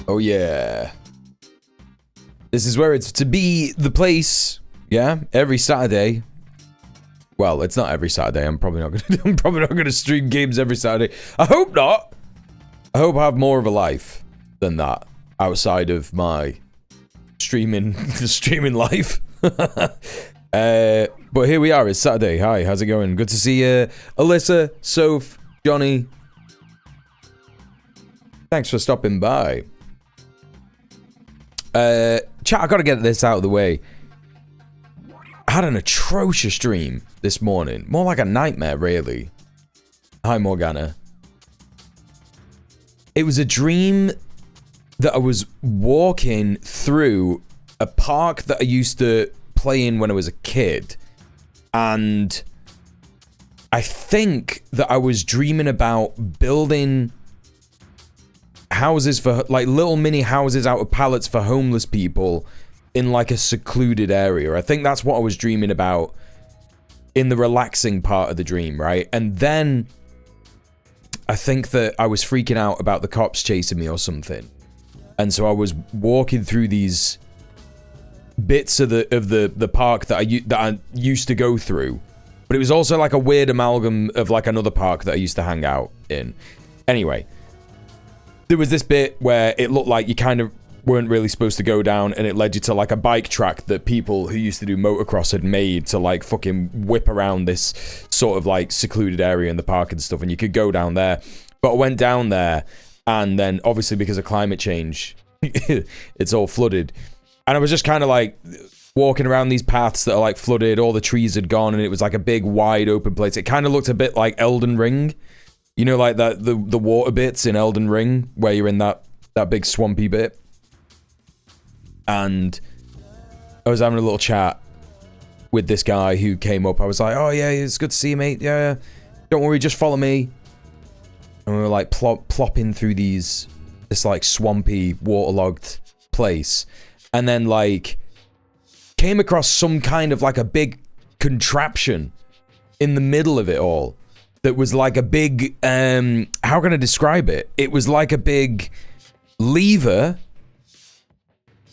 Oh yeah. This is where it's to be the place, yeah, every Saturday. Well, it's not every Saturday. I'm probably not gonna stream games every Saturday. I hope not. I hope I have more of a life than that outside of my streaming life. But here we are, it's Saturday. Hi, how's it going? Good to see you, Alyssa, Soph, Johnny. Thanks for stopping by. Chat, I gotta get this out of the way. I had an atrocious dream this morning. More like a nightmare, really. Hi, Morgana. It was a dream that I was walking through a park that I used to play in when I was a kid. And I think that I was dreaming about building houses for, like, little mini houses out of pallets for homeless people in, like, a secluded area. I think that's what I was dreaming about in the relaxing part of the dream, right? And then I think that I was freaking out about the cops chasing me or something. And so I was walking through these bits of the park that I used to go through. But it was also like a weird amalgam of, like, another park that I used to hang out in. Anyway, there was this bit where it looked like you kind of weren't really supposed to go down, and it led you to, like, a bike track that people who used to do motocross had made to, like, fucking whip around this sort of, like, secluded area in the park and stuff, and you could go down there. But I went down there, and then, obviously, because of climate change, it's all flooded. And I was just kind of, like, walking around these paths that are, like, flooded, all the trees had gone, and it was, like, a big, wide open place. It kind of looked a bit like Elden Ring. You know, like that the water bits in Elden Ring, where you're in that big swampy bit. And I was having a little chat with this guy who came up. I was like, oh yeah, it's good to see you, mate. Yeah. Don't worry, just follow me. And we were like plopping through this like swampy, waterlogged place. And then like came across some kind of like a big contraption in the middle of it all. That was like a big, how can I describe it? It was like a big lever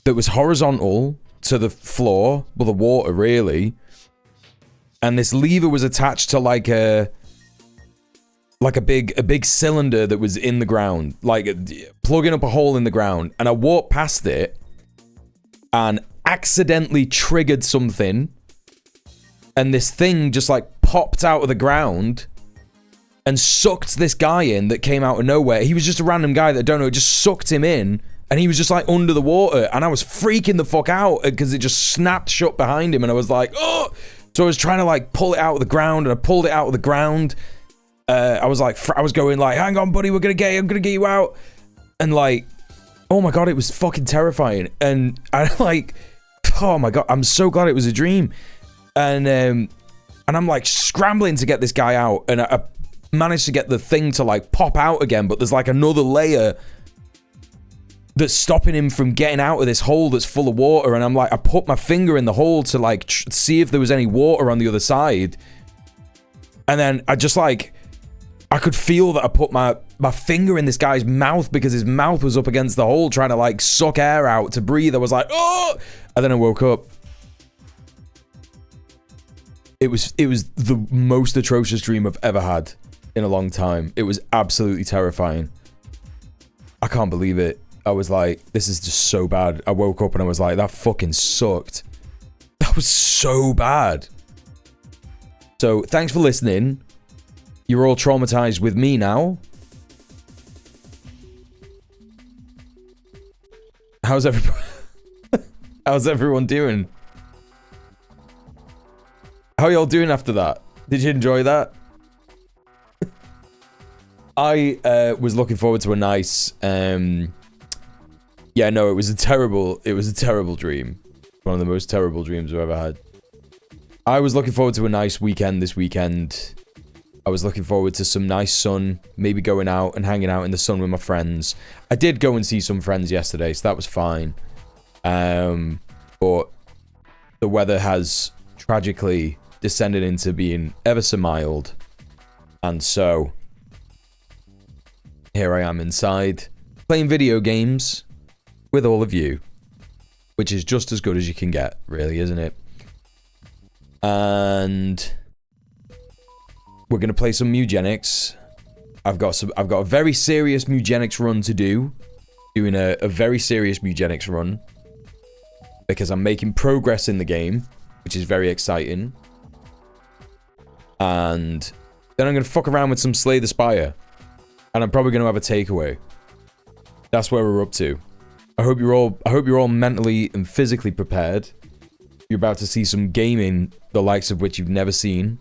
that was horizontal to the floor, well, the water really. And this lever was attached to like a big cylinder that was in the ground, like plugging up a hole in the ground. And I walked past it and accidentally triggered something. And this thing just like popped out of the ground and sucked this guy in that came out of nowhere. He was just a random guy that I don't know, it just sucked him in, and he was just like under the water, and I was freaking the fuck out because it just snapped shut behind him, and I was like, oh! So I was trying to like pull it out of the ground, and I pulled it out of the ground. I was going like, hang on buddy, I'm gonna get you out. And like, oh my god, it was fucking terrifying. And I like, oh my god, I'm so glad it was a dream. And I'm like scrambling to get this guy out, and I managed to get the thing to like pop out again, but there's like another layer that's stopping him from getting out of this hole that's full of water. And I'm like, I put my finger in the hole to like see if there was any water on the other side, and then I just like, I could feel that I put my finger in this guy's mouth because his mouth was up against the hole trying to like suck air out to breathe. I was like, oh! And then I woke up. It was the most atrocious dream I've ever had in a long time. It was absolutely terrifying. I can't believe it. I was like, this is just so bad. I woke up and I was like, that fucking sucked. That was so bad. So thanks for listening. You're all traumatized with me now. How's everyone doing? How y'all doing after that? Did you enjoy that? I was looking forward to a nice. Yeah, no, it was a terrible dream. One of the most terrible dreams I've ever had. I was looking forward to a nice weekend this weekend. I was looking forward to some nice sun, maybe going out and hanging out in the sun with my friends. I did go and see some friends yesterday, so that was fine. But the weather has tragically descended into being ever so mild. And so, here I am inside, playing video games with all of you. Which is just as good as you can get, really, isn't it? And we're gonna play some Mewgenics. I've got a very serious Mewgenics run to do. Doing a very serious Mewgenics run. Because I'm making progress in the game, which is very exciting. And then I'm gonna fuck around with some Slay the Spire. And I'm probably gonna have a takeaway. That's where we're up to. I hope you're all mentally and physically prepared. You're about to see some gaming, the likes of which you've never seen.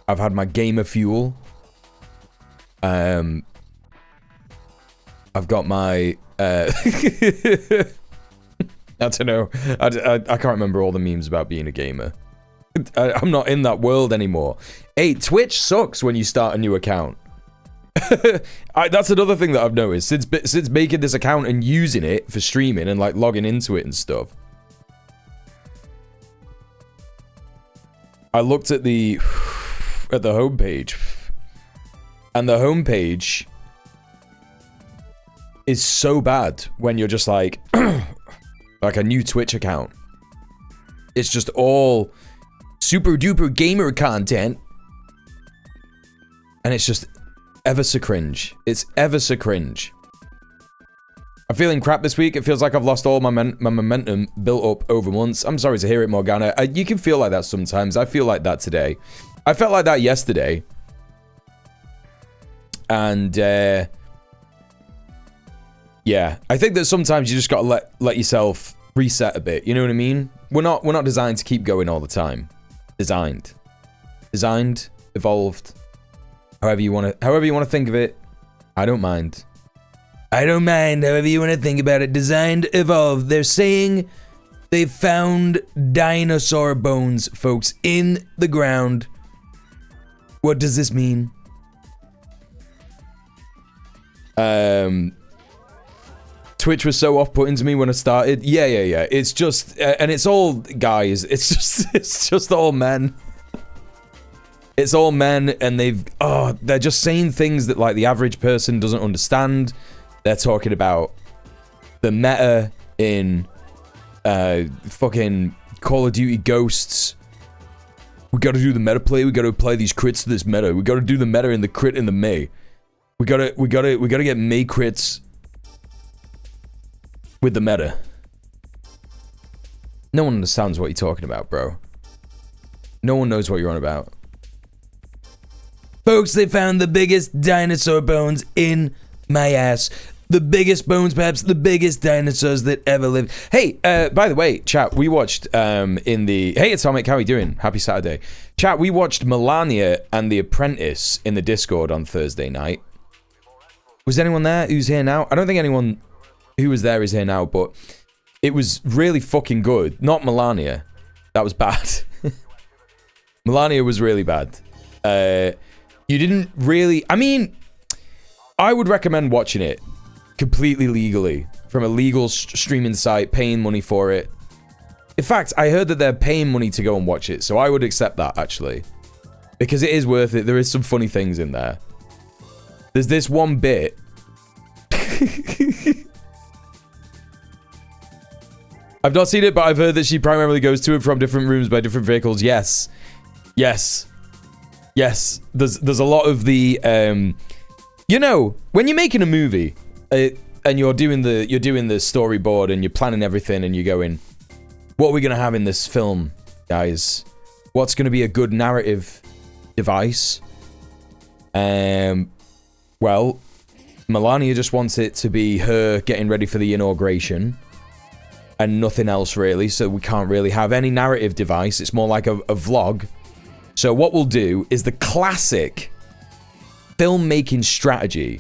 I've had my gamer fuel. I've got my I don't know. I can't remember all the memes about being a gamer. I'm not in that world anymore. Hey, Twitch sucks when you start a new account. That's another thing that I've noticed since making this account and using it for streaming and like logging into it and stuff. I looked at the homepage, and the homepage is so bad when you're just like like a new Twitch account. It's just all super duper gamer content, and it's just ever so cringe. It's ever so cringe. I'm feeling crap this week. It feels like I've lost all my momentum built up over months. I'm sorry to hear it, Morgana. You can feel like that sometimes. I feel like that today. I felt like that yesterday. And yeah, I think that sometimes you just gotta let yourself reset a bit. You know what I mean? We're not designed to keep going all the time. Designed, evolved, however you want to think of it. I don't mind. However you want to think about it. Designed, evolved. They're saying they found dinosaur bones, folks, in the ground. What does this mean? Twitch was so off-putting to me when I started. Yeah. It's just, and it's all guys. It's just all men. It's all men, and they're just saying things that like the average person doesn't understand. They're talking about the meta in fucking Call of Duty Ghosts. We gotta do the meta play. We gotta apply these crits to this meta. We gotta do the meta in the crit in the May. We gotta get May crits with the meta. No one understands what you're talking about, bro. No one knows what you're on about. Folks, they found the biggest dinosaur bones in my ass. The biggest bones, perhaps the biggest dinosaurs that ever lived. Hey, by the way, chat, we watched Hey, Atomic, how are you doing? Happy Saturday. Chat, we watched Melania and The Apprentice in the Discord on Thursday night. Was anyone there who's here now? I don't think anyone who was there is here now, but it was really fucking good. Not Melania. That was bad. Melania was really bad. You didn't really... I mean, I would recommend watching it completely legally from a legal streaming site, paying money for it. In fact, I heard that they're paying money to go and watch it, so I would accept that, actually. Because it is worth it. There is some funny things in there. There's this one bit... I've not seen it, but I've heard that she primarily goes to and from different rooms by different vehicles. Yes. Yes. Yes. There's a lot of the... you know, when you're making a movie, and you're doing the storyboard and you're planning everything and you're going, what are we going to have in this film, guys? What's going to be a good narrative device? Well, Melania just wants it to be her getting ready for the inauguration. and nothing else really, so we can't really have any narrative device. It's more like a vlog. So what we'll do is the classic filmmaking strategy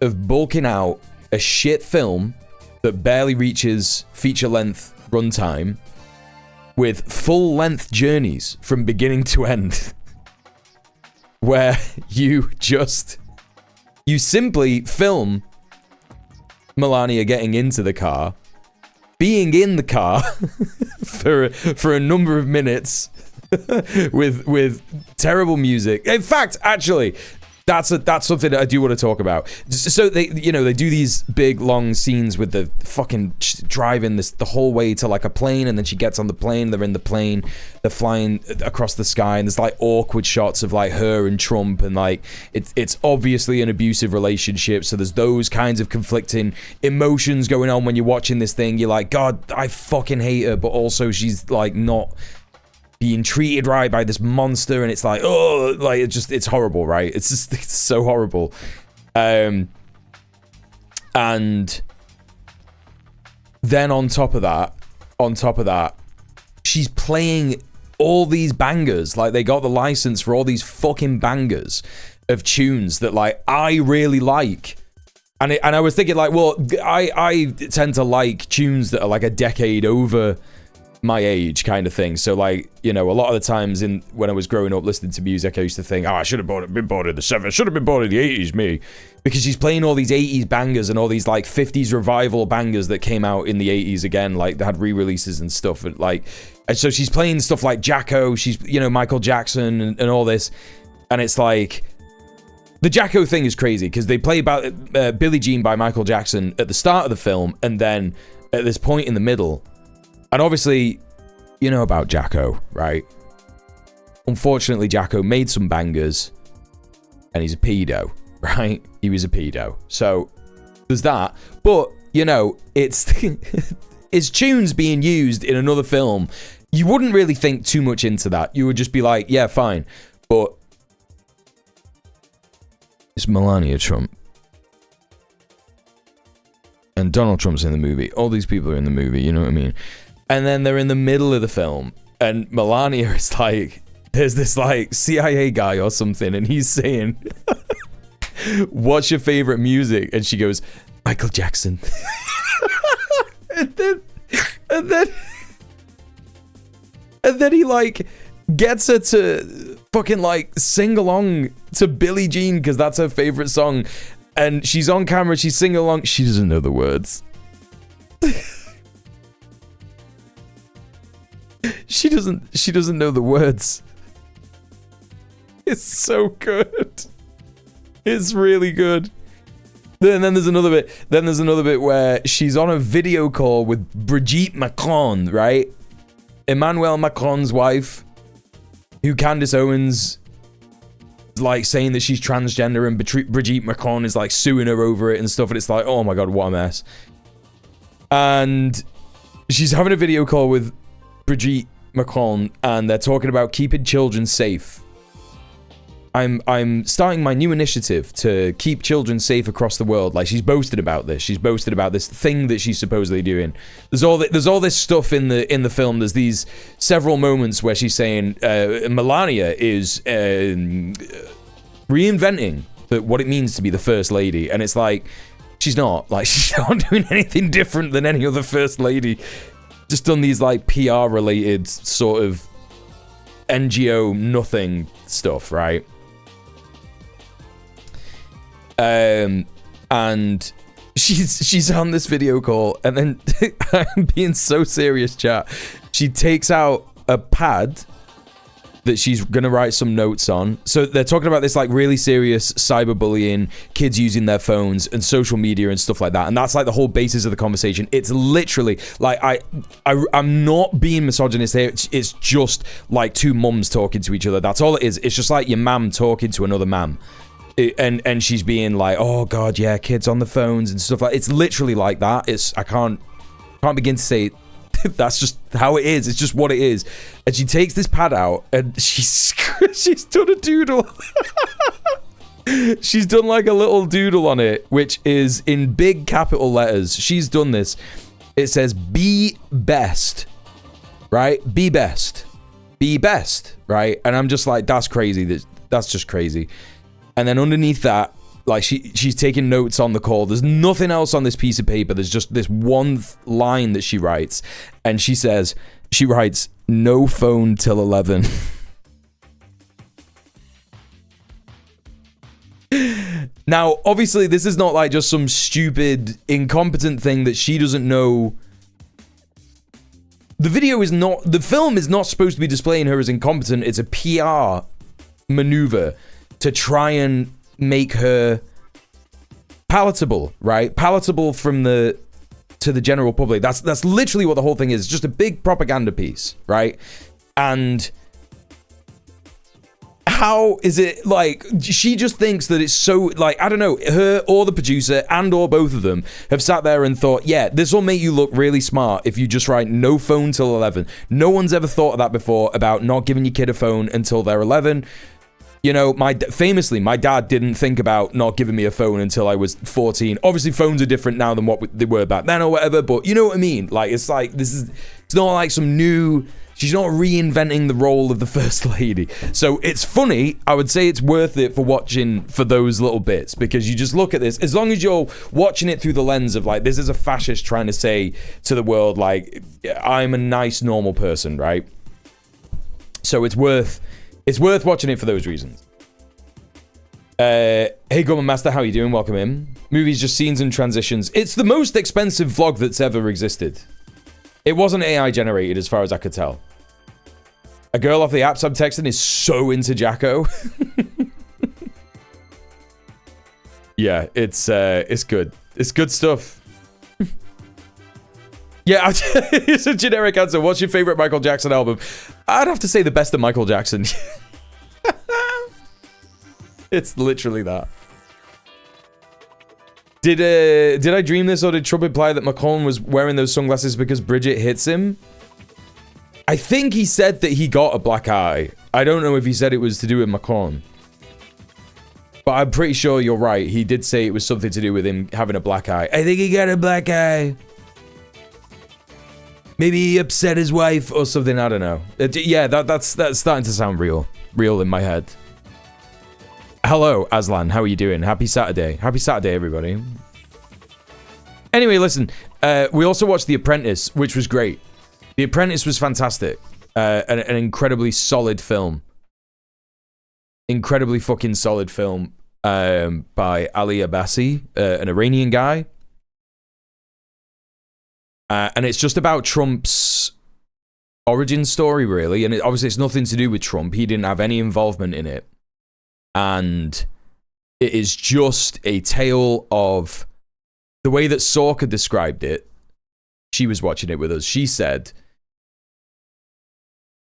of bulking out a shit film that barely reaches feature-length runtime with full-length journeys from beginning to end, where you simply film Melania getting into the car, being in the car for a number of minutes with terrible music. In fact, actually, that's something that I do want to talk about. So they do these big long scenes with the fucking driving the whole way to like a plane, and then she gets on the plane, they're in the plane, they're flying across the sky, and there's like awkward shots of like her and Trump, and like it's obviously an abusive relationship, so there's those kinds of conflicting emotions going on when you're watching this thing. You're like, God, I fucking hate her, but also she's like not being treated right by this monster, and it's like, oh, like it's horrible, right? It's so horrible. And then on top of that, she's playing all these bangers. Like, they got the license for all these fucking bangers of tunes that like I really like. And I was thinking like, well, I tend to like tunes that are like a decade over my age kind of thing. So like, you know, a lot of the times when I was growing up listening to music, I used to think, oh, I should have been born in the 70s, should have been born in the 80s, me. Because she's playing all these 80s bangers and all these like 50s revival bangers that came out in the 80s again, like they had re-releases and stuff. And so she's playing stuff like Jacko, she's, you know, Michael Jackson and all this. And it's like, the Jacko thing is crazy because they play about Billie Jean by Michael Jackson at the start of the film, and then at this point in the middle. And obviously, you know about Jacko, right? Unfortunately, Jacko made some bangers, and he's a pedo, right? He was a pedo. So, there's that. But, you know, it's tunes being used in another film. You wouldn't really think too much into that. You would just be like, yeah, fine. But it's Melania Trump. And Donald Trump's in the movie. All these people are in the movie, you know what I mean? And then they're in the middle of the film, and Melania is like, there's this like CIA guy or something, and he's saying, what's your favorite music? And she goes, Michael Jackson. and then he like gets her to fucking like sing along to Billie Jean because that's her favorite song, and she's on camera, she's singing along, she doesn't know the words. She doesn't know the words. It's so good. It's really good. Then there's another bit where she's on a video call with Brigitte Macron, right? Emmanuel Macron's wife, who Candace Owens is like saying that she's transgender, and Brigitte Macron is like suing her over it and stuff, and it's like, oh my god, what a mess. And she's having a video call with Brigitte Macron, and they're talking about keeping children safe. I'm starting my new initiative to keep children safe across the world. Like, she's boasted about this. She's boasted about this thing that she's supposedly doing. There's all this stuff in the film. There's these several moments where she's saying Melania is reinventing what it means to be the first lady, and it's like, she's not. Like, she's not doing anything different than any other first lady. Just done these like PR related sort of NGO nothing stuff, right? And she's on this video call, and then I'm being so serious, chat. She takes out a pad that she's gonna write some notes on. So they're talking about this like really serious cyberbullying, kids using their phones and social media and stuff like that, and that's like the whole basis of the conversation. It's literally like I'm not being misogynist here. It's just like two mums talking to each other. That's all it is. It's just like your mam talking to another mam, and she's being like, oh god, yeah, kids on the phones and stuff like. It's literally like that. I can't begin to say. That's just how it is. It's just what it is. And she takes this pad out, and she's done a doodle. She's done like a little doodle on it, which is in big capital letters. She's done this. It says, be best, right? Be best. Be best, right? And I'm just like, that's crazy. That's just crazy. And then underneath that, like, she's taking notes on the call. There's nothing else on this piece of paper. There's just this one line that she writes. And she writes, no phone till 11. Now, obviously, this is not like just some stupid, incompetent thing that she doesn't know. The film is not supposed to be displaying her as incompetent. It's a PR maneuver to try and make her palatable, right? Palatable to the general public. That's literally what the whole thing is. It's just a big propaganda piece, right? And how is it like she just thinks that it's so, like, I don't know, her or the producer and or both of them have sat there and thought, yeah, this will make you look really smart if you just write no phone till 11. No one's ever thought of that before, about not giving your kid a phone until they're 11. You know, famously, my dad didn't think about not giving me a phone until I was 14. Obviously, phones are different now than what they were back then or whatever, but you know what I mean? Like, it's not like some new, she's not reinventing the role of the First Lady. So it's funny. I would say it's worth it for watching for those little bits, because you just look at this, as long as you're watching it through the lens of, like, this is a fascist trying to say to the world, like, I'm a nice, normal person, right? So it's worth watching it for those reasons. Hey, Government Master, how you doing? Welcome in. Movies, just scenes and transitions. It's the most expensive vlog that's ever existed. It wasn't AI generated, as far as I could tell. A girl off the apps I'm texting is so into Jacko. Yeah, it's good. It's good stuff. Yeah, it's a generic answer. What's your favorite Michael Jackson album? I'd have to say the best of Michael Jackson. It's literally that. Did I dream this, or did Trump imply that Macron was wearing those sunglasses because Bridget hits him? I think he said that he got a black eye. I don't know if he said it was to do with Macron. But I'm pretty sure you're right. He did say it was something to do with him having a black eye. I think he got a black eye. Maybe he upset his wife or something. I don't know. Yeah, that's starting to sound real in my head. Hello, Aslan. How are you doing? Happy Saturday. Happy Saturday, everybody. Anyway, listen. We also watched The Apprentice, which was great. The Apprentice was fantastic. An incredibly solid film. Incredibly fucking solid film by Ali Abbasi, an Iranian guy. And it's just about Trump's origin story, really. And obviously, it's nothing to do with Trump. He didn't have any involvement in it. And it is just a tale of the way that Sorka described it. She was watching it with us. She said,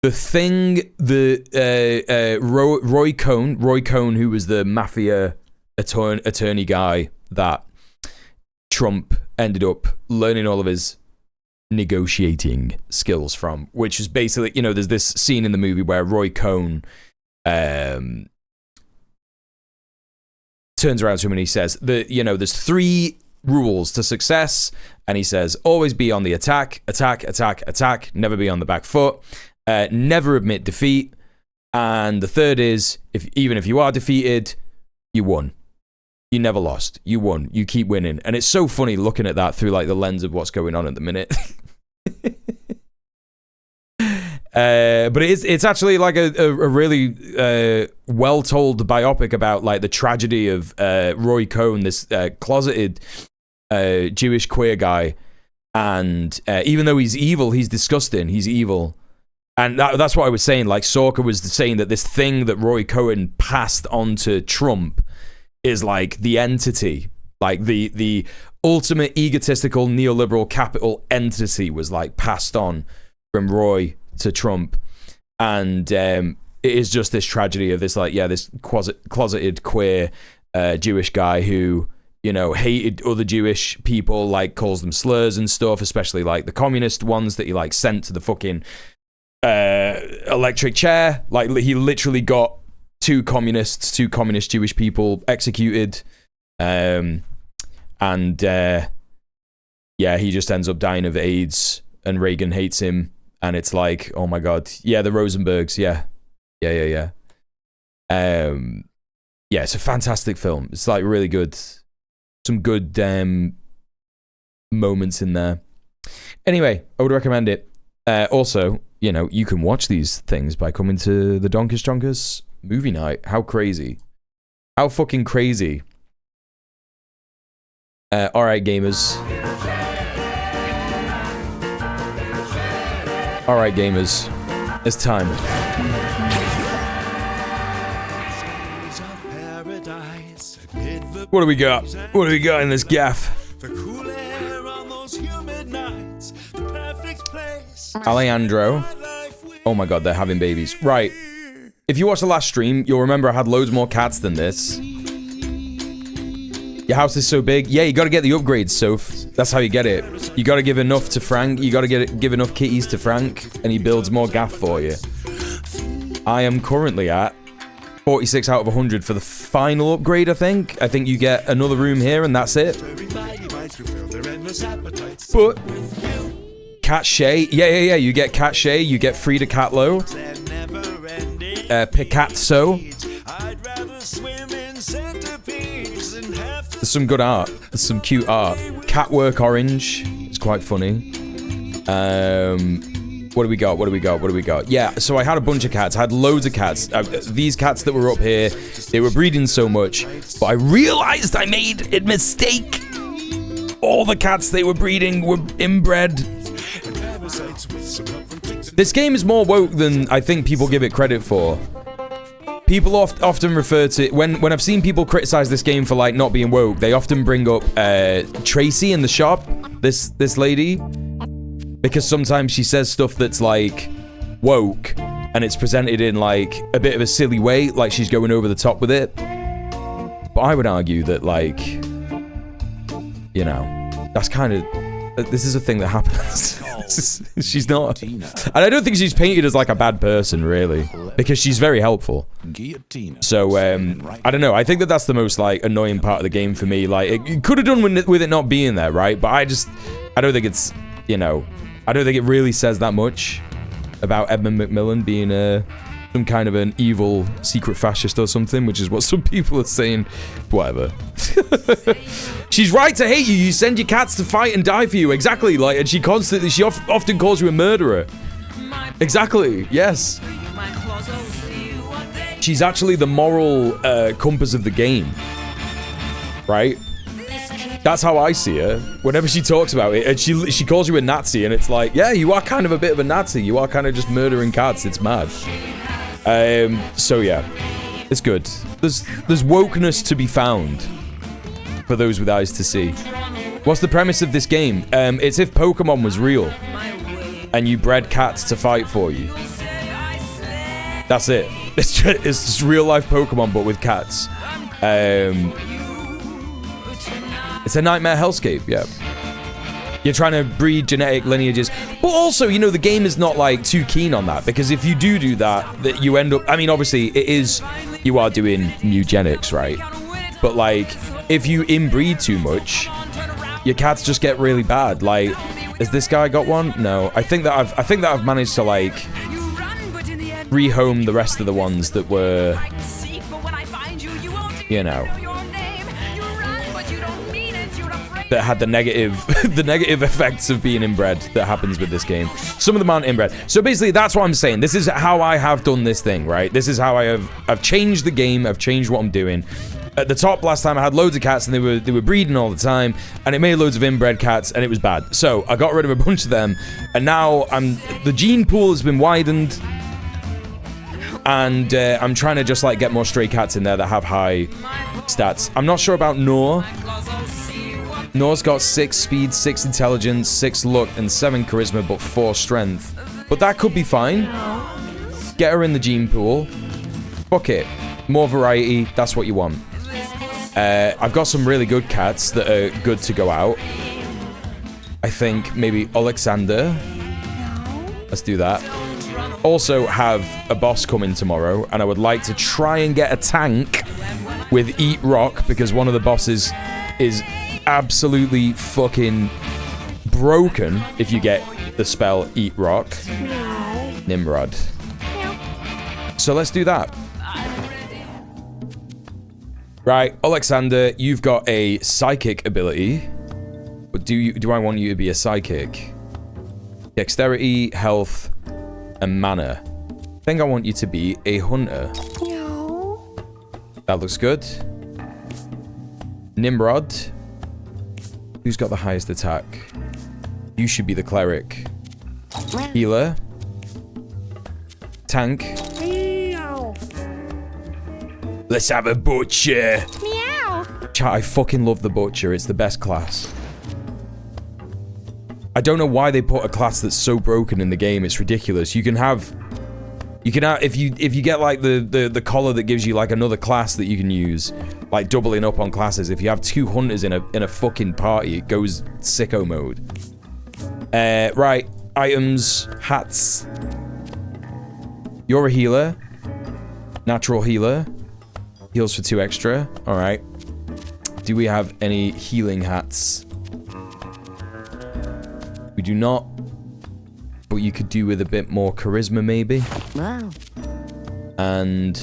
the thing that Roy Cohn, who was the mafia attorney guy that Trump ended up learning all of his negotiating skills from, which is basically, you know, there's this scene in the movie where Roy Cohn turns around to him and he says that, you know, there's 3 rules to success, and he says, always be on the attack, never be on the back foot, never admit defeat, and the third is, even if you are defeated, you won. You never lost. You won. You keep winning. And it's so funny looking at that through, like, the lens of what's going on at the minute. But it's actually like a really well-told biopic about, like, the tragedy of Roy Cohn, this closeted Jewish queer guy. And even though he's evil, he's disgusting. He's evil. And that's what I was saying. Like, Sorka was saying that this thing that Roy Cohn passed on to Trump is like the entity, like the ultimate egotistical neoliberal capital entity was, like, passed on from Roy to Trump. And it is just this tragedy of this, like, yeah, this closeted queer Jewish guy who, you know, hated other Jewish people, like, calls them slurs and stuff, especially, like, the communist ones that he, like, sent to the fucking electric chair. Like, he literally got two communist Jewish people executed. And yeah, he just ends up dying of AIDS, and Reagan hates him, and it's like, oh my god, yeah, the Rosenbergs, yeah. Yeah, it's a fantastic film. It's like really good. Some good moments in there. Anyway, I would recommend it. Also, you know, you can watch these things by coming to the Donkers Jonkers movie night. How crazy. How fucking crazy. Alright, gamers. Alright, gamers. It's time. What do we got? What do we got in this gaff? Alejandro. Oh my god, they're having babies. Right. If you watched the last stream, you'll remember I had loads more cats than this. Your house is so big. Yeah, you gotta get the upgrades, Soph. That's how you get it. You gotta give enough to Frank. You gotta give enough kitties to Frank, and he builds more gaff for you. I am currently at 46 out of 100 for the final upgrade, I think. I think you get another room here, and that's it. But Cat Shay, yeah. You get Cat Shay, you get Frida Kahlo, Picasso. There's some good art. There's some cute art. Catwork Orange. It's quite funny. What do we got? Yeah, so I had a bunch of cats. I had loads of cats. These cats that were up here, they were breeding so much, but I realized I made a mistake. All the cats they were breeding were inbred. This game is more woke than I think people give it credit for. People often refer to when I've seen people criticize this game for like not being woke, they often bring up Tracy in the shop, this lady, because sometimes she says stuff that's like woke and it's presented in like a bit of a silly way, like she's going over the top with it. But I would argue that, like, you know, that's kind of, this is a thing that happens. She's not, and I don't think she's painted as like a bad person, really, because she's very helpful. So I don't know, I think that that's the most like annoying part of the game for me. Like, it could have done with it not being there, right? But I don't think it's, you know, I don't think it really says that much about Edmund Macmillan being some kind of an evil secret fascist or something, which is what some people are saying. Whatever. She's right to hate you. You send your cats to fight and die for you. Exactly. Like, and she often calls you a murderer. Exactly. Yes. She's actually the moral compass of the game. Right? That's how I see her. Whenever she talks about it, and she calls you a Nazi, and it's like, yeah, you are kind of a bit of a Nazi. You are kind of just murdering cats. It's mad. So yeah, it's good. There's wokeness to be found for those with eyes to see. What's the premise of this game? It's if Pokemon was real and you bred cats to fight for you. That's it. It's just real life Pokemon, but with cats. It's a nightmare hellscape, yeah. You're trying to breed genetic lineages. But also, you know, the game is not, like, too keen on that. Because if you do that you end up... I mean, obviously, you are doing Mewgenics, right? But, like, if you inbreed too much, your cats just get really bad. Like, has this guy got one? No. I think that I've managed to, like, rehome the rest of the ones that were, you know, that had the negative effects of being inbred that happens with this game. Some of them aren't inbred. So basically, that's what I'm saying. This is how I have done this thing, right? This is how I've changed the game. I've changed what I'm doing. At the top last time, I had loads of cats, and they were breeding all the time, and it made loads of inbred cats, and it was bad. So I got rid of a bunch of them, and now the gene pool has been widened, and I'm trying to just like get more stray cats in there that have high stats. I'm not sure about Noor. Noor's got 6 speed, 6 intelligence, 6 luck, and 7 charisma, but 4 strength. But that could be fine. Get her in the gene pool. Fuck it. More variety, that's what you want. I've got some really good cats that are good to go out. I think maybe Alexander. Let's do that. Also have a boss coming tomorrow, and I would like to try and get a tank with Eat Rock, because one of the bosses is absolutely fucking broken if you get the spell Eat Rock. Nimrod. So let's do that. Right, Alexander, you've got a psychic ability. But do I want you to be a psychic? Dexterity, health, and mana. I think I want you to be a hunter. That looks good. Nimrod. Who's got the highest attack? You should be the cleric. Healer. Tank. Let's have a butcher. Meow. Chat, I fucking love the butcher. It's the best class. I don't know why they put a class that's so broken in the game. It's ridiculous. You can have if you get like the collar that gives you like another class that you can use, like doubling up on classes. If you have 2 hunters in a fucking party, it goes sicko mode. Right, items, hats. You're a healer. Natural healer. Heals for 2 extra. All right. Do we have any healing hats? We do not. But you could do with a bit more charisma, maybe. Wow. And...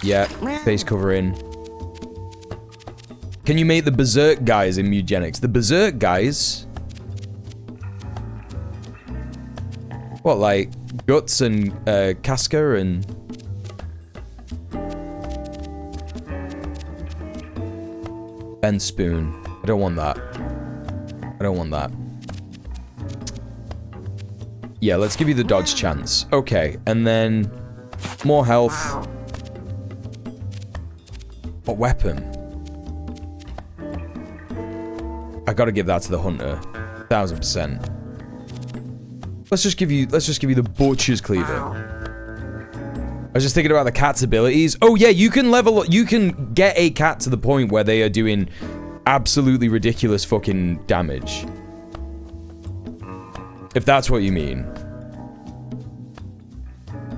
Yeah, face covering. Can you make the Berserk guys in Mewgenics? The Berserk guys... What, like Guts and Casca and... Ben Spoon. I don't want that. I don't want that. Yeah, let's give you the dodge chance. Okay, and then more health. What weapon? I gotta give that to the hunter. 1000%. Let's just give you the butcher's cleaver. I was just thinking about the cat's abilities. Oh yeah, you can get a cat to the point where they are doing absolutely ridiculous fucking damage. If that's what you mean.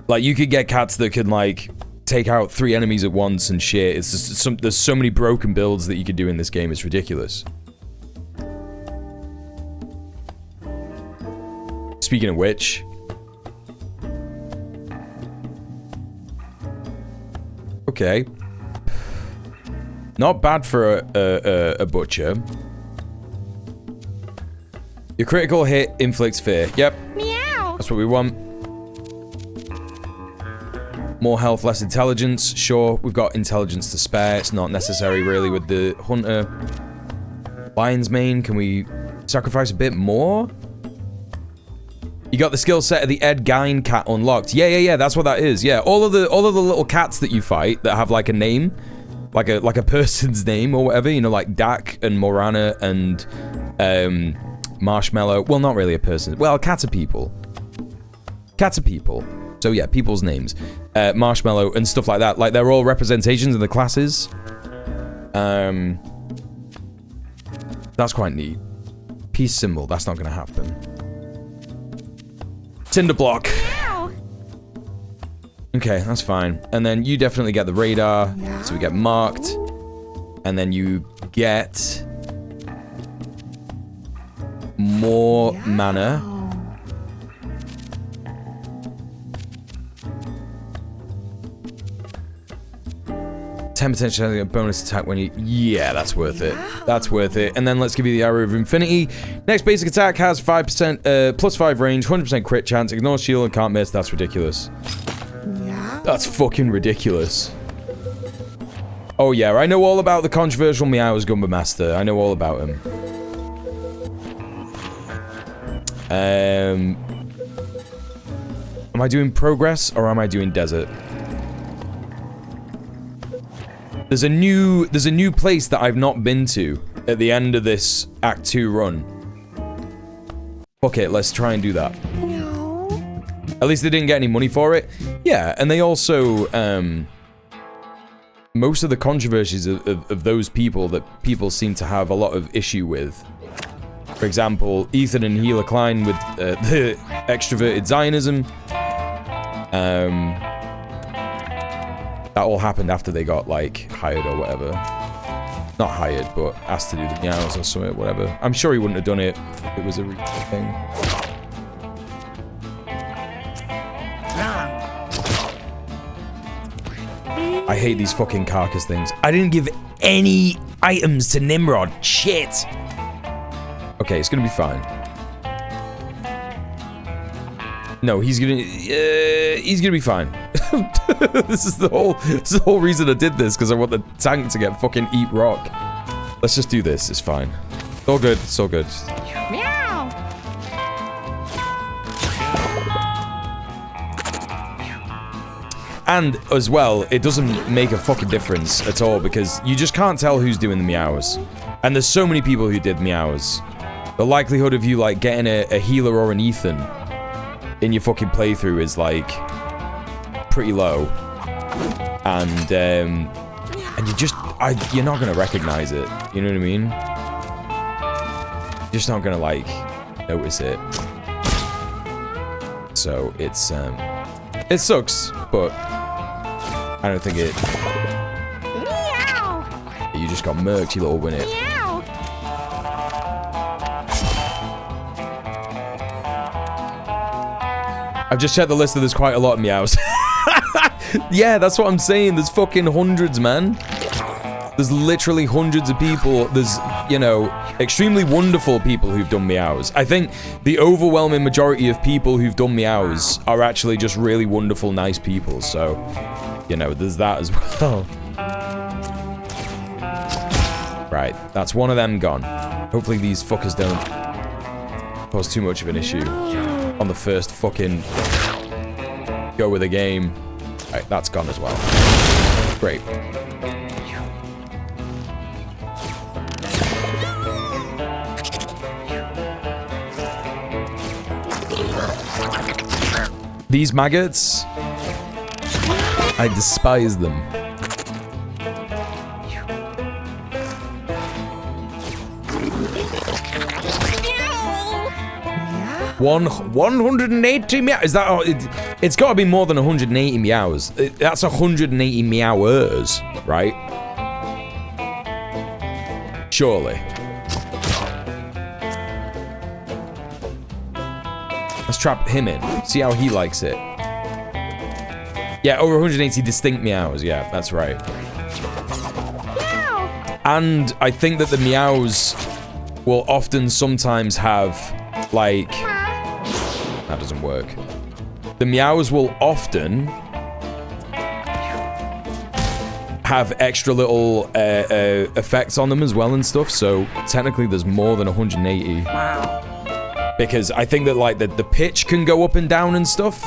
Like, you could get cats that can, like, take out 3 enemies at once and shit. It's just there's so many broken builds that you could do in this game. It's ridiculous. Speaking of which... Okay. Not bad for a butcher. Your critical hit inflicts fear. Yep. Meow. That's what we want. More health, less intelligence. Sure, we've got intelligence to spare. It's not necessary really with the hunter. Lion's mane, can we sacrifice a bit more? You got the skill set of the Ed Gein cat unlocked. Yeah, that's what that is. Yeah, all of the little cats that you fight that have like a name, like a person's name or whatever, you know, like Dak and Morana and Marshmallow. Well, not really a person. Well, cats are people. Cats are people. So yeah, people's names. Marshmallow and stuff like that. Like, they're all representations of the classes. That's quite neat. Peace symbol. That's not going to happen. Cinder block. Okay, that's fine. And then you definitely get the radar. So we get marked. And then you get more mana. 10% chance a bonus attack when you... Yeah, that's worth it. That's worth it. And then let's give you the Arrow of Infinity. Next basic attack has 5%, plus 5 range, 100% crit chance, ignore shield and can't miss. That's ridiculous. That's fucking ridiculous. Oh yeah, I know all about the controversial Meow's Gumba Master. I know all about him. Am I doing progress or am I doing desert? There's a new place that I've not been to at the end of this Act 2 run. Fuck it, let's try and do that. No. At least they didn't get any money for it. Yeah, and they also, most of the controversies of those people that people seem to have a lot of issue with. For example, Ethan and Healer Klein with the extroverted Zionism. That all happened after they got, like, hired or whatever. Not hired, but asked to do the meows or something, whatever. I'm sure he wouldn't have done it if it was a real thing. I hate these fucking carcass things. I didn't give any items to Nimrod. Shit. Okay, it's gonna be fine. No, he's gonna be fine. This is the whole reason I did this, because I want the tank to get fucking eat rock. Let's just do this. It's fine. It's all good. It's all good. Meow. And as well, it doesn't make a fucking difference at all, because you just can't tell who's doing the meows. And there's so many people who did meows. The likelihood of you, like, getting a healer or an Ethan in your fucking playthrough is, like, pretty low. And you're not gonna recognize it. You know what I mean? You're just not gonna, like, notice it. So it's, it sucks, but I don't think it... Meow. You just got murked, you little winnet. Meow. I've just checked the list and there's quite a lot of meows. Yeah, that's what I'm saying. There's fucking hundreds, man. There's literally hundreds of people. There's, you know, extremely wonderful people who've done meows. I think the overwhelming majority of people who've done meows are actually just really wonderful, nice people. So, you know, there's that as well. Right, that's one of them gone. Hopefully these fuckers don't cause too much of an issue on the first fucking go with the game. Right, that's gone as well. Great. These maggots, I despise them. Meow. 180 meow. Is that? Oh, it's got to be more than 180 meows. That's 180 meowers, right? Surely. Let's trap him in. See how he likes it. Yeah, over 180 distinct meows. Yeah, that's right. Meow. And I think that the meows will often sometimes have, like... That doesn't work. The meows will often have extra little effects on them as well and stuff, so technically there's more than 180. Wow. Because I think that, like, the pitch can go up and down and stuff,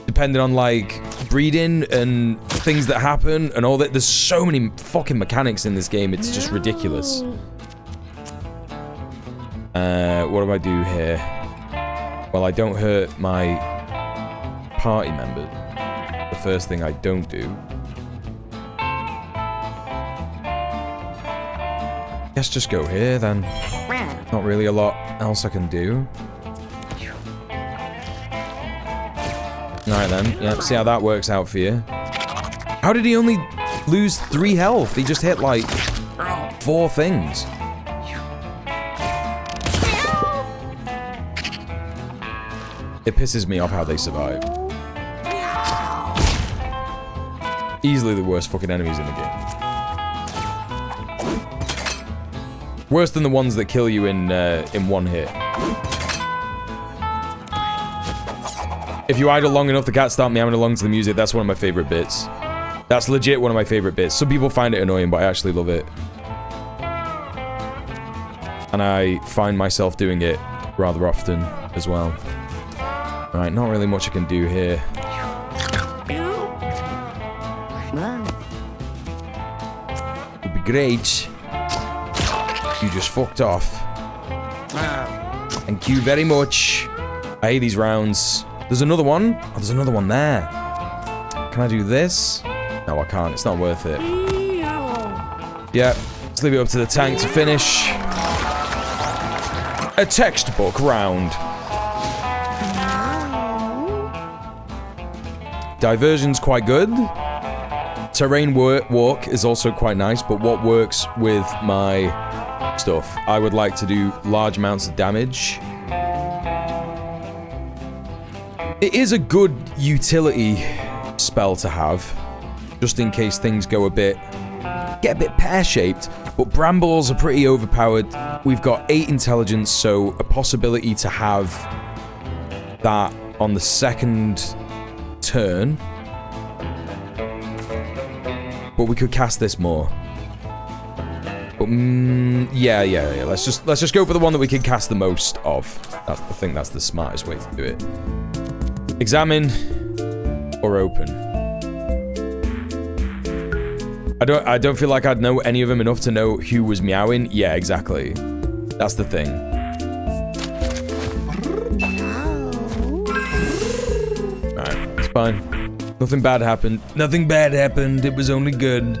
depending on, like, breeding and things that happen and all that. There's so many fucking mechanics in this game, it's just ridiculous. What do I do here? Well, I don't hurt my party members. The first thing I don't do. Guess just go here then. Not really a lot else I can do. Alright then. Yeah, see how that works out for you. How did he only lose 3 health? He just hit like 4 things. It pisses me off how they survive. Easily the worst fucking enemies in the game. Worse than the ones that kill you in one hit. If you idle long enough, the cats start meowing along to the music. That's one of my favorite bits. That's legit one of my favorite bits. Some people find it annoying, but I actually love it. And I find myself doing it rather often as well. Right, not really much I can do here. It'd be great. You just fucked off. Thank you very much. I hate these rounds. There's another one. Oh, there's another one there. Can I do this? No, I can't. It's not worth it. Yeah, let's leave it up to the tank to finish. A textbook round. Diversion's quite good. Terrain walk is also quite nice, but what works with my stuff? I would like to do large amounts of damage. It is a good utility spell to have, just in case things get a bit pear-shaped, but brambles are pretty overpowered. We've got 8 intelligence, so a possibility to have that on the second turn. But we could cast this more. But yeah. Let's just go for the one that we can cast the most of. I think that's the smartest way to do it. Examine or open. I don't feel like I'd know any of them enough to know who was meowing. Yeah, exactly. That's the thing. Alright, it's fine. Nothing bad happened. Nothing bad happened. It was only good.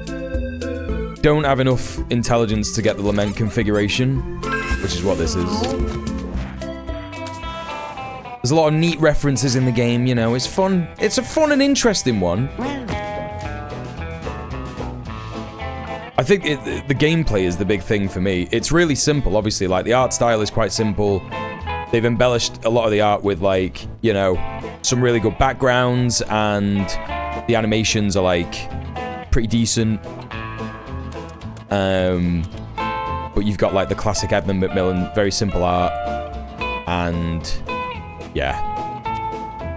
Don't have enough intelligence to get the lament configuration, which is what this is. There's a lot of neat references in the game, you know. It's fun. It's a fun and interesting one. I think the gameplay is the big thing for me. It's really simple, obviously. Like, the art style is quite simple. They've embellished a lot of the art with, like, you know, some really good backgrounds, and the animations are, like, pretty decent. But you've got, like, the classic Edmund Macmillan, very simple art. And, yeah.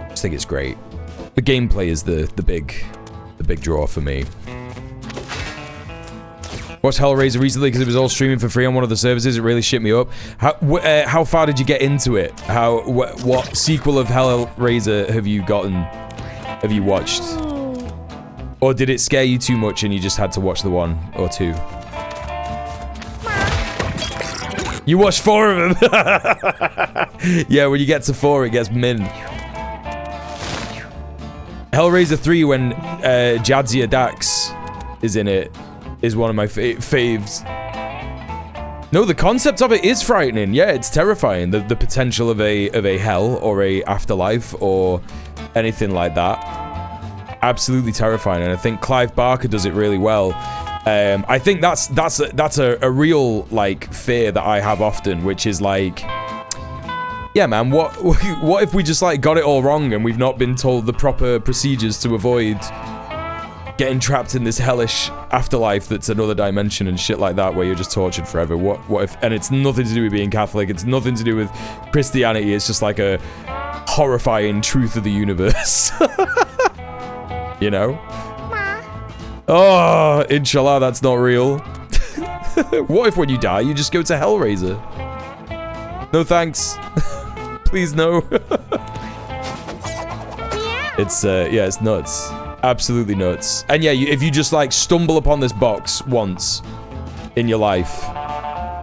I just think it's great. The gameplay is the big draw for me. Watched Hellraiser recently because it was all streaming for free on one of the services. It really shit me up. How far did you get into it? What sequel of Hellraiser have you gotten? Have you watched? Or did it scare you too much and you just had to watch the 1 or 2? You watched 4 of them. Yeah, when you get to 4, it gets min. Hellraiser 3, when Jadzia Dax is in it, is one of my faves. No, the concept of it is frightening. Yeah, it's terrifying. The potential of a hell or a afterlife or anything like that. Absolutely terrifying. And I think Clive Barker does it really well. I think that's a real, like, fear that I have often, which is like, yeah, man, what if we just, like, got it all wrong and we've not been told the proper procedures to avoid getting trapped in this hellish afterlife that's another dimension and shit like that, where you're just tortured forever? What if? And it's nothing to do with being Catholic. It's nothing to do with Christianity. It's just like a horrifying truth of the universe. You know? Oh, inshallah, that's not real. What if when you die, you just go to Hellraiser? No thanks. Please no. It's yeah, it's nuts. Absolutely nuts. And yeah, if you just, like, stumble upon this box once in your life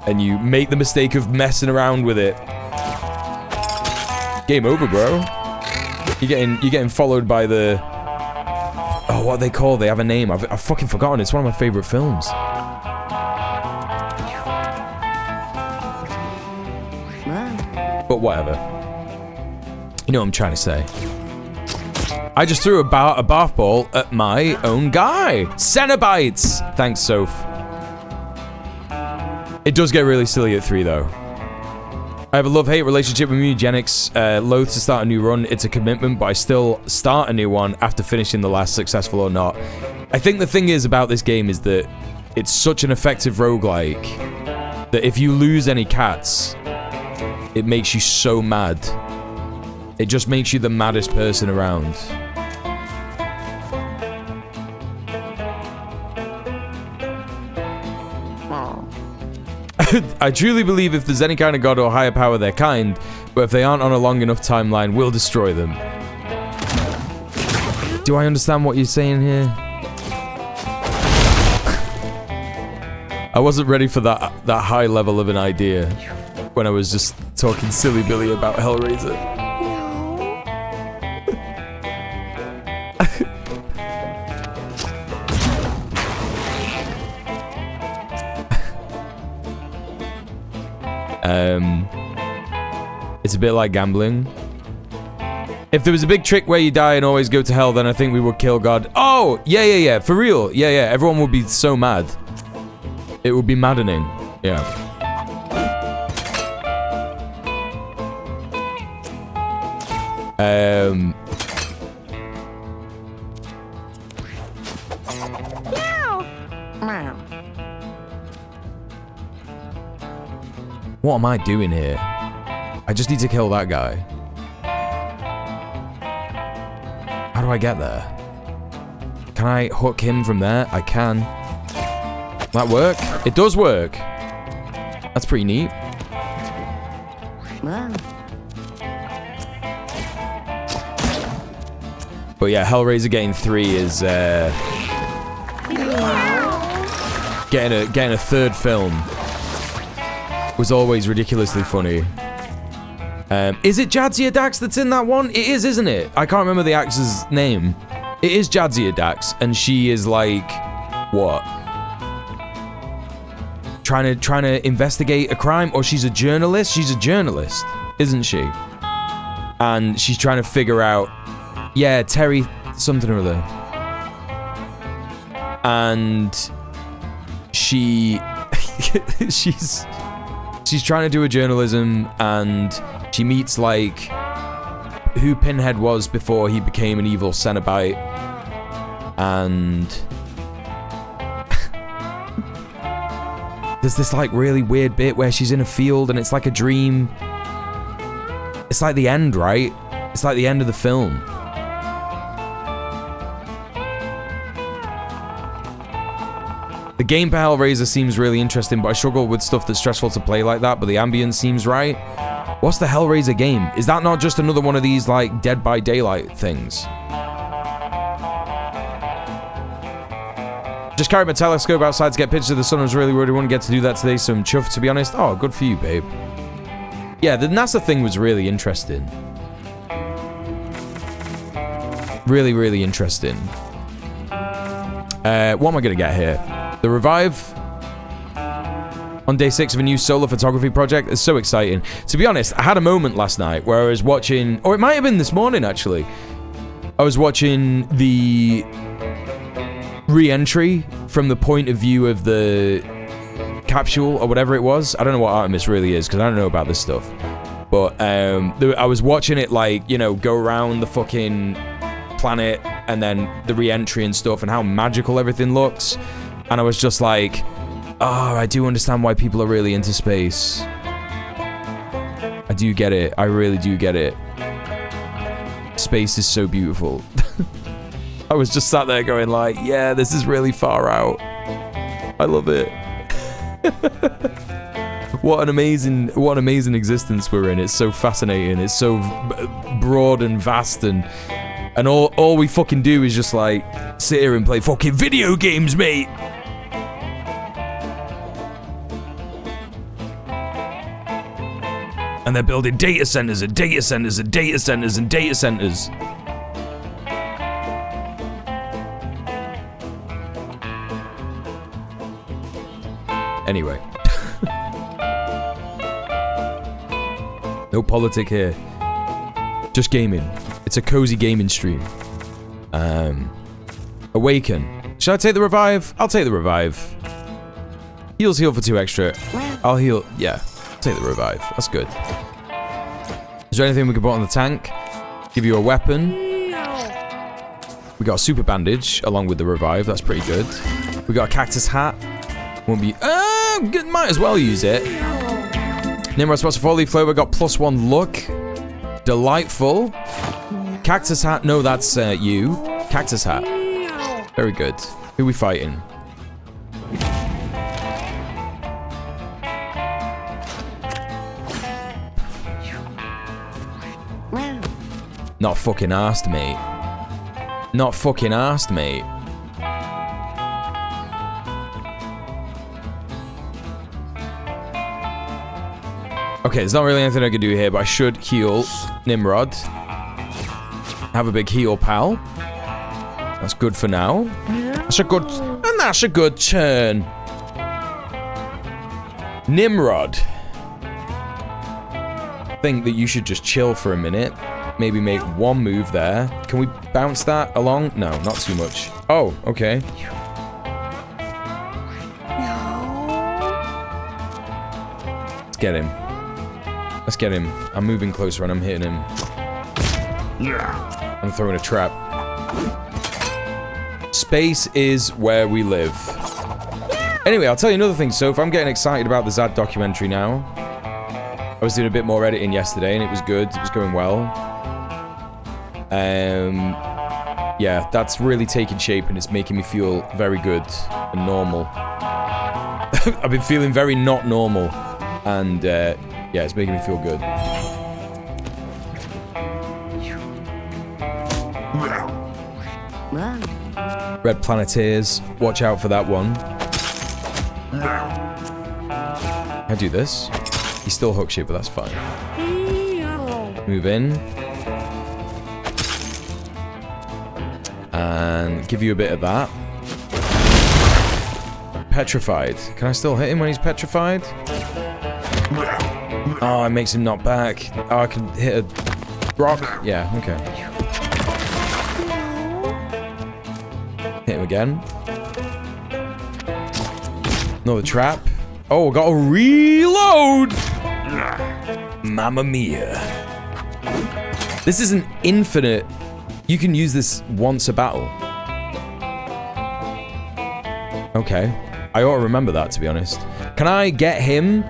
and you make the mistake of messing around with it, game over, bro. You're getting followed by the, oh, what are they called? They have a name. I've fucking forgotten. It's one of my favorite films. But whatever. You know what I'm trying to say. I just threw a bath ball at my own guy. Cenobites! Thanks, Soph. It does get really silly at 3, though. I have a love-hate relationship with Mewgenics. Loath to start a new run. It's a commitment, but I still start a new one after finishing the last, successful or not. I think the thing is about this game is that it's such an effective roguelike that if you lose any cats, it makes you so mad. It just makes you the maddest person around. I truly believe if there's any kind of god or higher power, they're kind, but if they aren't on a long enough timeline, we'll destroy them. Do I understand what you're saying here? I wasn't ready for that high level of an idea when I was just talking silly Billy about Hellraiser. It's a bit like gambling. If there was a big trick where you die and always go to hell, then I think we would kill God. Oh, yeah. For real. Yeah. Everyone would be so mad. It would be maddening. Yeah. What am I doing here? I just need to kill that guy. How do I get there? Can I hook him from there? I can. That work? It does work. That's pretty neat. But yeah, Hellraiser getting 3 is getting a third film was always ridiculously funny. Is it Jadzia Dax that's in that one? It is, isn't it? I can't remember the actress's name. It is Jadzia Dax, and she is like, what? Trying to investigate a crime, or she's a journalist? She's a journalist, isn't she? And she's trying to figure out, yeah, Terry something or other. And she's trying to do a journalism, and she meets like who Pinhead was before he became an evil Cenobite, and there's this like really weird bit where she's in a field and it's like a dream. It's like the end, right? It's like the end of the film. The game for Hellraiser seems really interesting, but I struggle with stuff that's stressful to play like that, but the ambience seems right. What's the Hellraiser game? Is that not just another one of these, like, Dead by Daylight things? Just carried my telescope outside to get pictures of the sun. I was really worried I wouldn't get to do that today, so I'm chuffed, to be honest. Oh, good for you, babe. Yeah, the NASA thing was really interesting. Really, really interesting. What am I going to get here? The Revive on day 6 of a new solo photography project. It's so exciting. To be honest, I had a moment last night where I was watching, or it might have been this morning actually. I was watching the re-entry from the point of view of the capsule or whatever it was. I don't know what Artemis really is because I don't know about this stuff. But I was watching it, like, you know, go around the fucking planet and then the re-entry and stuff and how magical everything looks. And I was just like, oh, I do understand why people are really into space. I do get it. I really do get it. Space is so beautiful. I was just sat there going like, yeah, this is really far out. I love it. What an amazing existence we're in. It's so fascinating. It's so broad and vast, and all we fucking do is just like sit here and play fucking video games, mate. And they're building data centers and data centers and data centers and data centers. Anyway. No politic here. Just gaming. It's a cozy gaming stream. Awaken. Should I take the revive? I'll take the revive. Heal for 2 extra. I'll heal. Yeah. Take the revive. That's good. Is there anything we can put on the tank? Give you a weapon. We got a super bandage along with the revive. That's pretty good. We got a cactus hat. Won't be. Might as well use it. Nimrod spots for 4-leaf clover. Got +1 luck. Delightful. Cactus hat. No, that's you. Cactus hat. Very good. Who are we fighting? Not fucking arsed, mate. Not fucking arsed, mate. Okay, there's not really anything I can do here, but I should heal Nimrod. Have a big heal, pal. That's good for now. That's a good turn. Nimrod. I think that you should just chill for a minute. maybe make one move there. Can we bounce that along? No, not too much. Oh, okay. Let's get him. Let's get him. I'm moving closer and I'm hitting him. I'm throwing a trap. Space is where we live. Anyway, I'll tell you another thing. So if I'm getting excited about the Zad documentary now, I was doing a bit more editing yesterday and it was good. It was going well. Yeah, that's really taking shape and it's making me feel very good and normal. I've been feeling very not normal. And, yeah, it's making me feel good. Red Planeteers. Watch out for that one. I do this. He's still hook shit, but that's fine. Move in. And give you a bit of that. Petrified. Can I still hit him when he's petrified? Oh, it makes him knock back. Oh, I can hit a rock. Yeah, okay. Hit him again. Another trap. Oh, got to reload! Mamma mia. This is an infinite... You can use this once a battle. Okay. I ought to remember that, to be honest. Can I get him?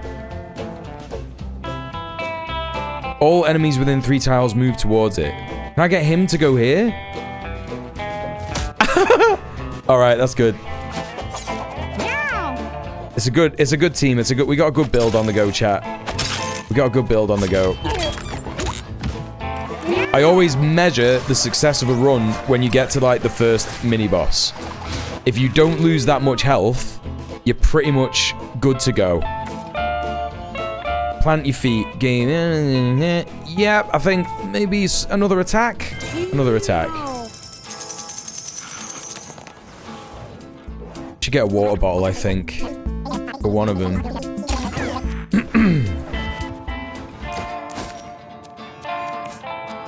All enemies within 3 tiles move towards it. Can I get him to go here? Alright, that's good. It's a good team. We got a good build on the go, chat. We got a good build on the go. I always measure the success of a run when you get to like the first mini boss. If you don't lose that much health, you're pretty much good to go. Plant your feet. Game. Yeah, I think maybe another attack. Another attack. Should get a water bottle, I think. For one of them.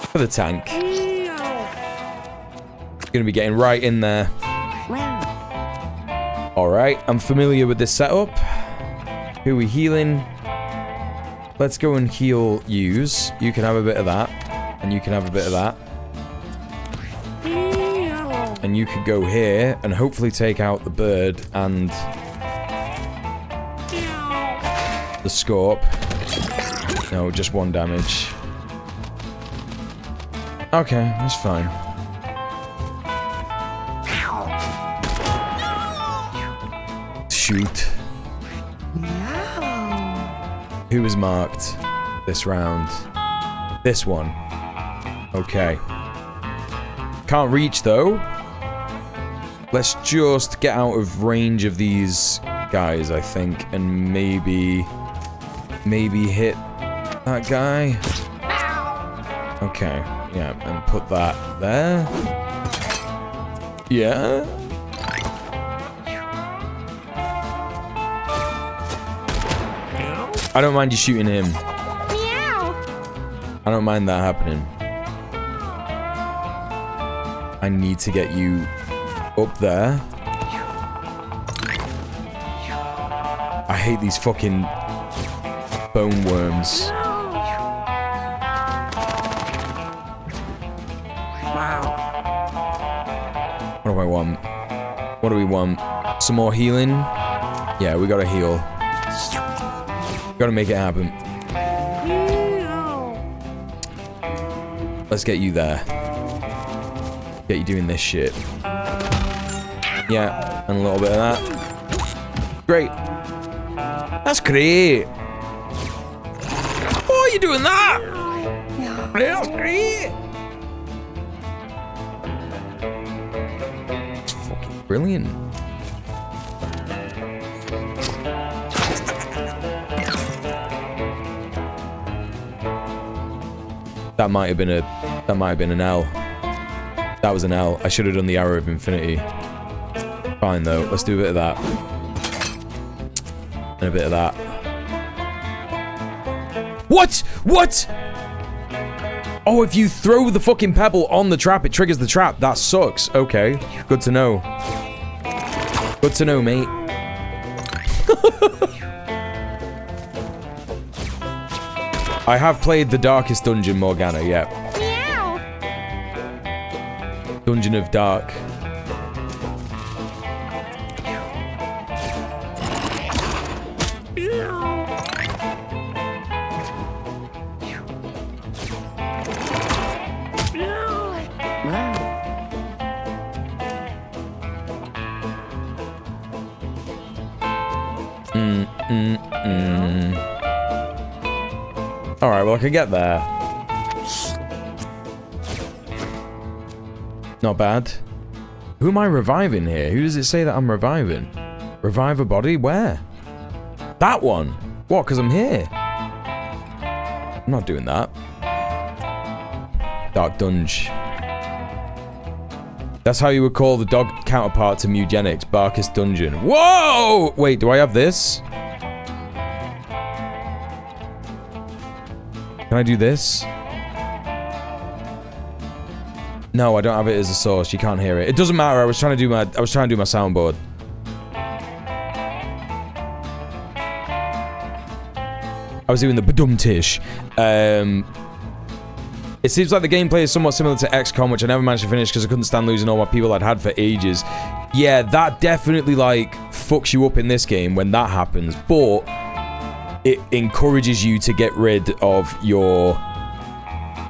For the tank. Gonna be getting right in there. Alright, I'm familiar with this setup. Who are we healing? Let's go and heal yous. You can have a bit of that. And you can have a bit of that. And you could go here and hopefully take out the bird and the scorp. No, just 1 damage. Okay, that's fine. Shoot. Who was marked this round? This one. Okay. Can't reach though. Let's just get out of range of these guys, I think, and maybe hit that guy. Okay, yeah, and put that there. Yeah. I don't mind you shooting him. I don't mind that happening. I need to get you up there. I hate these fucking bone worms. What do I want? What do we want? Some more healing? Yeah, we gotta heal. Gotta make it happen. Let's get you there. Get you doing this shit. Yeah, and a little bit of that. Great. That's great. Oh, you're doing that? That's great. It's fucking brilliant. That might have been an L. That was an L. I should have done the Arrow of Infinity. Fine though. Let's do a bit of that. And a bit of that. What? What? Oh, if you throw the fucking pebble on the trap, it triggers the trap. That sucks. Okay. Good to know. Good to know, mate. I have played the darkest dungeon, Morgana, yeah. Meow. Dungeon of Dark. Alright, well I can get there. Not bad. Who am I reviving here? Who does it say that I'm reviving? Revive a body? Where? That one! What, because I'm here? I'm not doing that. Dark Dunge. That's how you would call the dog counterpart to Mewgenics, Buerke's Dungeon. Whoa! Wait, do I have this? Can I do this? No, I don't have it as a source. You can't hear it. It doesn't matter. I was trying to do my soundboard. I was doing the badum-tish. It seems like the gameplay is somewhat similar to XCOM, which I never managed to finish because I couldn't stand losing all my people I'd had for ages. Yeah, that definitely, like, fucks you up in this game when that happens, but it encourages you to get rid of your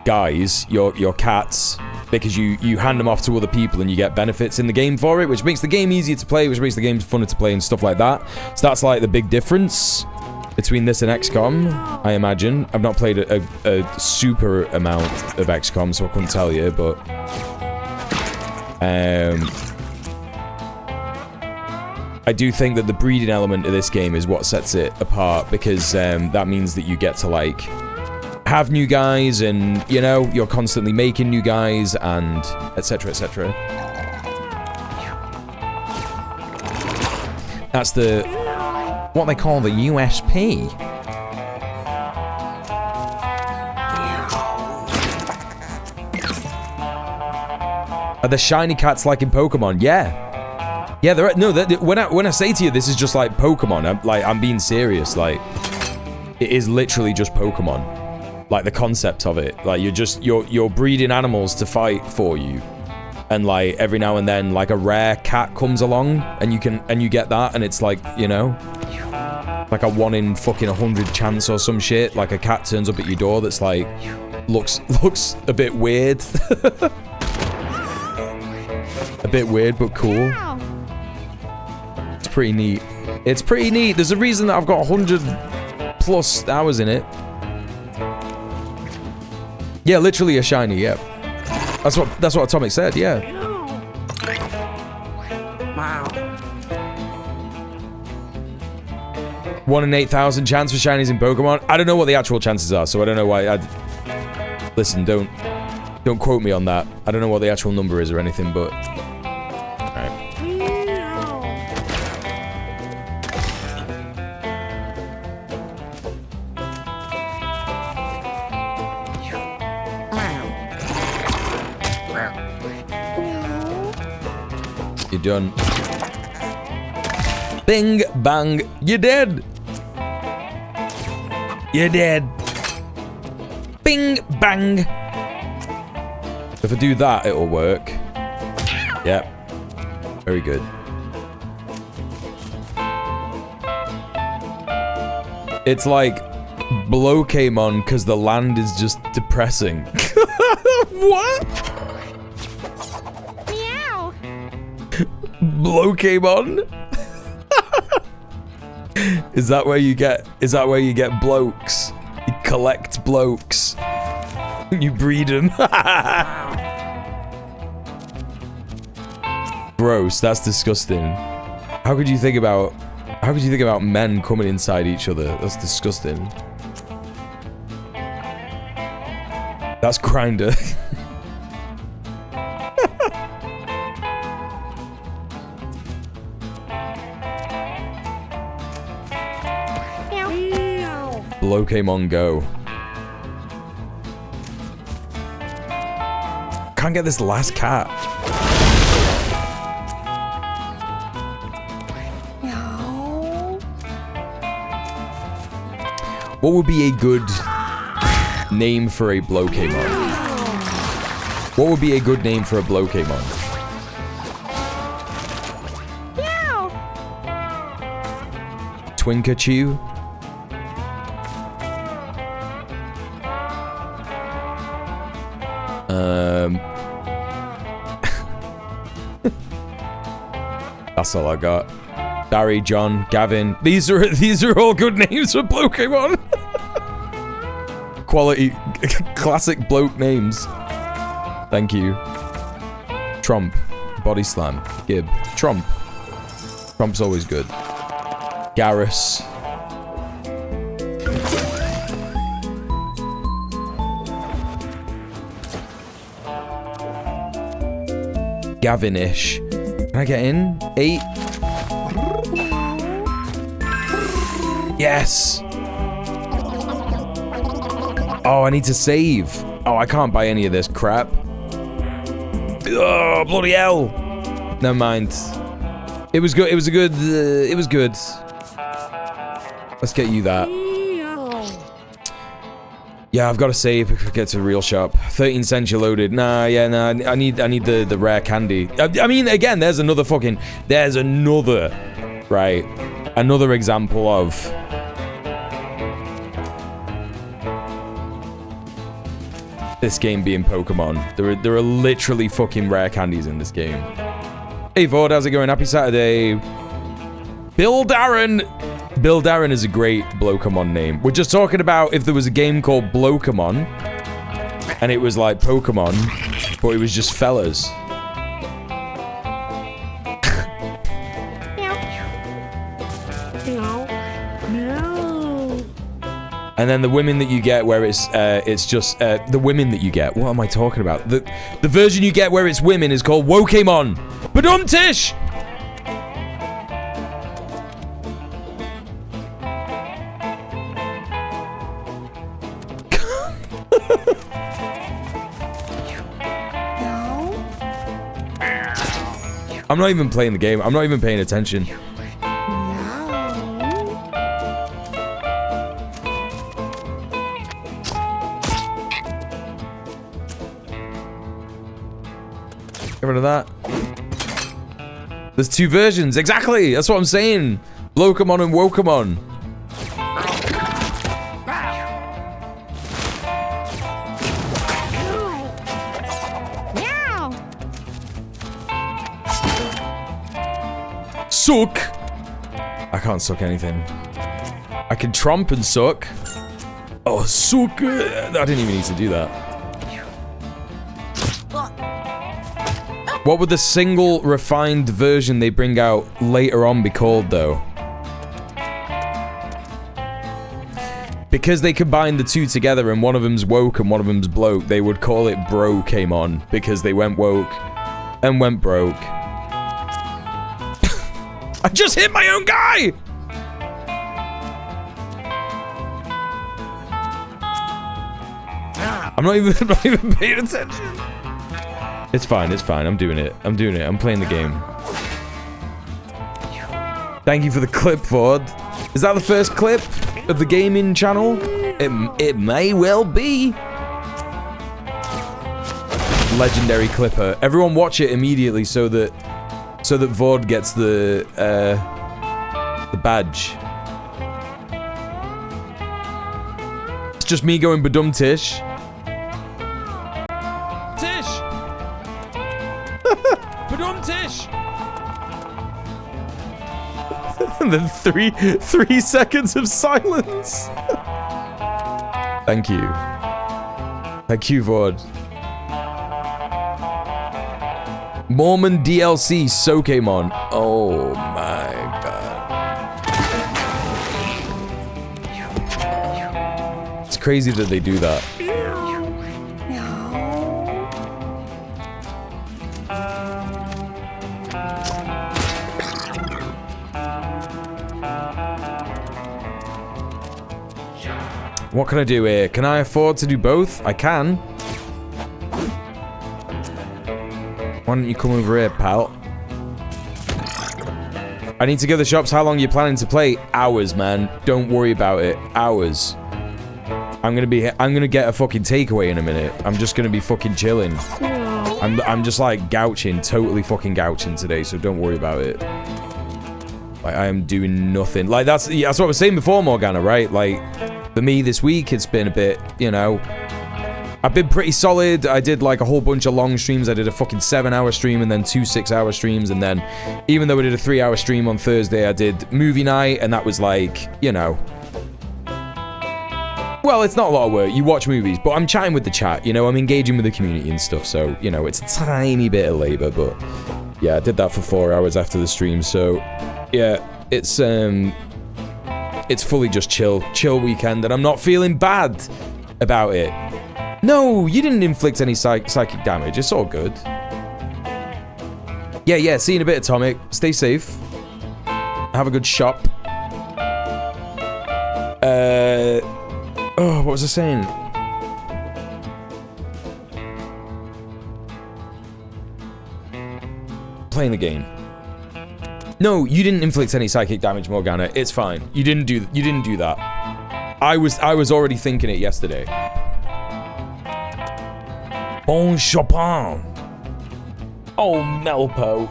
guys, your cats, because you hand them off to other people and you get benefits in the game for it, which makes the game easier to play, which makes the game funner to play and stuff like that. So that's, like, the big difference between this and XCOM, I imagine. I've not played a super amount of XCOM, so I couldn't tell you, but... I do think that the breeding element of this game is what sets it apart, because that means that you get to, like, have new guys, and, you know, you're constantly making new guys, and etc, etc. That's what they call the USP. Are the shiny cats like in Pokemon? Yeah. Yeah, there are, no, when I say to you this is just like Pokemon, I'm being serious, like, it is literally just Pokemon. Like, the concept of it. Like, you're breeding animals to fight for you. And, like, every now and then, like, a rare cat comes along, and you get that, and it's like, you know, like a 1 in fucking 100 chance or some shit. Like, a cat turns up at your door that's like, looks a bit weird. A bit weird, but cool. It's pretty neat. It's pretty neat. There's a reason that I've got 100+ hours in it. Yeah, literally a shiny, yeah. That's what Atomic said, yeah. Wow. 1 in 8,000 chance for shinies in Pokemon. I don't know what the actual chances are, so I don't know why. Listen, don't quote me on that. I don't know what the actual number is or anything, but... Alright. You're done. Bing, bang, you're dead. You're dead. Bing, bang. If I do that, it'll work. Yep. Very good. It's like Blokemon because the land is just depressing. What? Meow. Blokemon? Is that where you get blokes? You collect blokes. You breed them. Gross, that's disgusting. How could you think about men coming inside each other? That's disgusting. That's Grindr. Blokemon Go. can't get this last cat. What would be a good name for a Blokemon? What would be a good name for a Blokemon? Twinkachu? That's all I got. Barry, John, Gavin. These are all good names for Blokemon. Quality, classic bloke names. Thank you. Trump, Body Slam, Gib, Trump. Trump's always good. Garrus. Gavinish. Can I get in? 8. Yes. Oh, I need to save. Oh, I can't buy any of this crap. Oh, bloody hell. Never mind. It was good. It was a good. It was good. Let's get you that. Yeah, I've got to save if we get to the real shop. 13 cents you loaded. Nah, yeah, nah. I need the rare candy. I mean, again, there's another right, another example of this game being Pokemon. There are literally fucking rare candies in this game. Hey Vord, how's it going? Happy Saturday. Bill Darren. Bill Darren is a great Blokemon name. We're just talking about if there was a game called Blokemon and it was like Pokemon, but it was just fellas. And then the women that you get where it's just the women that you get. What am I talking about? The version you get where it's women is called Wokemon. Badumtish! I'm not even playing the game. I'm not even paying attention. Get rid of that. There's 2 versions. Exactly. That's what I'm saying. Blokemon and Wokemon. Suck. I can't suck anything. I can tromp and suck. Oh, suck. I didn't even need to do that. What would the single refined version they bring out later on be called, though? Because they combined the 2 together and one of them's woke and one of them's bloke, they would call it Brokemon because they went woke and went broke. I just hit my own guy! I'm not even paying attention. It's fine, it's fine. I'm doing it. I'm doing it. I'm playing the game. Thank you for the clip, Ford. Is that the first clip of the gaming channel? It may well be. Legendary clipper. Everyone watch it immediately so that Vord gets the badge. It's just me going badum-tish. Tish! Badum-tish! And then three seconds of silence. Thank you. Thank you, Vord. Mormon DLC Sokemon. Oh my god. It's crazy that they do that. What can I do here? Can I afford to do both? I can. Why don't you come over here, pal? I need to go to the shops. How long are you planning to play? Hours, man. Don't worry about it. Hours. I'm gonna get a fucking takeaway in a minute. I'm just gonna be fucking chilling. I'm just like gouging, totally fucking gouging today, so don't worry about it. Like, I am doing nothing. Like, that's what I was saying before, Morgana, right? Like, for me this week, it's been a bit, you know, I've been pretty solid. I did like a whole bunch of long streams. I did a fucking 7-hour stream and then 2 6-hour streams. And then even though I did a 3-hour stream on Thursday, I did movie night. And that was like, you know, well, it's not a lot of work. You watch movies, but I'm chatting with the chat, you know, I'm engaging with the community and stuff. So, you know, it's a tiny bit of labor, but yeah, I did that for 4 hours after the stream. So yeah, it's fully just chill weekend. And I'm not feeling bad about it. No, you didn't inflict any psychic damage. It's all good. Yeah, see you in a bit, Atomic. Stay safe. Have a good shop. Oh, what was I saying? Playing the game. No, you didn't inflict any psychic damage, Morgana. It's fine. You didn't do that. I was already thinking it yesterday. Bon Chopin. Oh, Melpo.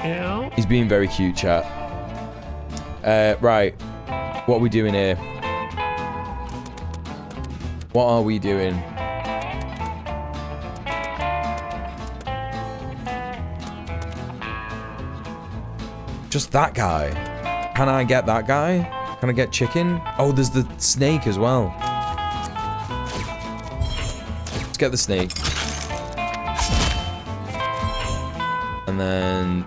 Yeah. He's being very cute, chat. Right. What are we doing here? What are we doing? Just that guy. Can I get that guy? Can I get chicken? Oh, there's the snake as well. Let's get the snake. And then...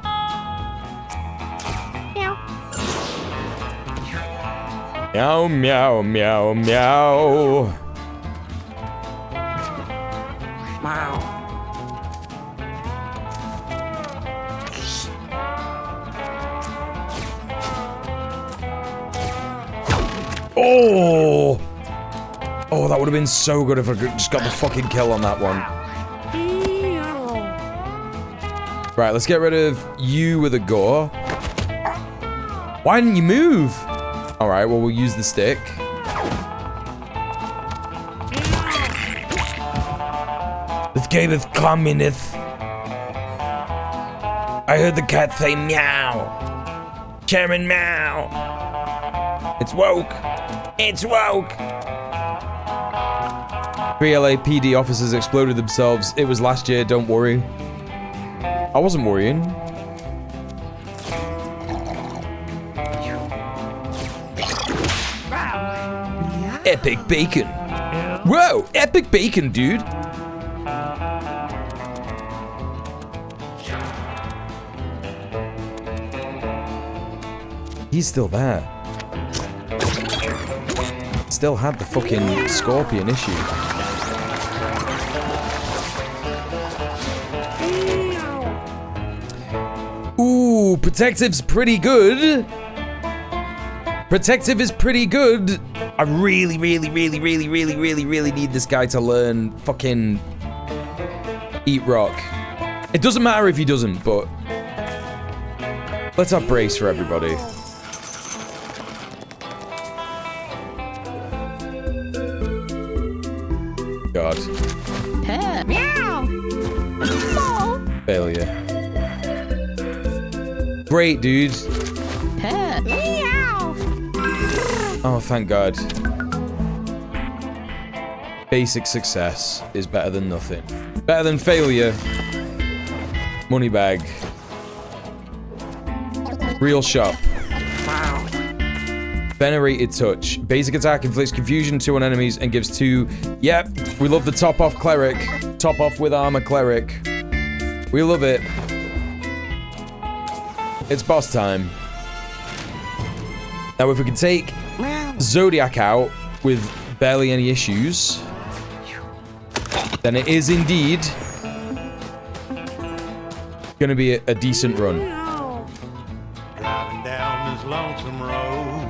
Meow, meow, meow, meow. Wow. Oh! Oh, that would have been so good if I just got the fucking kill on that one. Right, let's get rid of you with a gore. Why didn't you move? Alright, well, we'll use the stick. This game is communist. I heard the cat say meow. Chairman meow. It's woke. It's woke. 3 LAPD officers exploded themselves. It was last year, don't worry. I wasn't worrying. Epic bacon. Whoa, epic bacon, dude. He's still there. Still had the fucking scorpion issue. Ooh, protective's pretty good. Protective is pretty good. I really need this guy to learn fucking eat rock. It doesn't matter if he doesn't, but let's have brace for everybody. God. Meow. Failure. Great, dude. Meow. Oh, thank God. Basic success is better than nothing. Better than failure. Money bag. Real shop. Wow. Venerated touch. Basic attack inflicts confusion to on enemies and gives 2. Yep, we love the top off cleric. Top off with armor cleric. We love it. It's boss time. Now, if we can take Zodiac out with barely any issues, then it is indeed gonna be a decent run. Driving down this lonesome road,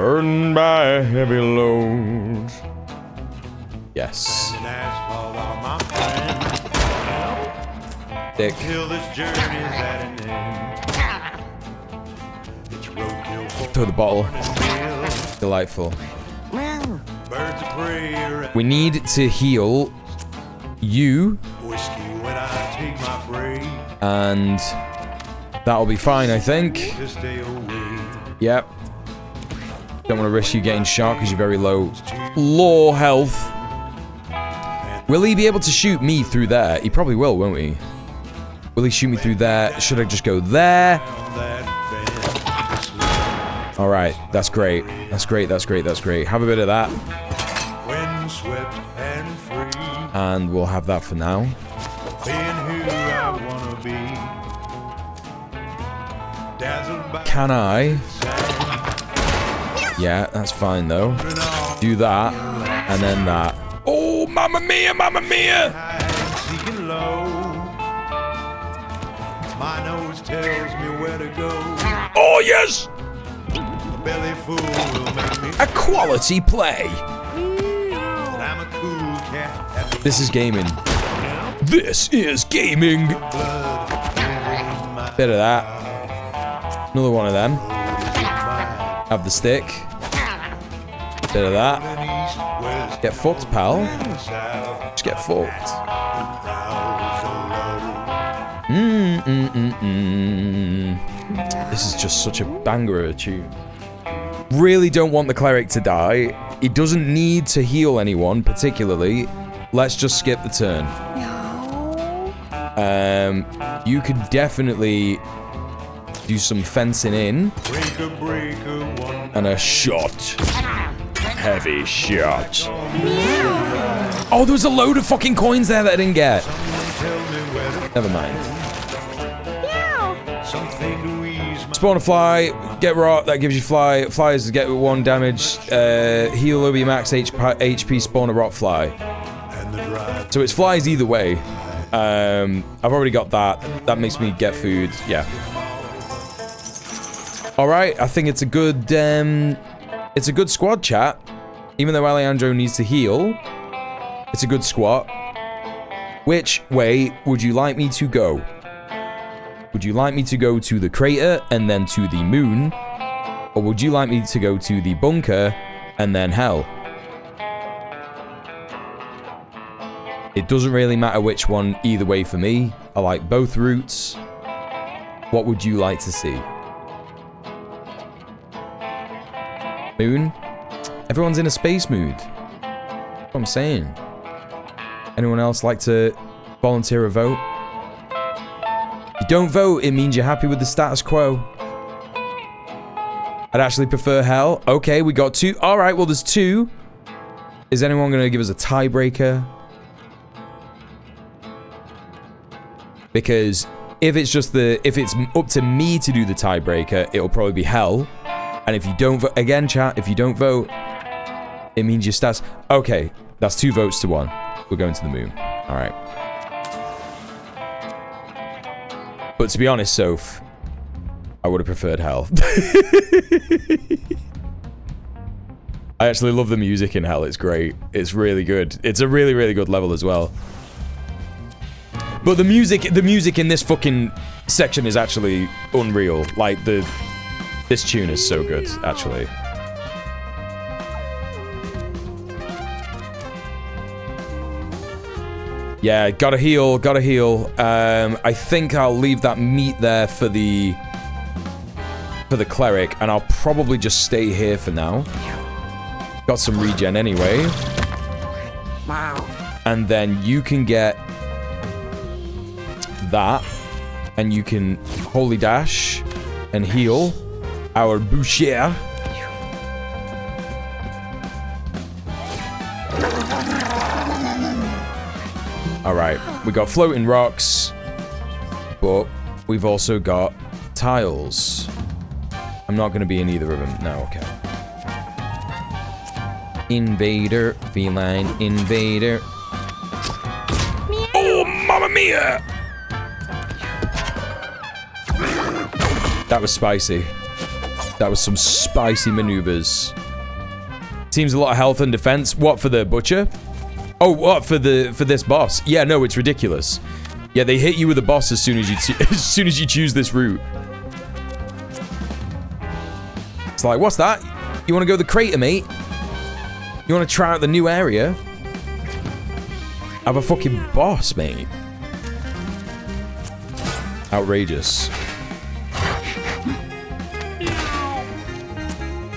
Burdened by a heavy load. Yes. Dick. Throw the bottle. Delightful. We need to heal you. And that'll be fine, I think. Yep. Don't want to risk you getting shot because you're very low health. Will he be able to shoot me through there? He probably will, won't he? Will he shoot me through there? Should I just go there? Alright, that's great. That's great, that's great, that's great. Have a bit of that. And we'll have that for now. Can I? Yeah, that's fine though. Do that, and then that. Oh, mamma mia, mamma mia! Oh, yes! A quality play. This is gaming. This is gaming. Bit of that. Another one of them. Have the stick. Bit of that. Get fucked, pal. Just get fucked. This is just such a banger of a tune. Really don't want the cleric to die. He doesn't need to heal anyone, particularly. Let's just skip the turn. You could definitely do some fencing in. And a shot. Heavy shot. Oh, there was a load of fucking coins there that I didn't get. Never mind. Spawn a fly, get rot, that gives you fly. Flies get 1 damage. Heal over your max HP, spawn a rot fly. So it's flies either way. I've already got that. That makes me get food. Yeah. Alright, I think it's a good squad, chat. Even though Alejandro needs to heal, it's a good squad. Which way would you like me to go? Would you like me to go to the crater and then to the moon? Or would you like me to go to the bunker and then hell? It doesn't really matter which one either way for me. I like both routes. What would you like to see? Moon? Everyone's in a space mood. That's what I'm saying. Anyone else like to volunteer a vote? If you don't vote, it means you're happy with the status quo. I'd actually prefer hell. Okay, we got 2. Alright, well there's 2. Is anyone going to give us a tiebreaker? Because if it's up to me to do the tiebreaker, it'll probably be hell. And if you don't vote, again chat, if you don't vote, it means your stats. Okay, that's 2 votes to 1. We're going to the moon. Alright. But to be honest, Soph, I would have preferred hell. I actually love the music in hell. It's great. It's really good. It's a really, really good level as well. But the music in this fucking section is actually unreal. Like, this tune is so good, actually. Yeah, gotta heal, gotta heal. I think I'll leave that meat there for the cleric, and I'll probably just stay here for now. Got some regen anyway. Wow. And then you can get that, and you can holy dash and heal our boucher. Alright, we got floating rocks, but we've also got tiles. I'm not going to be in either of them. No, okay. Invader, feline invader. Oh, mamma mia! That was spicy. That was some spicy maneuvers. Seems a lot of health and defense. What, for the butcher? Oh, what, for this boss? Yeah, no, it's ridiculous. Yeah, they hit you with a boss as soon as you choose this route. It's like, what's that? You want to go to the crater, mate? You want to try out the new area? I have a fucking boss, mate. Outrageous.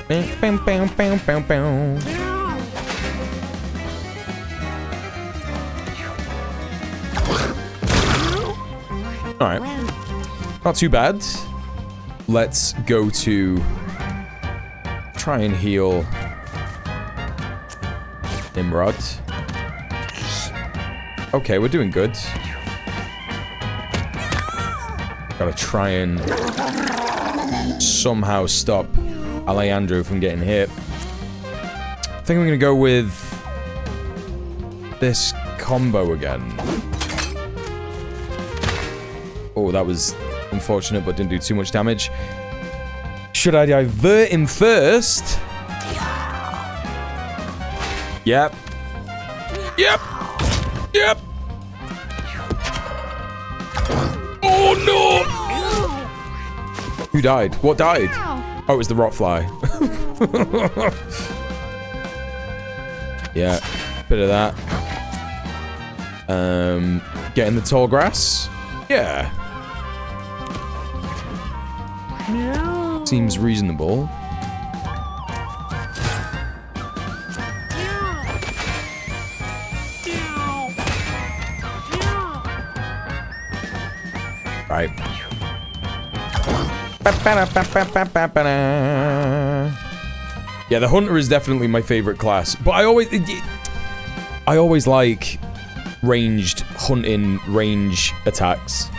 Alright. Not too bad. Let's go to... try and heal... Nimrod. Okay, we're doing good. Gotta try and... somehow stop Alejandro from getting hit. I think I'm gonna go with... this combo again. Oh, that was unfortunate, but didn't do too much damage. Should I divert him first? Yep. Yep. Yep. Oh, no! Who died? What died? Oh, it was the rotfly. Yeah, bit of that. Get in the tall grass? Yeah. Seems reasonable. Right. Yeah, the hunter is definitely my favorite class, but I always like ranged hunting range attacks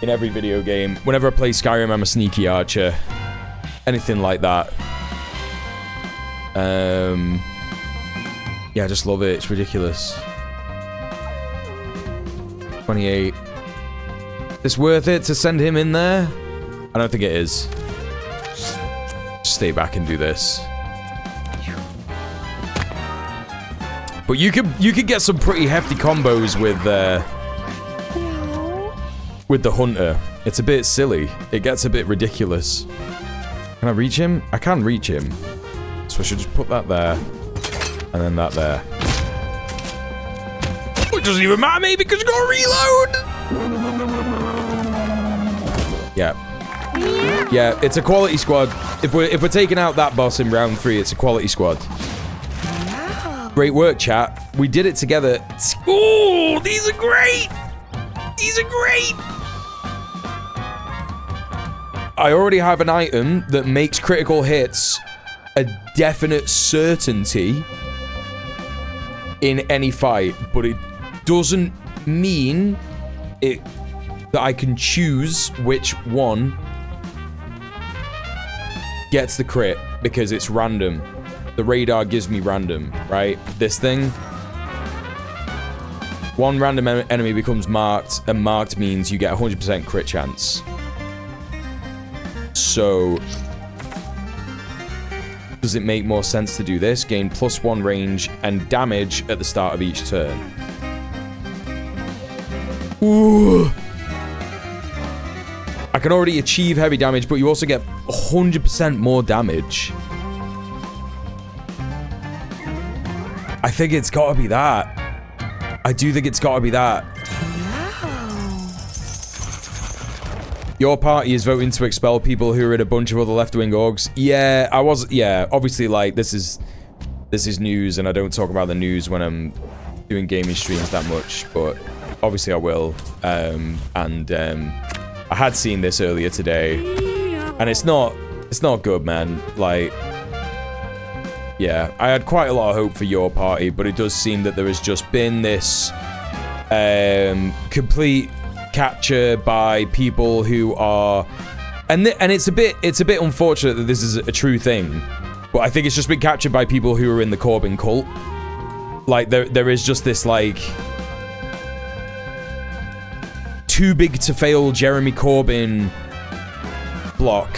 in every video game. Whenever I play Skyrim, I'm a sneaky archer. Anything like that. Yeah, I just love it. It's ridiculous. 28. Is this worth it to send him in there? I don't think it is. Stay back and do this. But you could get some pretty hefty combos with the hunter. It's a bit silly. It gets a bit ridiculous. Can I reach him? I can reach him. So I should just put that there. And then that there. Oh, it doesn't even matter, mate, because you gotta reload! Yeah. Yeah, it's a quality squad. If we're taking out that boss in round 3, it's a quality squad. Great work, chat. We did it together. Ooh, these are great! These are great! I already have an item that makes critical hits a definite certainty in any fight, but it doesn't mean that I can choose which one gets the crit, because it's random. The radar gives me random, right? This thing. One random enemy becomes marked, and marked means you get 100% crit chance. So, does it make more sense to do this? Gain +1 range and damage at the start of each turn. Ooh. I can already achieve heavy damage, but you also get 100% more damage. I think it's gotta be that. I do think it's gotta be that. Your party is voting to expel people who are in a bunch of other left-wing orgs. Yeah, yeah, obviously, like, this is news, and I don't talk about the news when I'm doing gaming streams that much, but obviously I will. I had seen this earlier today, and it's not good, man. Like, yeah, I had quite a lot of hope for your party, but it does seem that there has just been this complete capture by people who are, and it's a bit unfortunate that this is a true thing, but I think it's just been captured by people who are in the Corbyn cult. Like, there is just this, like, too big to fail Jeremy Corbyn block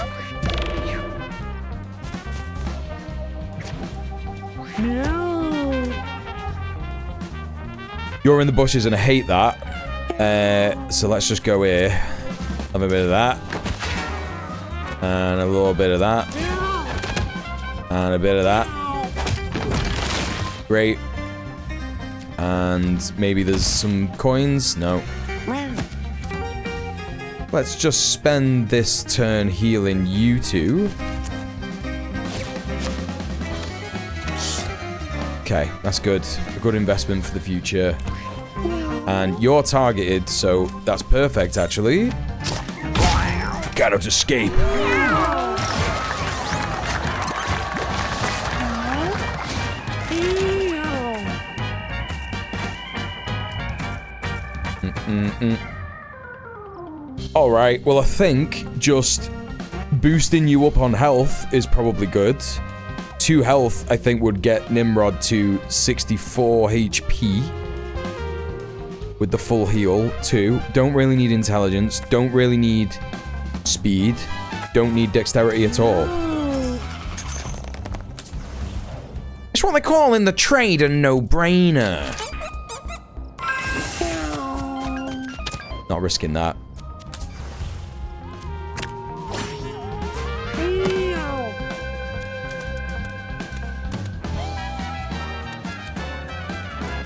You're in the bushes and I hate that. So let's just go here. Have a bit of that. And a little bit of that. And a bit of that. Great. And maybe there's some coins? No. Let's just spend this turn healing you two. Okay, that's good. A good investment for the future. And you're targeted, so that's perfect, actually. Cannot escape. Alright, well I think just boosting you up on health is probably good. 2 health, I think, would get Nimrod to 64 HP. With the full heal, 2. Don't really need intelligence. Don't really need speed. Don't need dexterity at all. It's what they call in the trade a no-brainer. Not risking that.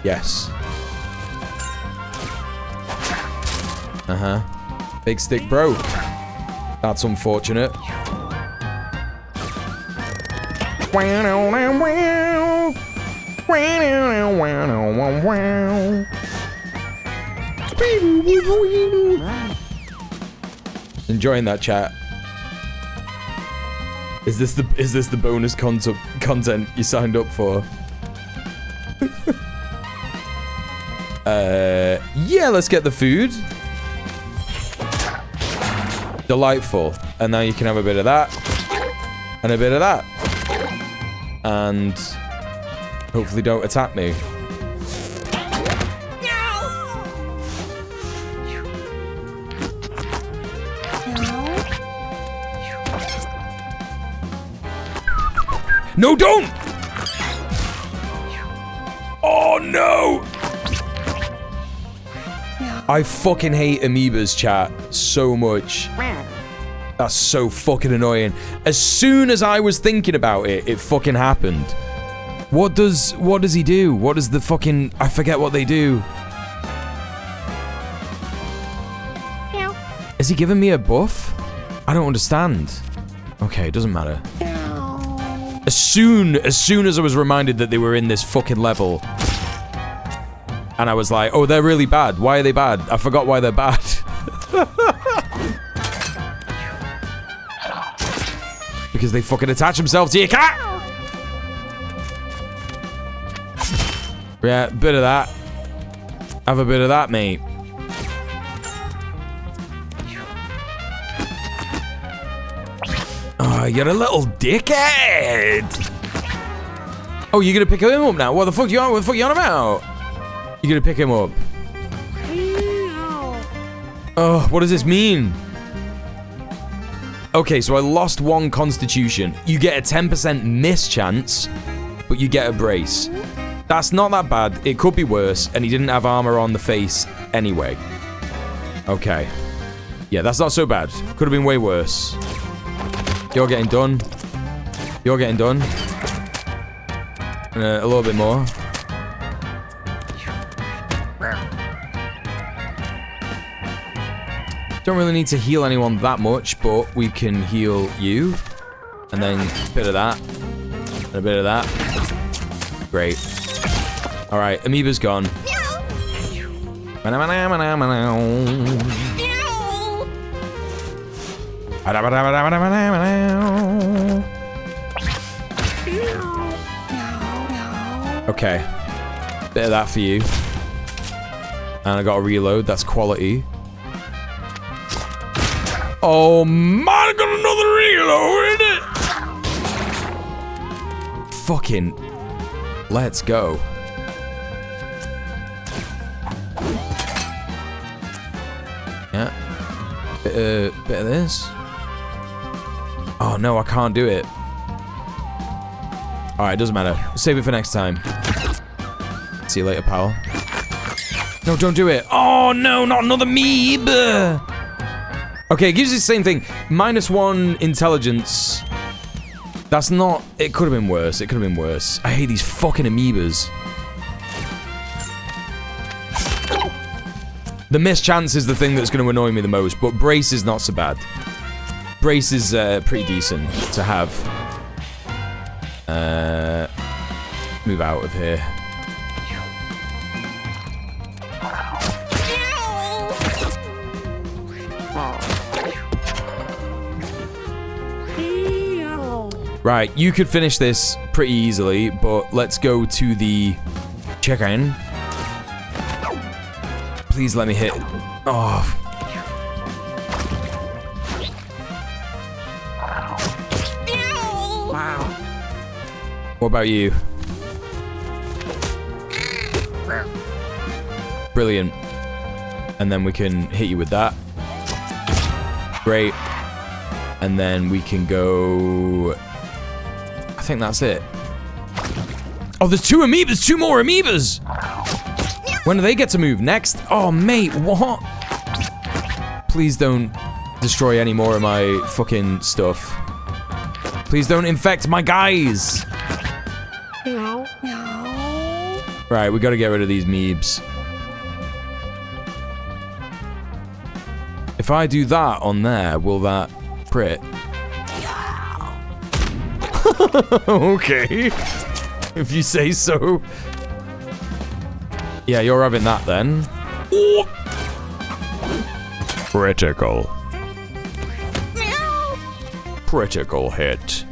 Yes. Uh-huh. Big stick broke. That's unfortunate. Enjoying that, chat. Is this the bonus content you signed up for? Yeah, let's get the food. Delightful. And now you can have a bit of that. And a bit of that. And hopefully don't attack me. No, don't! Oh, no! I fucking hate amoebas, chat, so much. That's so fucking annoying. As soon as I was thinking about it, it fucking happened. What does he do? What is the fucking... I forget what they do. Is he giving me a buff? I don't understand. Okay, it doesn't matter. As soon as I was reminded that they were in this fucking level... And I was like, oh, they're really bad. Why are they bad? I forgot why they're bad. Because they fucking attach themselves to your cat! Yeah, bit of that. Have a bit of that, mate. Oh, you're a little dickhead! Oh, you're gonna pick him up now? What the fuck you on? What the fuck you on about? You're gonna pick him up. Oh, what does this mean? Okay, so I lost 1 constitution. You get a 10% miss chance, but you get a brace. That's not that bad. It could be worse, and he didn't have armor on the face anyway. Okay. Yeah, that's not so bad. Could have been way worse. You're getting done. You're getting done. And a little bit more. Don't really need to heal anyone that much, but we can heal you. And then a bit of that. And a bit of that. Great. Alright, amoeba's gone. Okay. Bit of that for you. And I got a reload, that's quality. Oh man, I got another reload! Fucking... Let's go. Yeah. Bit of this. Oh no, I can't do it. Alright, doesn't matter. Save it for next time. See you later, pal. No, don't do it. Oh, no, not another Meeb. Okay, it gives you the same thing. -1 intelligence. That's not... It could have been worse. It could have been worse. I hate these fucking amoebas. The mischance is the thing that's going to annoy me the most, but brace is not so bad. Brace is pretty decent to have. Move out of here. Right, you could finish this pretty easily, but let's go to the check-in. Please let me hit. Oh. Wow. What about you? Brilliant. And then we can hit you with that. Great. And then we can go... I think that's it. Oh, there's 2 amoebas! 2 more amoebas! When do they get to move? Next? Oh, mate, what? Please don't destroy any more of my fucking stuff. Please don't infect my guys! No. No. Right, we gotta get rid of these meebs. If I do that on there, will that crit? Okay. If you say so. Yeah, you're having that then. Ooh. Critical. Critical hit.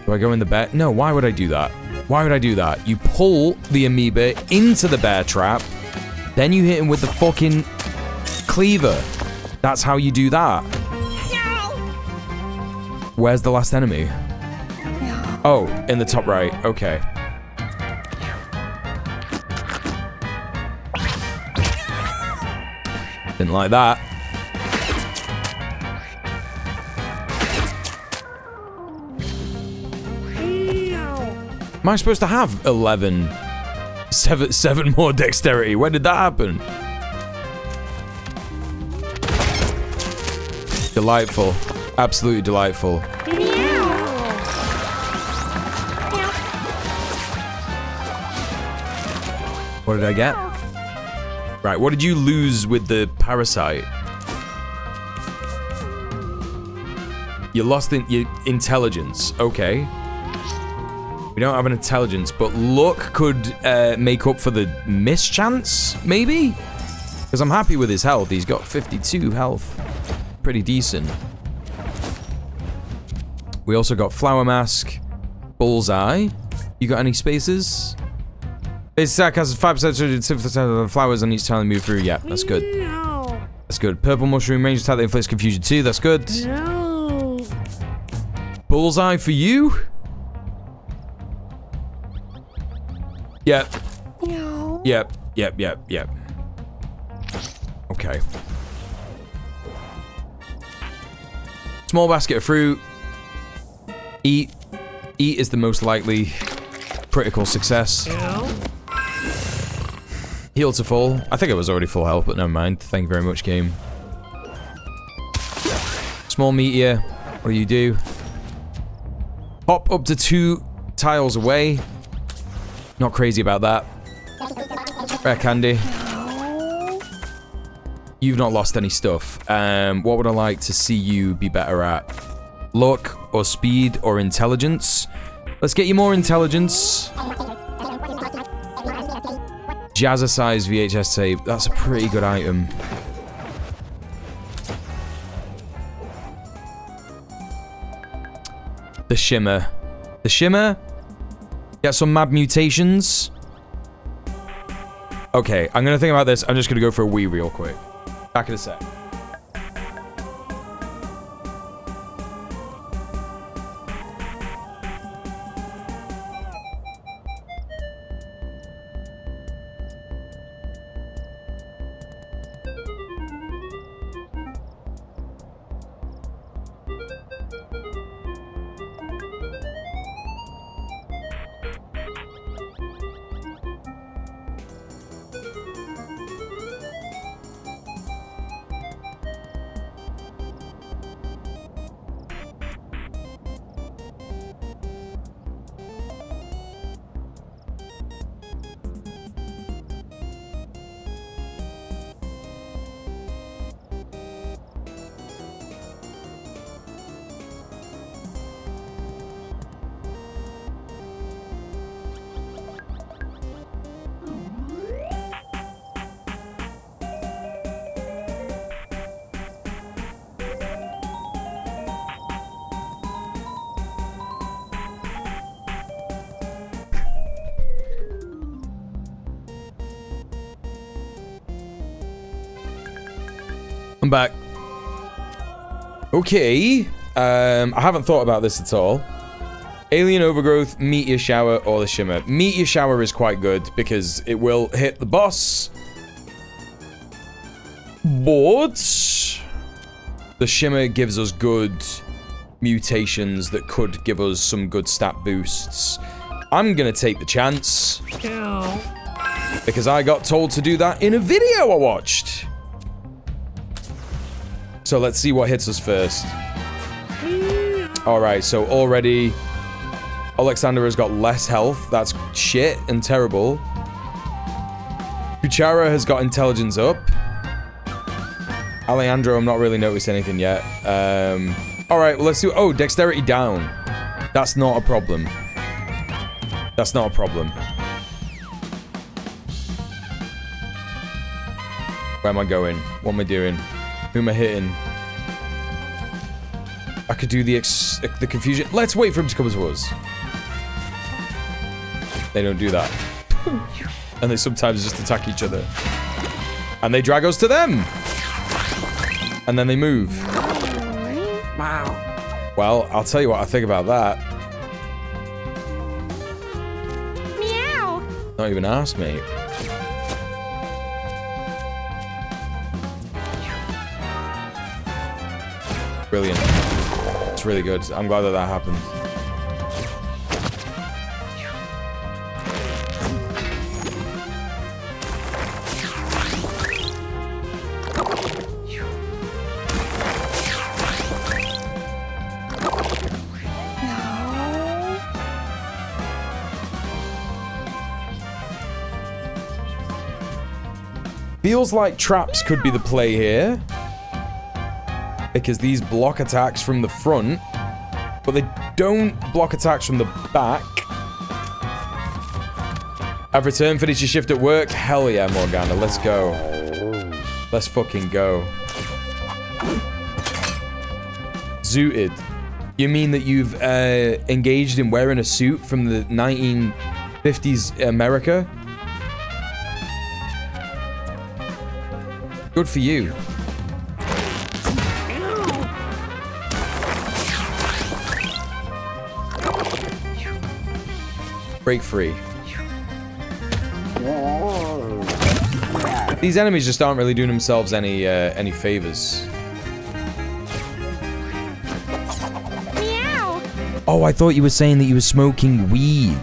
Do I go in the bear? No, why would I do that? Why would I do that? You pull the amoeba into the bear trap, then you hit him with the fucking cleaver. That's how you do that. Where's the last enemy? Oh, in the top right. Okay. Didn't like that. Am I supposed to have 11? 7 more dexterity. When did that happen? Delightful. Absolutely delightful. What did I get? Right, what did you lose with the parasite? You lost your intelligence. Okay. We don't have an intelligence, but luck could make up for the mischance, maybe? Because I'm happy with his health. He's got 52 health. Pretty decent. We also got Flower Mask, Bullseye. You got any spaces? Base attack has 5% of the flowers on each time they move through. Yeah, that's good. No. That's good. Purple Mushroom, range attack that inflicts confusion too. That's good. No. Bullseye for you? Yep. No. Yep. Okay. Small basket of fruit. Eat. Eat is the most likely critical success. No. Heal to full. I think it was already full health, but never mind. Thank you very much, game. Small meteor. What do you do? Hop up to 2 tiles away. Not crazy about that. Rare candy. No. You've not lost any stuff. What would I like to see you be better at? Luck or speed or intelligence? Let's get you more intelligence. Jazzercise VHS tape. That's a pretty good item. The shimmer. The shimmer? Get some mad mutations. Okay, I'm gonna think about this. I'm just gonna go for a wee real quick. Back in a sec. I'm back. Okay. I haven't thought about this at all. Alien Overgrowth, Meteor Shower, or the Shimmer. Meteor Shower is quite good because it will hit the boss. But the Shimmer gives us good mutations that could give us some good stat boosts. I'm gonna take the chance. Because I got told to do that in a video I watched. So let's see what hits us first. Alright, so already Alexander has got less health. That's shit and terrible. Kuchara has got intelligence up. Alejandro, I'm not really noticed anything yet. Alright, well, let's do... Oh, dexterity down. That's not a problem. That's not a problem. Where am I going? What am I doing? Who am I hitting? I could do the confusion. Let's wait for him to come to us. They don't do that. And they sometimes just attack each other. And they drag us to them. And then they move. Wow. Well, I'll tell you what I think about that. Meow. Not even asked me. Brilliant. It's really good. I'm glad that that happened. Feels like traps could be the play here. Because these block attacks from the front, but they don't block attacks from the back. I've returned, finished your shift at work. Hell yeah, Morgana, let's go. Let's fucking go. Zooted. You mean that you've engaged in wearing a suit from the 1950s America? Good for you. Break free. These enemies just aren't really doing themselves any favors. Meow. Oh, I thought you were saying that you were smoking weed.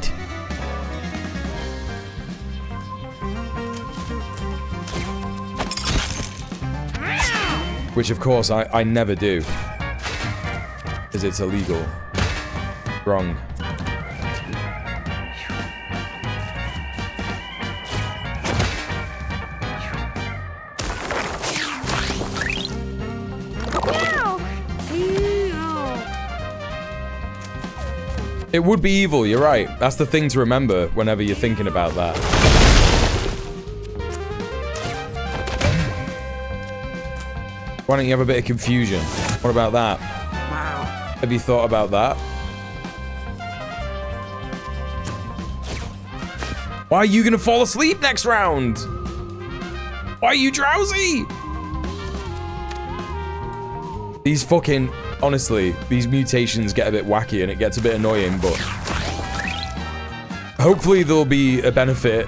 Which, of course, I never do. Because it's illegal. Wrong. It would be evil, you're right. That's the thing to remember whenever you're thinking about that. Why don't you have a bit of confusion? What about that? Wow. Have you thought about that? Why are you gonna fall asleep next round? Why are you drowsy? These fucking... Honestly, these mutations get a bit wacky and it gets a bit annoying, but... Hopefully there'll be a benefit.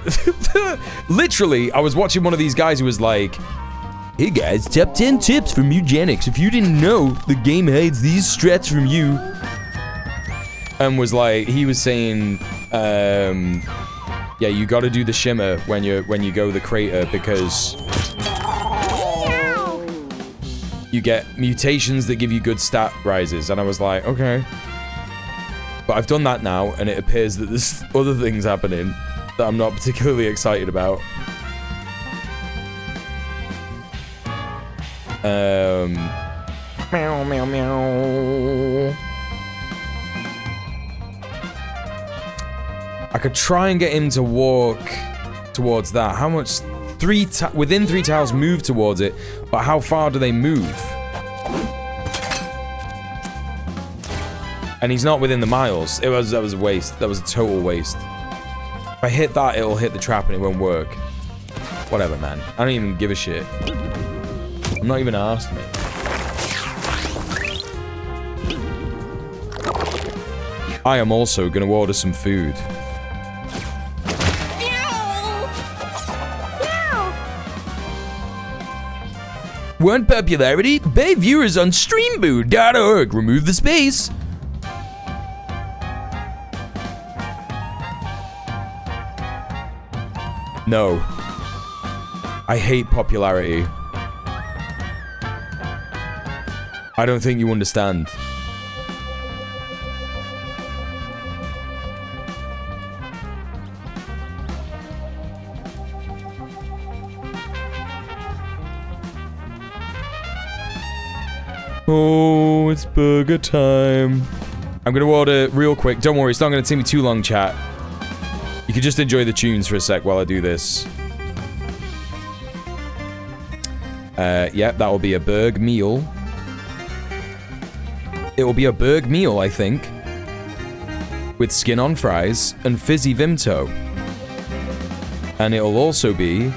Literally, I was watching one of these guys who was like... Hey guys, top 10 tips from Mewgenics. If you didn't know, the game hides these strats from you. And was like, he was saying... yeah, you gotta do the shimmer when you go the crater because... You get mutations that give you good stat rises. And I was like, okay. But I've done that now, and it appears that there's other things happening that I'm not particularly excited about. Meow, meow, meow. I could try and get him to walk towards that. How much... within 3 tiles move towards it, but how far do they move? And he's not within the miles. That was a waste. That was a total waste. If I hit that, it'll hit the trap and it won't work. Whatever, man. I don't even give a shit. I'm not even asked, mate. I am also going to order some food. Want popularity? Pay viewers on streamboot.org. Remove the space. No. I hate popularity. I don't think you understand. Oh, it's burger time. I'm gonna order real quick. Don't worry, it's not gonna take me too long, chat. You can just enjoy the tunes for a sec while I do this. Yeah, that will be a burg meal. It will be a burg meal, I think. With skin on fries and fizzy Vimto. And it'll also be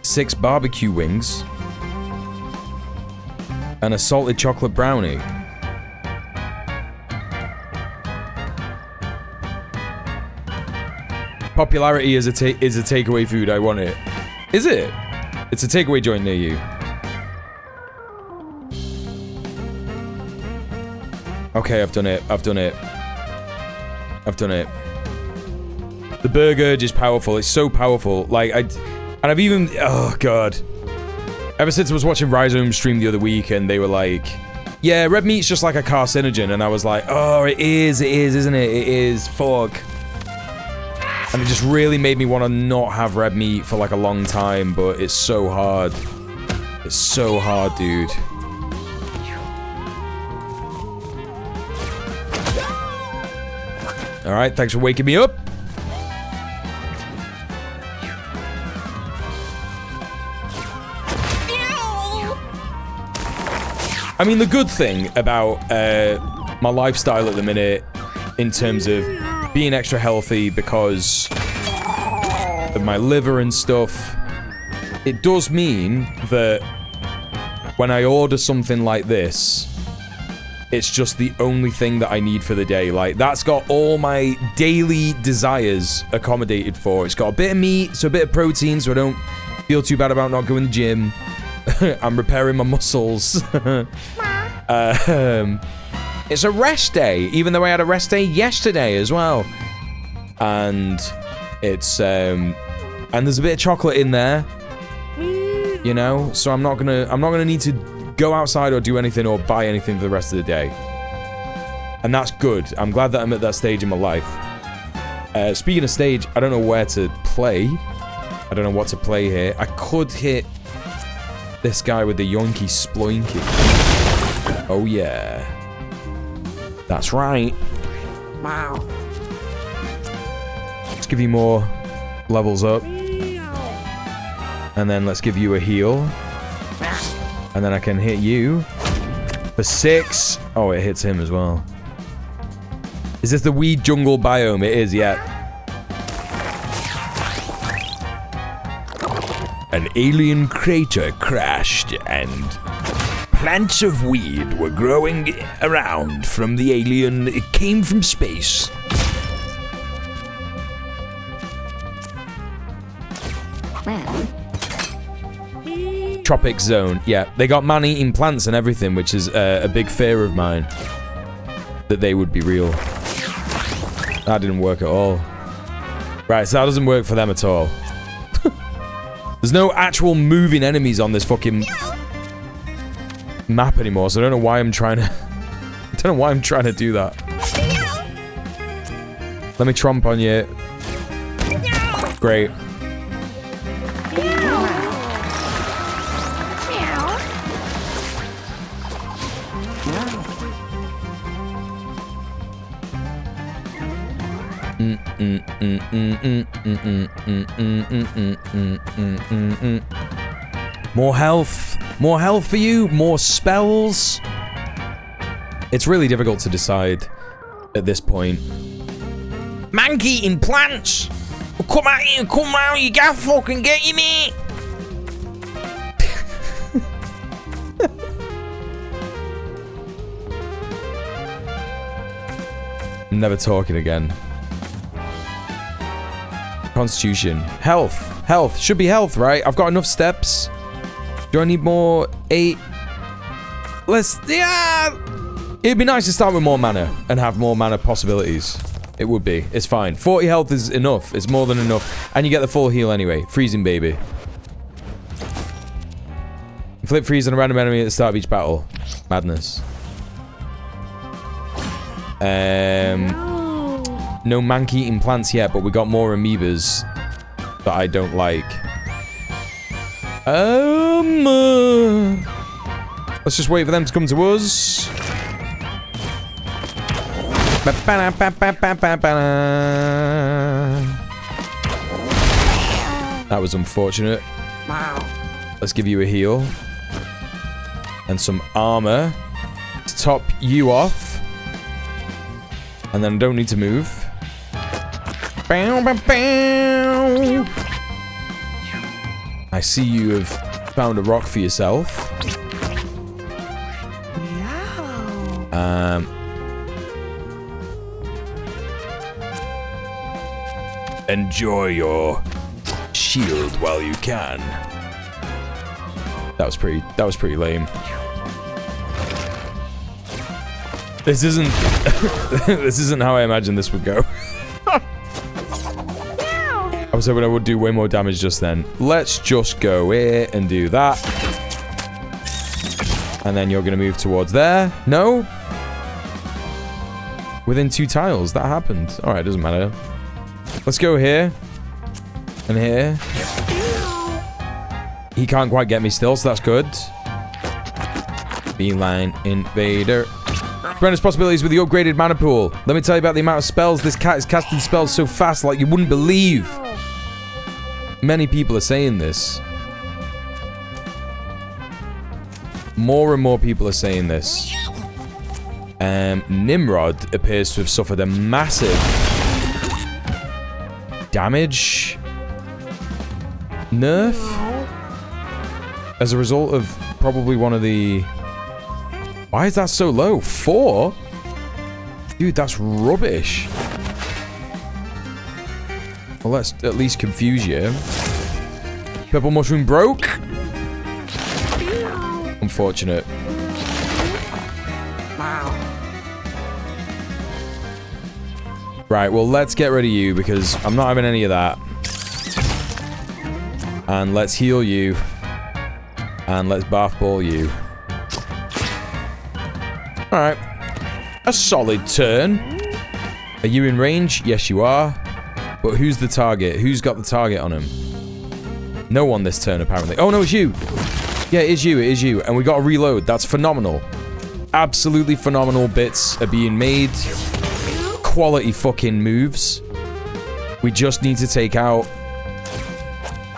6 barbecue wings and a salted chocolate brownie. Popularity is a takeaway food. I want it. Is it? It's a takeaway joint near you. Okay, I've done it. I've done it. I've done it. The burger is powerful. It's so powerful. Like, and I've even... Oh, God. Ever since I was watching Rhizome stream the other week, and they were like, yeah, red meat's just like a carcinogen. And I was like, oh, it is, isn't it? It is. Fuck. And it just really made me want to not have red meat for like a long time, but it's so hard. It's so hard, dude. Alright, thanks for waking me up. I mean, the good thing about my lifestyle at the minute, in terms of being extra healthy because of my liver and stuff, it does mean that when I order something like this, it's just the only thing that I need for the day. Like, that's got all my daily desires accommodated for. It's got a bit of meat, so a bit of protein, so I don't feel too bad about not going to the gym. I'm repairing my muscles. It's a rest day, even though I had a rest day yesterday as well. And it's, and there's a bit of chocolate in there, you know? So I'm not gonna need to go outside or do anything or buy anything for the rest of the day. And that's good. I'm glad that I'm at that stage in my life. Speaking of stage, I don't know where to play. I don't know what to play here. I could hit this guy with the Yoinky Sploinky. Oh yeah. That's right. Wow. Let's give you more levels up. And then let's give you a heal. And then I can hit you for 6. Oh, it hits him as well. Is this the weed jungle biome? It is, yeah. An alien crater crashed and plants of weed were growing around from the alien. It came from space. Tropic zone. Yeah, they got man-eating plants and everything, which is a big fear of mine. That they would be real. That didn't work at all. Right, so that doesn't work for them at all. There's no actual moving enemies on this fucking map anymore, so I don't know why I'm trying to... I don't know why I'm trying to do that. Let me tromp on you. Great. More health. More health for you. More spells. It's really difficult to decide at this point. Man-eating plants! Come out here, come out, you gotta fucking get you, mate! Never talking again. Constitution. Health. Health. Should be health, right? I've got enough steps. Do I need more? 8. Let's... Yeah! It'd be nice to start with more mana and have more mana possibilities. It would be. It's fine. 40 health is enough. It's more than enough. And you get the full heal anyway. Freezing, baby. Flip freeze on a random enemy at the start of each battle. Madness. No mank-eating plants yet, but we got more amoebas that I don't like. Let's just wait for them to come to us. That was unfortunate. Let's give you a heal. And some armor to top you off. And then I don't need to move. I see you have found a rock for yourself. Enjoy your shield while you can. That was pretty lame. This isn't this isn't how I imagined this would go. I was hoping I would do way more damage just then. Let's just go here and do that. And then you're going to move towards there. No? Within 2 tiles. That happened. Alright, doesn't matter. Let's go here. And here. He can't quite get me still, so that's good. Beeline Invader. Tremendous possibilities with the upgraded mana pool. Let me tell you about the amount of spells. This cat is casting spells so fast like you wouldn't believe. Many people are saying this. More and more people are saying this. Nimrod appears to have suffered a massive damage nerf as a result of probably one of the... Why is that so low? 4? Dude, that's rubbish. Well, let's at least confuse you. Purple mushroom broke. Unfortunate. Right, well, let's get rid of you because I'm not having any of that. And let's heal you. And let's bath ball you. Alright. A solid turn. Are you in range? Yes, you are. But who's the target? Who's got the target on him? No one this turn, apparently. Oh, no, it's you. Yeah, it is you. It is you. And we got to reload. That's phenomenal. Absolutely phenomenal bits are being made. Quality fucking moves. We just need to take out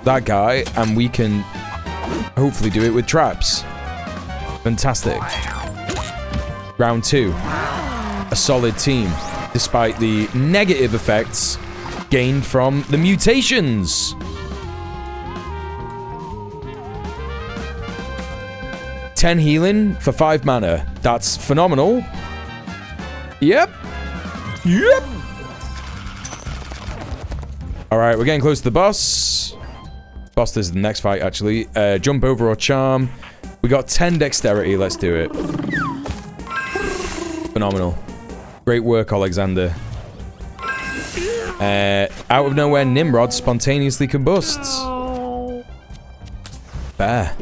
that guy, and we can hopefully do it with traps. Fantastic. Round 2. A solid team, despite the negative effects gained from the mutations. $10 healing for 5 mana. That's phenomenal. Yep. Yep. Alright, we're getting close to the boss. Boss is the next fight, actually. Jump over or charm. We got 10 dexterity. Let's do it. Phenomenal. Great work, Alexander. Out of nowhere, Nimrod spontaneously combusts. Fair.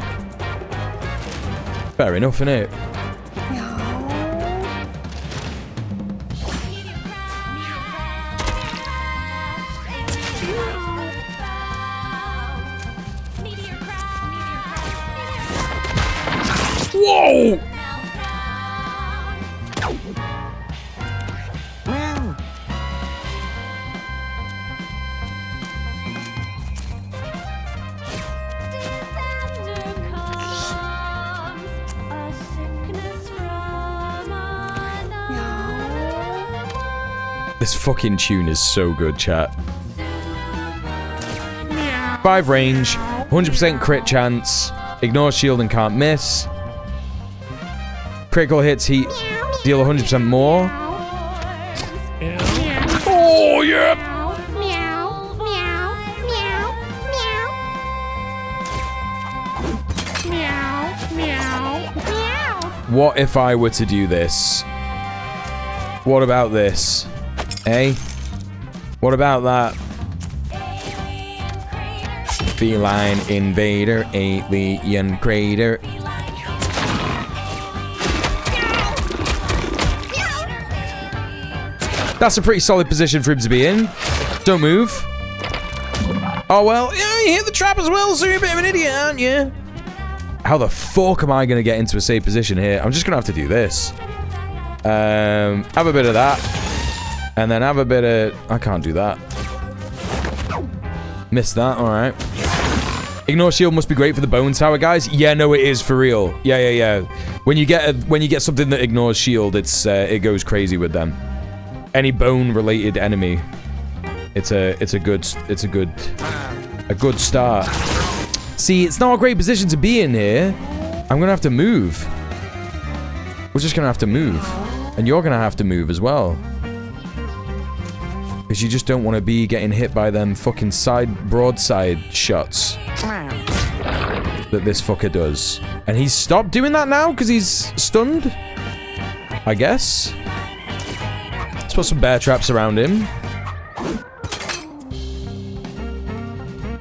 Fair enough, innit? Whoa! This fucking tune is so good, chat. 5 range, 100% crit chance, ignore shield and can't miss. Critical hits heat deal 100% more. What if I were to do this? What about this? Hey? What about that? Feline invader, alien crater. That's a pretty solid position for him to be in. Don't move. Oh, well, yeah, you hit the trap as well, so you're a bit of an idiot, aren't you? How the fuck am I going to get into a safe position here? I'm just going to have to do this. Have a bit of that. And then have a bit of... I can't do that. Missed that, alright. Ignore shield must be great for the bone tower, guys. Yeah, no, it is for real. Yeah. When you get something that ignores shield, it goes crazy with them. Any bone-related enemy, it's a good start. See, it's not a great position to be in here. I'm gonna have to move. We're just gonna have to move, and you're gonna have to move as well, because you just don't want to be getting hit by them fucking broadside shots that this fucker does. And he's stopped doing that now because he's stunned, I guess. Let's put some bear traps around him.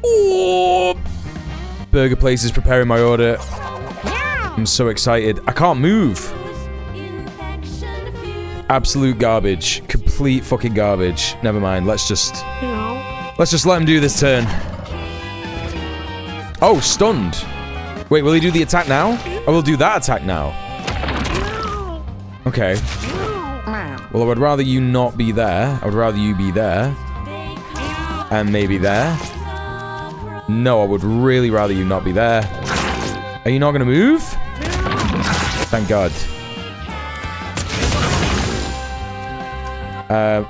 Oh! Burger Place is preparing my order. I'm so excited. I can't move. Absolute garbage. Complete fucking garbage. Never mind. Let's just let him do this turn. Oh, stunned. Wait, will he do the attack now? I will do that attack now. Okay. Well, I would rather you not be there. I would rather you be there. And maybe there. No, I would really rather you not be there. Are you not going to move? Thank God.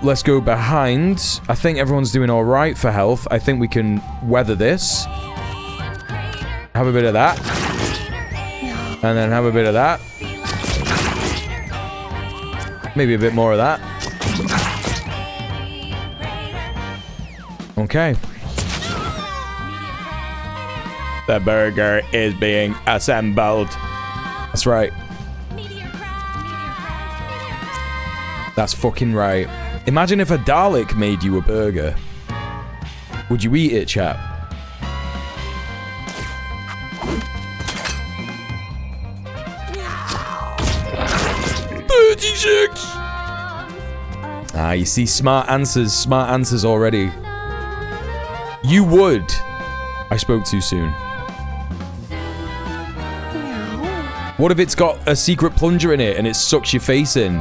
Let's go behind. I think everyone's doing all right for health. I think we can weather this. Have a bit of that. And then have a bit of that. Maybe a bit more of that. Okay. The burger is being assembled. That's right. That's fucking right. Imagine if a Dalek made you a burger. Would you eat it, chap? Ah, you see, smart answers already. You would. I spoke too soon. What if it's got a secret plunger in it and it sucks your face in?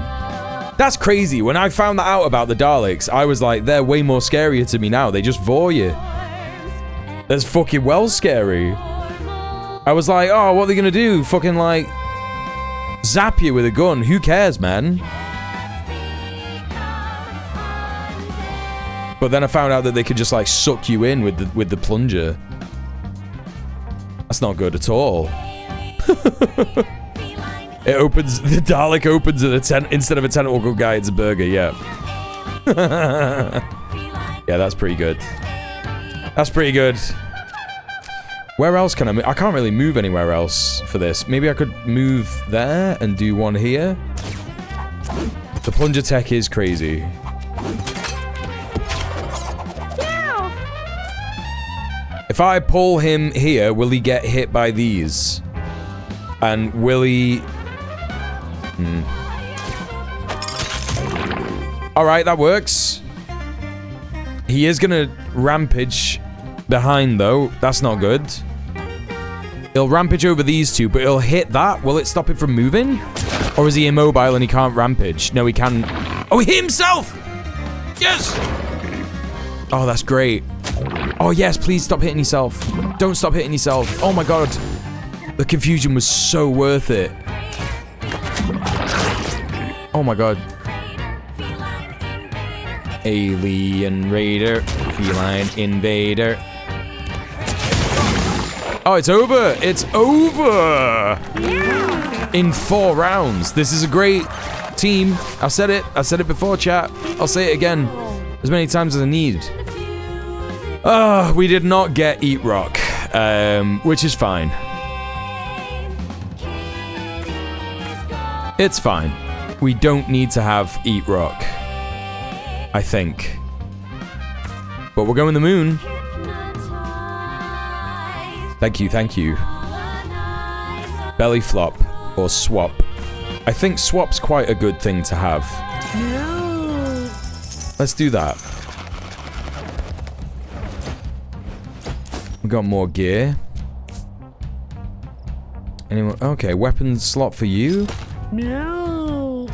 That's crazy. When I found that out about the Daleks, I was like, they're way more scarier to me now. They just vor you. That's fucking well scary. I was like, oh, what are they gonna do? Fucking like zap you with a gun. Who cares, man? But then I found out that they could just like suck you in with the plunger. That's not good at all. It opens, the Dalek opens instead of a tentacle guy, it's a burger, yeah. Yeah, that's pretty good. That's pretty good. Where else can I move? I can't really move anywhere else for this. Maybe I could move there and do one here. The plunger tech is crazy. If I pull him here, will he get hit by these? And will he... Alright, that works. He is gonna rampage behind, though. That's not good. He'll rampage over these two, but he'll hit that. Will it stop him from moving? Or is he immobile and he can't rampage? No, he can. Oh, he hit himself! Yes! Oh, that's great. Oh, yes, please stop hitting yourself. Don't stop hitting yourself. Oh, my God. The confusion was so worth it. Oh, my God. Alien Raider. Feline Invader. Oh, it's over. It's over. Yeah. In 4 rounds. This is a great team. I've said it. I've said it before, chat. I'll say it again as many times as I need. We did not get Eat Rock, which is fine. It's fine. We don't need to have Eat Rock. I think. But we're going the moon. Thank you, thank you. Belly flop or swap. I think swap's quite a good thing to have. No. Let's do that. We got more gear. Anyone? Okay, weapons slot for you. No.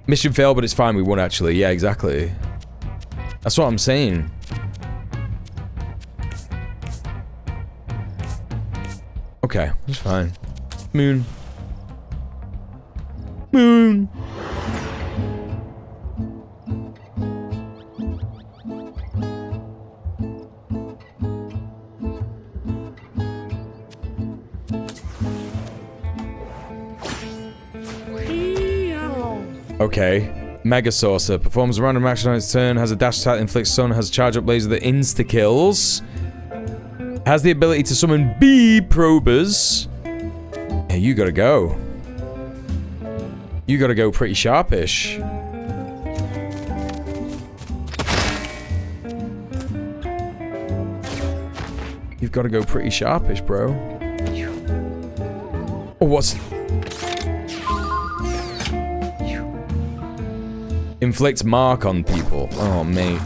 Mission failed, but it's fine. We won actually. Yeah, exactly. That's what I'm saying. Okay, it's fine. Moon. Moon. Okay. Mega Saucer. Performs a random action on its turn. Has a dash attack, inflicts stun. Has a charge up laser that insta-kills. Has the ability to summon bee probers. Hey, you gotta go. You gotta go pretty sharpish. You've gotta go pretty sharpish, bro. Oh, what's... Inflicts mark on people. Oh, mate.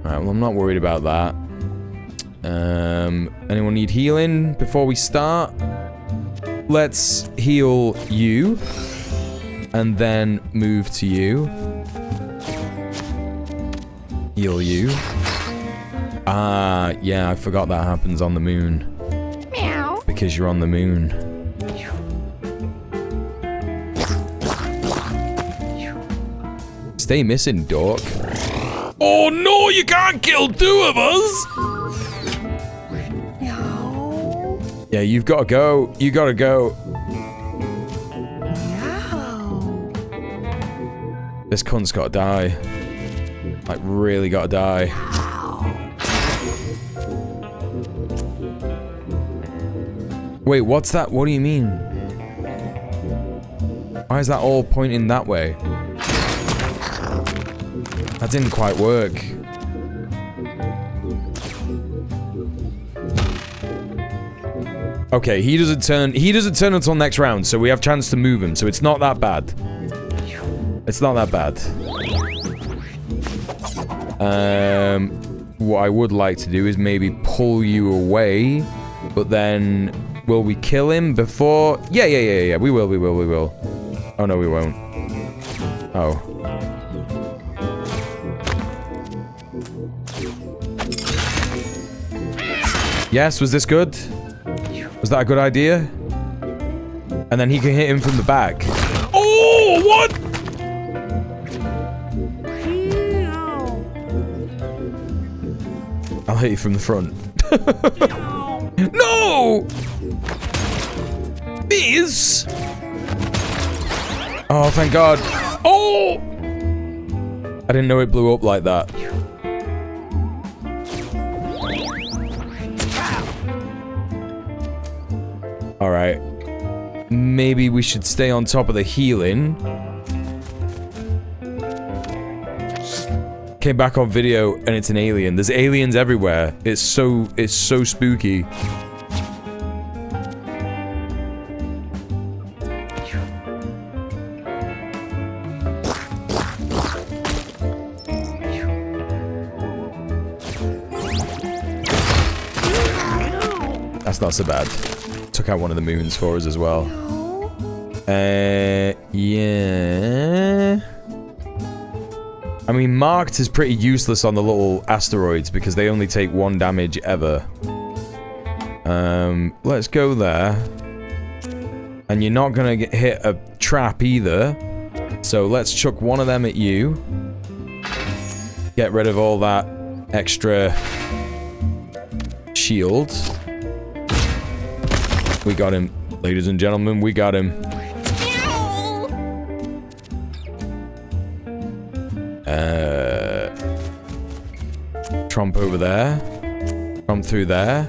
Alright, well, I'm not worried about that. Anyone need healing before we start? Let's heal you. And then move to you. Heal you. Ah, yeah, I forgot that happens on the moon. Meow. Because you're on the moon. Stay missing, dork. Oh no, you can't kill two of us! No. Yeah, you've got to go. You got to go. No. This cunt's got to die. Like, really got to die. Wait, what's that? What do you mean? Why is that all pointing that way? That didn't quite work. Okay, he doesn't turn until next round, so we have chance to move him, so it's not that bad. It's not that bad. What I would like to do is maybe pull you away, but then will we kill him before? Yeah, we will. Oh no, we won't. Oh. Yes, was this good? Was that a good idea? And then he can hit him from the back. Oh, what? I'll hit you from the front. No! Bees! Oh, thank God. Oh! I didn't know it blew up like that. Alright. Maybe we should stay on top of the healing. Came back on video and it's an alien. There's aliens everywhere. It's so spooky. That's not so bad. Took out one of the moons for us as well. Yeah. I mean, marked is pretty useless on the little asteroids because they only take 1 damage ever. Let's go there. And you're not gonna hit a trap either. So let's chuck one of them at you. Get rid of all that extra shield. We got him. Ladies and gentlemen, we got him. Tromp over there. Tromp through there.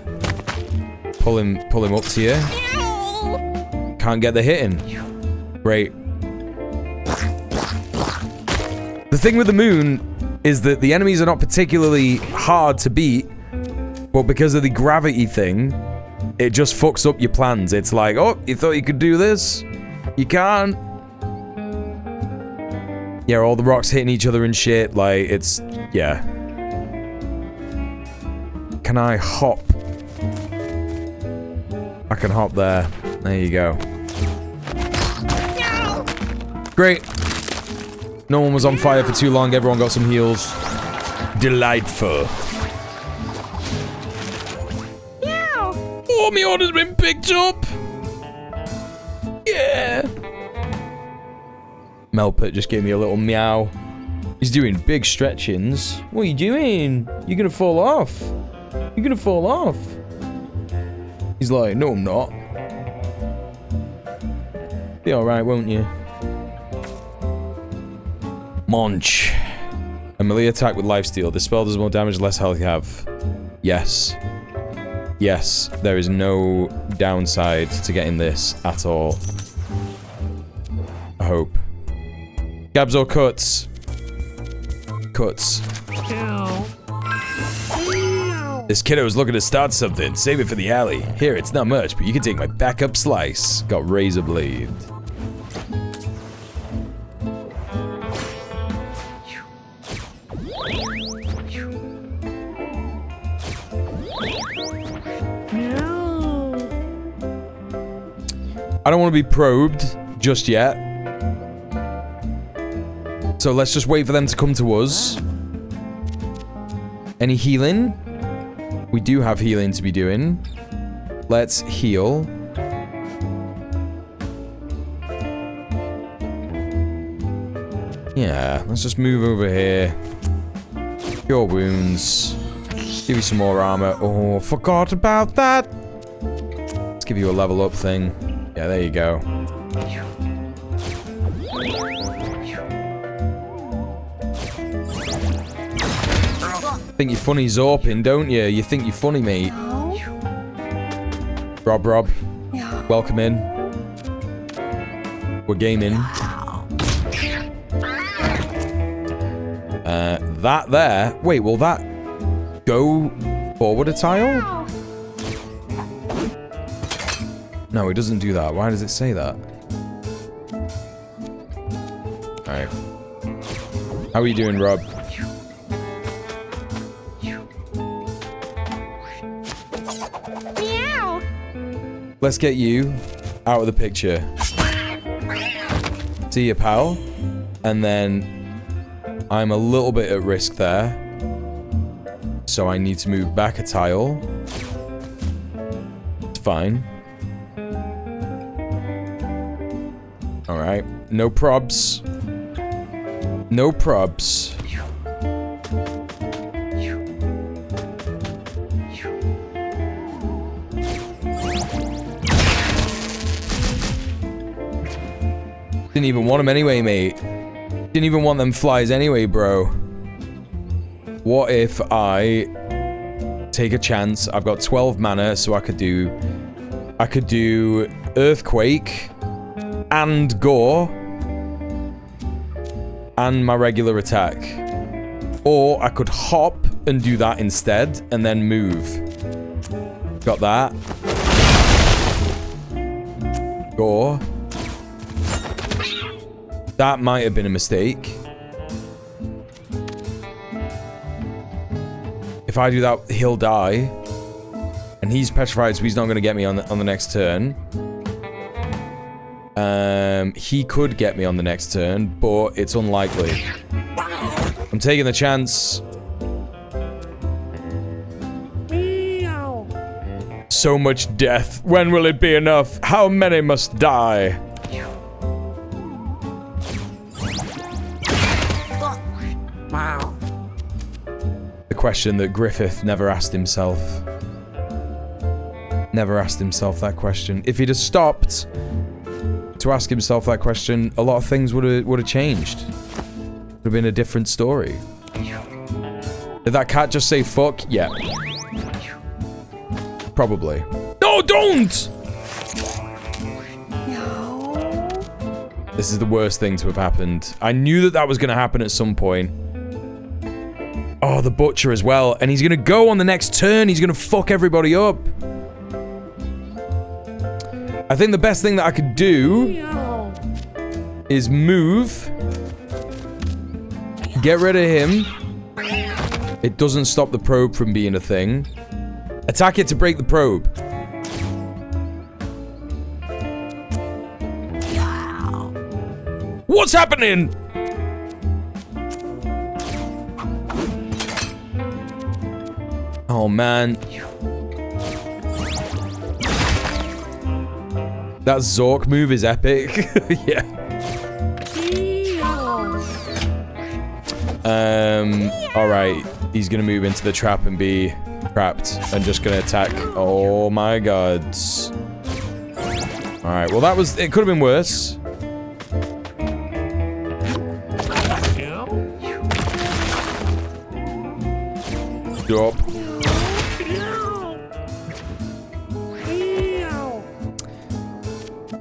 Pull him up to you. Can't get the hit in. Great. The thing with the moon is that the enemies are not particularly hard to beat, but because of the gravity thing, it just fucks up your plans. It's like, oh, you thought you could do this? You can't. Yeah, all the rocks hitting each other and shit. Like, it's... yeah. Can I hop? I can hop there. There you go. No. Great. No one was on fire for too long. Everyone got some heals. Delightful. No. Oh, my order's been picked up. Yeah. Melpet just gave me a little meow. He's doing big stretchings. What are you doing? You're gonna fall off. You're gonna fall off. He's like, no, I'm not. Be alright, won't you? Munch. A melee attack with lifesteal. This spell does more damage, less health you have. Yes. Yes, there is no downside to getting this at all. I hope. Gabs or cuts? Cuts. No. This kiddo's looking to start something. Save it for the alley. Here, it's not much, but you can take my backup slice. Got razor blade. No. I don't want to be probed just yet. So let's just wait for them to come to us. Any healing? We do have healing to be doing. Let's heal. Yeah, let's just move over here. Cure wounds. Give you some more armor. Oh, forgot about that. Let's give you a level up thing. Yeah, there you go. Think you're funny Zorpin, don't you? You think you're funny, mate. No. Rob. No. Welcome in. We're gaming. That there. Wait, will that go forward a tile? No, it doesn't do that. Why does it say that? Alright. How are you doing, Rob? Meow. Let's get you out of the picture. See you, pal. And then I'm a little bit at risk there. So I need to move back a tile. It's fine. Alright. No probs. No probs. Didn't even want them anyway, mate. Didn't even want them flies anyway, bro. What if I take a chance? I've got 12 mana, so I could do Earthquake and Gore and my regular attack. Or I could hop and do that instead and then move. Got that. Gore. That might have been a mistake. If I do that, he'll die. And he's petrified, so he's not going to get me on the next turn. He could get me on the next turn, but it's unlikely. I'm taking the chance. Meow. So much death. When will it be enough? How many must die? Wow. The question that Griffith never asked himself. Never asked himself that question. If he'd have stopped to ask himself that question, a lot of things would have changed. Would have been a different story. Did that cat just say fuck? Yeah. Probably. No, don't! No. This is the worst thing to have happened. I knew that was going to happen at some point. Oh, the butcher as well. And he's going to go on the next turn. He's going to fuck everybody up. I think the best thing that I could do is move. Get rid of him. It doesn't stop the probe from being a thing. Attack it to break the probe. What's happening? Oh, man. That Zork move is epic. Yeah. Alright. He's gonna move into the trap and be trapped. And just gonna attack. Oh my god. Alright, well that was... It could have been worse. Stop.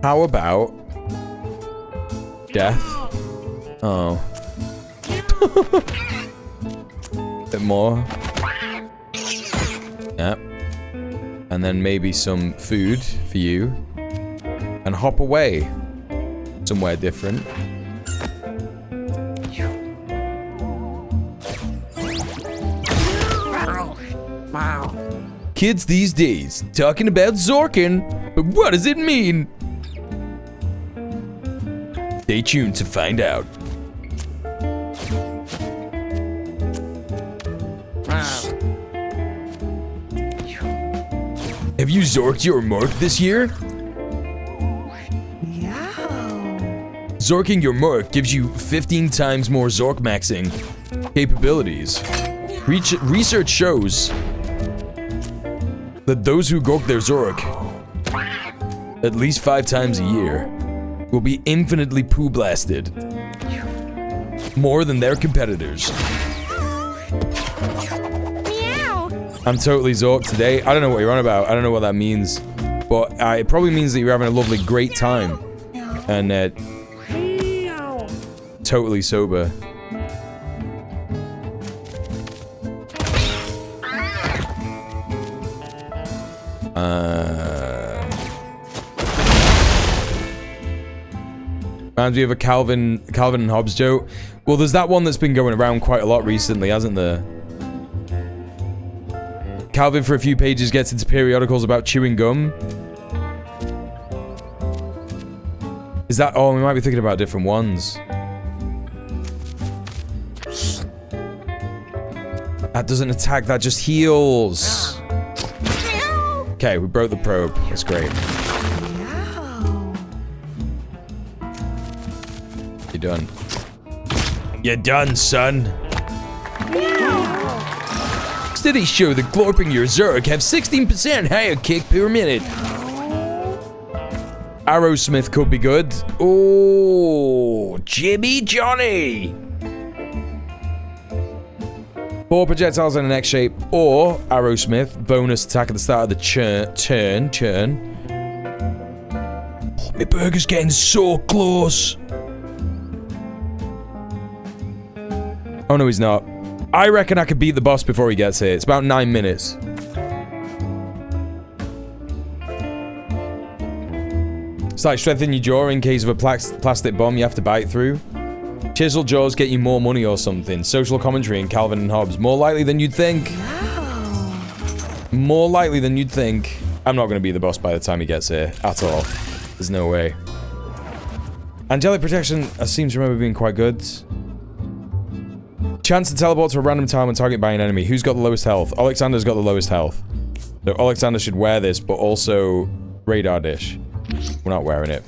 How about... death? Oh. Bit more. Yep. And then maybe some food for you. And hop away. Somewhere different. Kids these days, talking about Zorkin, but what does it mean? Stay tuned to find out. Have you Zorked your Merc this year? Yeah. Zorking your Merc gives you 15 times more Zork maxing capabilities. Research shows that those who Gork their Zork at least 5 times a year will be infinitely poo blasted. More than their competitors. I'm totally Zork today. I don't know what you're on about. I don't know what that means. But it probably means that you're having a lovely, great time. And totally sober. Reminds me of a Calvin and Hobbes joke. Well, there's that one that's been going around quite a lot recently, hasn't there? Calvin, for a few pages, gets into periodicals about chewing gum. Is that... Oh, we might be thinking about different ones. That doesn't attack, that just heals. Okay, we broke the probe. That's great. You're done. You're done, son. Studies show that glorping your Zerg have 16% higher kick per minute. Arrowsmith could be good. Oh, Jimmy Johnny. 4 projectiles in an X shape or Arrowsmith. Bonus attack at the start of the turn. Oh, my burger's getting so close. Oh no, he's not. I reckon I could beat the boss before he gets here. It's about 9 minutes. It's like strengthen your jaw in case of a plastic bomb you have to bite through. Chisel jaws get you more money or something. Social commentary in Calvin and Hobbes. More likely than you'd think. More likely than you'd think. I'm not going to be the boss by the time he gets here. At all. There's no way. Angelic protection, I seem to remember being quite good. Chance to teleport to a random time and target by an enemy. Who's got the lowest health? Alexander's got the lowest health. So Alexander should wear this, but also radar dish. We're not wearing it.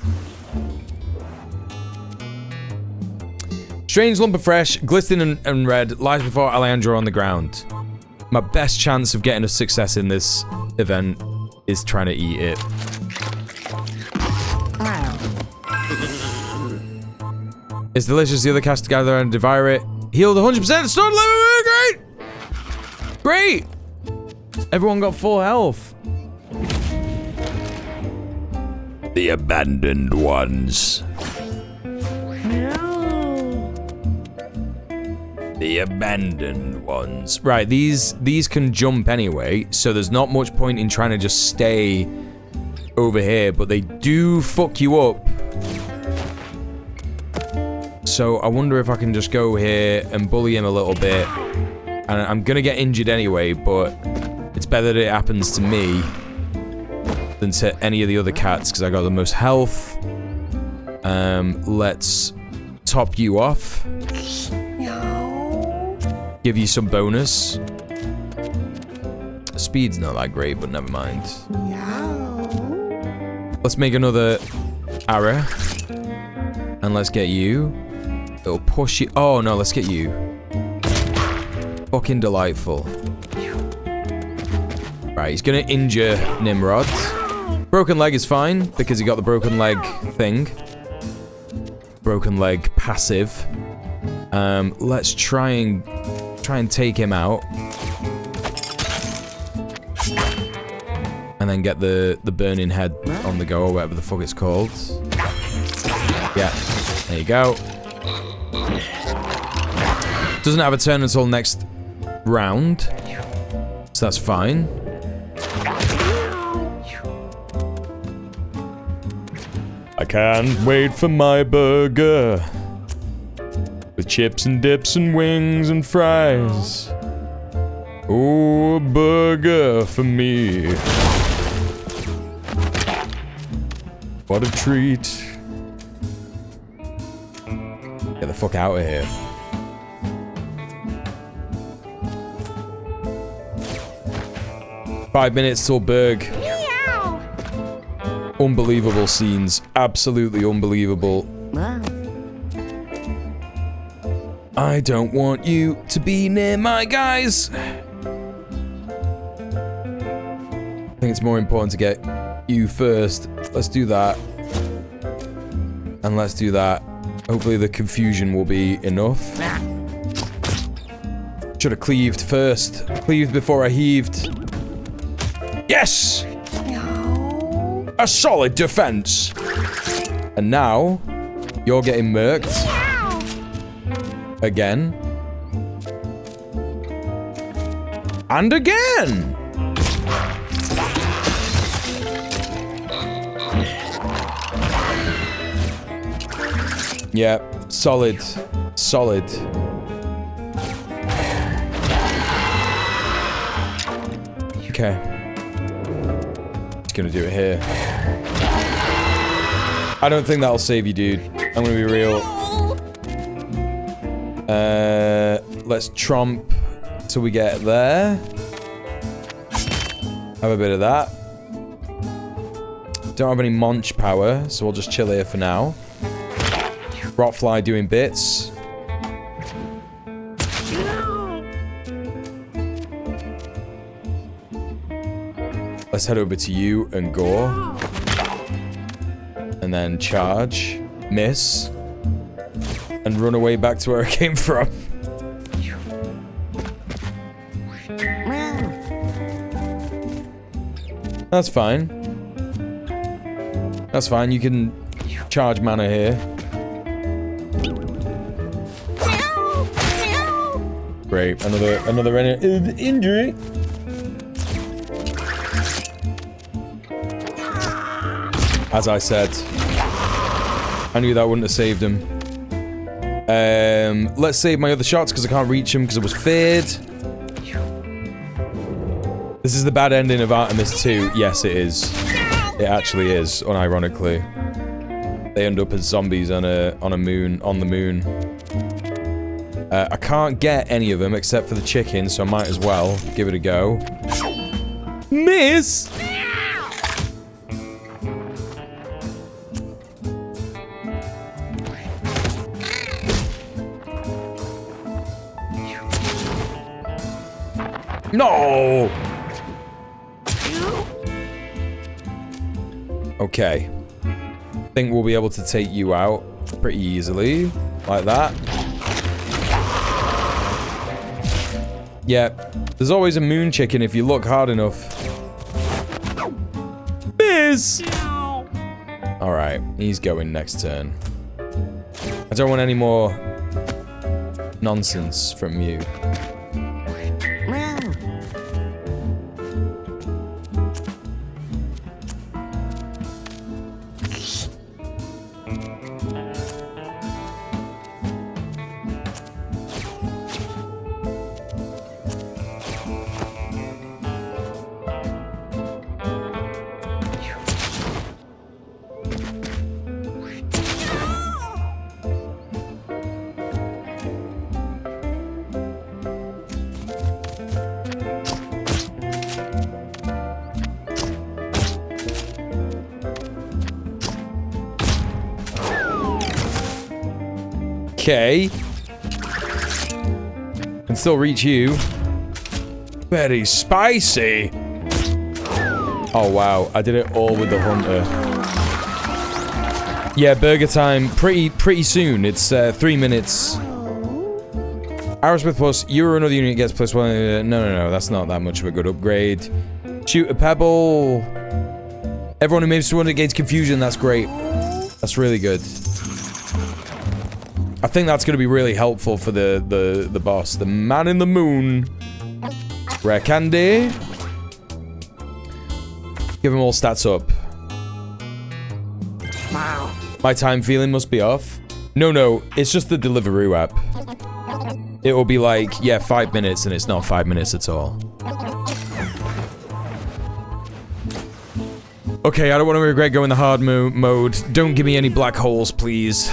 Strange lump of fresh, glistening and red, lies before Alejandro on the ground. My best chance of getting a success in this event is trying to eat it. It's delicious. The other cast together and devour it. Healed 100%. Start level. Great. Great. Everyone got full health. The abandoned ones. The abandoned ones. Right, these can jump anyway, so there's not much point in trying to just stay over here, but they do fuck you up. So I wonder if I can just go here and bully him a little bit. And I'm gonna get injured anyway, but it's better that it happens to me than to any of the other cats, because I got the most health. Let's top you off. Give you some bonus. Speed's not that great, but never mind. Let's make another arrow. And let's get you. It'll push you. Oh no, let's get you. Fucking delightful. Right, he's gonna injure Nimrod. Broken leg is fine, because he got the broken leg thing. Broken leg passive. Let's try and take him out. And then get the burning head on the go, or whatever the fuck it's called. Yeah, there you go. Doesn't have a turn until next round. So that's fine. I can't wait for my burger. With chips and dips and wings and fries. Oh, a burger for me. What a treat. Get the fuck out of here. Five minutes till Berg. Unbelievable scenes. Absolutely unbelievable. I don't want you to be near my guys. I think it's more important to get you first. Let's do that. And let's do that. Hopefully the confusion will be enough. Should have cleaved first. Cleaved before I heaved. Yes! A solid defense. And now, you're getting murked. Again. And again! Yeah, solid. Solid. Okay. Just gonna do it here. I don't think that'll save you, dude. I'm gonna be real. Let's tromp till we get there. Have a bit of that. Don't have any munch power, so we'll just chill here for now. Rotfly doing bits. Let's head over to you and gore. And then charge. Miss. And run away back to where I came from. That's fine. That's fine, you can charge mana here. Great, another injury. As I said, I knew that wouldn't have saved him. Let's save my other shots because I can't reach him because I was feared. This is the bad ending of Artemis 2. Yes, it is. It actually is, unironically. They end up as zombies on the moon. I can't get any of them except for the chicken, so I might as well give it a go. Miss! No! Okay. I think we'll be able to take you out pretty easily. Like that. Yeah. There's always a moon chicken if you look hard enough. Biz! Alright. He's going next turn. I don't want any more nonsense from you. Meow. Okay. Can still reach you. Very spicy. Oh, wow. I did it all with the hunter. Yeah, burger time. Pretty soon. It's 3 minutes. Hours with plus. You or another unit gets +1. No. That's not that much of a good upgrade. Shoot a pebble. Everyone who moves to 1 gains confusion. That's great. That's really good. I think that's going to be really helpful for the boss. The man in the moon. Rare candy. Give him all stats up. Meow. My time feeling must be off. No. It's just the Deliveroo app. It will be like, yeah, 5 minutes, and it's not 5 minutes at all. Okay, I don't want to regret going the hard mode. Don't give me any black holes, please.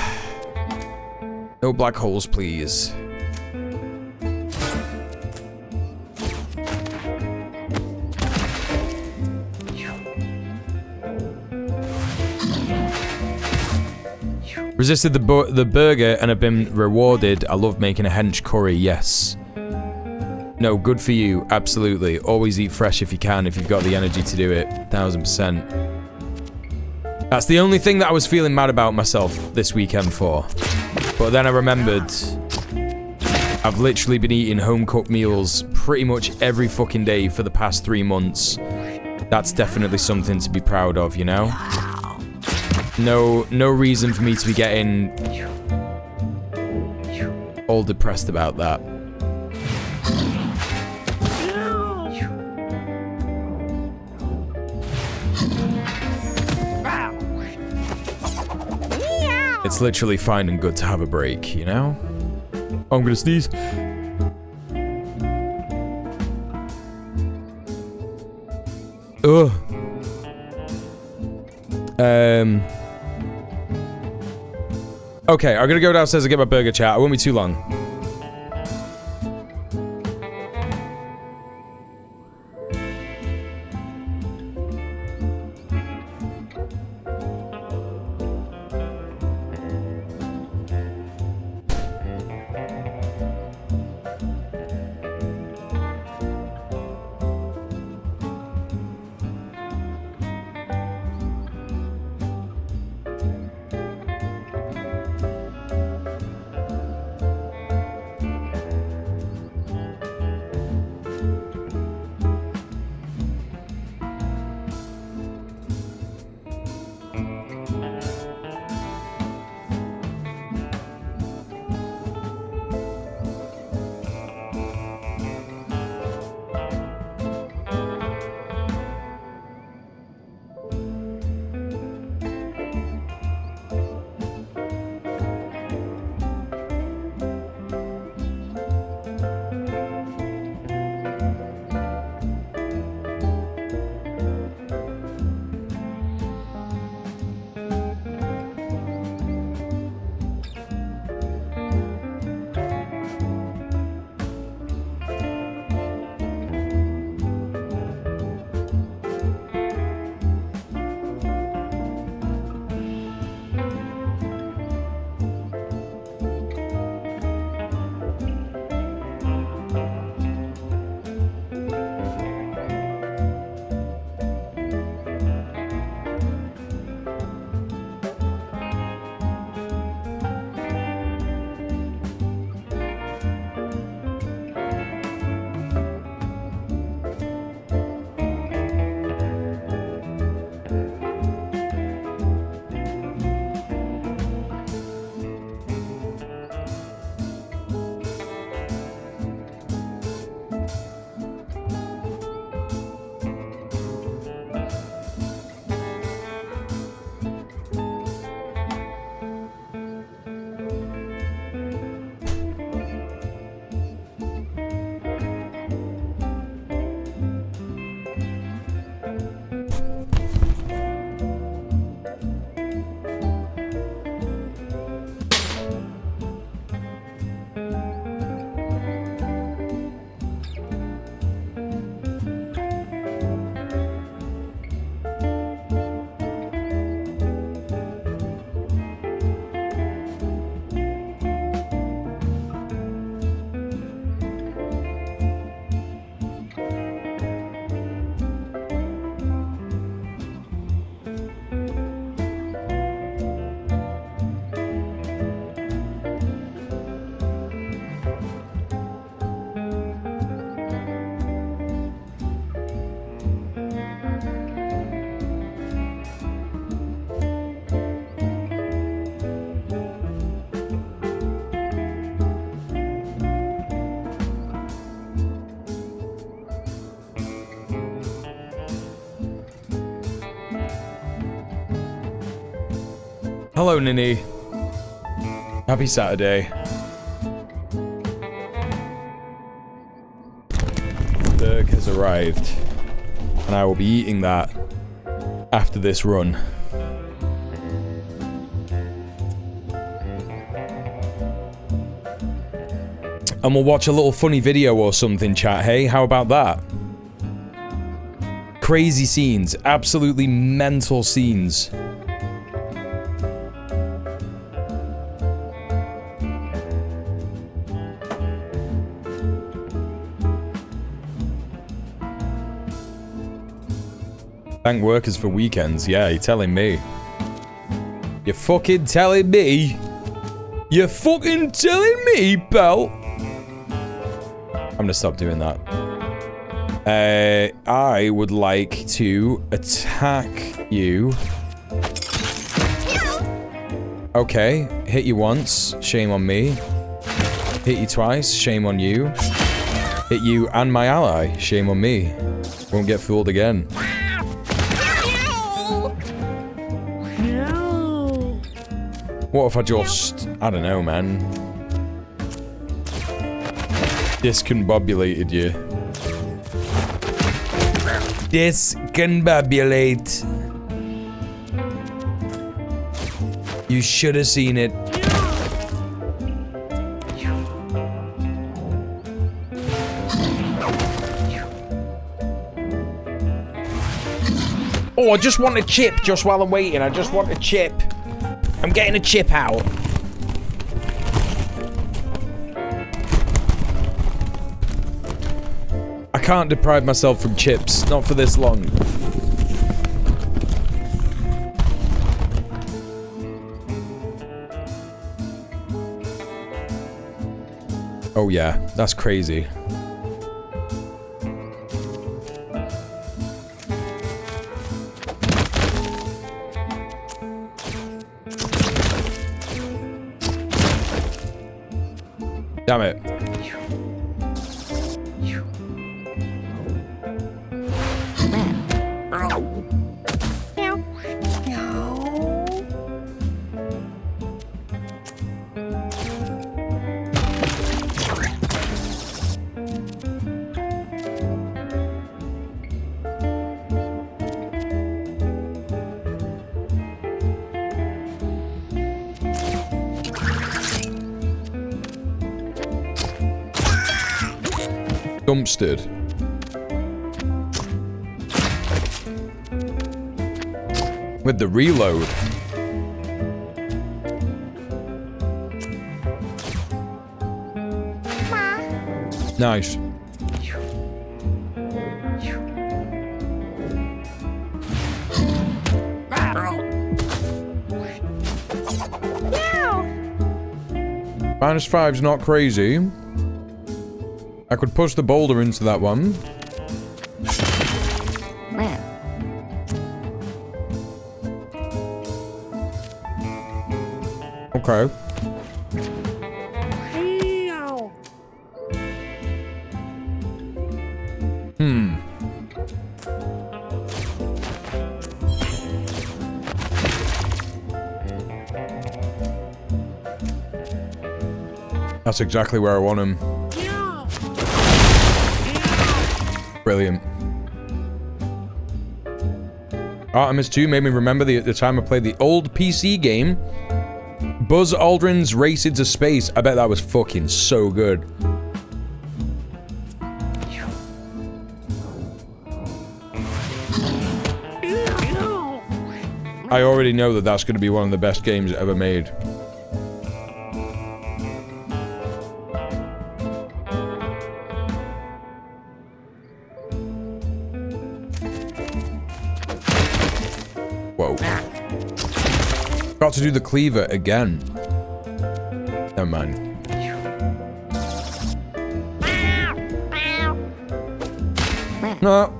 No black holes, please. Resisted the burger and have been rewarded. I love making a hench curry, yes. No, good for you, absolutely. Always eat fresh if you can, if you've got the energy to do it. 1000%. That's the only thing that I was feeling mad about myself this weekend for. But then I remembered I've literally been eating home-cooked meals pretty much every fucking day for the past 3 months. That's definitely something to be proud of, you know? No reason for me to be getting all depressed about that. It's literally fine and good to have a break, you know? Oh, I'm gonna sneeze. Ugh. Okay, I'm gonna go downstairs and get my burger, chat. I won't be too long. Hello, Nini. Happy Saturday. Buerke has arrived. And I will be eating that after this run. And we'll watch a little funny video or something, chat, hey? How about that? Crazy scenes. Absolutely mental scenes. Thank workers for weekends. Yeah, you're telling me. You're fucking telling me? You're fucking telling me, pal? I'm gonna stop doing that. I would like to attack you. Okay, hit you once. Shame on me. Hit you twice. Shame on you. Hit you and my ally. Shame on me. Won't get fooled again. What if I just... I don't know, man. Discombobulated you. Discombobulate. You should have seen it. Oh, I just want a chip just while I'm waiting. I just want a chip. I'm getting a chip out. I can't deprive myself from chips. Not for this long. Oh yeah, that's crazy. Damn it. Dumpstered. With the reload. Nice. -5's not crazy. I could push the boulder into that one. Okay. That's exactly where I want him. Brilliant. Artemis 2 made me remember the time I played the old PC game, Buzz Aldrin's Race into Space. I bet that was fucking so good. I already know that that's going to be one of the best games ever made. Whoa. Got to do the cleaver again. Never mind. No.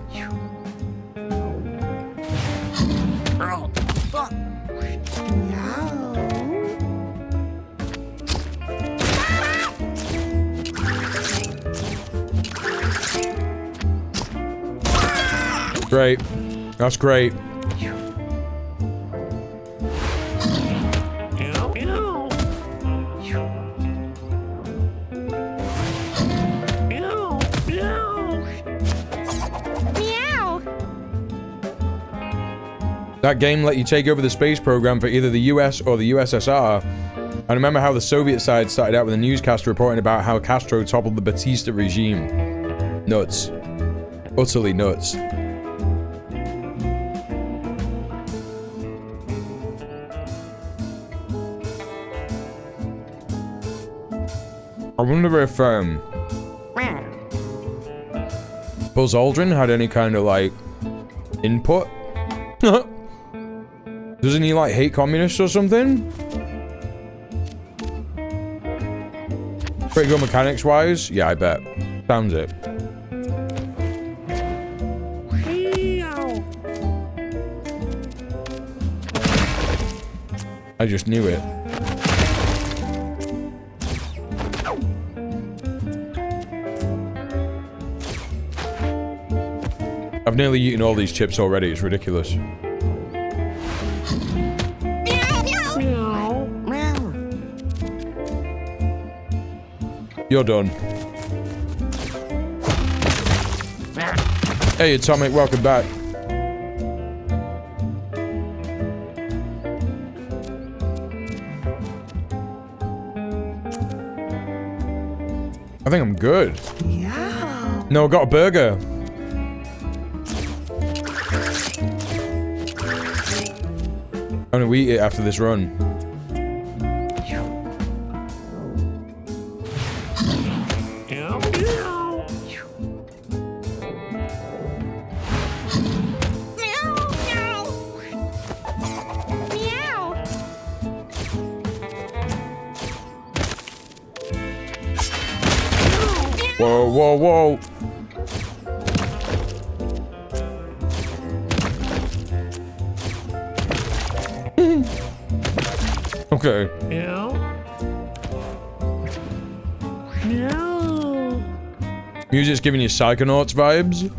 Great. That's great. That game let you take over the space program for either the US or the USSR. I remember how the Soviet side started out with a newscaster reporting about how Castro toppled the Batista regime. Nuts. Utterly nuts. I wonder if Buzz Aldrin had any kind of like input. Doesn't he like hate communists or something? Pretty good mechanics wise? Yeah, I bet. Sounds it. I just knew it. I've nearly eaten all these chips already, it's ridiculous. You're done. Hey, Atomic, welcome back. I think I'm good. Yeah. No, I got a burger. I'm gonna eat it after this run. Whoa, whoa, whoa. Okay. Meow. Meow. Music's giving you Psychonauts vibes.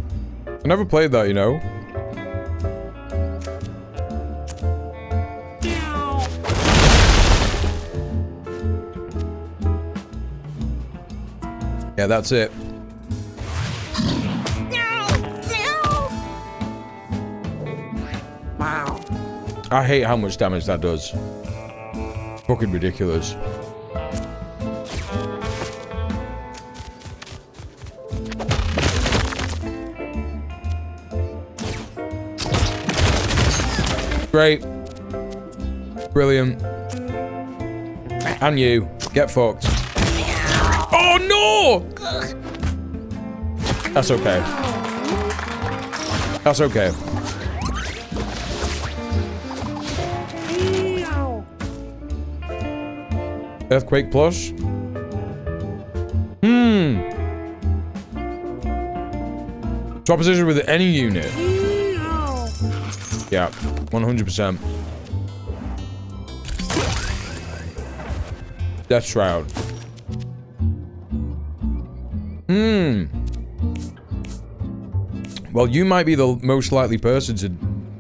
I never played that, you know. Yeah, that's it. Wow. I hate how much damage that does. Fucking ridiculous. Great. Brilliant. And you. Get fucked. Oh no! That's okay. That's okay. Earthquake plus? Swap position with any unit. Yeah, 100%. Death Shroud. Well, you might be the most likely person to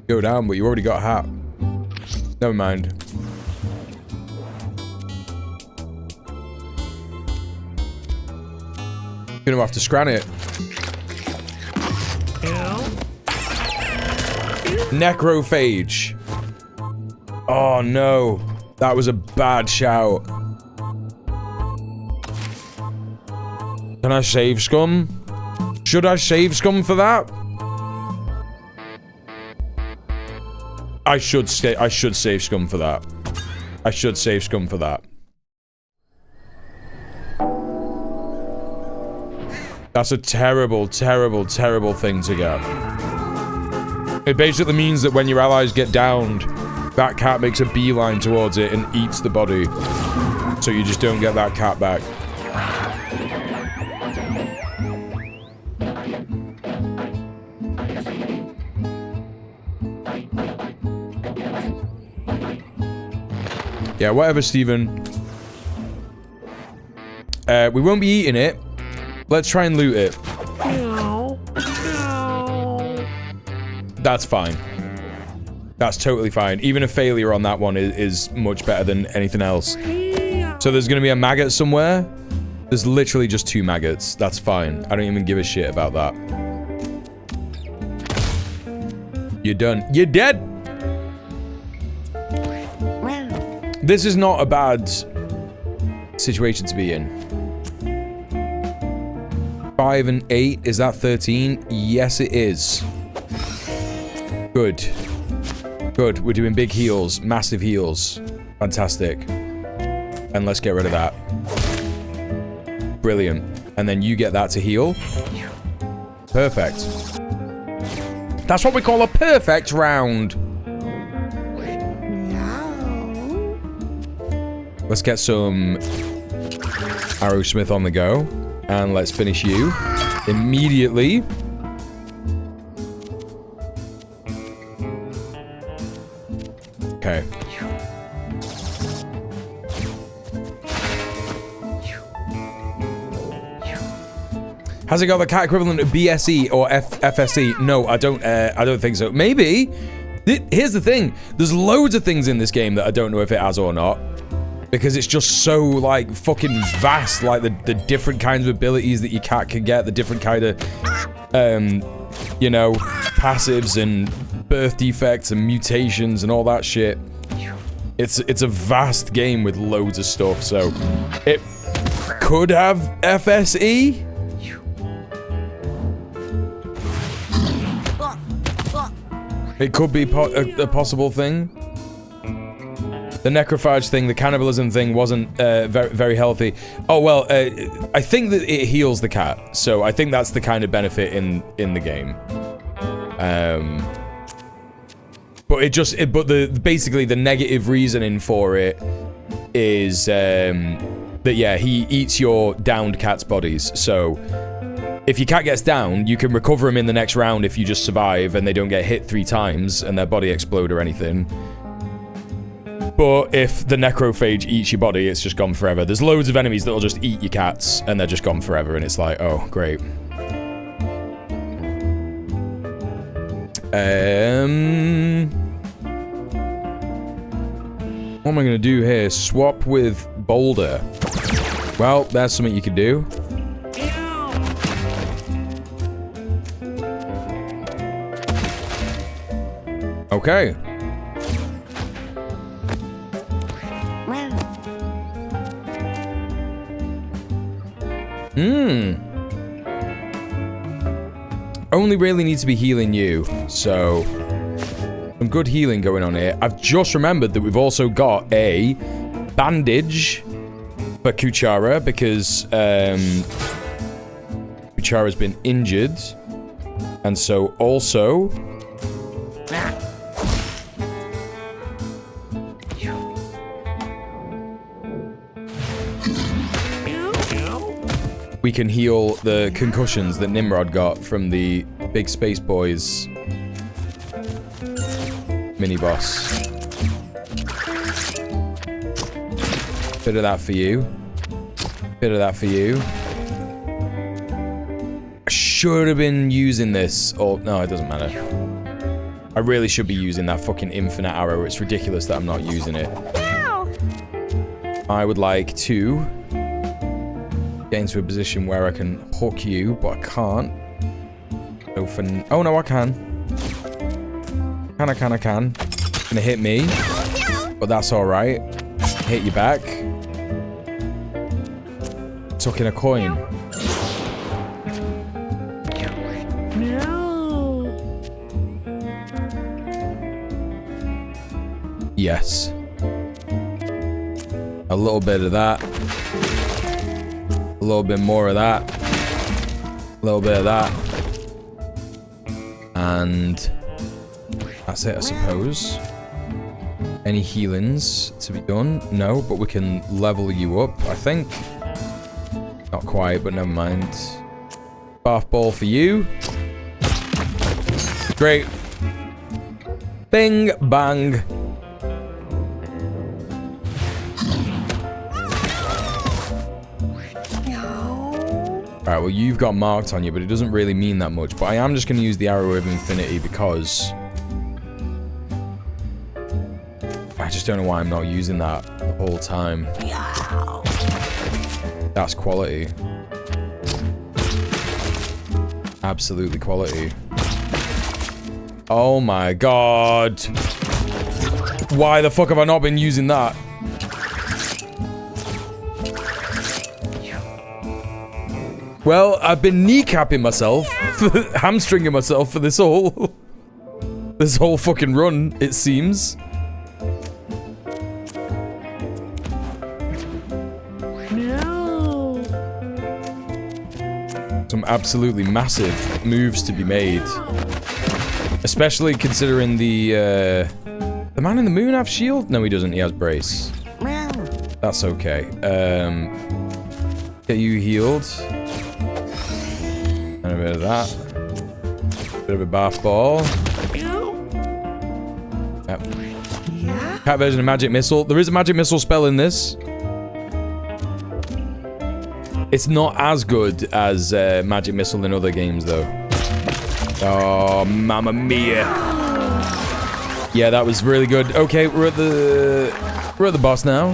go down, but you already got a hat. Never mind. Gonna have to scran it. Necrophage. Oh no. That was a bad shout. Can I save scum? Should I save scum for that? I should save scum for that. I should save scum for that. That's a terrible, terrible, terrible thing to get. It basically means that when your allies get downed, that cat makes a beeline towards it and eats the body. So you just don't get that cat back. Yeah, whatever, Steven. We won't be eating it. Let's try and loot it. That's fine. That's totally fine. Even a failure on that one is much better than anything else. So there's gonna be a maggot somewhere. There's literally just 2 maggots. That's fine. I don't even give a shit about that. You're done. You're dead! This is not a bad situation to be in. 5 and 8, is that 13? Yes, it is. Good. Good, we're doing big heals, massive heals. Fantastic. And let's get rid of that. Brilliant. And then you get that to heal. Perfect. That's what we call a perfect round. No. Let's get some Arrowsmith on the go. And let's finish you immediately. Okay. Has it got the cat equivalent of BSE or FSE? No, I don't think so. Maybe. Here's the thing. There's loads of things in this game that I don't know if it has or not. Because it's just so, like, fucking vast. Like, the different kinds of abilities that your cat can get. The different kind of, you know, passives and birth defects and mutations and all that shit. It's a vast game with loads of stuff. So, it could have FSE. It could be a possible thing. The necrophage thing, the cannibalism thing wasn't very healthy. Oh, well, I think that it heals the cat. So I think that's the kind of benefit in the game. But basically the negative reasoning for it is that, yeah, he eats your downed cat's bodies. So if your cat gets down, you can recover him in the next round if you just survive and they don't get hit 3 times and their body explode or anything. But if the necrophage eats your body, it's just gone forever. There's loads of enemies that'll just eat your cats and they're just gone forever, and it's like, oh, great. What am I gonna do here? Swap with Boulder. Well, that's something you could do. Okay. Only really need to be healing you, so some good healing going on here. I've just remembered that we've also got a bandage for Kuchara because Kuchara's been injured, and so also we can heal the concussions that Nimrod got from the Big Space Boys mini-boss. Bit of that for you. Bit of that for you. I should have been using this, or no, it doesn't matter. I really should be using that fucking infinite arrow. It's ridiculous that I'm not using it. I would like to get into a position where I can hook you, but I can't. So for oh no, I can. I can. It's gonna hit me, but that's all right. Hit you back. Took in a coin. No. Yes. A little bit of that. A little bit more of that. A little bit of that. And that's it, I suppose. Any healings to be done? No, but we can level you up, I think. Not quite, but never mind. Bath ball for you. Great. Bing, bang. Alright, well, you've got marked on you, but it doesn't really mean that much. But I am just going to use the Arrow of Infinity because I just don't know why I'm not using that the whole time. That's quality. Absolutely quality. Oh my god. Why the fuck have I not been using that? Well, I've been kneecapping myself, hamstringing myself for this whole fucking run, it seems. No. Some absolutely massive moves to be made. Especially considering the man in the moon have shield? No, he doesn't. He has brace. No. That's okay. Get you healed. And a bit of that. Bit of a bath ball. Yep. Cat version of magic missile. There is a magic missile spell in this. It's not as good as magic missile in other games, though. Oh, mamma mia! Yeah, that was really good. Okay, we're at the boss now.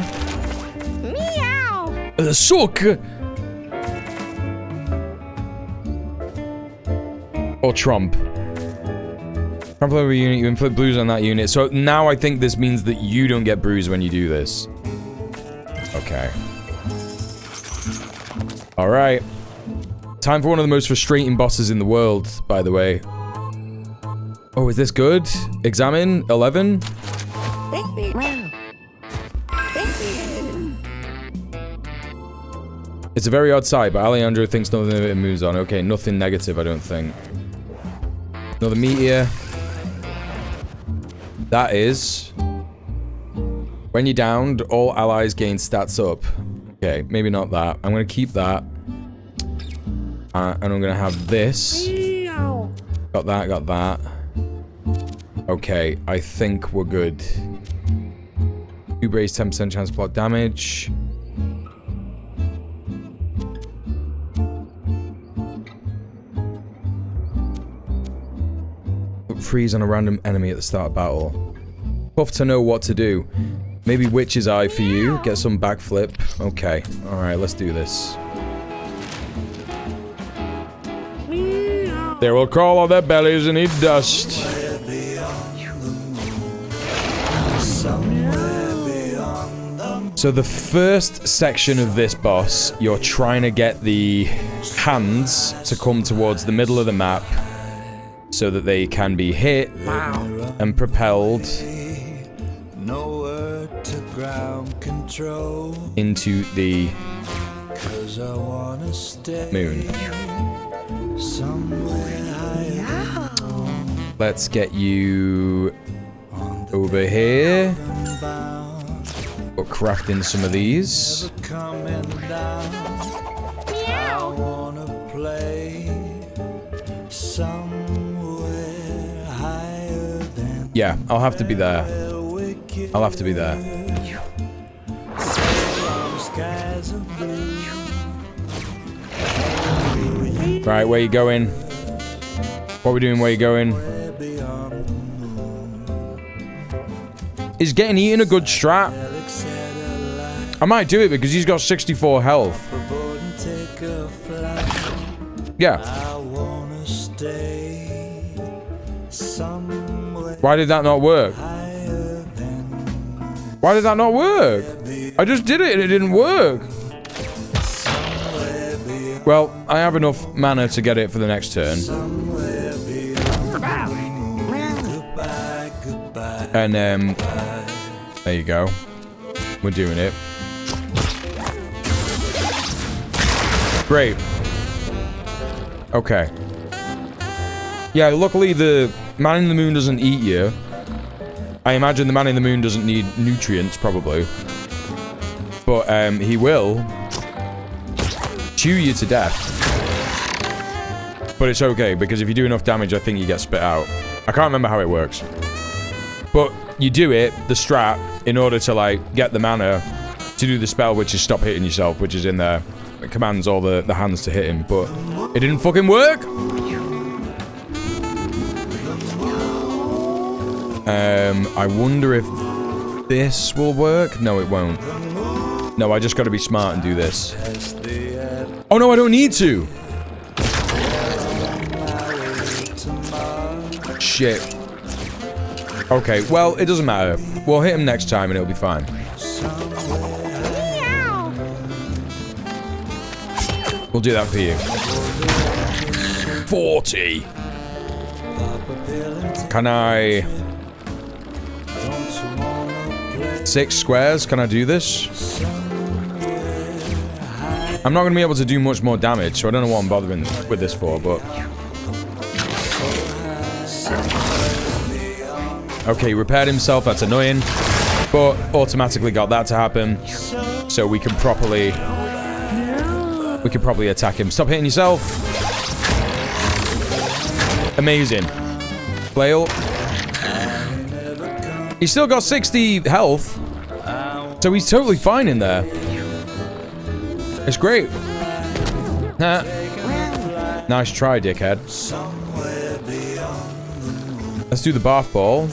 Meow. Suck. Or Trump. Trample over a unit, you inflict bruise on that unit. So now I think this means that you don't get bruised when you do this. Okay. Alright. Time for one of the most frustrating bosses in the world, by the way. Oh, is this good? Examine, 11. It's a very odd sight, but Alejandro thinks nothing of it moves on. Okay, nothing negative, I don't think. Another meteor. That is... when you're downed, all allies gain stats up. Okay, maybe not that. I'm going to keep that. And I'm going to have this. Got that, got that. Okay, I think we're good. 2 brace, 10% chance to block damage. Freeze on a random enemy at the start of battle. Tough to know what to do. Maybe Witch's Eye for you. Get some backflip. Okay. Alright, let's do this. They will crawl on their bellies and eat dust. So the first section of this boss, you're trying to get the hands to come towards the middle of the map so that they can be hit and propelled into the moon. Let's get you over here. We're crafting some of these. Yeah, I'll have to be there. I'll have to be there. Right, where you going? What are we doing? Where you going? Is getting eaten a good strat? I might do it because he's got 64 health. Yeah. Why did that not work? Why did that not work? I just did it and it didn't work. Well, I have enough mana to get it for the next turn. And there you go. We're doing it. Great. Okay. Yeah, luckily the man in the moon doesn't eat you. I imagine the man in the moon doesn't need nutrients, probably. But he will chew you to death. But it's okay, because if you do enough damage, I think you get spit out. I can't remember how it works. But you do it, the strat, in order to, like, get the mana to do the spell, which is stop hitting yourself, which is in there. It commands all the hands to hit him, but it didn't fucking work! I wonder if this will work? No, it won't. No, I just gotta be smart and do this. Oh no, I don't need to! Shit. Okay, well, it doesn't matter. We'll hit him next time and it'll be fine. We'll do that for you. 40. Can I... 6 squares? Can I do this? I'm not going to be able to do much more damage, so I don't know what I'm bothering with this for, but... Okay, he repaired himself. That's annoying. But automatically got that to happen. So we can properly... We can probably attack him. Stop hitting yourself. Amazing. Flail. He's still got 60 health. So he's totally fine in there. It's great. Nah. Nice try, dickhead. Let's do the bath ball.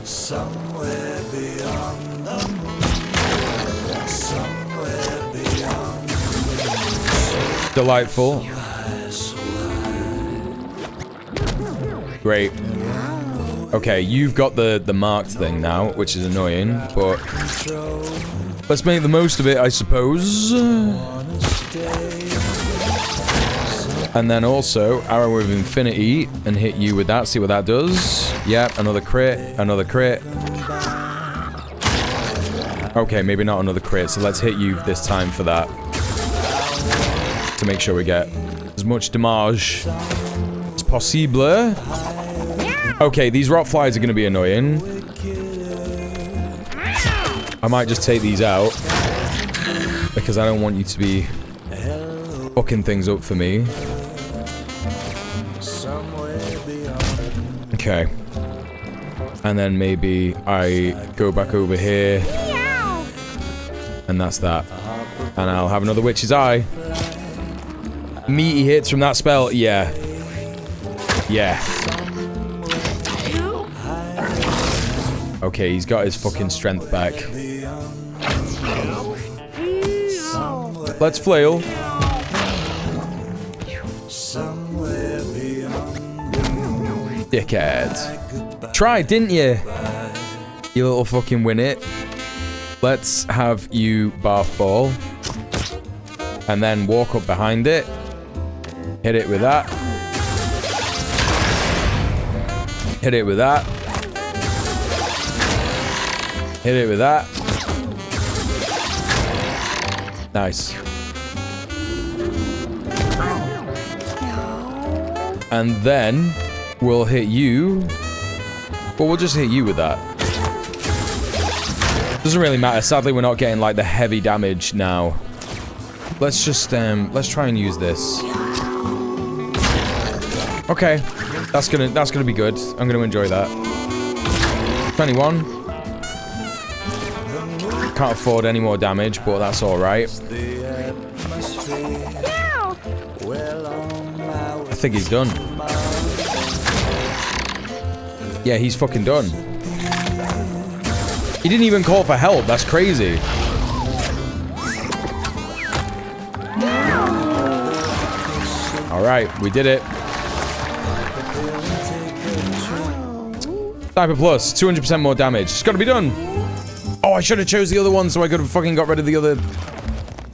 Delightful. Great. Okay, you've got the marked thing now, which is annoying, but let's make the most of it, I suppose. And then also, Arrow of Infinity, and hit you with that, see what that does. Yep, another crit, another crit. Okay, maybe not another crit, so let's hit you this time for that. To make sure we get as much damage as possible. Okay, these rock flies are going to be annoying. I might just take these out. Because I don't want you to be fucking things up for me. Okay. And then maybe I go back over here. And that's that. And I'll have another Witch's Eye. Meaty hits from that spell. Yeah. Yeah. Okay, he's got his fucking strength back. Let's flail. Dickhead. Tried, didn't you? You little fucking win it. Let's have you bath ball. And then walk up behind it. Hit it with that. Hit it with that. Hit it with that. Nice. And then we'll hit you. Well, we'll just hit you with that. Doesn't really matter. Sadly, we're not getting like the heavy damage now. Let's just let's try and use this. Okay, that's gonna be good. I'm gonna enjoy that. 21. Can't afford any more damage, but that's all right. I think he's done. Yeah, he's fucking done. He didn't even call for help. That's crazy. All right, we did it. Sniper Plus, 200% more damage. It's got to be done. Oh, I should have chose the other one so I could have fucking got rid of the other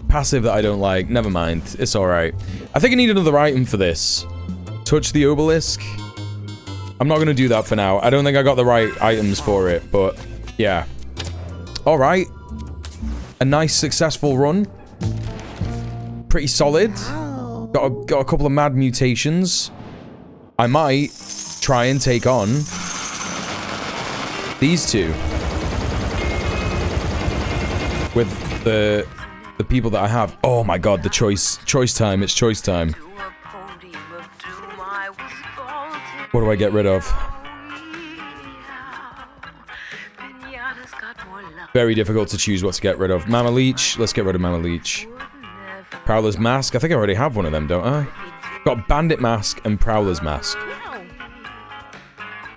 passive that I don't like. Never mind. It's all right. I think I need another item for this. Touch the obelisk. I'm not going to do that for now. I don't think I got the right items for it, but yeah. All right. A nice successful run. Pretty solid. Got a couple of mad mutations. I might try and take on these two with the people that I have. Oh my god, the choice time. It's choice time. What do I get rid of? Very difficult to choose what to get rid of. Mama Leech. Let's get rid of Mama Leech. Prowler's Mask. I think I already have one of them, don't I? Got Bandit Mask and Prowler's Mask.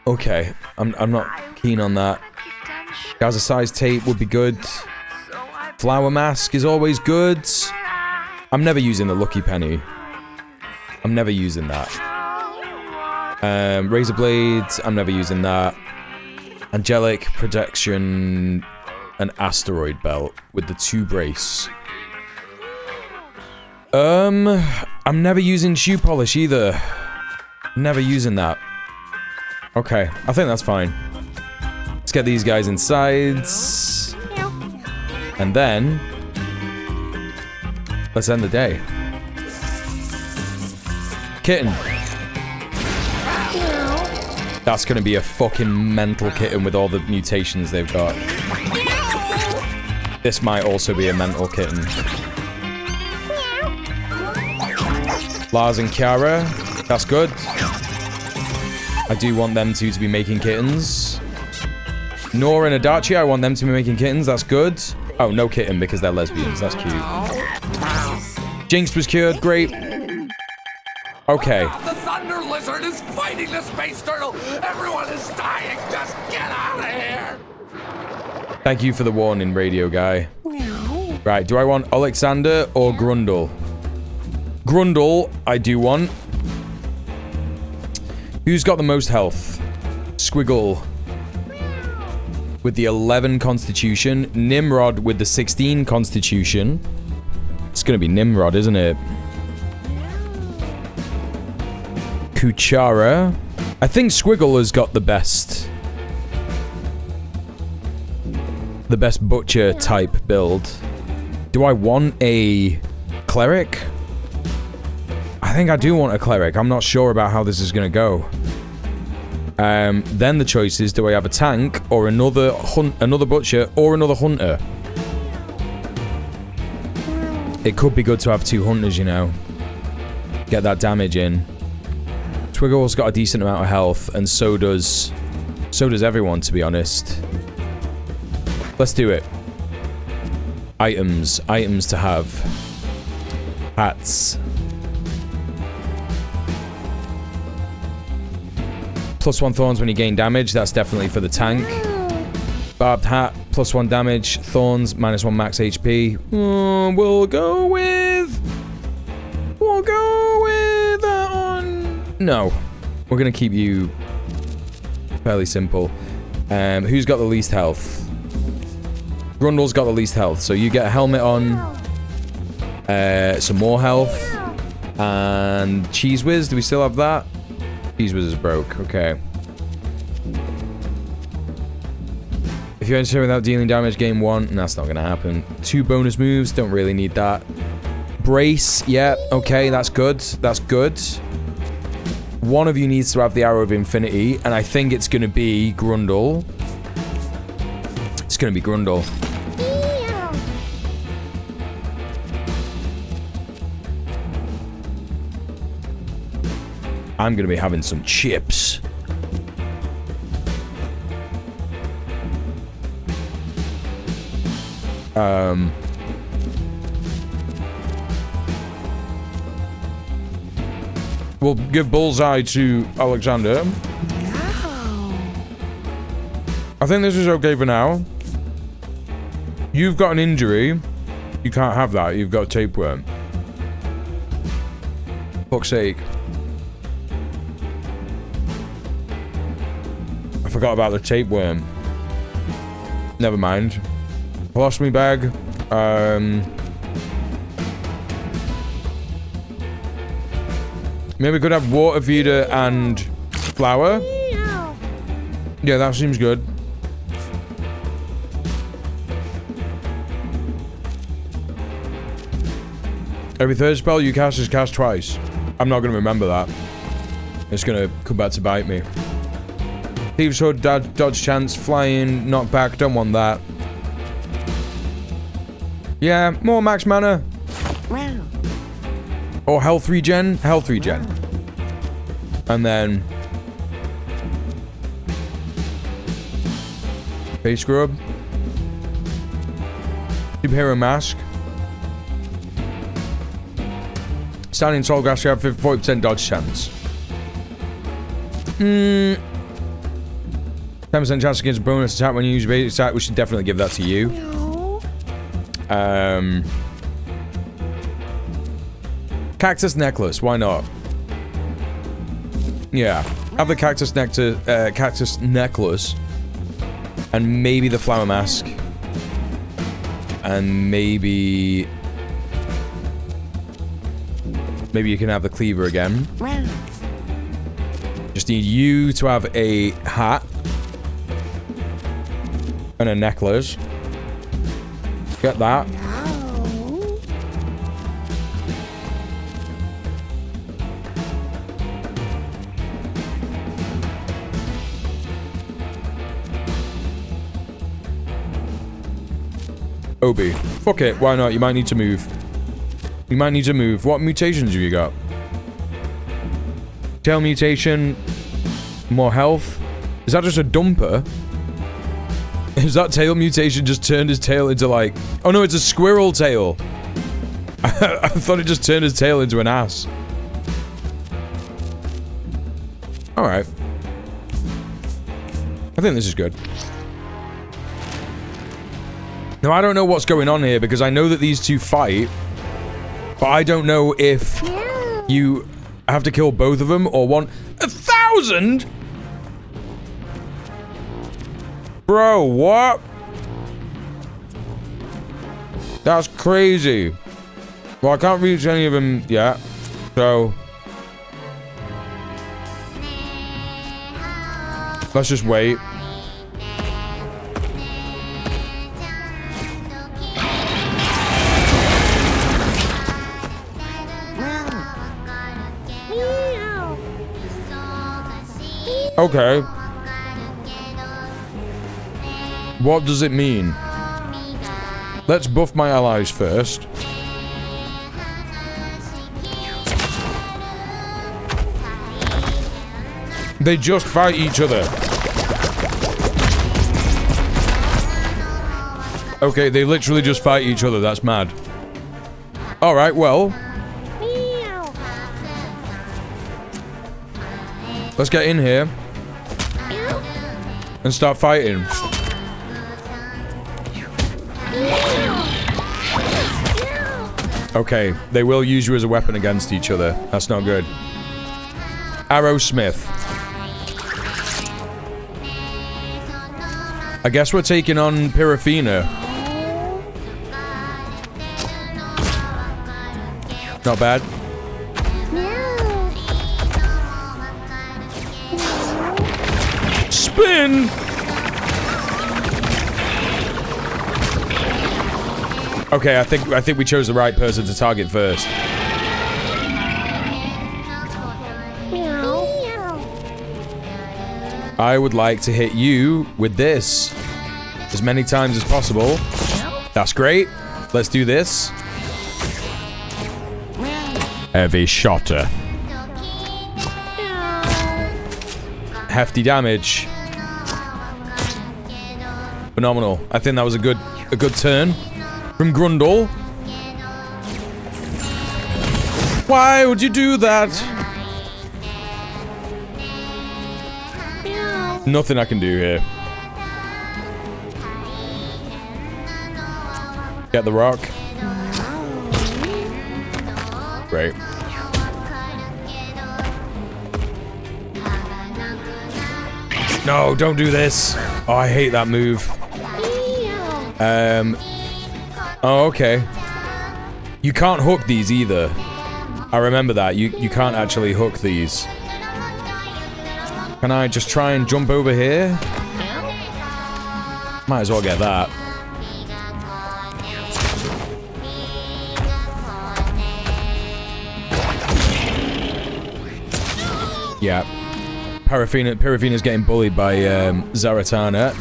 Okay, I'm not keen on that. Gaza Size Tape would be good. Flower Mask is always good. I'm never using the Lucky Penny. I'm never using that. Razor Blades, I'm never using that. Angelic Protection and Asteroid Belt with the 2 brace. I'm never using shoe polish either. Never using that. Okay, I think that's fine. Let's get these guys inside. And then let's end the day. Kitten. That's gonna be a fucking mental kitten with all the mutations they've got. This might also be a mental kitten. Lars and Kiara. That's good. I do want them two to be making kittens. Nora and Adachi, I want them to be making kittens. That's good. Oh, no kitten because they're lesbians. That's cute. Jinx was cured. Great. Okay. The thunder lizard is fighting the space turtle. Everyone is dying. Just get out of here. Thank you for the warning, radio guy. Right, do I want Alexander or Grundle? Grundle, I do want. Who's got the most health? Squiggle with the 11 constitution. Nimrod with the 16 constitution. It's gonna be Nimrod, isn't it? Kuchara. I think Squiggle has got the best butcher type build. Do I want a cleric? I think I do want a cleric. I'm not sure about how this is going to go. Then the choice is, do I have a tank or another butcher or another hunter? It could be good to have 2 hunters, you know. Get that damage in. Twiggle's got a decent amount of health, and so does everyone, to be honest. Let's do it. Items to have. Hats. +1 thorns when you gain damage. That's definitely for the tank. Barbed hat. +1 damage. Thorns. -1 max HP. We'll go with that one. No. We're going to keep you fairly simple. Who's got the least health? Grundle's got the least health. So you get a helmet on. Some more health. And Cheese Whiz. Do we still have that? Cheese Whiz is broke. Okay. If you enter without dealing damage, game 1. That's not going to happen. 2 bonus moves. Don't really need that. Brace. Yeah. Okay. That's good. That's good. One of you needs to have the Arrow of Infinity. And I think it's going to be Grundle. It's going to be Grundle. I'm going to be having some chips. We'll give Bullseye to Alexander. I think this is okay for now. You've got an injury. You can't have that. You've got tapeworm. Fuck's sake. I forgot about the tapeworm. Never mind. Colostomy bag. Maybe we could have water feeder and flour. Yeah, that seems good. Every third spell you cast is cast twice. I'm not going to remember that. It's going to come back to bite me. Thieves Hood, dodge chance, flying, knockback, don't want that. Yeah, more max mana. Or health regen. Health regen. And then face scrub. Superhero mask. Standing tall grass, you have 40% dodge chance. 10% chance against a bonus attack when you use a basic attack. We should definitely give that to you. Cactus necklace, why not? Yeah, have the cactus necklace, and maybe the flower mask, and maybe Maybe you can have the cleaver again. Just need you to have a hat. And a necklace. Get that. Obi. Fuck it, why not? You might need to move. You might need to move. What mutations have you got? Tail mutation. More health. Is that just a dumper? Is that tail mutation just turned his tail into like... Oh no, it's a squirrel tail. I thought it just turned his tail into an ass. Alright. I think this is good. Now, I don't know what's going on here because I know that these two fight. But I don't know if you have to kill both of them or one. 1,000?! Bro, what? That's crazy. Well, I can't reach any of them yet. So... let's just wait. Okay. What does it mean? Let's buff my allies first. They just fight each other. Okay, they literally just fight each other. That's mad. Alright, well. Let's get in here. And start fighting. Okay, they will use you as a weapon against each other. That's not good. Arrowsmith. I guess we're taking on Pirafina. Not bad. Spin! Okay, I think we chose the right person to target first. I would like to hit you with this as many times as possible. That's great. Let's do this. Heavy shotter. Hefty damage. Phenomenal. I think that was a good turn from Grundle. Why would you do that? Nothing I can do here. Get the rock. Great. No, don't do this. Oh, I hate that move. Oh, okay. You can't hook these either. I remember that. You can't actually hook these. Can I just try and jump over here? Might as well get that. Yeah. Parafina's getting bullied by Zaratana.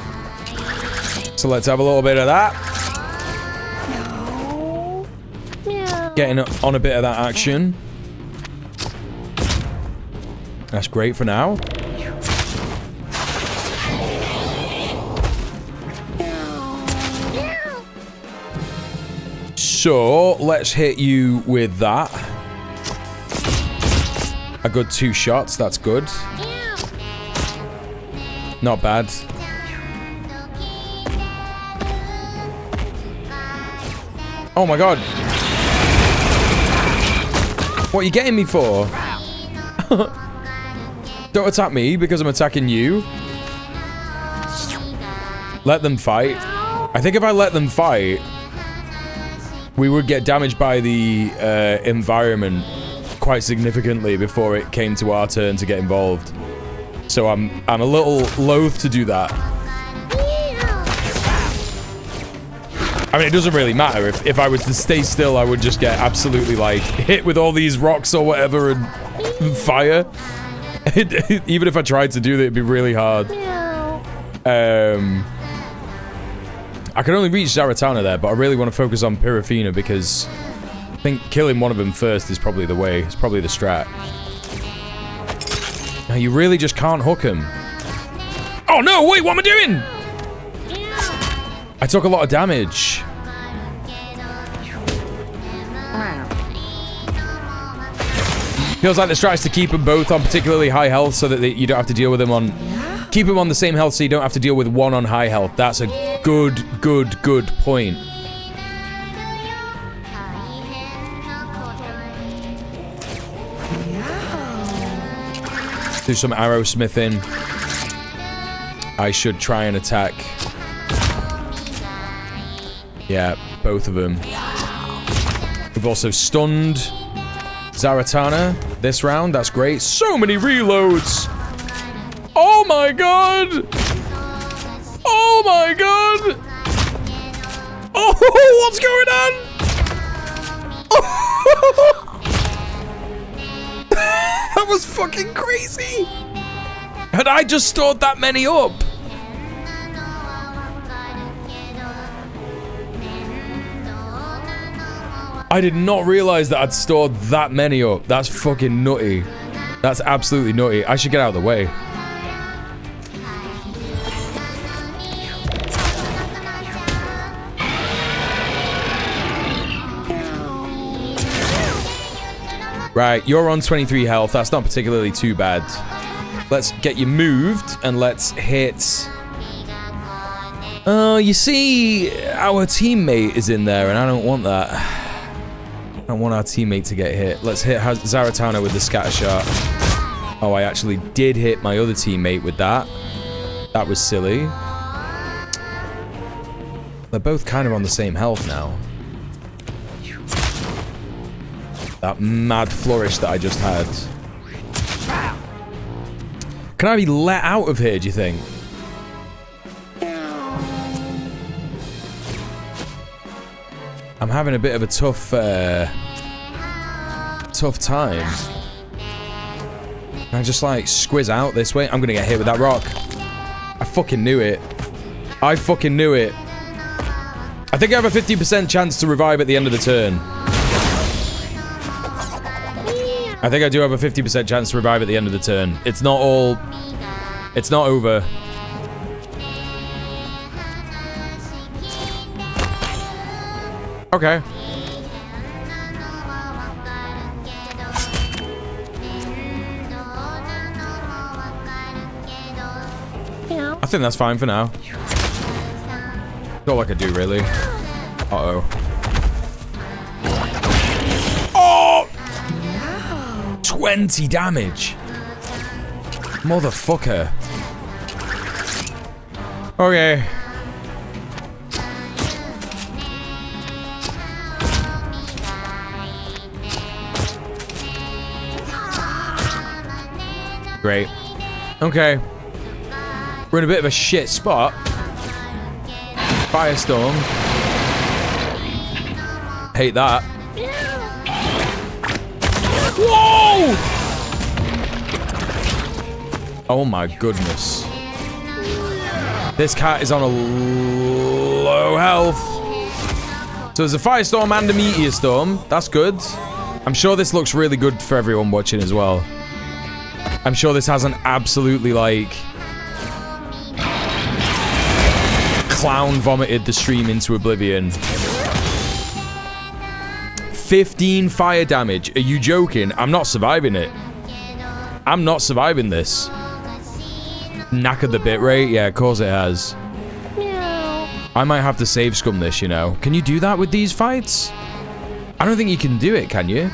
So let's have a little bit of that. Getting on a bit of that action. That's great for now. So, let's hit you with that. A good 2 shots, that's good. Not bad. Oh my god. What are you getting me for? Don't attack me because I'm attacking you. Let them fight. I think if I let them fight, we would get damaged by the environment quite significantly before it came to our turn to get involved. So I'm a little loath to do that. I mean, it doesn't really matter. If I was to stay still, I would just get absolutely, like, hit with all these rocks or whatever and fire. Even if I tried to do that, it'd be really hard. I can only reach Zaratana there, but I really want to focus on Pirafina because I think killing one of them first is probably the way. It's probably the strat. Now, you really just can't hook him. Oh, no! Wait, what am I doing? I took a lot of damage. Feels like the strat is to keep them both on particularly high health so that you don't have to deal with them on... Keep them on the same health so you don't have to deal with one on high health. That's a good point. Do some arrow smithing. I should try and attack. Yeah, both of them. We've also stunned Zaratana this round. That's great. So many reloads. Oh my god. Oh my god. Oh, what's going on? Oh. That was fucking crazy. Had I just stored that many up? I did not realize that I'd stored that many up. That's fucking nutty. That's absolutely nutty. I should get out of the way. Right, you're on 23 health. That's not particularly too bad. Let's get you moved and let's hit... you see, our teammate is in there and I don't want that. I don't want our teammate to get hit. Let's hit Zaratana with the scatter shot. Oh, I actually did hit my other teammate with that. That was silly. They're both kind of on the same health now. That mad flourish that I just had. Can I be let out of here, do you think? I'm having a bit of a tough time. Can I just, like, squiz out this way? I'm gonna get hit with that rock. I fucking knew it. I fucking knew it. I think I have a 50% chance to revive at the end of the turn. I think I do have a 50% chance to revive at the end of the turn. It's not all... It's not over. Okay. I think that's fine for now. That's all I could do, really. Uh-oh. Oh! 20 damage. Motherfucker. Okay. Great. Okay. We're in a bit of a shit spot. Firestorm. Hate that. Whoa! Oh my goodness. This cat is on a low health. So there's a firestorm and a meteor storm. That's good. I'm sure this looks really good for everyone watching as well. I'm sure this hasn't absolutely, like, clown vomited the stream into oblivion. 15 fire damage. Are you joking? I'm not surviving it. I'm not surviving this. Knackered the bitrate? Yeah, of course it has. I might have to save scum this, you know. Can you do that with these fights? I don't think you can do it, can you?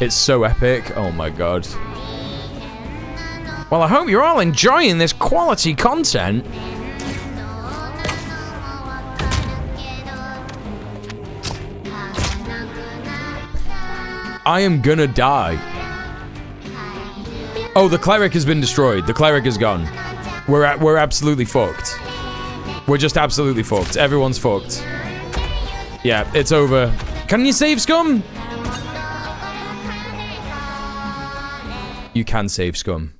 It's so epic. Oh my god. Well, I hope you're all enjoying this quality content. I am gonna die. Oh, the cleric has been destroyed. The cleric is gone. We're absolutely fucked. We're just absolutely fucked. Everyone's fucked. Yeah, it's over. Can you save Scum? You can save Scum.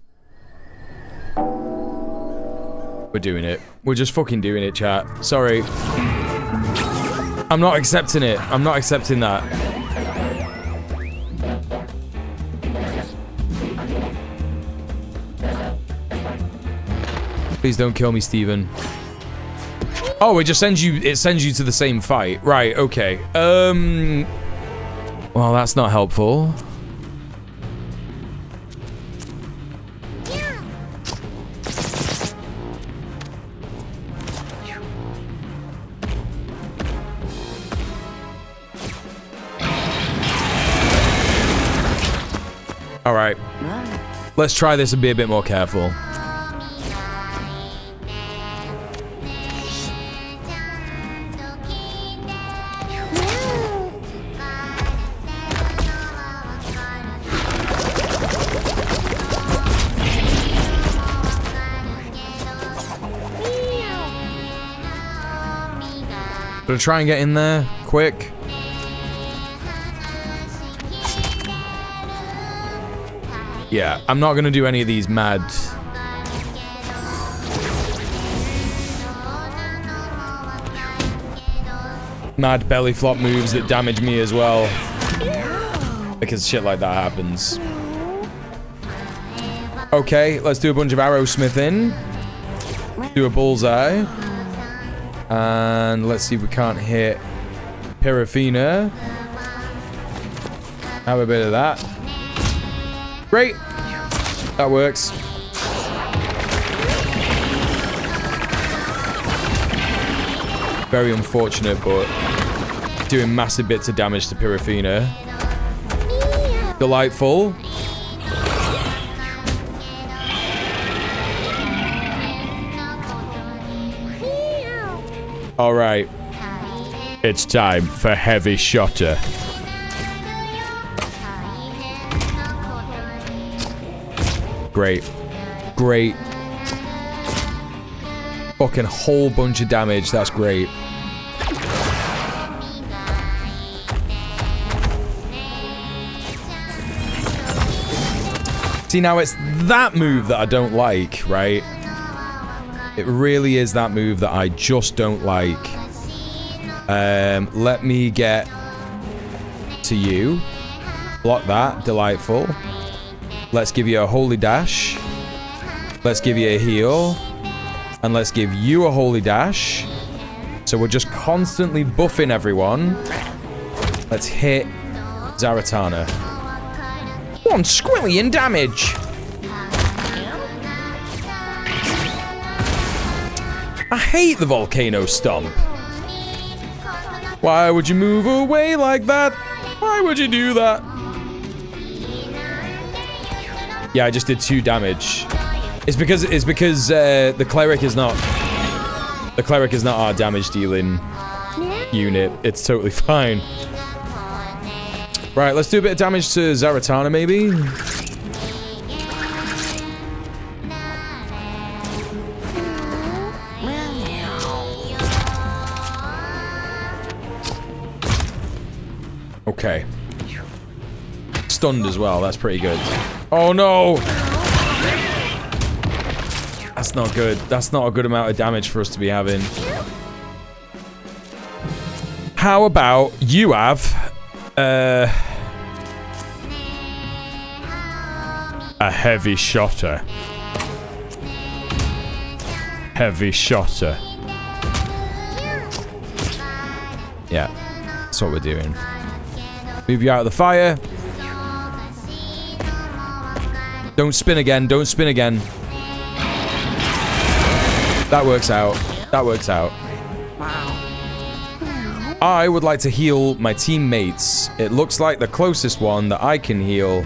We're doing it. We're just fucking doing it, chat. Sorry. I'm not accepting it. I'm not accepting that. Please don't kill me, Steven. Oh, it just sends you to the same fight. Right, okay. Well, that's not helpful. All right. Let's try this and be a bit more careful. Gonna try and get in there quick. Yeah, I'm not gonna do any of these mad belly flop moves that damage me as well, because shit like that happens. Okay, let's do a bunch of arrow smithing. Do a bullseye. And let's see if we can't hit Pirafina. Have a bit of that. Great. That works. Very unfortunate, but doing massive bits of damage to Pirafina. Delightful. All right. It's time for Heavy Shotter. Great. Great. Fucking whole bunch of damage. That's great. See, now it's that move that I don't like, right? It really is that move that I just don't like. Let me get to you. Block that. Delightful. Let's give you a holy dash. Let's give you a heal. And let's give you a holy dash. So we're just constantly buffing everyone. Let's hit Zaratana. 1 squillion damage. I hate the volcano stomp. Why would you move away like that? Why would you do that? Yeah, I just did 2 damage. It's because the cleric is not our damage dealing unit. It's totally fine. Right, let's do a bit of damage to Zaratana maybe. Okay. Stunned as well, that's pretty good. Oh no! That's not good. That's not a good amount of damage for us to be having. How about you have a heavy shotter. Heavy shotter. Yeah, that's what we're doing. Move you out of the fire. Don't spin again. Don't spin again. That works out. That works out. I would like to heal my teammates. It looks like the closest one that I can heal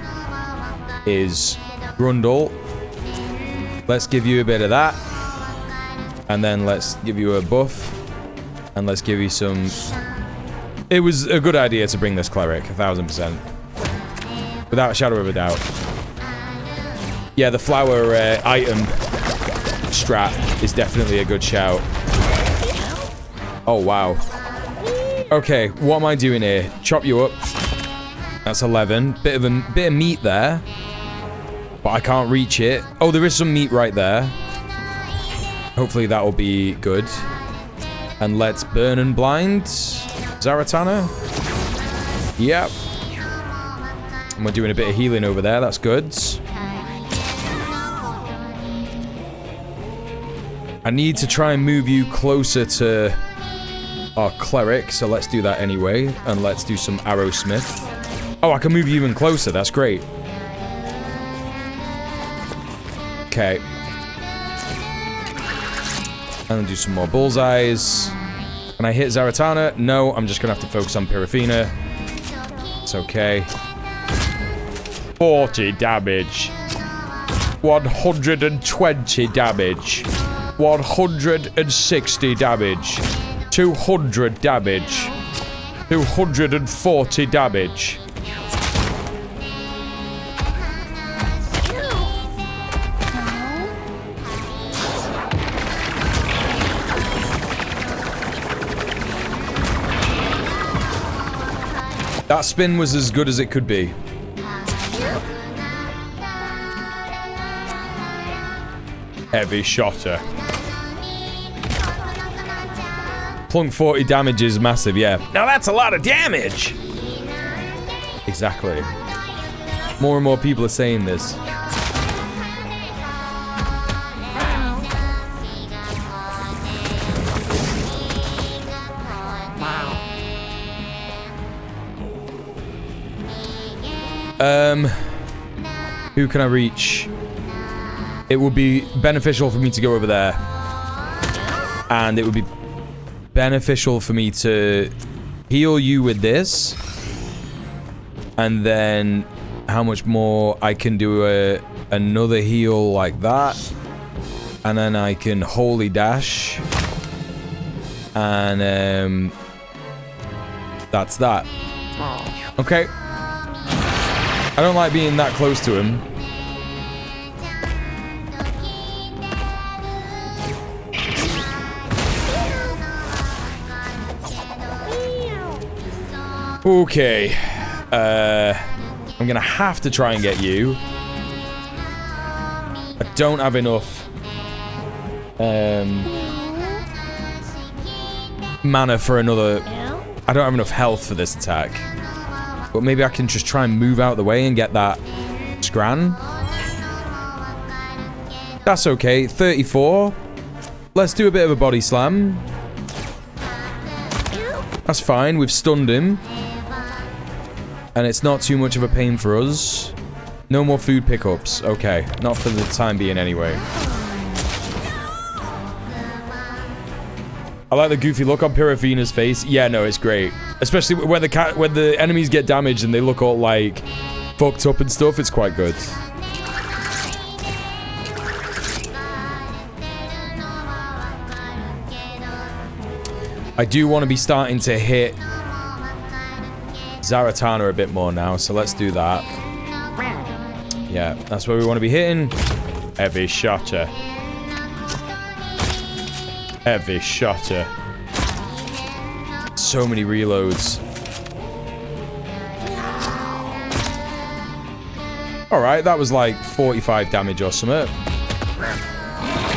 is Grundle. Let's give you a bit of that. And then let's give you a buff. And let's give you some... It was a good idea to bring this cleric, 1000%. Without a shadow of a doubt. Yeah, the flower item strat is definitely a good shout. Oh, wow. Okay, what am I doing here? Chop you up. That's 11. Bit of meat there. But I can't reach it. Oh, there is some meat right there. Hopefully that will be good. And let's burn and blind. Zaratana. Yep. And we're doing a bit of healing over there. That's good. I need to try and move you closer to our cleric. So let's do that anyway. And let's do some arrowsmith. Oh, I can move you even closer. That's great. Okay. And then do some more bullseyes. Can I hit Zaratana? No, I'm just going to have to focus on Pirafina. It's okay. 40 damage. 120 damage. 160 damage. 200 damage. 240 damage. That spin was as good as it could be. Heavy shotter. Plunk 40 damage is massive, yeah. Now that's a lot of damage! Exactly. More and more people are saying this. Who can I reach? It would be beneficial for me to go over there. And it would be beneficial for me to heal you with this. And then how much more I can do another heal like that. And then I can holy dash. And that's that. Okay. I don't like being that close to him. Okay. I'm gonna have to try and get you. I don't have enough mana for another. I don't have enough health for this attack. But maybe I can just try and move out of the way and get that Scran. That's okay. 34. Let's do a bit of a body slam. That's fine. We've stunned him. And it's not too much of a pain for us. No more food pickups. Okay. Not for the time being anyway. I like the goofy look on Pirafina's face. Yeah, no, it's great. Especially when the enemies get damaged and they look all, like, fucked up and stuff. It's quite good. I do want to be starting to hit Zaratana a bit more now, so let's do that. Yeah, that's where we want to be hitting. Heavy shotter. Heavy shotter. So many reloads. Alright, that was like 45 damage or something.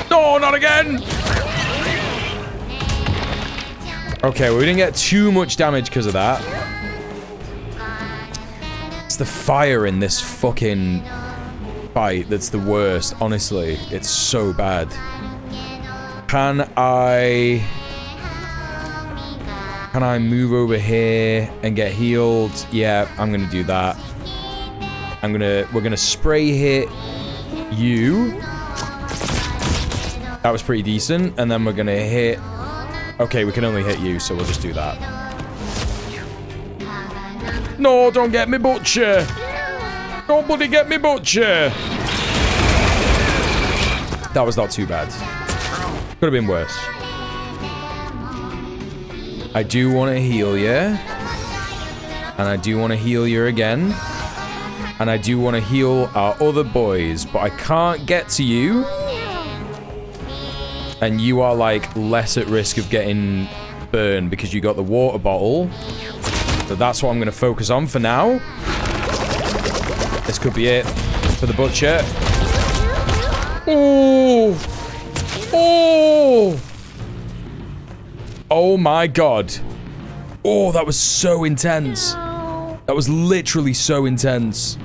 No, not again! Okay, well, we didn't get too much damage because of that. It's the fire in this fucking fight that's the worst, honestly. It's so bad. Can I move over here and get healed? Yeah, I'm gonna do that. We're gonna spray hit you. That was pretty decent. And then we're gonna hit. Okay, we can only hit you, so we'll just do that. No, don't get me, butcher. Don't bloody get me, butcher. That was not too bad. Could have been worse. I do want to heal you. And I do want to heal you again. And I do want to heal our other boys, but I can't get to you. And you are, like, less at risk of getting burned because you got the water bottle. So that's what I'm going to focus on for now. This could be it for the butcher. Oh! Oh! Oh my god. Oh, that was so intense. That was literally so intense.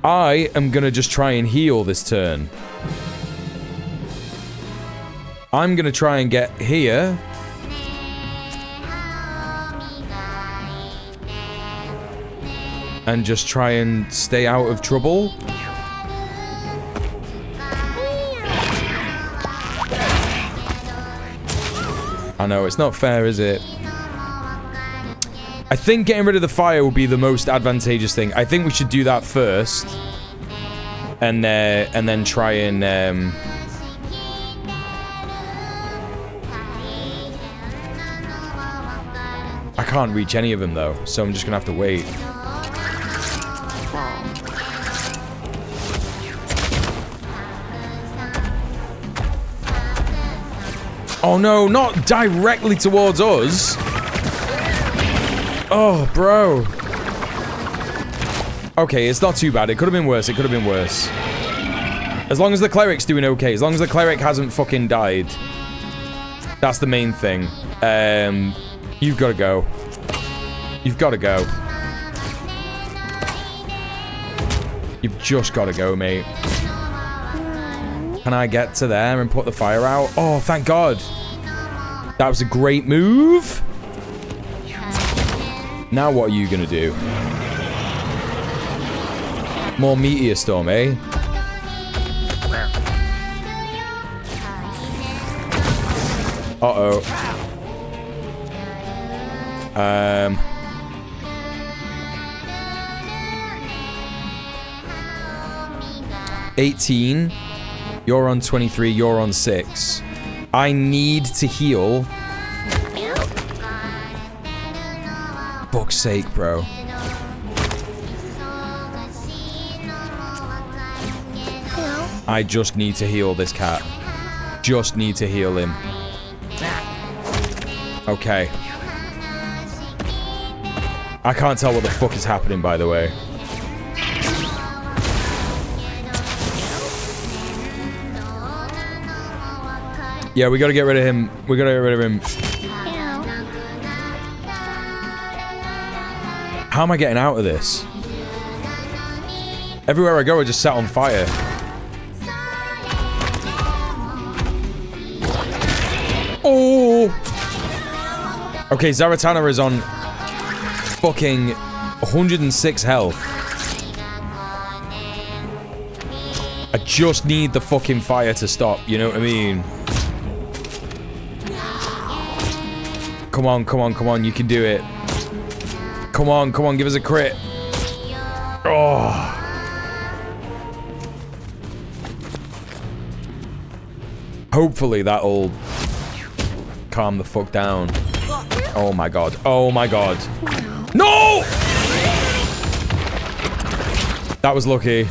I am going to just try and heal this turn. I'm going to try and get here. And just try and stay out of trouble. I know, it's not fair, is it? I think getting rid of the fire will be the most advantageous thing. I think we should do that first. And then try and... I can't reach any of them, though. So I'm just going to have to wait. Oh no, not directly towards us. Oh, bro. Okay, it's not too bad. It could have been worse. It could have been worse. As long as the cleric's doing okay. As long as the cleric hasn't fucking died. That's the main thing. You've got to go. You've got to go. You've just got to go, mate. Can I get to there and put the fire out? Oh, thank God. That was a great move. Now what are you going to do? More meteor storm, eh? Uh-oh. 18. You're on 23. You're on 6. I need to heal. Fuck's sake, bro. I just need to heal this cat. Just need to heal him. Okay. I can't tell what the fuck is happening, by the way. Yeah, we gotta get rid of him. We gotta get rid of him. How am I getting out of this? Everywhere I go, I just set on fire. Oh! Okay, Zaratana is on fucking 106 health. I just need the fucking fire to stop, you know what I mean? Come on, come on, come on, you can do it. Come on, come on, give us a crit. Oh. Hopefully that'll calm the fuck down. Oh my god. Oh my god. No! That was lucky.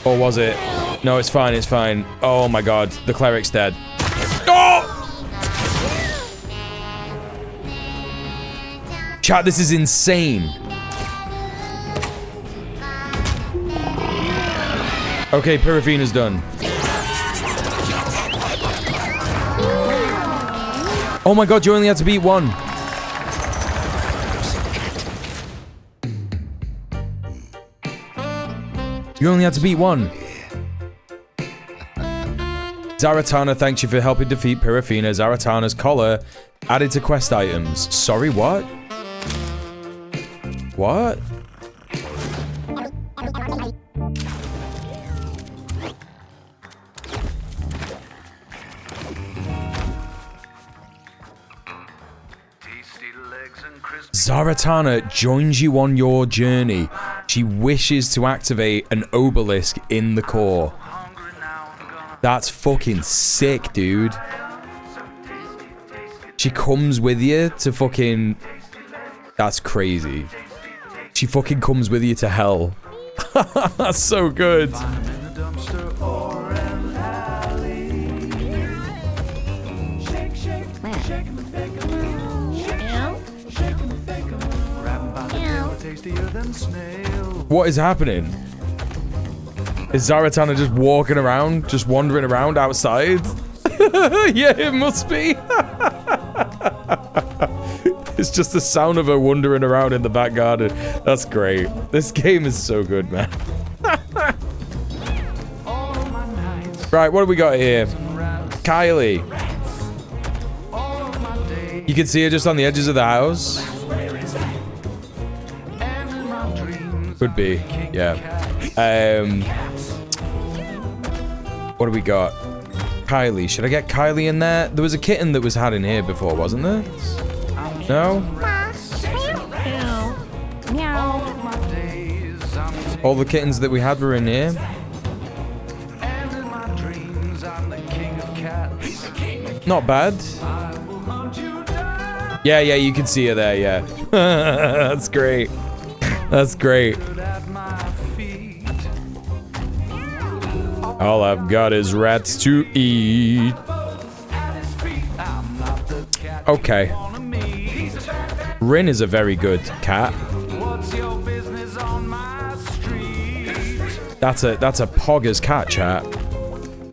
Or was it? No, it's fine, it's fine. Oh my god. The cleric's dead. Oh! Chat, this is insane. Okay, Perifina's done. Oh my god, you only had to beat one. You only had to beat one. Zaratana thanks you for helping defeat Perifina. Zaratana's collar added to quest items. Sorry, what? What? Zaratana joins you on your journey. She wishes to activate an obelisk in the core. That's fucking sick, dude. She comes with you to fucking... That's crazy. She fucking comes with you to hell. That's so good. What is happening? Is Zaratana just walking around, just wandering around outside? Yeah, it must be. It's just the sound of her wandering around in the back garden. That's great. This game is so good, man. Right, what do we got here? Kylie. You can see her just on the edges of the house. Could be, yeah. What do we got? Kylie. Should I get Kylie in there? There was a kitten that was had in here before, wasn't there? No? All the kittens that we had were in here. Not bad. Yeah, you can see her there, yeah. That's great. That's great. All I've got is rats to eat. Okay. Rin is a very good cat. That's a Poggers cat, chat.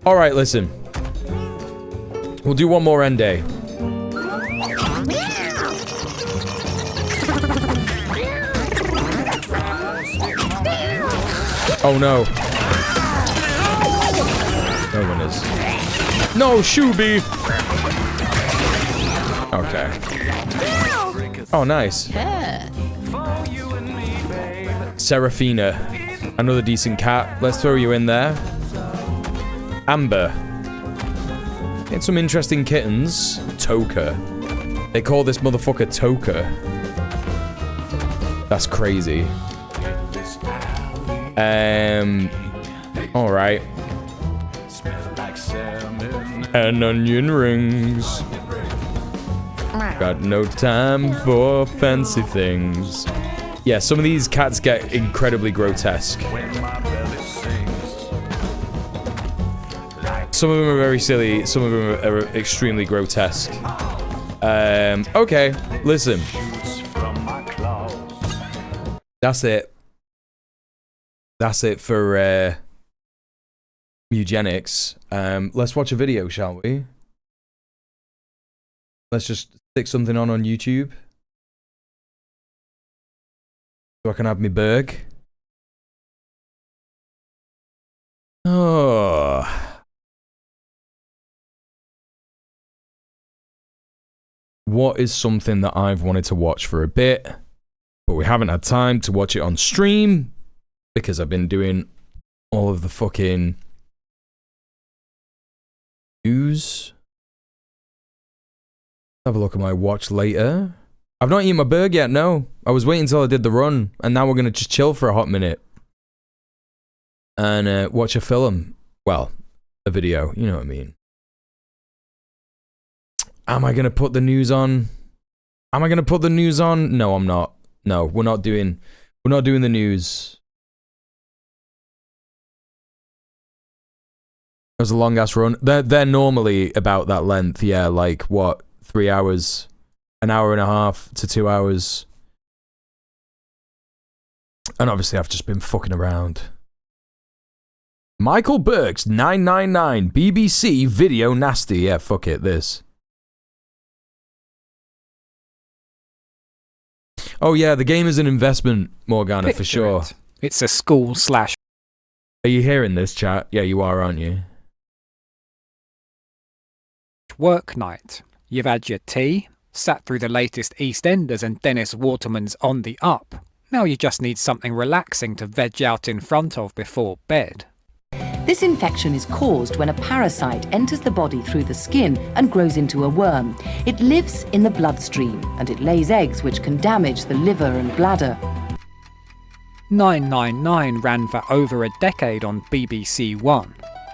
All right, listen. We'll do one more end day. Oh no. No one is. No, Shubi! Okay. Oh, nice. Seraphina. Another decent cat. Let's throw you in there. Amber. Get some interesting kittens. Toka. They call this motherfucker Toka. That's crazy. Alright. And onion rings. Got no time for fancy things. Yeah, some of these cats get incredibly grotesque. Some of them are very silly, some of them are extremely grotesque. Okay, listen. That's it. That's it for Mewgenics. Let's watch a video, shall we? Let's just stick something on YouTube. So I can have me Buerke. Oh. What is something that I've wanted to watch for a bit, but we haven't had time to watch it on stream because I've been doing all of the fucking news. Have a look at my watch later. I've not eaten my burger yet, no. I was waiting until I did the run, and now we're going to just chill for a hot minute. And watch a film. Well, a video, you know what I mean. Am I going to put the news on? Am I going to put the news on? No, I'm not. No, we're not doing the news. That was a long ass run. They're normally about that length, yeah, like what? 3 hours, an hour and a half to 2 hours. And obviously I've just been fucking around. Michael Burke's 999 BBC Video Nasty. Yeah, fuck it, this. Oh yeah, the game is an investment, Morgana, Picture for sure. it. It's a school / Are you hearing this, chat? Yeah, you are, aren't you? work night. You've had your tea, sat through the latest EastEnders and Dennis Waterman's On the Up. Now you just need something relaxing to veg out in front of before bed. This infection is caused when a parasite enters the body through the skin and grows into a worm. It lives in the bloodstream and it lays eggs which can damage the liver and bladder. 999 ran for over a decade on BBC One,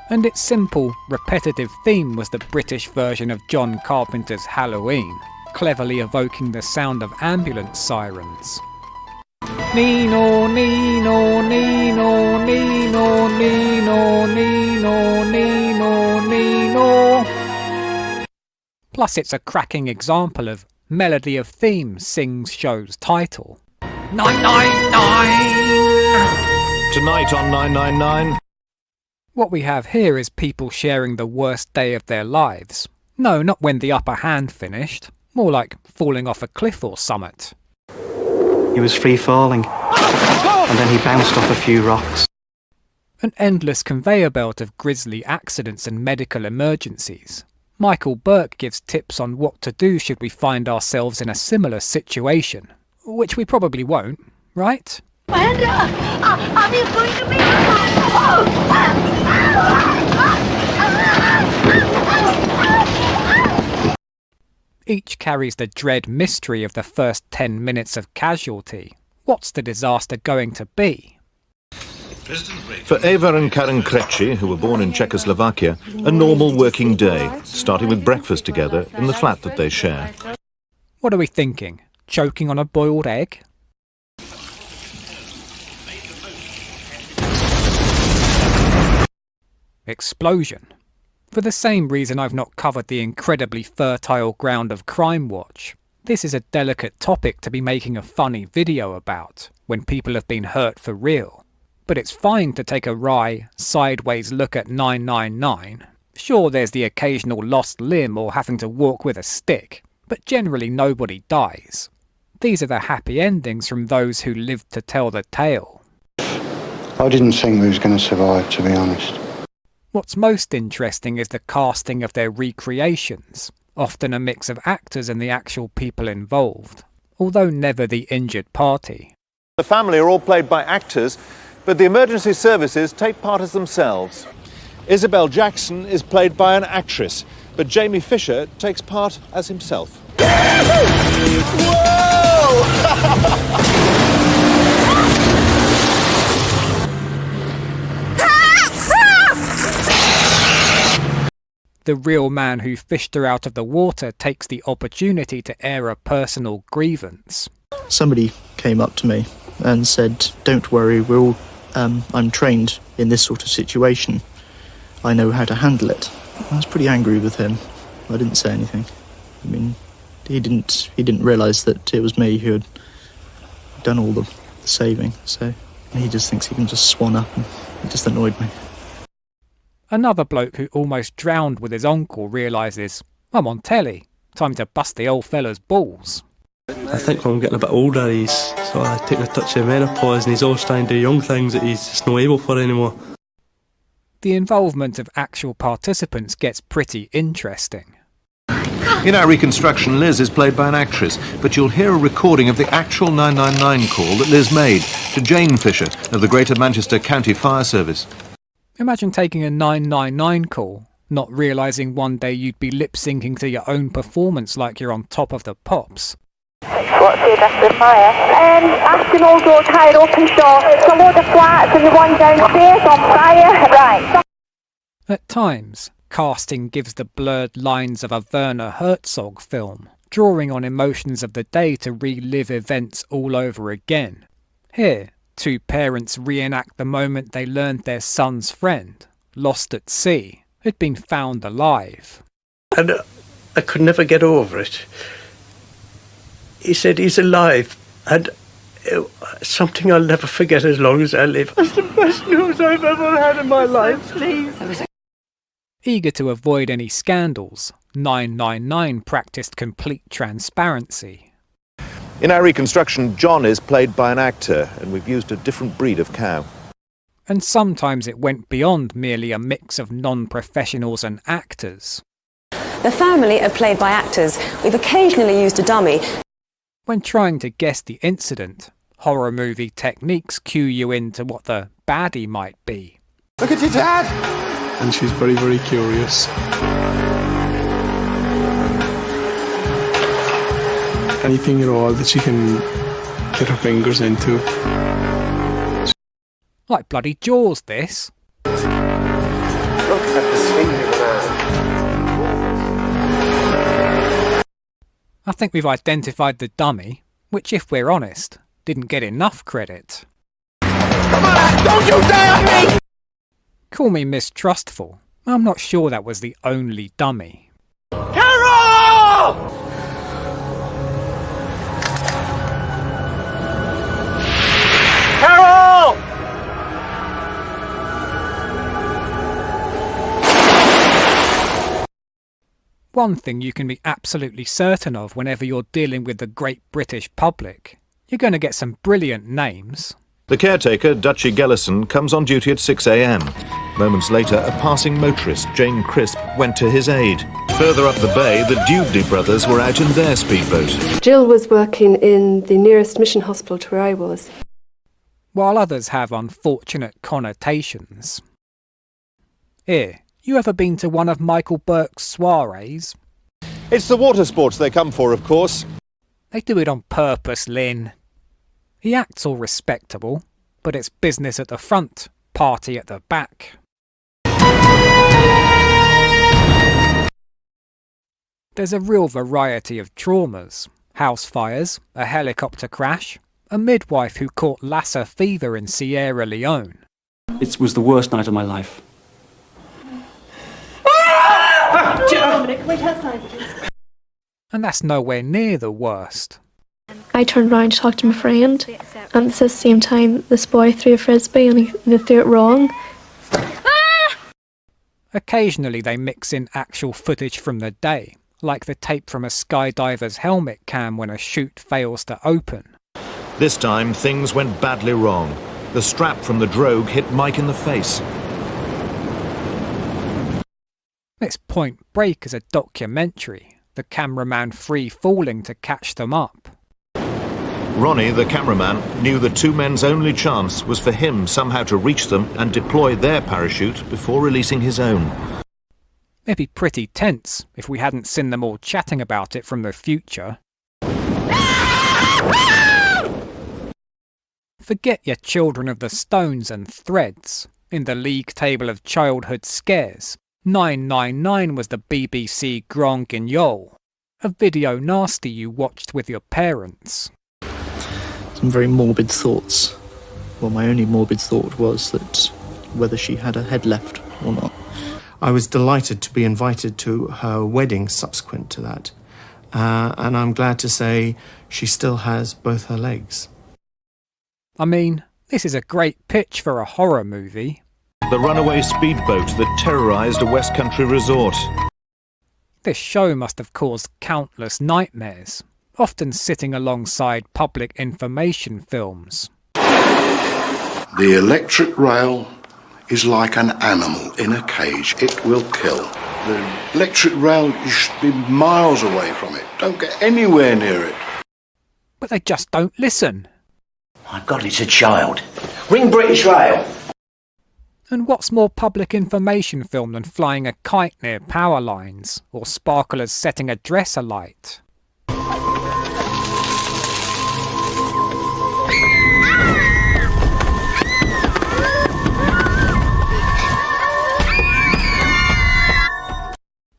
and its simple, repetitive theme was the British version of John Carpenter's Halloween, cleverly evoking the sound of ambulance sirens. Nino, Nino, Nino, Nino, Nino, Nino, Nino, Nino. Plus it's a cracking example of melody of theme sings show's title. 999! Tonight on 999. What we have here is people sharing the worst day of their lives. No, not when the upper hand finished. More like falling off a cliff or summit. He was free falling, and then he bounced off a few rocks. An endless conveyor belt of grisly accidents and medical emergencies. Michael Buerke gives tips on what to do should we find ourselves in a similar situation. Which we probably won't, right? And, are you going to be... Each carries the dread mystery of the first 10 minutes of casualty. What's the disaster going to be? For Eva and Karen Krejci, who were born in Czechoslovakia, a normal working day, starting with breakfast together in the flat that they share. What are we thinking? Choking on a boiled egg? Explosion. For the same reason I've not covered the incredibly fertile ground of Crime Watch. This is a delicate topic to be making a funny video about, when people have been hurt for real. But it's fine to take a wry, sideways look at 999. Sure, there's the occasional lost limb or having to walk with a stick, but generally nobody dies. These are the happy endings from those who lived to tell the tale. I didn't think we was going to survive, to be honest. What's most interesting is the casting of their recreations, often a mix of actors and the actual people involved, although never the injured party. The family are all played by actors, but the emergency services take part as themselves. Isabel Jackson is played by an actress, but Jamie Fisher takes part as himself. The real man who fished her out of the water takes the opportunity to air a personal grievance. Somebody came up to me and said, "Don't worry, I'm trained in this sort of situation. I know how to handle it." I was pretty angry with him. I didn't say anything. I mean, he didn't realise that it was me who had done all the saving, so he just thinks he can just swan up, and it just annoyed me. Another bloke who almost drowned with his uncle realises, I'm on telly, time to bust the old fella's balls. I think when I'm getting a bit older, he's sort of taking a touch of menopause and he's always trying to do young things that he's just not able for anymore. The involvement of actual participants gets pretty interesting. In our reconstruction, Liz is played by an actress, but you'll hear a recording of the actual 999 call that Liz made to Jane Fisher of the Greater Manchester County Fire Service. Imagine taking a 999 call, not realising one day you'd be lip-syncing to your own performance like you're on Top of the Pops. What's the address of fire? Aston Old Road, higher open shore. It's a load of flats and the one downstairs on fire. Right. At times, casting gives the blurred lines of a Werner Herzog film, drawing on emotions of the day to relive events all over again. Here, two parents reenact the moment they learned their son's friend, lost at sea, had been found alive. And I could never get over it. He said he's alive, and something I'll never forget as long as I live. That's the best news I've ever had in my life. Please. Eager to avoid any scandals, 999 practiced complete transparency. In our reconstruction, John is played by an actor, and we've used a different breed of cow. And sometimes it went beyond merely a mix of non-professionals and actors. The family are played by actors. We've occasionally used a dummy. When trying to guess the incident, horror movie techniques cue you into what the baddie might be. Look at your dad! And she's very, very curious. Anything at all that she can get her fingers into. Like bloody Jaws, this. Look at the scenery I think we've identified the dummy, which if we're honest, didn't get enough credit. Come on, don't you dare me! Call me mistrustful. I'm not sure that was the only dummy. Carol! Carol! One thing you can be absolutely certain of whenever you're dealing with the great British public, you're going to get some brilliant names. The caretaker, Dutchy Gellison, comes on duty at 6 a.m. Moments later, a passing motorist, Jane Crisp, went to his aid. Further up the bay, the Dewdney brothers were out in their speedboat. Jill was working in the nearest mission hospital to where I was. While others have unfortunate connotations. Here, you ever been to one of Michael Buerke's soirees? It's the water sports they come for, of course. They do it on purpose, Lynn. He acts all respectable, but it's business at the front, party at the back. There's a real variety of traumas. House fires, a helicopter crash, a midwife who caught Lassa fever in Sierra Leone. It was the worst night of my life. And that's nowhere near the worst. I turned round to talk to my friend, and at the same time this boy threw a frisbee and they threw it wrong. Occasionally they mix in actual footage from the day, like the tape from a skydiver's helmet cam when a chute fails to open. This time, things went badly wrong. The strap from the drogue hit Mike in the face. It's Point Break as a documentary, the cameraman free-falling to catch them up. Ronnie, the cameraman, knew the two men's only chance was for him somehow to reach them and deploy their parachute before releasing his own. It'd be pretty tense if we hadn't seen them all chatting about it from the future. Forget your Children of the Stones and Threads. In the league table of childhood scares, 999 was the BBC Grand Guignol, a video nasty you watched with your parents. Some very morbid thoughts. Well, my only morbid thought was that whether she had a head left or not. I was delighted to be invited to her wedding subsequent to that. And I'm glad to say she still has both her legs. I mean, this is a great pitch for a horror movie. The runaway speedboat that terrorised a West Country resort. This show must have caused countless nightmares, often sitting alongside public information films. The electric rail is like an animal in a cage. It will kill. The electric rail, you should be miles away from it. Don't get anywhere near it. But they just don't listen. My God, it's a child. Ring British Rail. And what's more public information film than flying a kite near power lines, or sparklers setting a dress alight?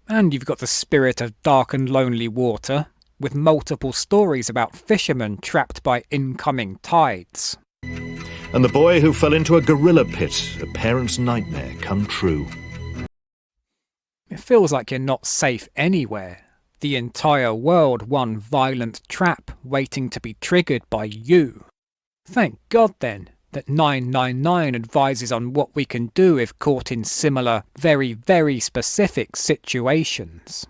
And you've got the spirit of dark and lonely water, with multiple stories about fishermen trapped by incoming tides. And the boy who fell into a gorilla pit, a parent's nightmare come true. It feels like you're not safe anywhere. The entire world one violent trap waiting to be triggered by you. Thank God then that 999 advises on what we can do if caught in similar, very, very specific situations.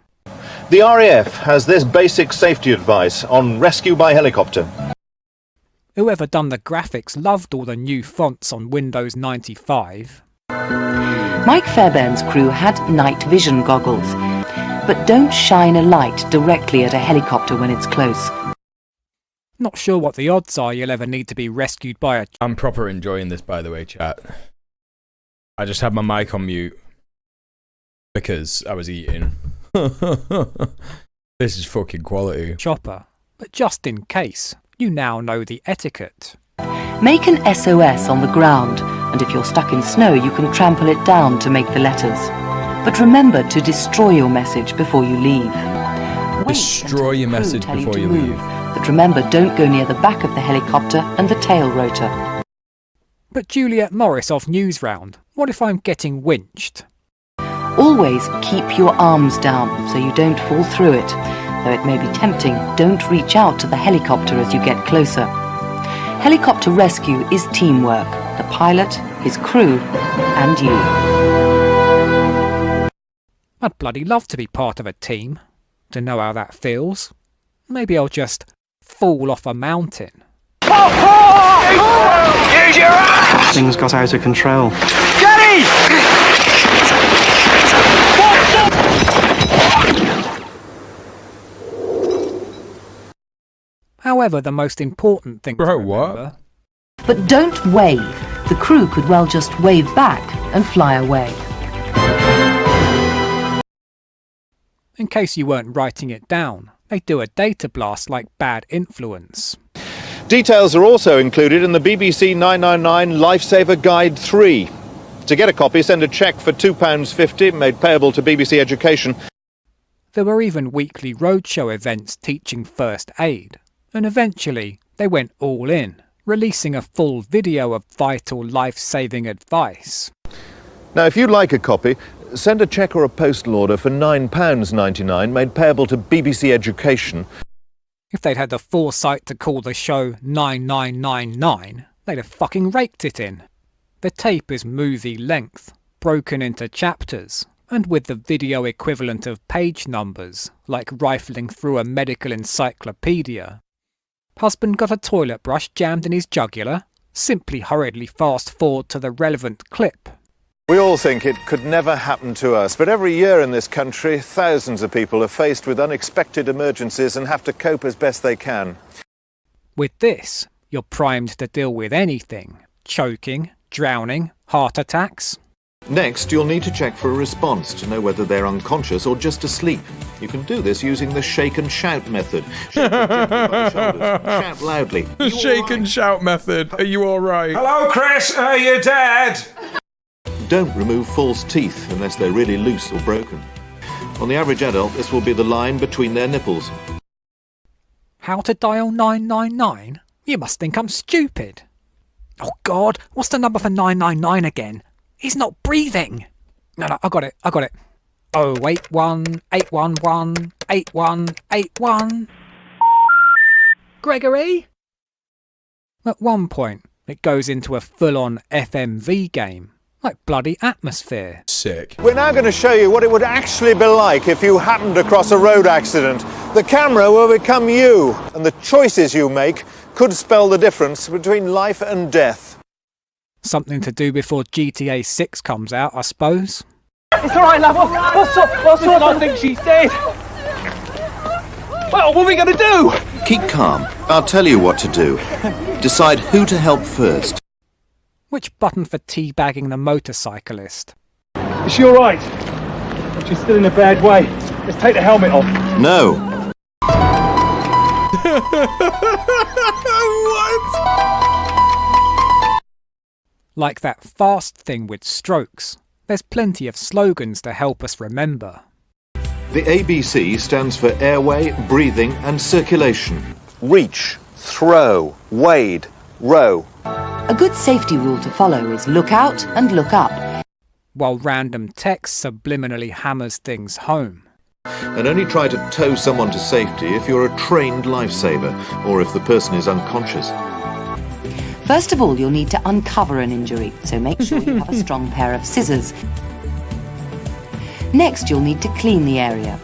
The RAF has this basic safety advice on rescue by helicopter. Whoever done the graphics loved all the new fonts on Windows 95. Mike Fairbairn's crew had night vision goggles, but don't shine a light directly at a helicopter when it's close. Not sure what the odds are you'll ever need to be rescued by a... I'm proper enjoying this, by the way, chat. I just had my mic on mute because I was eating. This is fucking quality. Chopper, but just in case, you now know the etiquette. Make an SOS on the ground, and if you're stuck in snow, you can trample it down to make the letters. But remember to destroy your message before you leave. Destroy your message before you leave. But remember, don't go near the back of the helicopter and the tail rotor. But Juliet Morris of Newsround, what if I'm getting winched? Always keep your arms down so you don't fall through it. Though it may be tempting, don't reach out to the helicopter as you get closer. Helicopter rescue is teamwork. The pilot, his crew, and you. I'd bloody love to be part of a team. To know how that feels. Maybe I'll just fall off a mountain. Things got out of control. However, the most important thing to remember... But don't wave. The crew could well just wave back and fly away. In case you weren't writing it down, they do a data blast like Bad Influence. Details are also included in the BBC 999 Lifesaver Guide 3. To get a copy, send a cheque for £2.50, made payable to BBC Education. There were even weekly roadshow events teaching first aid, and eventually they went all in, releasing a full video of vital life-saving advice. Now, if you'd like a copy, send a cheque or a postal order for £9.99, made payable to BBC Education. If they'd had the foresight to call the show 9999, they'd have fucking raked it in. The tape is movie length, broken into chapters, and with the video equivalent of page numbers, like rifling through a medical encyclopedia. Husband got a toilet brush jammed in his jugular? Simply hurriedly fast forward to the relevant clip. We all think it could never happen to us, but every year in this country, thousands of people are faced with unexpected emergencies and have to cope as best they can. With this, you're primed to deal with anything. Choking, drowning, heart attacks. Next, you'll need to check for a response to know whether they're unconscious or just asleep. You can do this using the shake and shout method. Shake them gently by the shoulders. Shout loudly. The shake and shout method. Are you all right? Hello, Chris. Are you dead? Don't remove false teeth unless they're really loose or broken. On the average adult, this will be the line between their nipples. How to dial 999? You must think I'm stupid. Oh God, what's the number for 999 again? He's not breathing. No, I got it. 081 811 8181. Gregory? At one point, it goes into a full-on FMV game. Like bloody Atmosphere. Sick. We're now going to show you what it would actually be like if you happened across a road accident. The camera will become you, and the choices you make could spell the difference between life and death. Something to do before GTA 6 comes out, I suppose. It's alright, love. What's up? I think she's dead. Well, what are we going to do? Keep calm. I'll tell you what to do. Decide who to help first. Which button for teabagging the motorcyclist? Is she alright? She's still in a bad way. Let's take the helmet off. No. What? Like that fast thing with strokes, there's plenty of slogans to help us remember. The ABC stands for airway, breathing and circulation. Reach, throw, wade, row. A good safety rule to follow is look out and look up. While random text subliminally hammers things home. And only try to tow someone to safety if you're a trained lifesaver or if the person is unconscious. First of all, you'll need to uncover an injury, so make sure you have a strong pair of scissors. Next, you'll need to clean the area.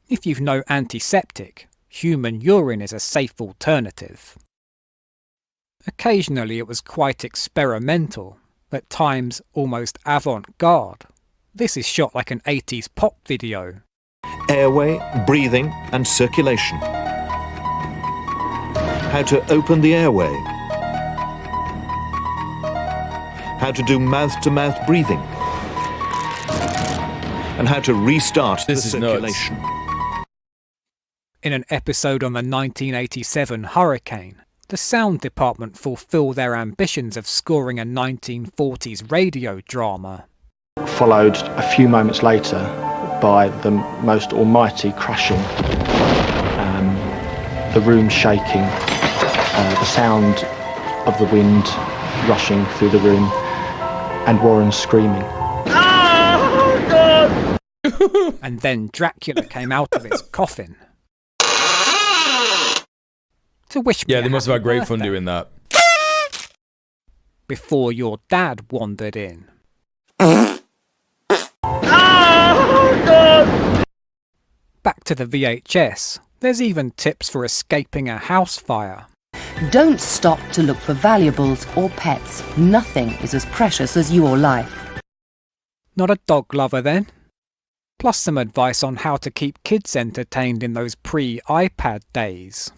If you've no antiseptic, human urine is a safe alternative. Occasionally it was quite experimental, at times almost avant-garde. This is shot like an 80s pop video. Airway, breathing and circulation. How to open the airway. How to do mouth-to-mouth breathing. And how to restart the circulation. In an episode on the 1987 hurricane, the sound department fulfill their ambitions of scoring a 1940s radio drama. Followed a few moments later by the most almighty crashing the room shaking, the sound of the wind rushing through the room, and Warren screaming. And then Dracula came out of his coffin to wish me Yeah, they must have had great fun birthday doing that. before your dad wandered in. Back to the VHS. There's even tips for escaping a house fire. Don't stop to look for valuables or pets. Nothing is as precious as your life. Not a dog lover then? Plus some advice on how to keep kids entertained in those pre-iPad days.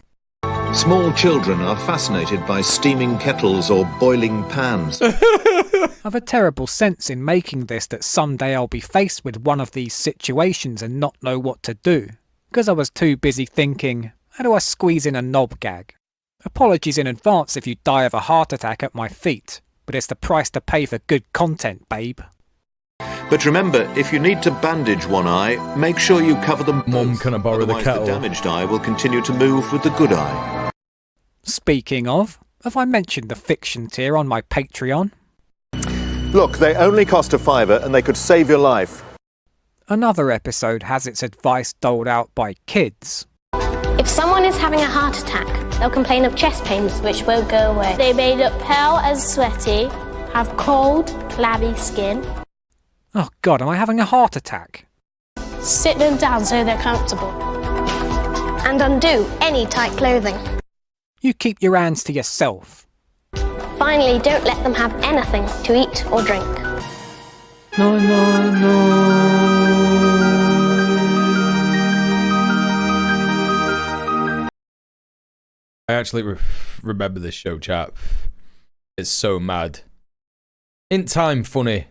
Small children are fascinated by steaming kettles or boiling pans. I've a terrible sense in making this that someday I'll be faced with one of these situations and not know what to do, because I was too busy thinking, how do I squeeze in a knob gag? Apologies in advance if you die of a heart attack at my feet, but it's the price to pay for good content, babe. But remember, if you need to bandage one eye, make sure you cover them both. Mum, can I borrow the Otherwise, kettle? the damaged eye will continue to move with the good eye. Speaking of, have I mentioned the fiction tier on my Patreon? Look, they only cost £5 and they could save your life. Another episode has its advice doled out by kids. If someone is having a heart attack, they'll complain of chest pains, which won't go away. They may look pale and sweaty, have cold, flabby skin. Oh God, am I having a heart attack? Sit them down so they're comfortable. And undo any tight clothing. You keep your hands to yourself. Finally, don't let them have anything to eat or drink. No, no, no. I actually remember this show, chap. It's so mad. In time, funny.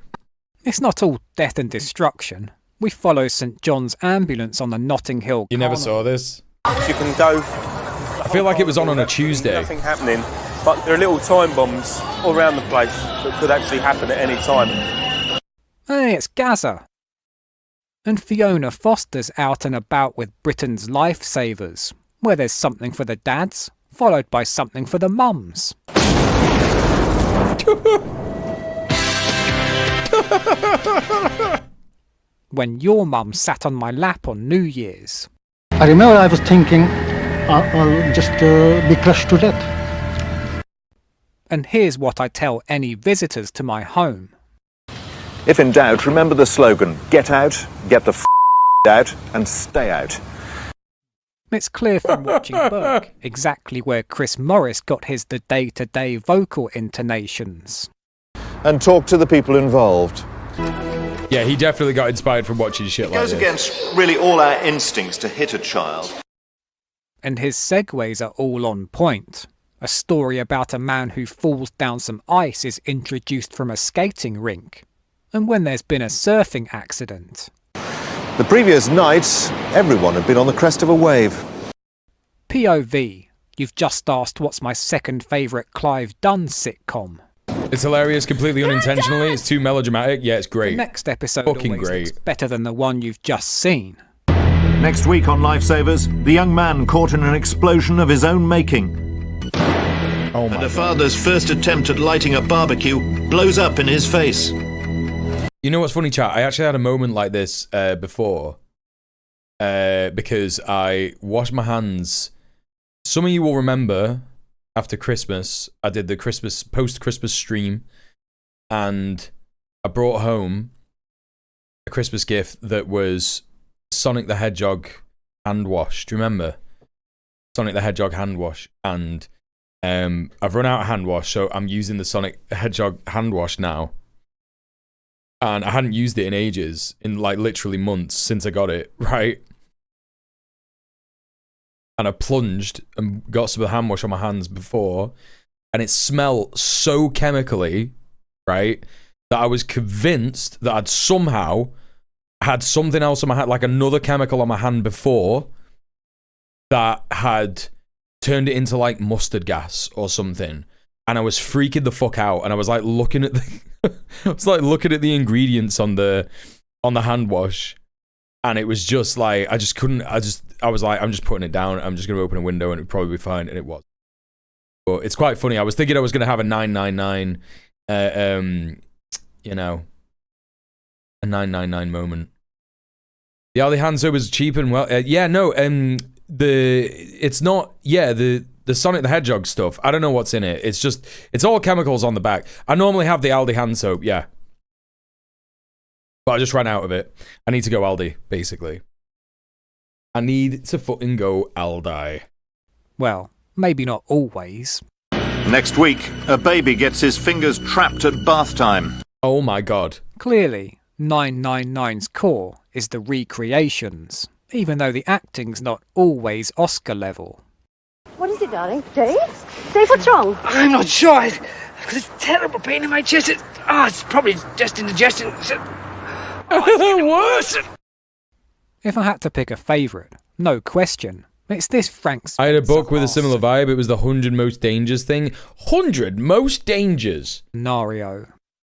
It's not all death and destruction. We follow St. John's ambulance on the Notting Hill You never saw this? You can go. I feel like it was on a Tuesday. Nothing happening, but there are little time bombs all around the place that could actually happen at any time. Hey, it's Gaza. And Fiona Foster's out and about with Britain's lifesavers, where there's something for the dads, followed by something for the mums. When your mum sat on my lap on New Year's. I remember I was thinking, I'll just be crushed to death. And here's what I tell any visitors to my home. If in doubt, remember the slogan, get out, get the out, and stay out. It's clear from watching Buerke exactly where Chris Morris got his the day-to-day vocal intonations. And talk to the people involved. Yeah, he definitely got inspired from watching shit like this. It goes against really all our instincts to hit a child. And his segues are all on point. A story about a man who falls down some ice is introduced from a skating rink. And when there's been a surfing accident. The previous night, everyone had been on the crest of a wave. POV, you've just asked what's my second favourite Clive Dunn sitcom. It's hilarious, completely unintentionally. It's too melodramatic. Yeah, it's great. The next episode Fucking always great. looks better than the one you've just seen. Next week on Lifesavers, the young man caught in an explosion of his own making. Oh my and the father's first attempt at lighting a barbecue blows up in his face. You know what's funny, chat? I actually had a moment like this before. Because I washed my hands. Some of you will remember after Christmas, I did the post-Christmas stream, and I brought home a Christmas gift that was Sonic the Hedgehog hand wash. Do you remember? Sonic the Hedgehog hand wash. And I've run out of hand wash, so I'm using the Sonic Hedgehog hand wash now. And I hadn't used it in ages, in like literally months since I got it, right? And I plunged and got some of the hand wash on my hands before, and it smelled so chemically, right, that I was convinced that I'd somehow had something else on my hand, like another chemical on my hand before, that had turned it into like mustard gas or something. And I was freaking the fuck out, and I was like looking at the I was like looking at the ingredients on the hand wash, and it was just like I just I was like, I'm just putting it down. I'm just going to open a window and it'd probably be fine. And it was. But it's quite funny. I was thinking I was going to have a 999, you know, a 999 moment. The Alejandro was cheap and well. It's not. Yeah, the Sonic the Hedgehog stuff. I don't know what's in it. It's all chemicals on the back. I normally have the Aldi hand soap. Yeah, but I just ran out of it. I need to go Aldi, basically. I need to fucking go Aldi. Well, maybe not always. Next week, a baby gets his fingers trapped at bath time. Oh my god. Clearly, 999's core is the recreations, even though the acting's not always Oscar level. What is it, darling? Dave? Dave, what's wrong? I'm not sure. Because it's terrible pain in my chest. It's probably just indigestion. What? If I had to pick a favourite, no question, it's this Frank Spencer. I had a book with a similar vibe. It was the 100 Most Dangers thing. 100 Most Dangers? Scenario.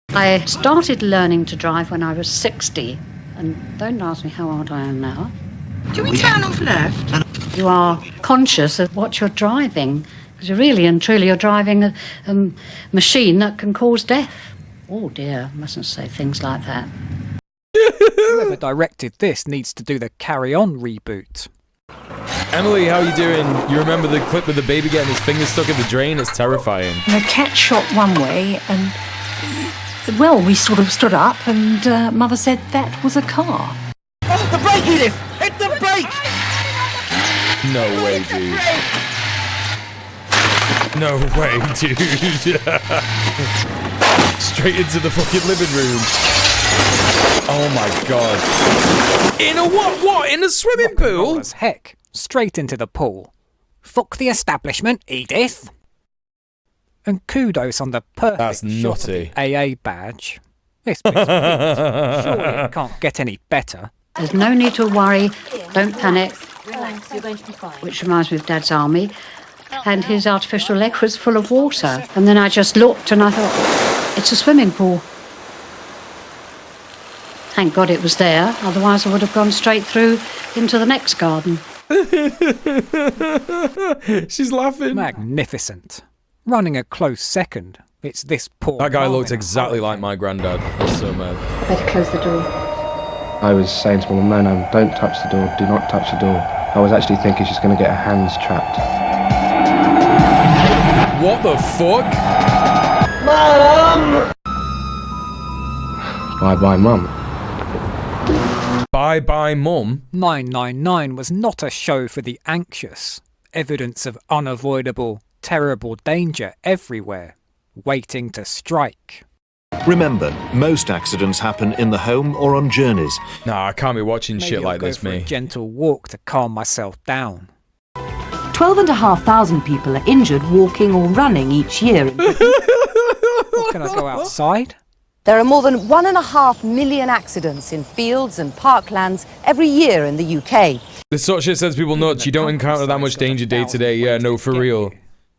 I started learning to drive when I was 60, and don't ask me how old I am now. Do we turn off left? You are conscious of what you're driving, because you really and truly are driving a machine that can cause death. Oh dear, mustn't say things like that. Whoever directed this needs to do the Carry On reboot. Emily, how you doing? You remember the clip with the baby getting his fingers stuck in the drain? It's terrifying. The cat shot one way and, well, we sort of stood up and Mother said that was a car. Oh, the brake, Edith! Hit the brake! No way, dude. No way, dude. Straight into the fucking living room. Oh my god. In a what? In a swimming pool? As heck. Straight into the pool. Fuck the establishment, Edith. And kudos on the perfect shot of the AA badge. This bit's surely it can't get any better. There's no need to worry, don't panic. Relax, you're going to be fine. Which reminds me of Dad's army. And his artificial leg was full of water. And then I just looked and I thought, it's a swimming pool. Thank God it was there, otherwise I would have gone straight through into the next garden. She's laughing. Magnificent. Running a close second, it's this poor... That guy looks exactly like my granddad. That's so mad. Better close the door. I was saying to my mum, no, don't touch the door, do not touch the door. I was actually thinking she's going to get her hands trapped. What the fuck? Mum! Bye-bye, Mum. Bye-bye, Mum? 999 was not a show for the anxious. Evidence of unavoidable, terrible danger everywhere, waiting to strike. Remember, most accidents happen in the home or on journeys. Nah, I can't be watching Maybe shit I'll like go this, for a me. gentle walk to calm myself down. 12,500 people are injured walking or running each year. Can I go outside? There are more than 1.5 million accidents in fields and parklands every year in the UK. This sort of shit sends people nuts. You don't encounter that much danger day to day. Yeah, no, for real.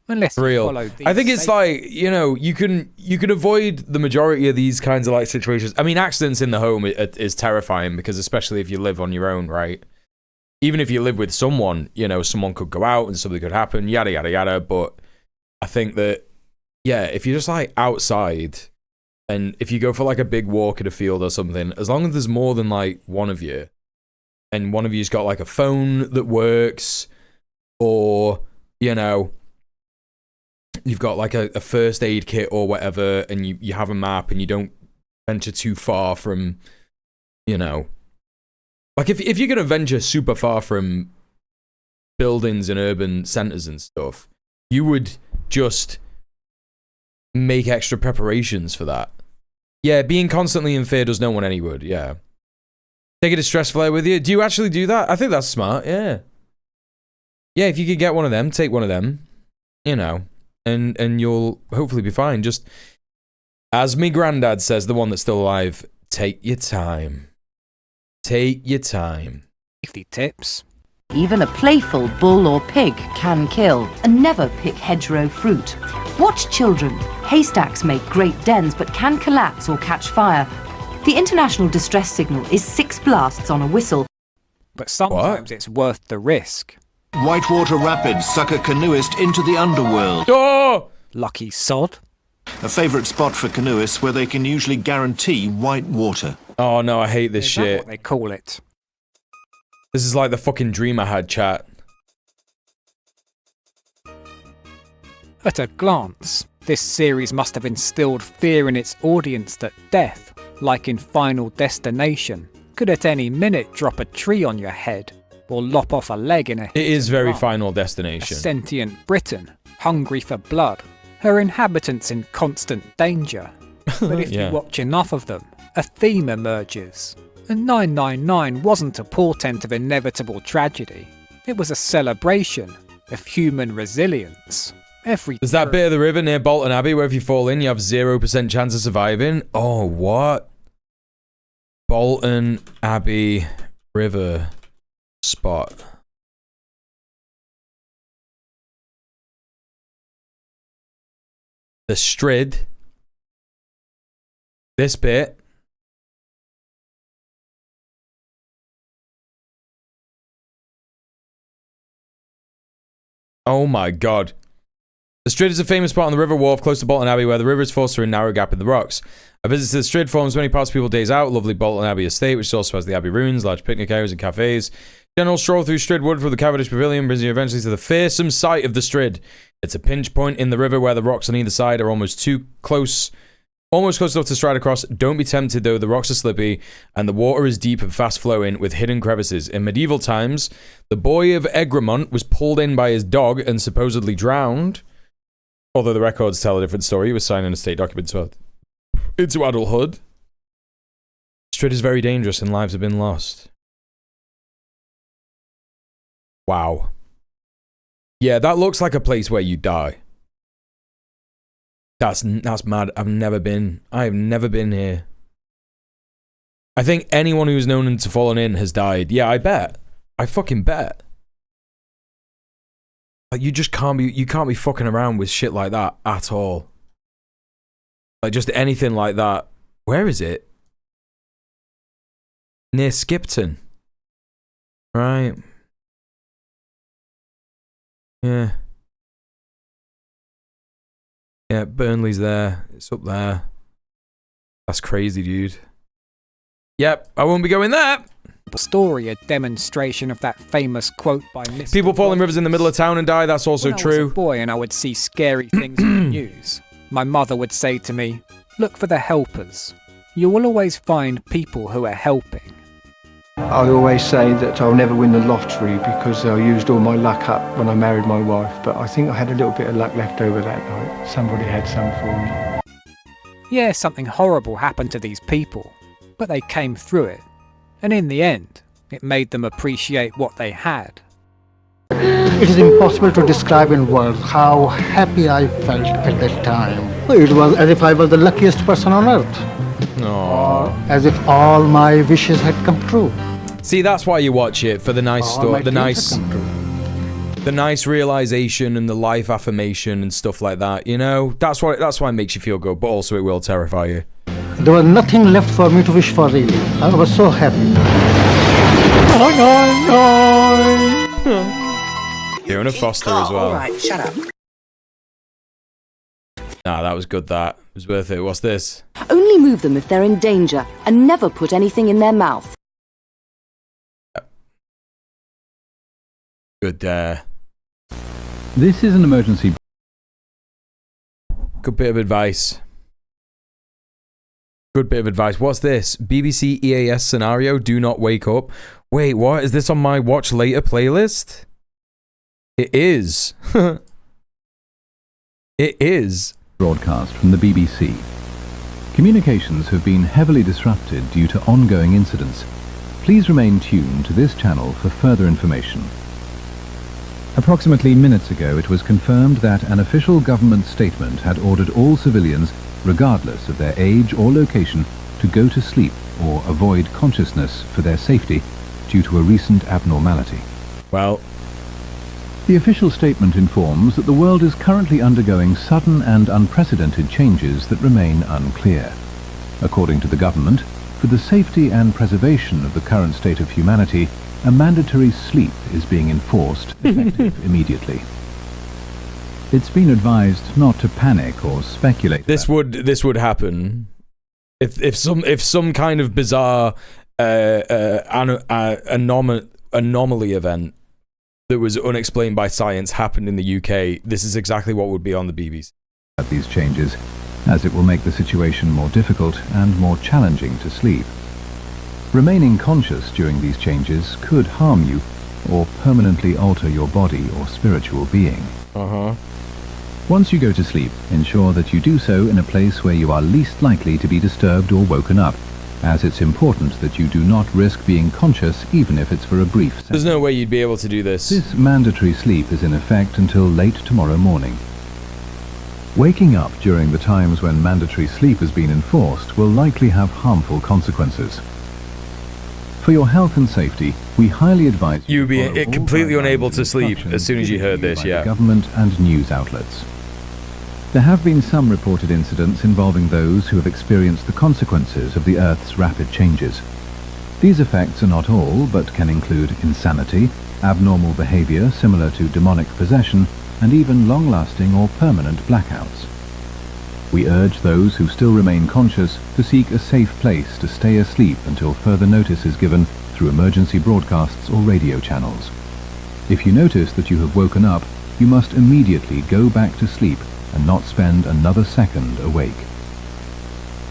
Unless For real. I think it's like, you know, you can avoid the majority of these kinds of like situations. I mean, accidents in the home is terrifying because especially if you live on your own, right? Even if you live with someone, you know, someone could go out and something could happen, yada, yada, yada. But I think that, yeah, if you're just like outside and if you go for like a big walk in a field or something, as long as there's more than like one of you and one of you's got like a phone that works or, you know, you've got like a first aid kit or whatever and you have a map and you don't venture too far from, you know, like if you're going to venture super far from buildings and urban centers and stuff, you would just make extra preparations for that. Yeah, being constantly in fear does no one any good, yeah. Take a distress flare with you. Do you actually do that? I think that's smart, yeah. Yeah, if you could get one of them, take one of them, you know, and you'll hopefully be fine. Just, as me granddad says, the one that's still alive, take your time. Take your time. Safety tips. Even a playful bull or pig can kill. And never pick hedgerow fruit. Watch children. Haystacks make great dens but can collapse or catch fire. The international distress signal is 6 blasts on a whistle. but sometimes it's worth the risk. Whitewater Rapids suck a canoeist into the underworld. Oh! Lucky sod. A favourite spot for canoeists where they can usually guarantee white water. Oh no, I hate this shit. What they call it. This is like the fucking dream I had, chat. At a glance, this series must have instilled fear in its audience that death, like in Final Destination, could at any minute drop a tree on your head or lop off a leg in a It is very run. Final A Destination. sentient Britain, hungry for blood, her inhabitants in constant danger. But if Yeah. you watch enough of them, a theme emerges. And 999 wasn't a portent of inevitable tragedy. It was a celebration of human resilience. There's that bit of the river near Bolton Abbey where if you fall in, you have 0% chance of surviving. Oh, what? Bolton Abbey River spot. The Strid. This bit. Oh my god. The Strid is a famous spot on the River Wharf close to Bolton Abbey where the river is forced through a narrow gap in the rocks. A visit to the Strid forms many parts of people days out. Lovely Bolton Abbey estate, which also has the Abbey ruins, large picnic areas and cafes. General stroll through Strid Wood from the Cavendish Pavilion brings you eventually to the fearsome sight of the Strid. It's a pinch point in the river where the rocks on either side are almost close enough to stride across. Don't be tempted though, the rocks are slippy and the water is deep and fast flowing with hidden crevices. In medieval times, the boy of Egremont was pulled in by his dog and supposedly drowned. Although the records tell a different story, he was signing a state document into adulthood. Strid is very dangerous and lives have been lost. Wow. Yeah, that looks like a place where you die. That's mad. I have never been here. I think anyone who's known to fallen in has died. Yeah, I bet. I fucking bet. Like, you can't be fucking around with shit like that at all. Like, just anything like that. Where is it? Near Skipton. Right. Yeah. Yeah, Burnley's there. It's up there. That's crazy, dude. Yep, I won't be going there. Story, a demonstration of that famous quote by Mr. People fall in rivers in the middle of town and die. That's also When I true. was a boy and I would see scary things on the news, my mother would say to me, "Look for the helpers. You will always find people who are helping." I always say that I'll never win the lottery because I used all my luck up when I married my wife, but I think I had a little bit of luck left over that night. Somebody had some for me. Yeah, something horrible happened to these people, but they came through it. And in the end, it made them appreciate what they had. It is impossible to describe in words how happy I felt at that time. It was as if I was the luckiest person on earth. Aww. As if all my wishes had come true. See, that's why you watch it, for the nice All stuff, my dreams had come true. the nice realization and the life affirmation and stuff like that. You know, that's why it makes you feel good, but also it will terrify you. There was nothing left for me to wish for, really. I was so happy. Fiona Foster as well. Alright, shut up. Nah, that was good, that. It was worth it. What's this? Only move them if they're in danger and never put anything in their mouth. Good, This is an emergency. good bit of advice. Good bit of advice. What's this? BBC EAS scenario, do not wake up. Wait, what? Is this on my watch later playlist? It is. It is. Broadcast from the BBC. Communications have been heavily disrupted due to ongoing incidents. Please remain tuned to this channel for further information. Approximately minutes ago, it was confirmed that an official government statement had ordered all civilians, regardless of their age or location, to go to sleep or avoid consciousness for their safety due to a recent abnormality. Well, the official statement informs that the world is currently undergoing sudden and unprecedented changes that remain unclear. According to the government, for the safety and preservation of the current state of humanity, a mandatory sleep is being enforced, effective immediately. It's been advised not to panic or speculate. This would happen if some kind of bizarre anomaly event that was unexplained by science happened in the UK. This is exactly what would be on the BBC. At these changes, as it will make the situation more difficult and more challenging to sleep. Remaining conscious during these changes could harm you or permanently alter your body or spiritual being. Once you go to sleep, ensure that you do so in a place where you are least likely to be disturbed or woken up, as it's important that you do not risk being conscious even if it's for a brief second. There's no way you'd be able to do this. This mandatory sleep is in effect until late tomorrow morning. Waking up during the times when mandatory sleep has been enforced will likely have harmful consequences. For your health and safety, we highly advise you'd be completely unable to sleep as soon as you heard this, yeah. Government and news outlets. There have been some reported incidents involving those who have experienced the consequences of the Earth's rapid changes. These effects are not all, but can include insanity, abnormal behavior similar to demonic possession, and even long-lasting or permanent blackouts. We urge those who still remain conscious to seek a safe place to stay asleep until further notice is given through emergency broadcasts or radio channels. If you notice that you have woken up, you must immediately go back to sleep and not spend another second awake.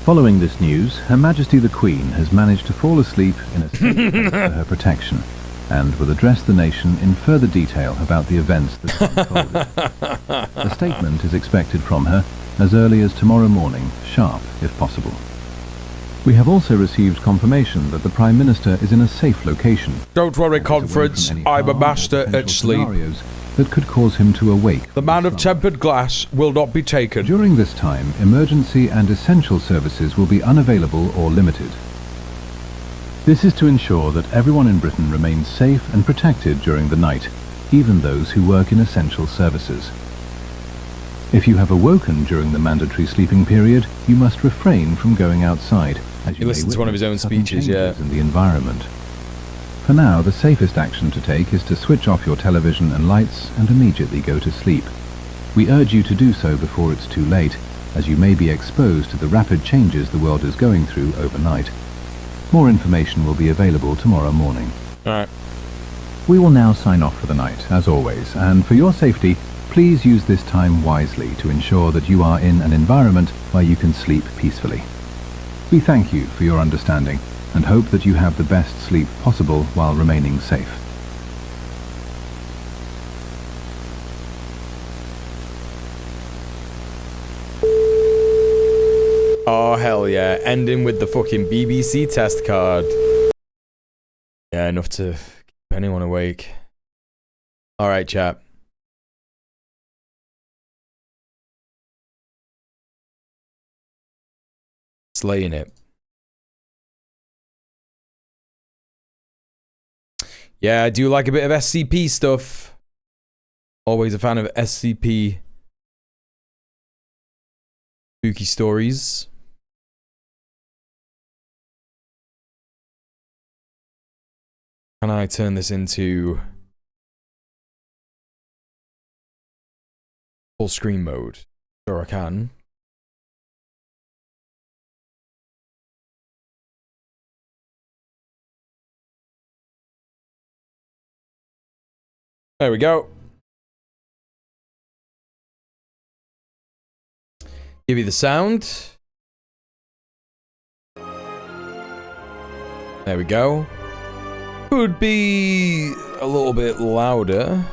Following this news, Her Majesty the Queen has managed to fall asleep in a safe place for her protection, and will address the nation in further detail about the events that have unfolded. A statement is expected from her as early as tomorrow morning, sharp if possible. We have also received confirmation that the Prime Minister is in a safe location. Don't worry, Conference, I'm a master at sleep. That could cause him to awake. The man of tempered glass will not be taken. During this time, emergency and essential services will be unavailable or limited. This is to ensure that everyone in Britain remains safe and protected during the night, even those who work in essential services. If you have awoken during the mandatory sleeping period, you must refrain from going outside, as you He listens to one of his own speeches, yeah. In the environment. For now, the safest action to take is to switch off your television and lights and immediately go to sleep. We urge you to do so before it's too late, as you may be exposed to the rapid changes the world is going through overnight. More information will be available tomorrow morning. Alright. We will now sign off for the night, as always, and for your safety, please use this time wisely to ensure that you are in an environment where you can sleep peacefully. We thank you for your understanding and hope that you have the best sleep possible while remaining safe. Oh, hell yeah. Ending with the fucking BBC test card. Yeah, enough to keep anyone awake. Alright, chap. Slaying it. Yeah, I do like a bit of SCP stuff. Always a fan of SCP spooky stories. Can I turn this into full screen mode? Sure I can. There we go. Give you the sound. There we go. Could be a little bit louder.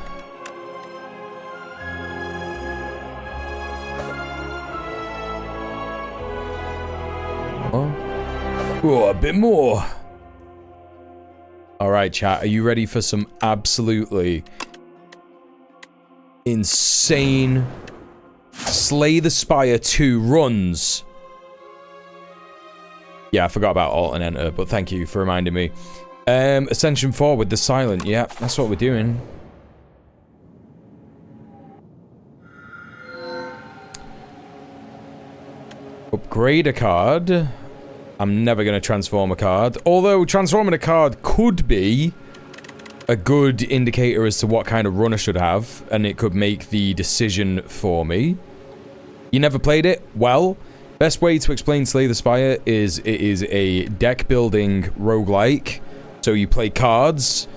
Oh, a bit more. All right, chat. Are you ready for some absolutely insane Slay the Spire 2 runs? Yeah, I forgot about Alt and Enter, but thank you for reminding me. Ascension 4 with the silent. Yeah, that's what we're doing. Upgrade a card. I'm never going to transform a card. Although transforming a card could be a good indicator as to what kind of run I should have, and it could make the decision for me. You never played it? Well, best way to explain Slay the Spire is it is a deck building roguelike. So you play cards,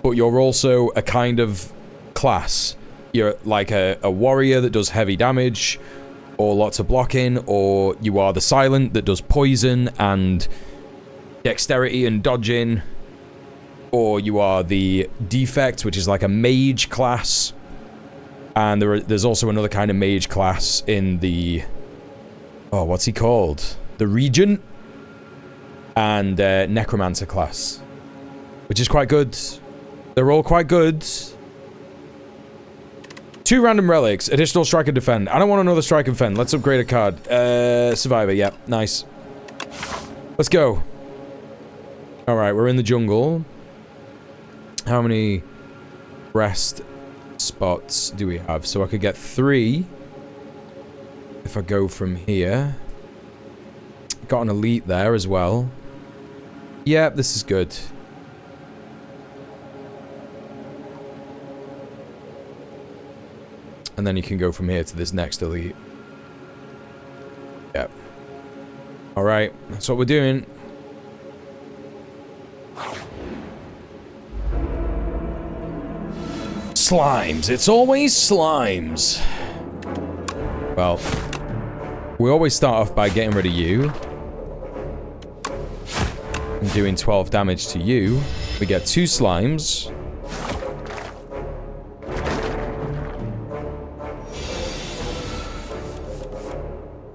but you're also a kind of class. You're like a warrior that does heavy damage, or lots of blocking, or you are the silent that does poison and dexterity and dodging, or you are the defect, which is like a mage class. And there's also another kind of mage class in the... Oh, what's he called? The Regent. And Necromancer class. Which is quite good. They're all quite good. 2 random relics. Additional strike and defend. I don't want another strike and defend. Let's upgrade a card. Survivor. Yep. Nice. Let's go. Alright, we're in the jungle. How many rest spots do we have? So I could get 3 if I go from here. Got an elite there as well. Yep, this is good. And then you can go from here to this next elite. Yep. Alright, that's what we're doing. Slimes. It's always slimes. Well, we always start off by getting rid of you. And doing 12 damage to you. We get 2 slimes.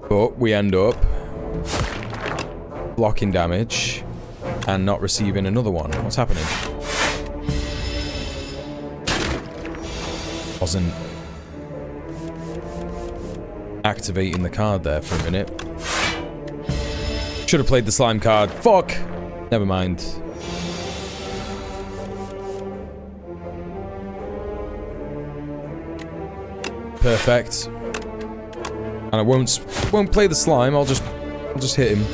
But we end up blocking damage and not receiving another one. What's happening? Wasn't activating the card there for a minute. Should have played the slime card. Fuck! Never mind. Perfect. And I won't play the slime. I'll just hit him.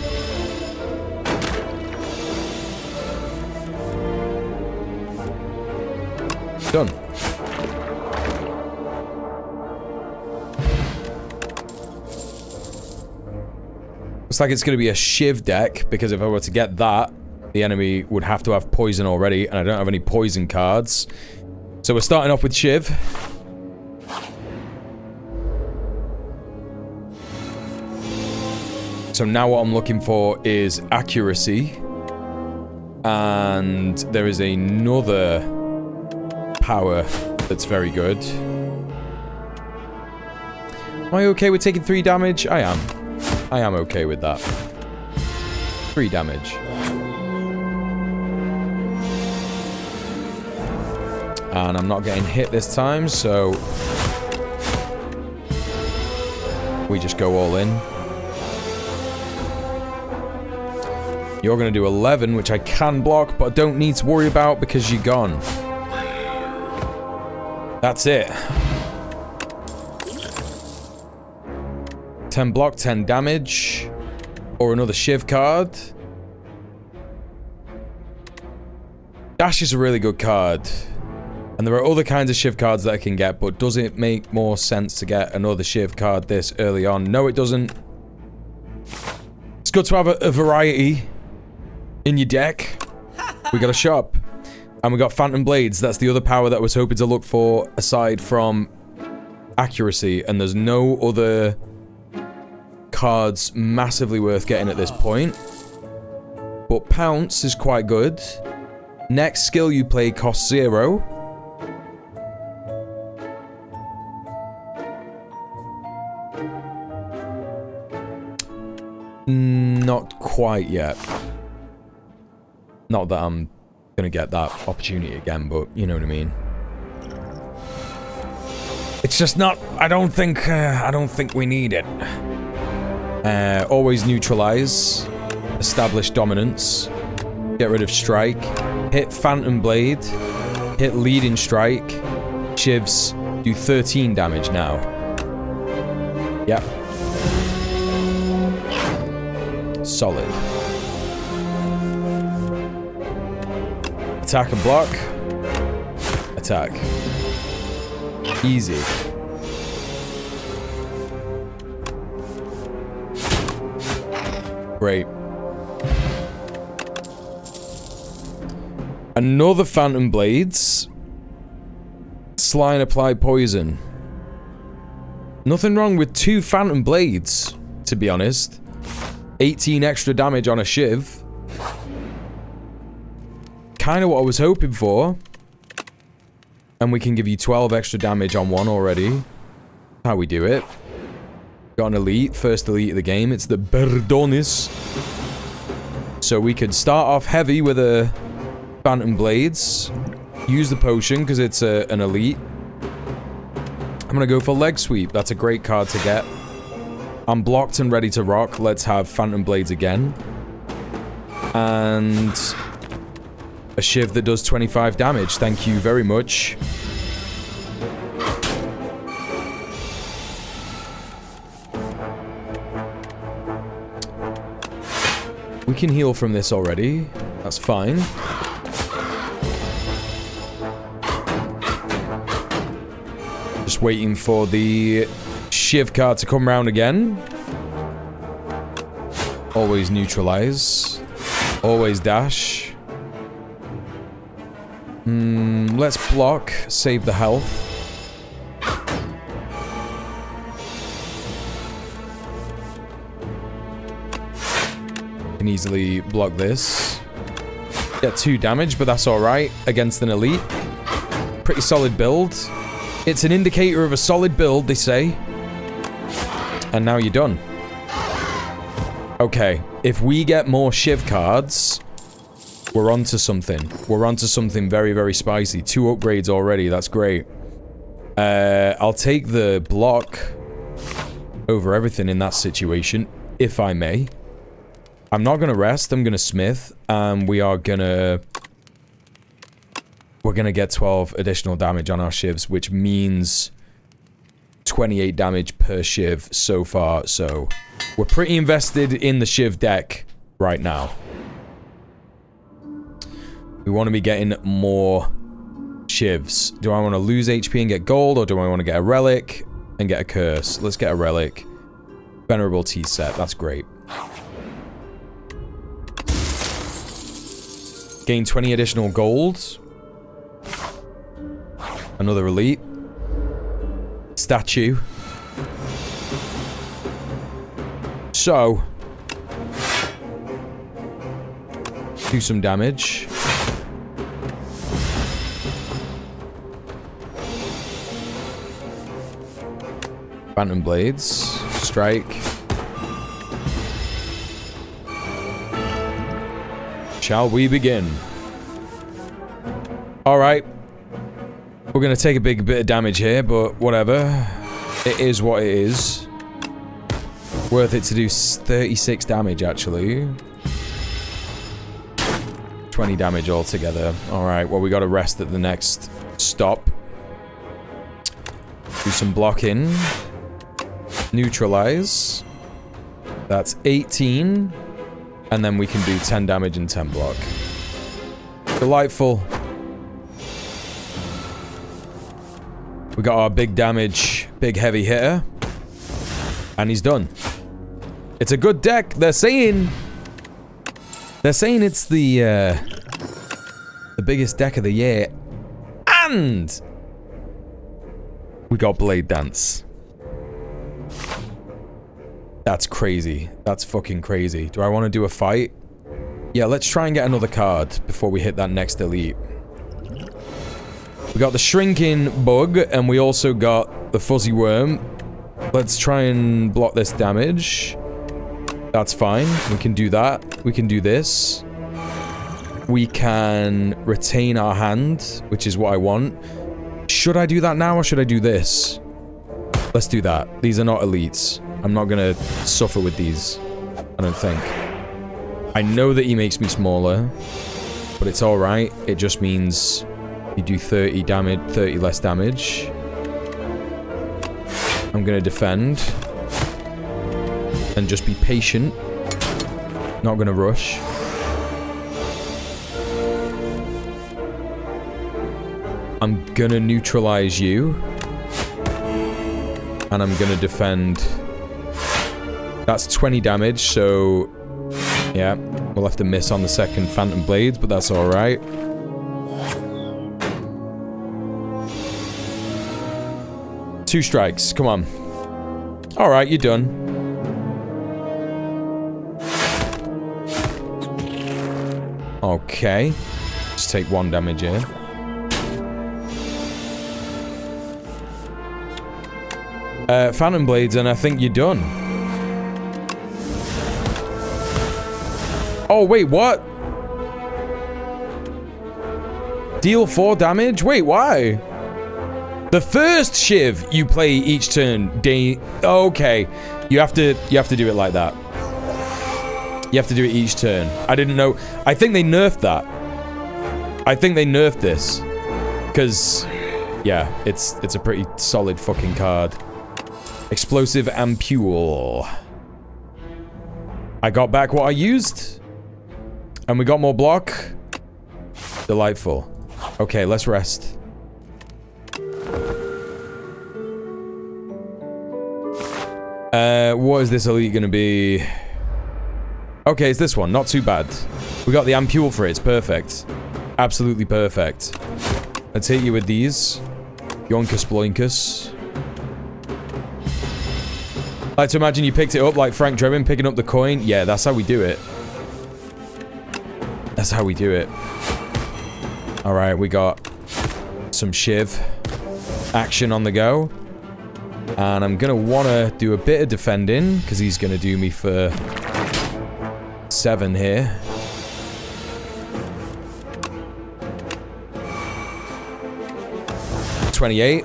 Done. Looks like it's going to be a Shiv deck, because if I were to get that, the enemy would have to have poison already, and I don't have any poison cards. So we're starting off with Shiv. So now what I'm looking for is accuracy. And there is another power that's very good. Am I okay with taking 3 damage? I am. I am okay with that. 3 damage. And I'm not getting hit this time, so we just go all in. You're going to do 11, which I can block, but I don't need to worry about because you're gone. That's it. 10 block, 10 damage. Or another Shiv card. Dash is a really good card. And there are other kinds of Shiv cards that I can get, but does it make more sense to get another Shiv card this early on? No, it doesn't. It's good to have a variety in your deck. We got a shop. And we got Phantom Blades. That's the other power that I was hoping to look for aside from accuracy. And there's no other cards massively worth getting at this point. But Pounce is quite good. Next skill you play costs 0. Not quite yet. Not that I'm gonna get that opportunity again, but you know what I mean. It's just not. I don't think we need it. Always neutralize. Establish dominance. Get rid of strike. Hit Phantom Blade. Hit Leading Strike. Shivs. Do 13 damage now. Yep. Solid. Attack and block. attack. Easy. Great. Another Phantom Blades. Sly apply poison. Nothing wrong with 2 Phantom Blades, to be honest. 18 extra damage on a Shiv. Kind of what I was hoping for. And we can give you 12 extra damage on one already. How we do it. Got an elite, first elite of the game. It's the Berdonis. So we could start off heavy with a Phantom Blades. Use the potion because it's an elite. I'm going to go for Leg Sweep. That's a great card to get. I'm blocked and ready to rock. Let's have Phantom Blades again. And a Shiv that does 25 damage. Thank you very much. We can heal from this already. That's fine. Just waiting for the Shiv card to come round again. Always neutralize. Always dash. Let's block. Save the health. Can easily block this. Get 2 damage, but that's alright against an elite. Pretty solid build. It's an indicator of a solid build, they say. And now you're done. Okay, if we get more Shiv cards, we're onto something. We're onto something very, very spicy. 2 upgrades already, that's great. I'll take the block over everything in that situation, if I may. I'm not gonna rest, I'm gonna smith, and we're gonna get 12 additional damage on our Shivs, which means 28 damage per Shiv so far, so we're pretty invested in the Shiv deck right now. We want to be getting more Shivs. Do I want to lose HP and get gold, or do I want to get a relic and get a curse? Let's get a relic. Venerable Tea set, that's great. Gain 20 additional gold. Another elite. Statue. So. Do some damage. Phantom Blades. Strike. Shall we begin? Alright. We're going to take a big bit of damage here, but whatever. It is what it is. Worth it to do 36 damage, actually. 20 damage altogether. Alright, well, we got to rest at the next stop. Do some blocking. Neutralize. That's 18. And then we can do 10 damage and 10 block. Delightful. We got our big damage, big heavy hitter. And he's done. It's a good deck. They're saying it's the biggest deck of the year. And we got Blade Dance. That's crazy. That's fucking crazy. Do I want to do a fight? Yeah, let's try and get another card before we hit that next elite. We got the Shrinking Bug, and we also got the Fuzzy Worm. Let's try and block this damage. That's fine. We can do that. We can do this. We can retain our hand, which is what I want. Should I do that now, or should I do this? Let's do that. These are not elites. I'm not gonna suffer with these. I don't think. I know that he makes me smaller, but it's alright. It just means you do 30 damage, 30 less damage. I'm gonna defend. And just be patient. Not gonna rush. I'm gonna neutralize you. And I'm gonna defend. That's 20 damage, so... yeah, we'll have to miss on the second Phantom Blades, but that's alright. Two strikes, come on. Alright, you're done. Okay. Just take 1 damage here. Phantom Blades, and I think you're done. Oh, wait, what? Deal 4 damage? Wait, why? The first shiv you play each turn. Okay. You have to do it like that. You have to do it each turn. I didn't know. I think they nerfed that. I think they nerfed this. Because, yeah, it's a pretty solid fucking card. Explosive Ampule. I got back what I used. And we got more block. Delightful. Okay, let's rest. What is this elite gonna be? Okay, it's this one. Not too bad. We got the Ampule for it. It's perfect. Absolutely perfect. Let's hit you with these. Yoinkus Bloinkus. I like to imagine you picked it up like Frank Drebin picking up the coin. Yeah, that's how we do it. That's how we do it. Alright, we got some Shiv action on the go. And I'm gonna wanna do a bit of defending, because he's gonna do me for 7 here. $28.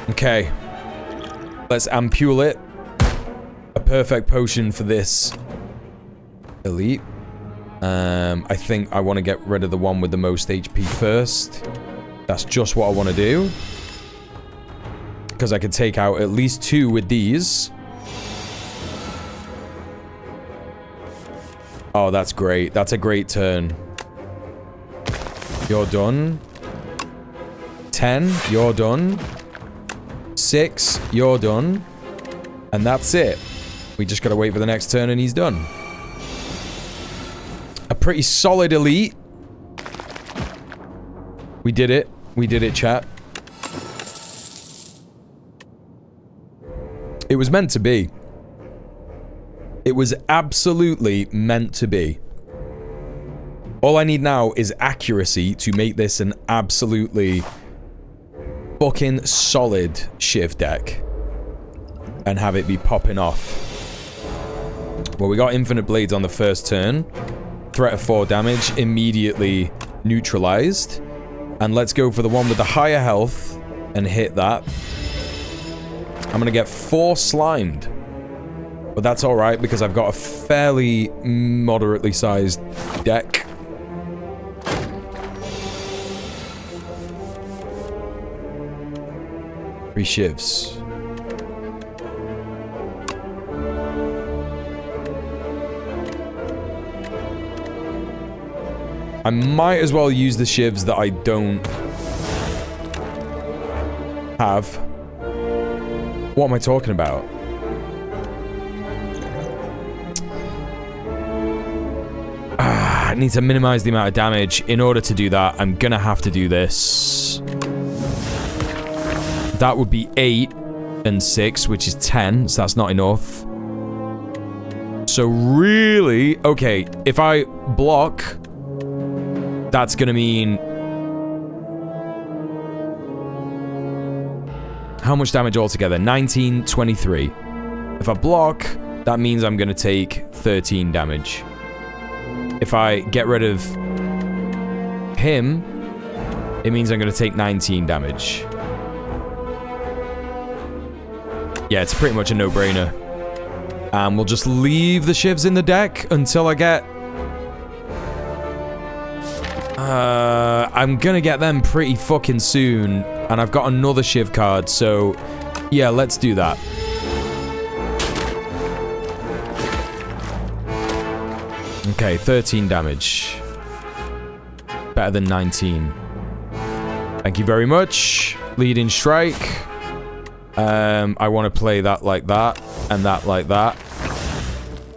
Okay. Let's Ampule it. A perfect potion for this elite. I think I want to get rid of the one with the most HP first. That's just what I want to do. Because I could take out at least 2 with these. Oh, that's great. That's a great turn. You're done. 10, you're done. 6, you're done. And that's it. We just gotta wait for the next turn and he's done. A pretty solid elite. We did it. We did it, chat. It was meant to be. It was absolutely meant to be. All I need now is accuracy to make this an absolutely fucking solid Shiv deck. And have it be popping off. Well, we got Infinite Blades on the first turn. Threat of 4 damage, immediately neutralized. And let's go for the one with the higher health and hit that. I'm gonna get 4 slimed. But that's alright because I've got a fairly moderately sized deck. Three shivs. I might as well use the shivs that I don't have. What am I talking about? I need to minimize the amount of damage. In order to do that, I'm gonna have to do this. That would be 8 and 6, which is 10, so that's not enough. So really, okay, if I block, that's gonna mean... How much damage altogether? 19, 23. If I block, that means I'm gonna take 13 damage. If I get rid of him, it means I'm gonna take 19 damage. Yeah, it's pretty much a no-brainer. And we'll just leave the shivs in the deck until I get... I'm gonna get them pretty fucking soon. And I've got another shiv card, so... Yeah, let's do that. Okay, 13 damage. Better than 19. Thank you very much. Leading strike. I want to play that like that. And that like that.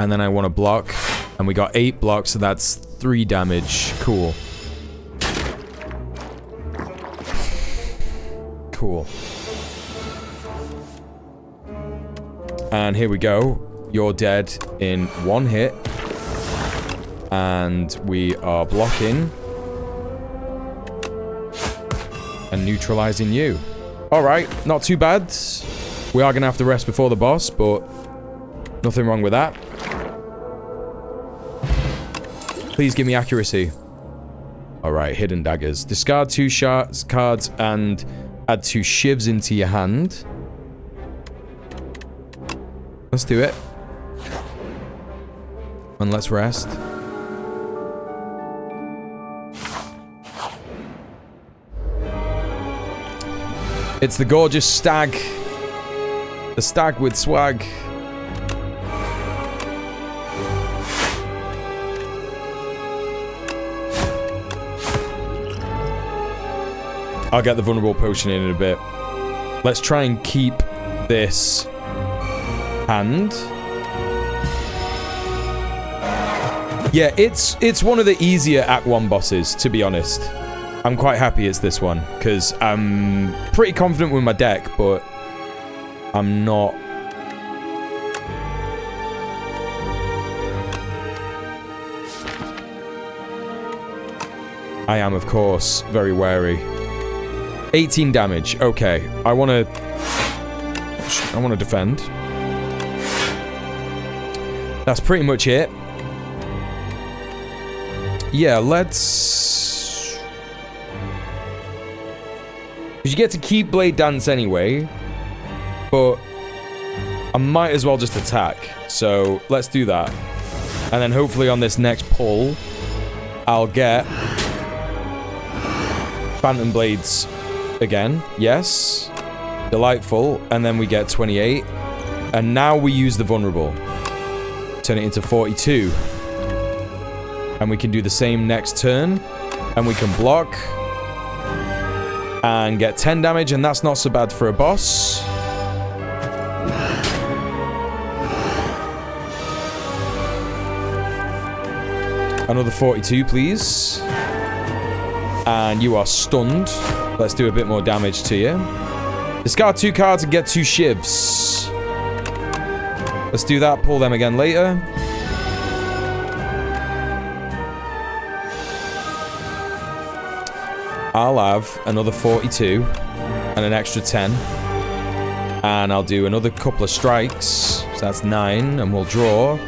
And then I want to block. And we got 8 blocks, so that's 3 damage. Cool. Cool. And here we go. You're dead in 1 hit. And we are blocking. And neutralizing you. Alright, not too bad. We are going to have to rest before the boss, but nothing wrong with that. Please give me accuracy. Alright, hidden daggers. Discard 2 cards and add 2 shivs into your hand. Let's do it. And let's rest. It's the gorgeous stag. The stag with swag. I'll get the vulnerable potion in a bit. Let's try and keep this hand. Yeah, it's one of the easier Act 1 bosses, to be honest. I'm quite happy it's this one, because I'm pretty confident with my deck, but I'm not... I am, of course, very wary. 18 damage. Okay, I want to defend. That's pretty much it. Yeah, let's... Because you get to keep Blade Dance anyway, but I might as well just attack. So let's do that. And then hopefully on this next pull, I'll get Phantom Blades again. Yes. Delightful. And then we get 28. And now we use the vulnerable. Turn it into 42. And we can do the same next turn. And we can block. And get 10 damage. And that's not so bad for a boss. Another 42, please. And you are stunned. Let's do a bit more damage to you. Discard 2 cards and get 2 shivs. Let's do that. Pull them again later. I'll have another 42 and an extra 10. And I'll do another couple of strikes. So that's 9, and we'll draw.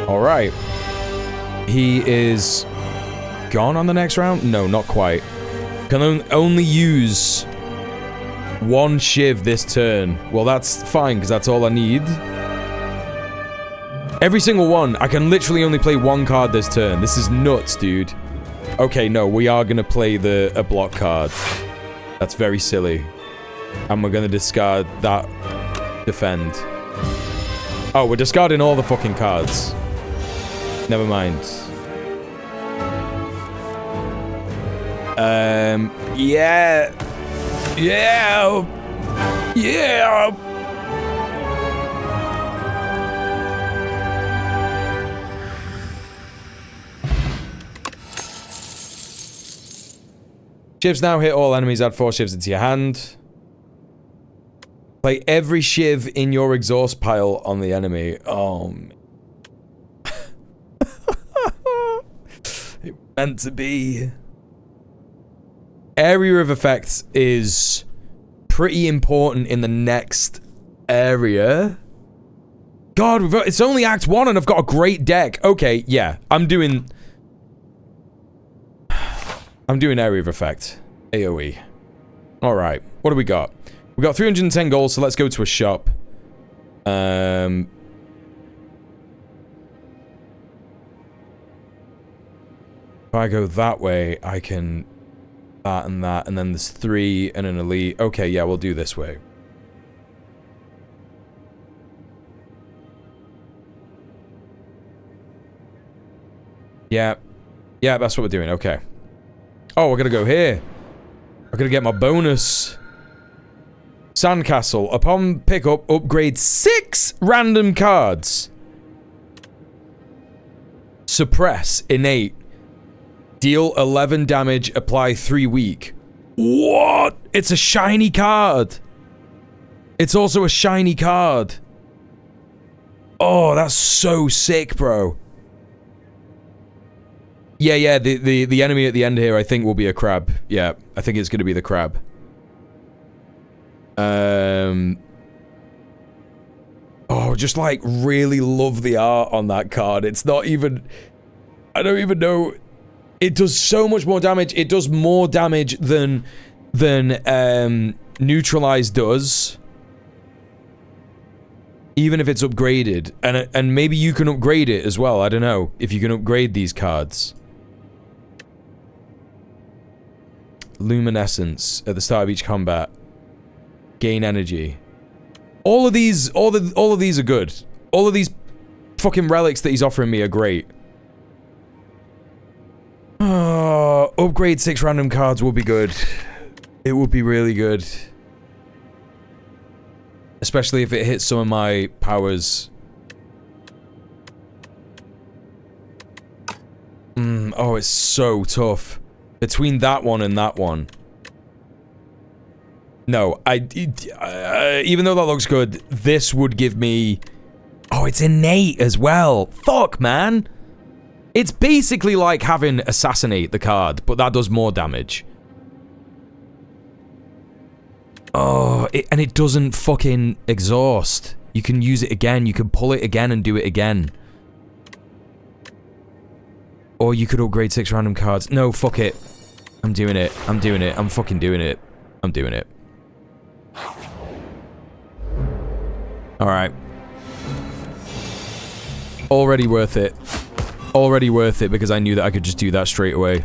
Alright. He is gone on the next round? No, not quite. Can only use 1 shiv this turn. Well, that's fine, because that's all I need. Every single one. I can literally only play 1 card this turn. This is nuts, dude. Okay, no, we are going to play a block card. That's very silly. And we're going to discard that defend. Oh, we're discarding all the fucking cards. Never mind. Yeah. Yeah. Yeah. Shivs now hit all enemies. Add 4 shivs into your hand. Play every shiv in your exhaust pile on the enemy. Oh, man. It meant to be. Area of effects is pretty important in the next area. God, it's only Act 1 and I've got a great deck. Okay, yeah. I'm doing area of effect. AoE. Alright. What do we got? We got 310 gold, so let's go to a shop. If I go that way, I can... that, and then there's 3 and an elite. Okay, yeah, we'll do this way. Yeah. Yeah, that's what we're doing. Okay. Oh, we're gonna go here. I'm gonna get my bonus. Sandcastle. Upon pickup, upgrade 6 random cards. Suppress. Innate. Deal 11 damage. Apply 3 weak. What? It's a shiny card. It's also a shiny card. Oh, that's so sick, bro. Yeah, the enemy at the end here, I think, will be a crab. Yeah, I think it's going to be the crab. Oh, just like really love the art on that card. It's not even... I don't even know... It does so much more damage. It does more damage than Neutralize does. Even if it's upgraded. And maybe you can upgrade it as well. I don't know if you can upgrade these cards. Luminescence at the start of each combat. Gain energy. All of these are good. All of these fucking relics that he's offering me are great. Upgrade 6 random cards will be good. It would be really good. Especially if it hits some of my powers. Oh, it's so tough. Between that one and that one. No, even though that looks good, this would give me... Oh, it's innate as well. Fuck, man. It's basically like having Assassinate the card, but that does more damage. Oh, and it doesn't fucking exhaust. You can use it again, you can pull it again and do it again. Or you could upgrade 6 random cards. No, fuck it. I'm doing it. I'm doing it. I'm fucking doing it. I'm doing it. Alright. Already worth it. Already worth it because I knew that I could just do that straight away.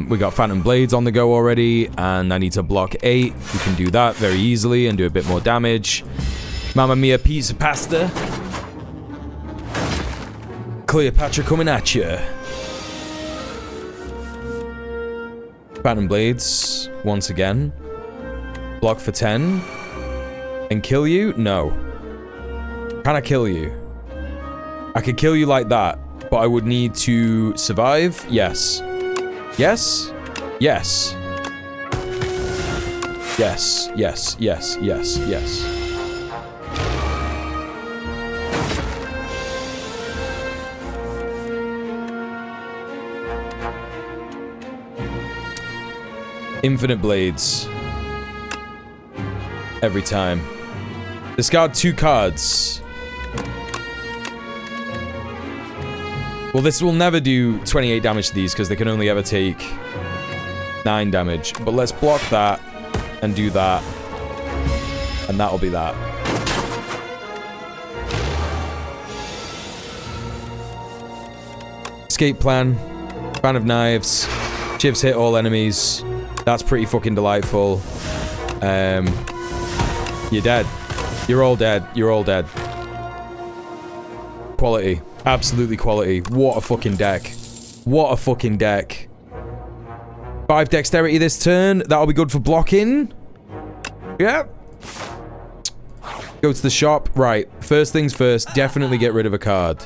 We got Phantom Blades on the go already, and I need to block 8. We can do that very easily and do a bit more damage. Mamma mia, pizza pasta. Cleopatra coming at you. Phantom Blades, once again. Block for 10. And kill you? No. Can I kill you? I could kill you like that, but I would need to survive? Yes. Yes? Yes. Yes, yes, yes, yes, yes. Infinite Blades. Every time. Discard 2 cards. Well, this will never do 28 damage to these because they can only ever take 9 damage. But let's block that and do that. And that'll be that. Escape plan. Fan of Knives. Chivs hit all enemies. That's pretty fucking delightful. You're dead. You're all dead. You're all dead. Quality. Absolutely quality. What a fucking deck. What a fucking deck. 5 dexterity this turn. That'll be good for blocking. Yeah. Go to the shop. Right. First things first. Definitely get rid of a card.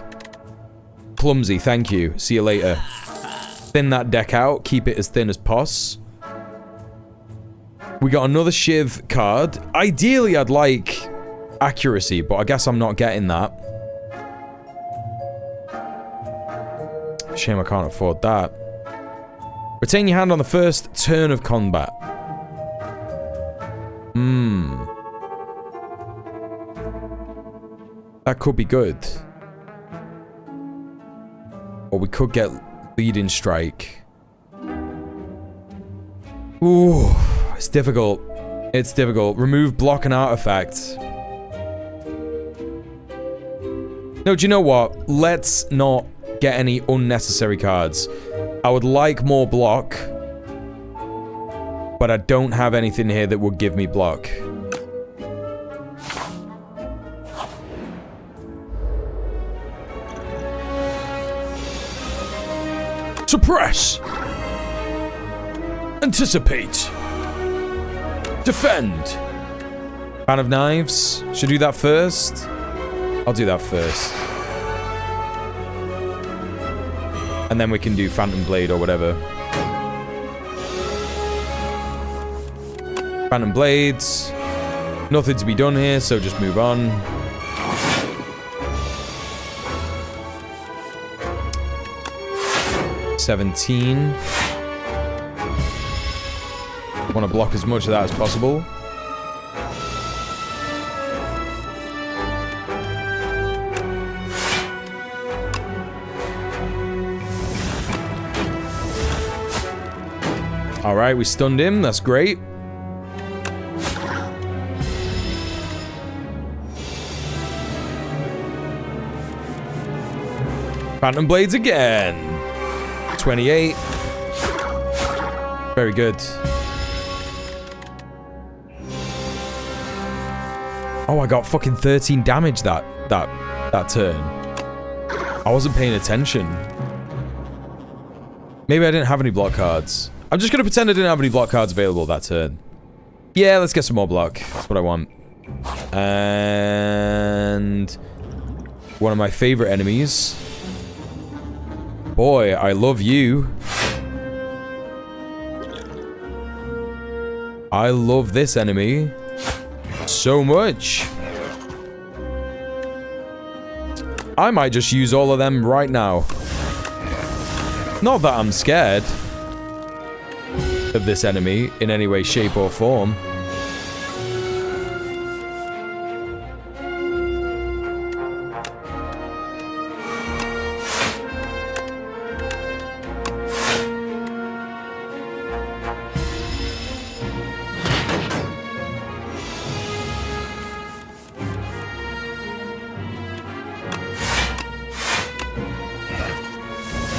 Clumsy. Thank you. See you later. Thin that deck out. Keep it as thin as pos. We got another Shiv card. Ideally, I'd like accuracy, but I guess I'm not getting that. Shame I can't afford that. Retain your hand on the first turn of combat. That could be good. Or we could get Leading Strike. Ooh, it's difficult. It's difficult. Remove block and artifact. No, do you know what? Let's not get any unnecessary cards. I would like more block, but I don't have anything here that would give me block. Suppress! Anticipate. Defend. Fan of Knives. Should do that first. I'll do that first. And then we can do Phantom Blade or whatever. Phantom Blades. Nothing to be done here, so just move on. $17. Want to block as much of that as possible. Alright, we stunned him. That's great. Phantom Blades again. 28. Very good. Oh, I got fucking 13 damage that turn. I wasn't paying attention. Maybe I didn't have any block cards. I'm just gonna pretend I didn't have any block cards available that turn. Yeah, let's get some more block. That's what I want. And one of my favorite enemies. Boy, I love you. I love this enemy so much. I might just use all of them right now. Not that I'm scared of this enemy in any way, shape, or form.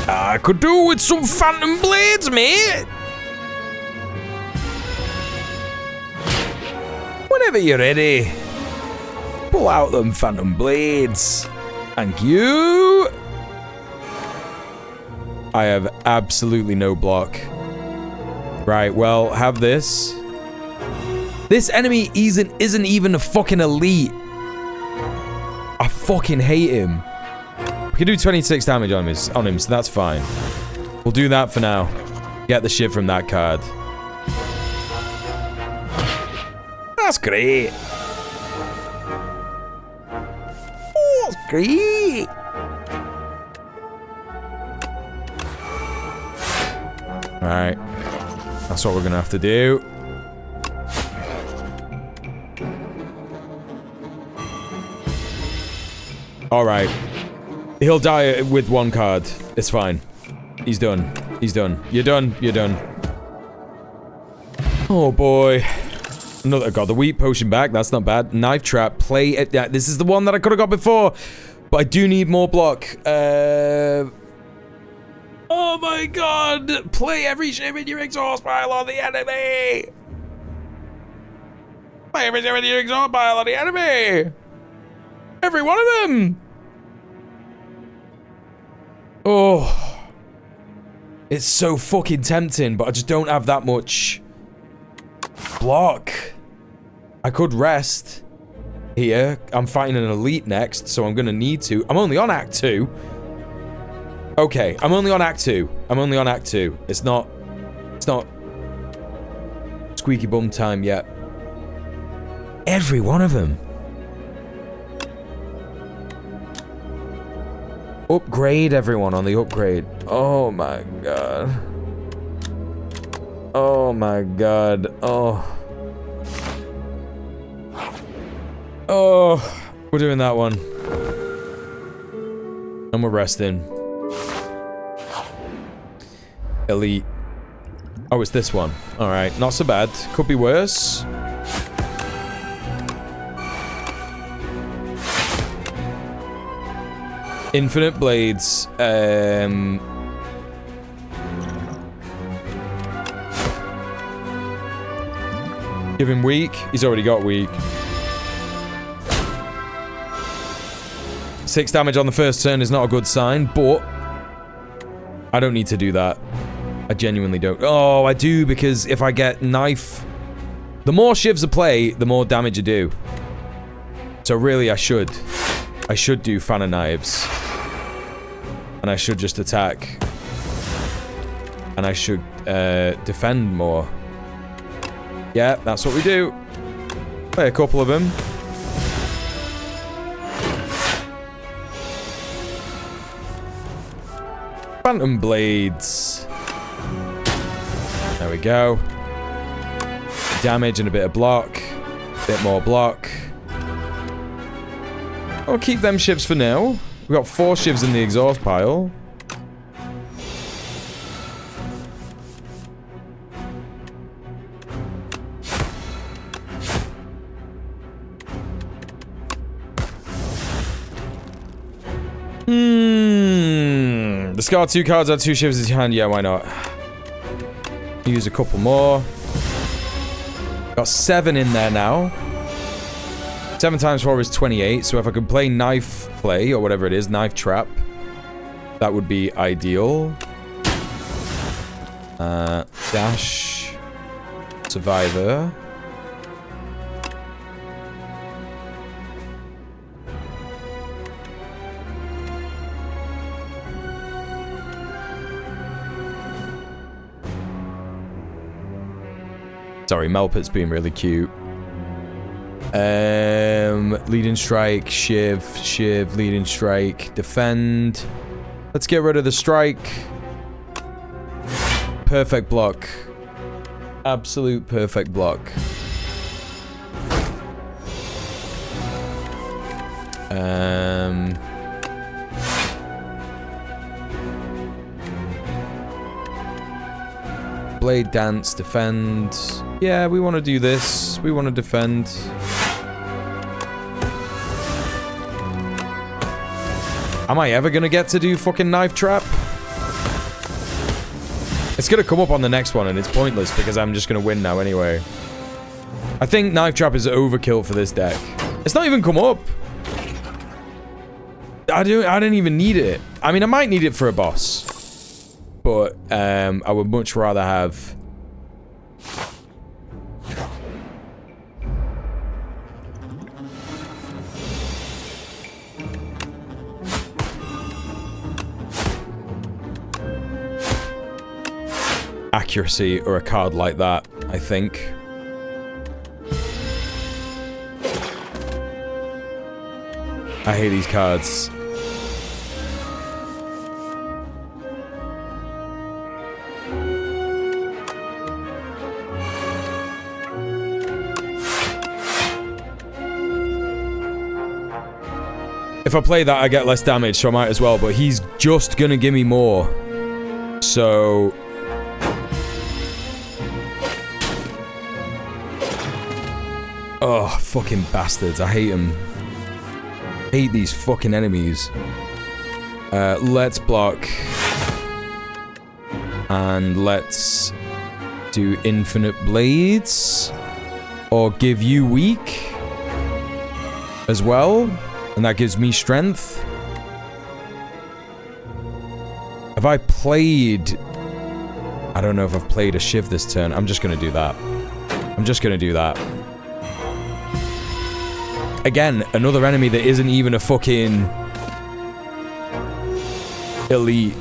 I could do with some Phantom Blades, mate. Whenever you're ready, pull out them Phantom Blades. Thank you. I have absolutely no block. Right, well, have this. This enemy isn't even a fucking elite. I fucking hate him. We can do 26 damage on him, so that's fine. We'll do that for now. Get the shit from that card. That's great. Oh, that's great. Alright. That's what we're gonna have to do. Alright. He'll die with one card. It's fine. He's done. He's done. You're done. You're done. Oh boy. Another. Got the wheat potion back. That's not bad. Knife trap. Play it. Yeah, this is the one that I could have got before. But I do need more block. Oh my god. Play every ship in your exhaust pile on the enemy. Play every ship in your exhaust pile on the enemy. Every one of them. Oh, it's so fucking tempting, but I just don't have that much block. I could rest here. I'm fighting an elite next, so I'm gonna need to. I'm only on Act 2. Okay, I'm only on Act 2. I'm only on Act 2. It's not squeaky bum time yet. Every one of them. Upgrade everyone on the upgrade. Oh my god. Oh my god. Oh. Oh. We're doing that one. And we're resting. Elite. Oh, it's this one. Alright, not so bad. Could be worse. Infinite Blades. Give him weak. He's already got weak. 6 damage on the first turn is not a good sign, but I don't need to do that. I genuinely don't. Oh, I do, because if I get knife... The more shivs I play, the more damage I do. So really, I should do fan of knives. And I should just attack. And I should defend more. Yeah, that's what we do. Play a couple of them. Phantom Blades. There we go. Damage and a bit of block. Bit more block. I'll keep them shivs for now. We've got 4 shivs in the exhaust pile. Discard 2 cards, add 2 shivs in your hand. Yeah, why not? Use a couple more. Got 7 in there now. 7 times 4 is 28. So if I could play knife play, or whatever it is, knife trap, that would be ideal. Dash. Survivor. Sorry, Melpit's being really cute. Leading strike, shiv, leading strike, defend. Let's get rid of the strike. Perfect block. Absolute perfect block. Blade dance, defend. Yeah, we want to do this. We want to defend. Am I ever going to get to do fucking knife trap? It's going to come up on the next one and it's pointless because I'm just going to win now anyway. I think knife trap is overkill for this deck. It's not even come up. I don't even need it. I mean, I might need it for a boss. But I would much rather have... accuracy or a card like that, I think. I hate these cards. If I play that, I get less damage, so I might as well. But he's just gonna give me more. So... oh, fucking bastards. I hate them. Hate these fucking enemies. Let's block. And let's do infinite blades. Or give you weak. As well. And that gives me strength. Have I played... I don't know if I've played a shiv this turn. I'm just going to do that. I'm just going to do that. Again, another enemy that isn't even a fucking... elite.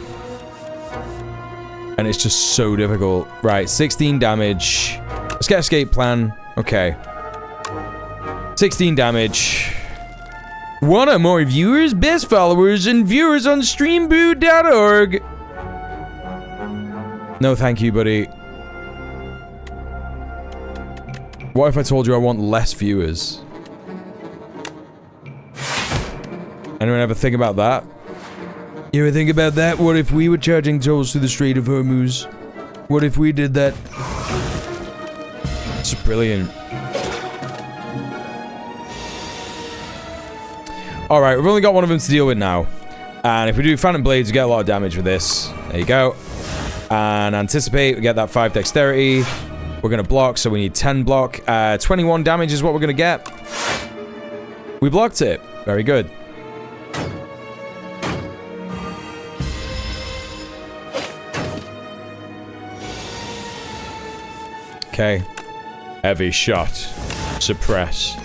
And it's just so difficult. Right, 16 damage. Let's get escape plan. Okay. 16 damage. Want or more viewers, best followers, and viewers on streamboo.org. No, thank you, buddy. What if I told you I want less viewers? Anyone ever think about that? You ever think about that? What if we were charging tolls through the Strait of Hormuz? What if we did that? It's brilliant. Alright, we've only got one of them to deal with now. And if we do Phantom Blades, we get a lot of damage with this. There you go. And anticipate, we get that 5 dexterity. We're going to block, so we need 10 block. 21 damage is what we're going to get. We blocked it. Very good. Okay. Heavy shot. Suppress.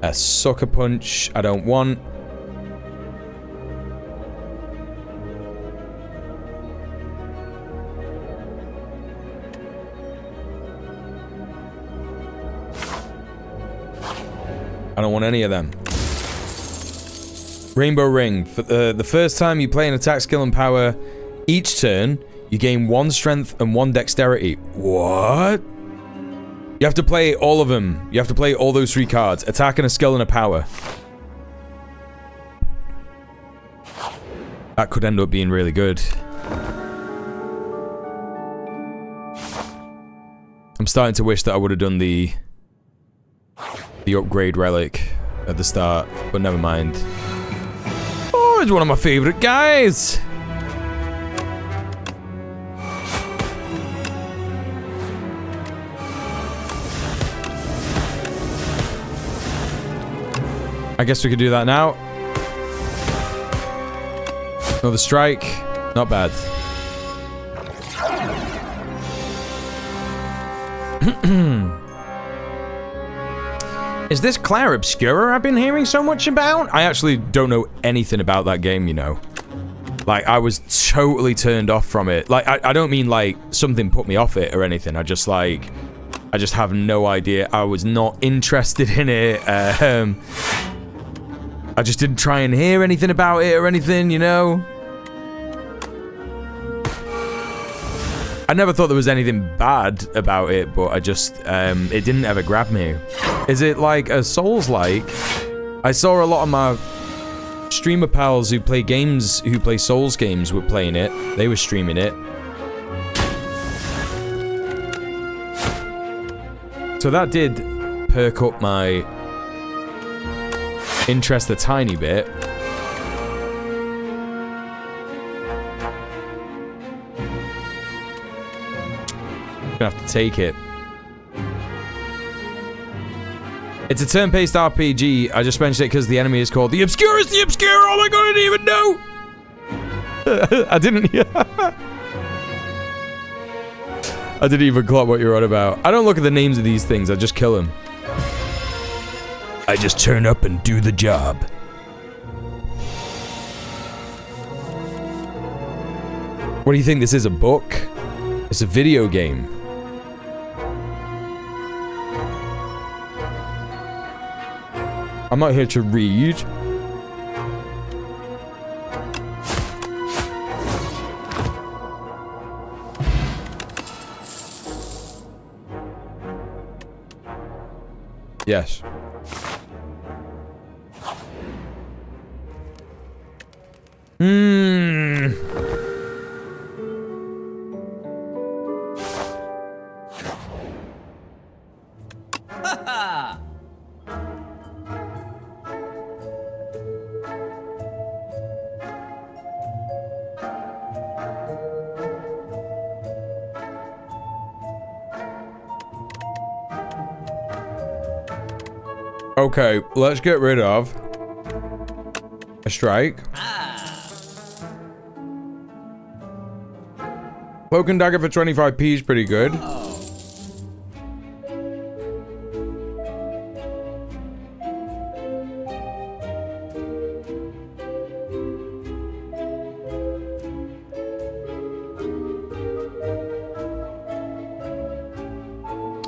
A sucker punch. I don't want. I don't want any of them. Rainbow Ring. For the first time you play an attack skill and power each turn, you gain 1 strength and 1 dexterity. What? You have to play all of them. You have to play all those 3 cards. Attack and a skill and a power. That could end up being really good. I'm starting to wish that I would have done the upgrade relic at the start, but never mind. Oh, it's one of my favorite guys. I guess we could do that now. Another strike. Not bad. Is this Claire Obscura I've been hearing so much about? I actually don't know anything about that game, you know. Like, I was totally turned off from it. Like, I don't mean, like, something put me off it or anything. I just have no idea. I was not interested in it. I just didn't try and hear anything about it or anything, you know? I never thought there was anything bad about it, but I just, it didn't ever grab me. Is it like a Souls-like? I saw a lot of my streamer pals who play games, who play Souls games, were playing it. They were streaming it. So that did perk up my interest a tiny bit. Gonna have to take it. It's a turn-based RPG. I just mentioned it because the enemy is called the Obscure is the Obscure. Oh my god, I didn't even know. I didn't. I didn't even clock what you're on about. I don't look at the names of these things. I just kill them. I just turn up and do the job. What do you think this is? A book? It's a video game. I'm not here to read. Yes. Okay, let's get rid of a strike. Cloak and dagger for 25p is pretty good.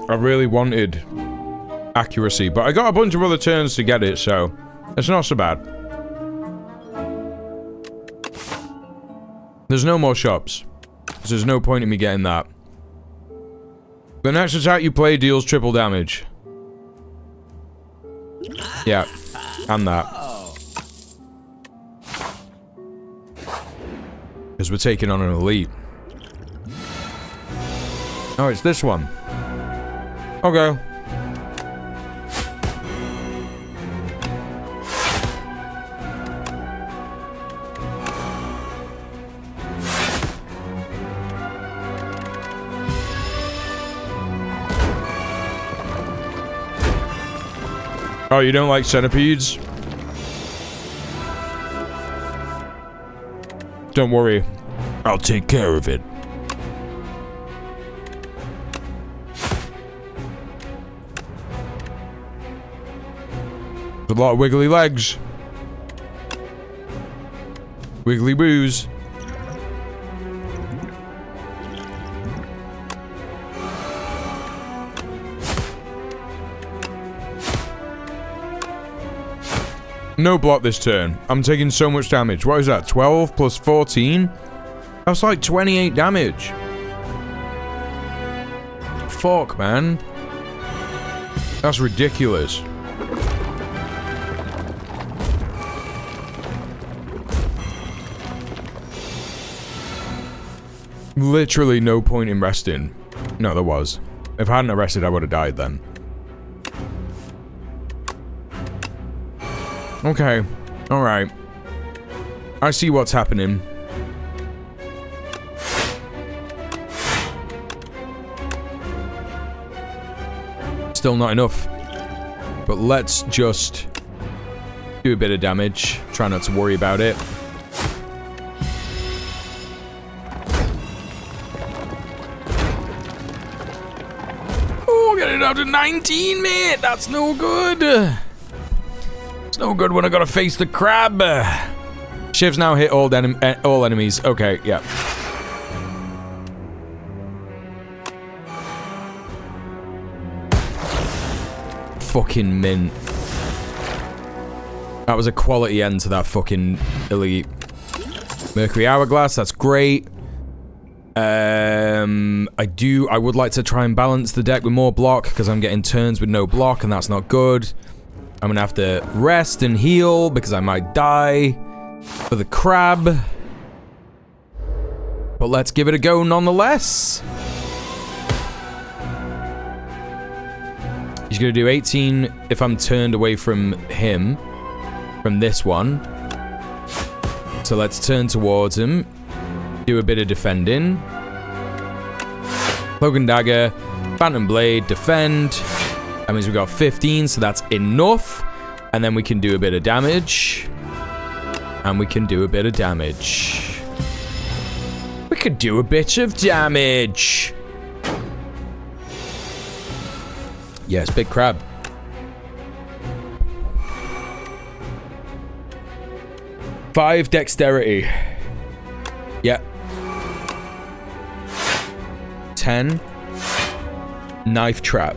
I really wanted accuracy, but I got a bunch of other turns to get it, so it's not so bad. There's no more shops, so there's no point in me getting that. The next attack you play deals triple damage. Yeah, and that. Because we're taking on an elite. Oh, it's this one. Okay. Oh, you don't like centipedes? Don't worry. I'll take care of it. A lot of wiggly legs. Wiggly boos. No block this turn. I'm taking so much damage. What is that? 12 plus 14? That's like 28 damage. Fuck, man. That's ridiculous. Literally no point in resting. No, there was. If I hadn't rested, I would have died then. Okay. Alright. I see what's happening. Still not enough. But let's just do a bit of damage. Try not to worry about it. Oh, get it out to 19, mate! That's no good! No good when I gotta face the crab. Shiv's now hit all enemies. Okay, yeah. Fucking mint. That was a quality end to that fucking elite. Mercury Hourglass, that's great. I would like to try and balance the deck with more block because I'm getting turns with no block and that's not good. I'm gonna have to rest and heal because I might die for the crab. But let's give it a go nonetheless. He's gonna do 18 if I'm turned away from him, from this one. So let's turn towards him, do a bit of defending. Cloak and Dagger, Phantom Blade, defend. That means we got 15, so that's enough. And then we can do a bit of damage. And we can do a bit of damage. We could do a bit of damage. Yes, big crab. Five dexterity. Yeah. 10. Knife trap.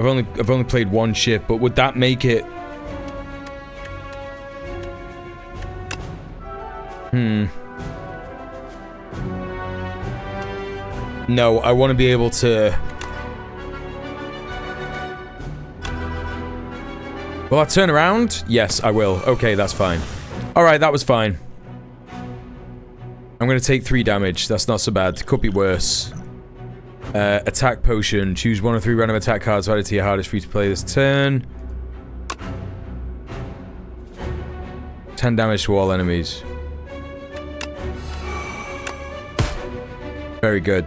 I've only played one shift, but would that make it? No, I want to be able to. Will I turn around? Yes, I will. Okay, that's fine. Alright, that was fine. I'm going to take 3 damage. That's not so bad. Could be worse. Attack potion. Choose 1 of 3 random attack cards added to your hardest for you to play this turn. 10 damage to all enemies. Very good.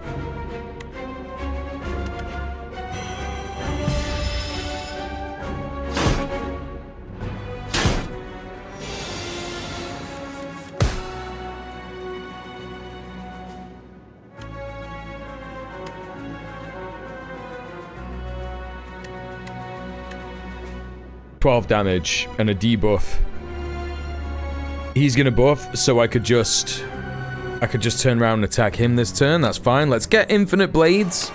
Damage and a debuff. He's gonna buff, so I could just turn around and attack him this turn. That's fine. Let's get infinite blades.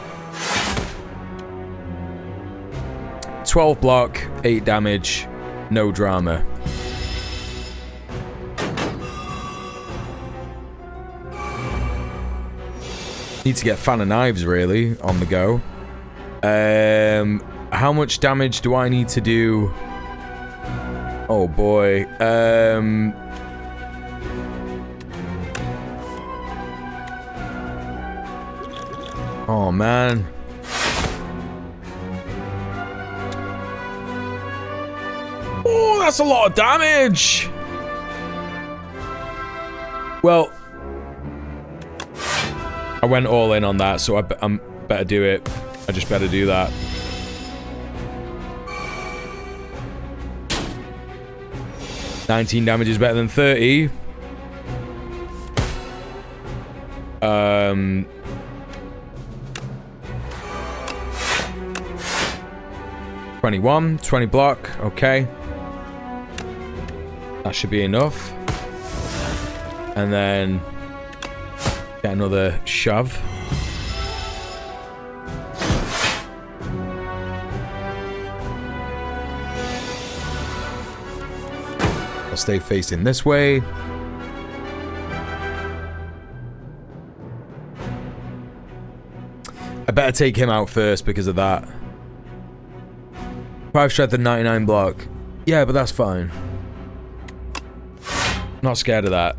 12 block, 8 damage, no drama. Need to get Fan of Knives really on the go. How much damage do I need to do? Oh boy. Oh man. Oh, that's a lot of damage. Well, I went all in on that, so I'm better do it. I just better do that. $19 damage is better than 30. $21, 20 block, okay. That should be enough. And then get another shove. I'll stay facing this way. I better take him out first because of that. 5 strength and 99 block. Yeah, but that's fine. Not scared of that.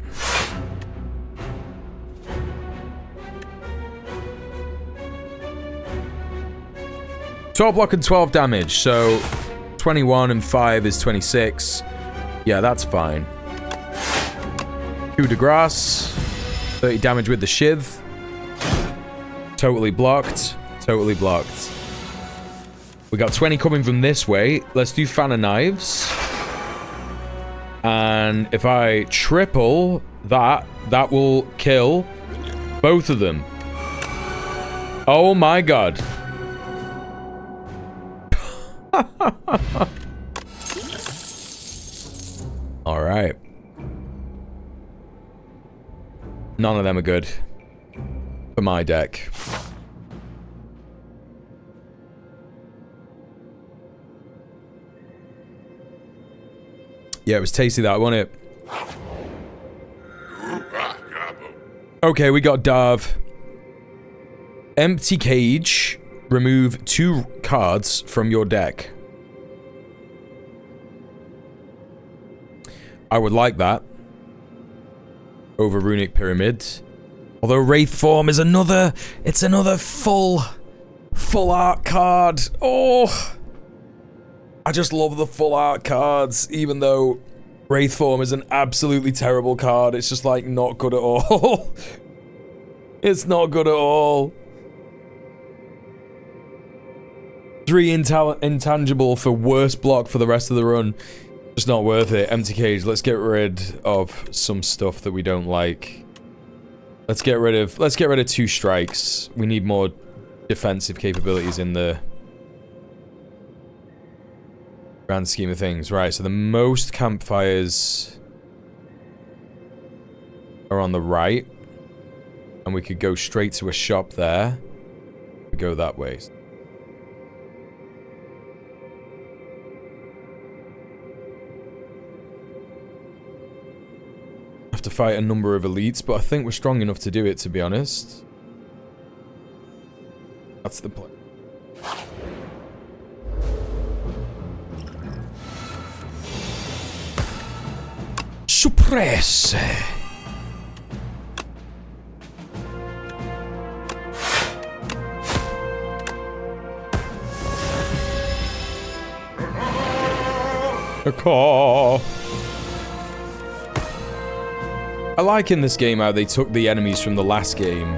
$12 block and 12 damage, so 21 and 5 is 26. Yeah, that's fine. Coup de grace. 30 damage with the shiv. Totally blocked. Totally blocked. We got 20 coming from this way. Let's do fan of knives. And if I triple that, that will kill both of them. Oh my god. Alright. None of them are good. For my deck. Yeah, it was tasty that. I want it. Okay, we got Darv. Empty cage. Remove 2 cards from your deck. I would like that. Over Runic Pyramid. Although Wraith Form is another... It's another full art card. Oh... I just love the full art cards, even though Wraith Form is an absolutely terrible card. It's just like not good at all. It's not good at all. 3 intangible for worst block for the rest of the run. Just not worth it. Empty cage. Let's get rid of some stuff that we don't like. Let's get rid of 2 strikes. We need more defensive capabilities in the grand scheme of things. Right, so the most campfires are on the right. And we could go straight to a shop there. We go that way. Have to fight a number of elites, but I think we're strong enough to do it, to be honest. That's the plan. Suppress. A car. I like in this game how they took the enemies from the last game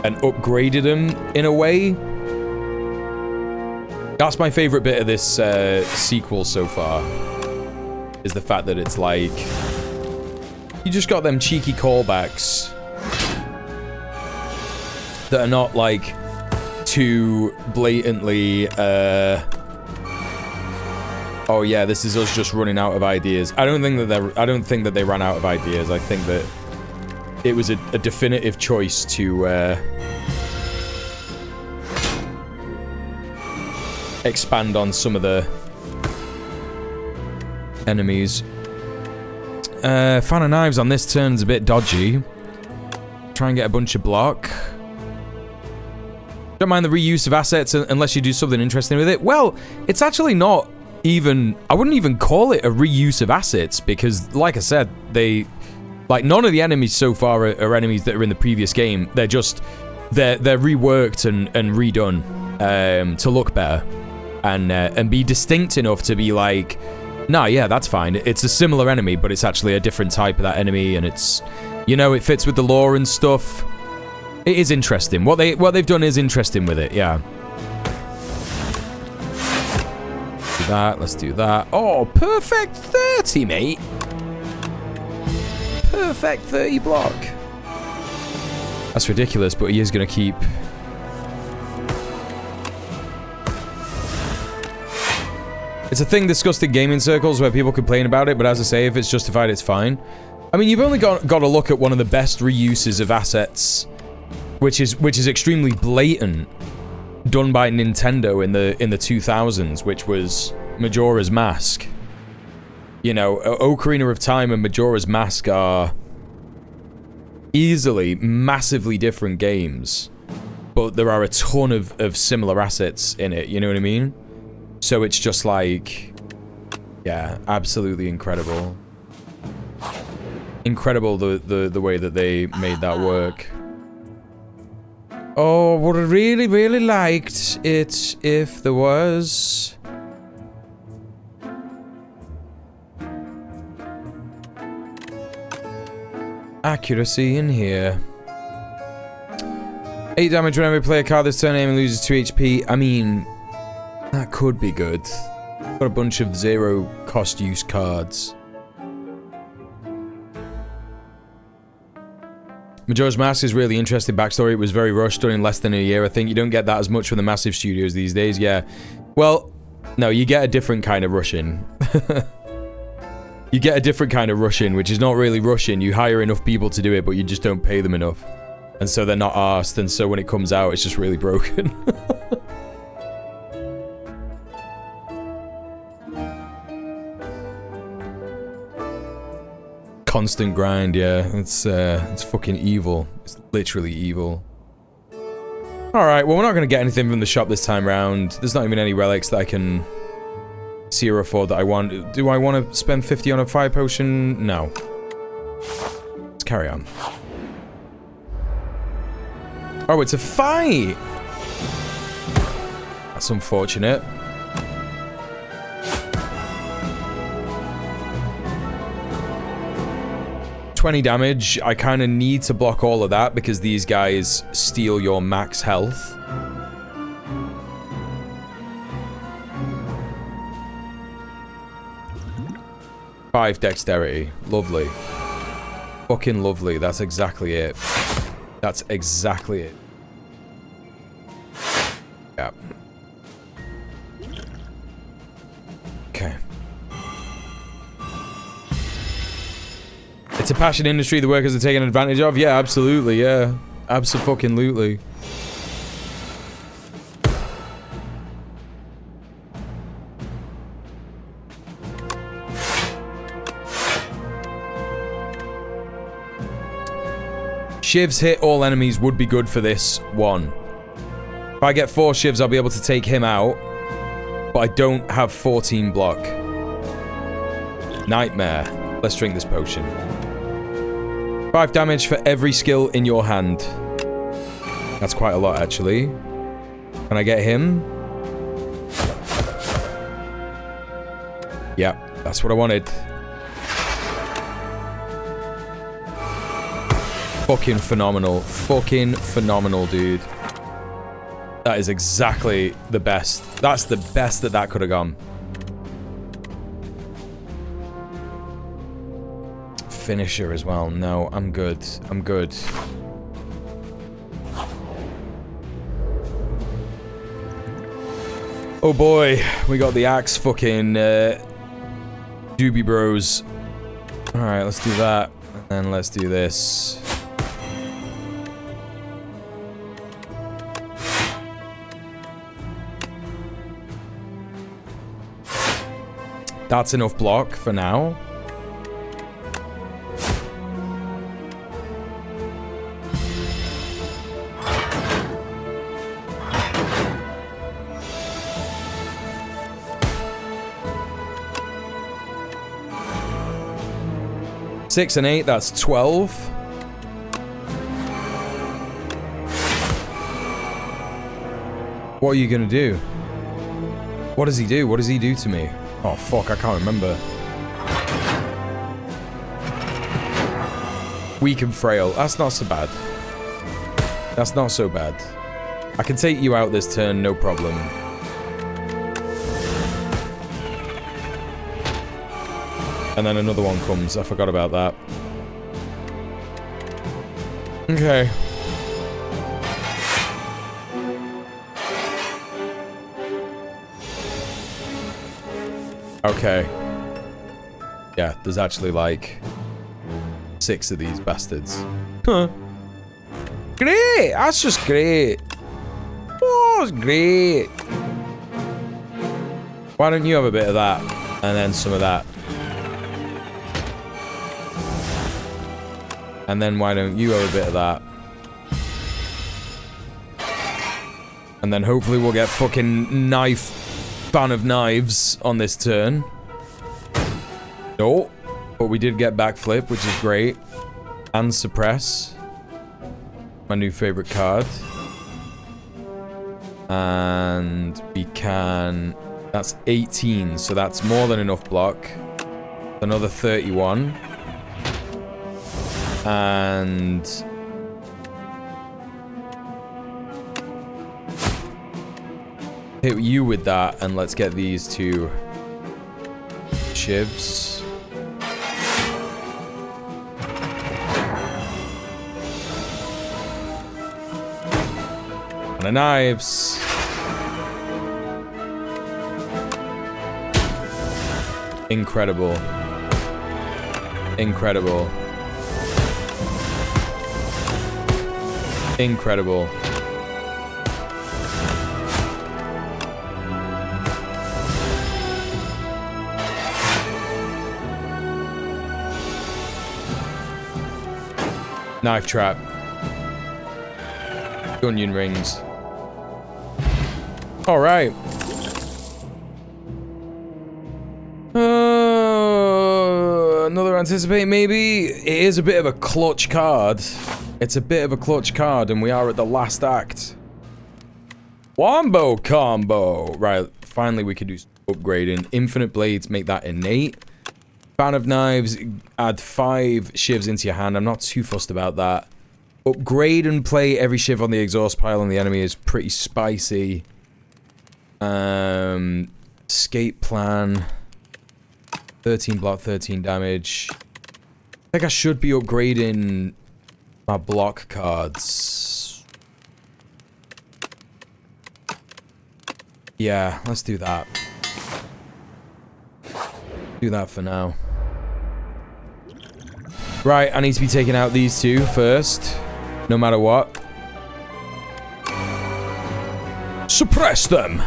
and upgraded them in a way. That's my favorite bit of this sequel so far. Is the fact that it's like... You just got them cheeky callbacks that are not like too blatantly oh yeah, this is us just running out of ideas. I don't think that they ran out of ideas. I think that it was a definitive choice to expand on some of the enemies. Fan of knives on this turn's a bit dodgy. Try and get a bunch of block. Don't mind the reuse of assets unless you do something interesting with it. Well, it's actually not even... I wouldn't even call it a reuse of assets because, like I said, like, none of the enemies so far are enemies that are in the previous game. They're just... They're reworked and redone to look better and be distinct enough to be like... Nah, yeah, that's fine. It's a similar enemy, but it's actually a different type of that enemy, and it's, you know, it fits with the lore and stuff. It is interesting. What they've done is interesting with it, yeah. Do that. Let's do that. Oh, perfect 30, mate. Perfect 30 block. That's ridiculous, but he is going to keep... It's a thing discussed in gaming circles where people complain about it, but as I say, if it's justified, it's fine. I mean, you've only got to look at one of the best reuses of assets, which is extremely blatant, done by Nintendo in the 2000s, which was Majora's Mask. You know, Ocarina of Time and Majora's Mask are easily massively different games, but there are a ton of similar assets in it, you know what I mean? So it's just like, yeah, absolutely incredible. Incredible the way that they made that work. Oh, would have really, really liked it if there was... accuracy in here. 8 damage whenever you play a card this turn, aim and loses 2 HP. I mean, that could be good. Got a bunch of 0 cost use cards. Majora's Mask is really interesting backstory. It was very rushed, done in less than a year. I think you don't get that as much from the massive studios these days, yeah. Well, no, you get a different kind of rushing. You get a different kind of rushing, which is not really rushing. You hire enough people to do it, but you just don't pay them enough. And so they're not arsed, and so when it comes out, it's just really broken. Constant grind, yeah. It's fucking evil. It's literally evil. Alright, well, we're not going to get anything from the shop this time round. There's not even any relics that I can see or afford that I want. Do I want to spend 50 on a fire potion? No. Let's carry on. Oh, it's a fight! That's unfortunate. $20 damage. I kind of need to block all of that because these guys steal your max health. Five dexterity. Lovely. Fucking lovely. That's exactly it. That's exactly it. Yeah. Okay. It's a passion industry the workers are taking advantage of? Yeah, absolutely, yeah. Abso-fucking-lutely. Shivs hit all enemies would be good for this one. If I get 4 shivs, I'll be able to take him out. But I don't have 14 block. Nightmare. Let's drink this potion. 5 damage for every skill in your hand. That's quite a lot, actually. Can I get him? Yeah, that's what I wanted. Fucking phenomenal. Fucking phenomenal, dude. That is exactly the best. That's the best that could have gone. Finisher as well. No, I'm good. I'm good. Oh boy, we got the axe fucking doobie bros. Alright, let's do that. And let's do this. That's enough block for now. Six and 8, that's 12. What are you gonna do? What does he do? What does he do to me? Oh fuck, I can't remember. Weak and frail. That's not so bad. That's not so bad. I can take you out this turn, no problem. And then another one comes. I forgot about that. Okay. Okay. Yeah, there's actually like 6 of these bastards. Huh. Great! That's just great. Oh, it's great. Why don't you have a bit of that? And then some of that. And then why don't you have a bit of that? And then hopefully we'll get fucking fan of knives on this turn. No. But we did get backflip, which is great. And suppress. My new favorite card. And we can... That's 18, so that's more than enough block. Another 31. And... hit you with that, and let's get these 2 shivs. And the knives. Incredible. Incredible. Incredible. Knife trap. Onion rings. All right. Another anticipate, maybe. It is a bit of a clutch card. It's a bit of a clutch card, and we are at the last act. Wombo combo. Right, finally we could do some upgrading. Infinite blades, make that innate. Fan of knives, add 5 shivs into your hand. I'm not too fussed about that. Upgrade and play every shiv on the exhaust pile on the enemy is pretty spicy. Escape plan. 13 block, 13 damage. I think I should be upgrading my block cards. Yeah, let's do that. Do that for now. Right, I need to be taking out these 2 first. No matter what. Suppress them!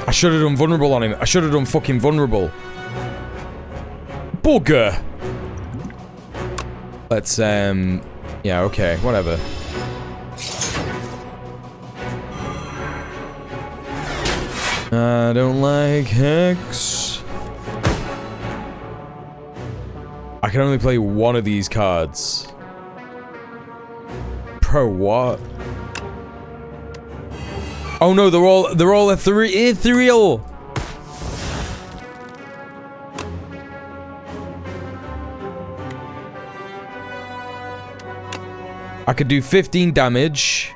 I should have done vulnerable on him. I should have done fucking vulnerable. Bugger! Let's, yeah, okay, whatever. I don't like Hex. I can only play one of these cards. Pro what? Oh no, they're all ethereal. I could do 15 damage.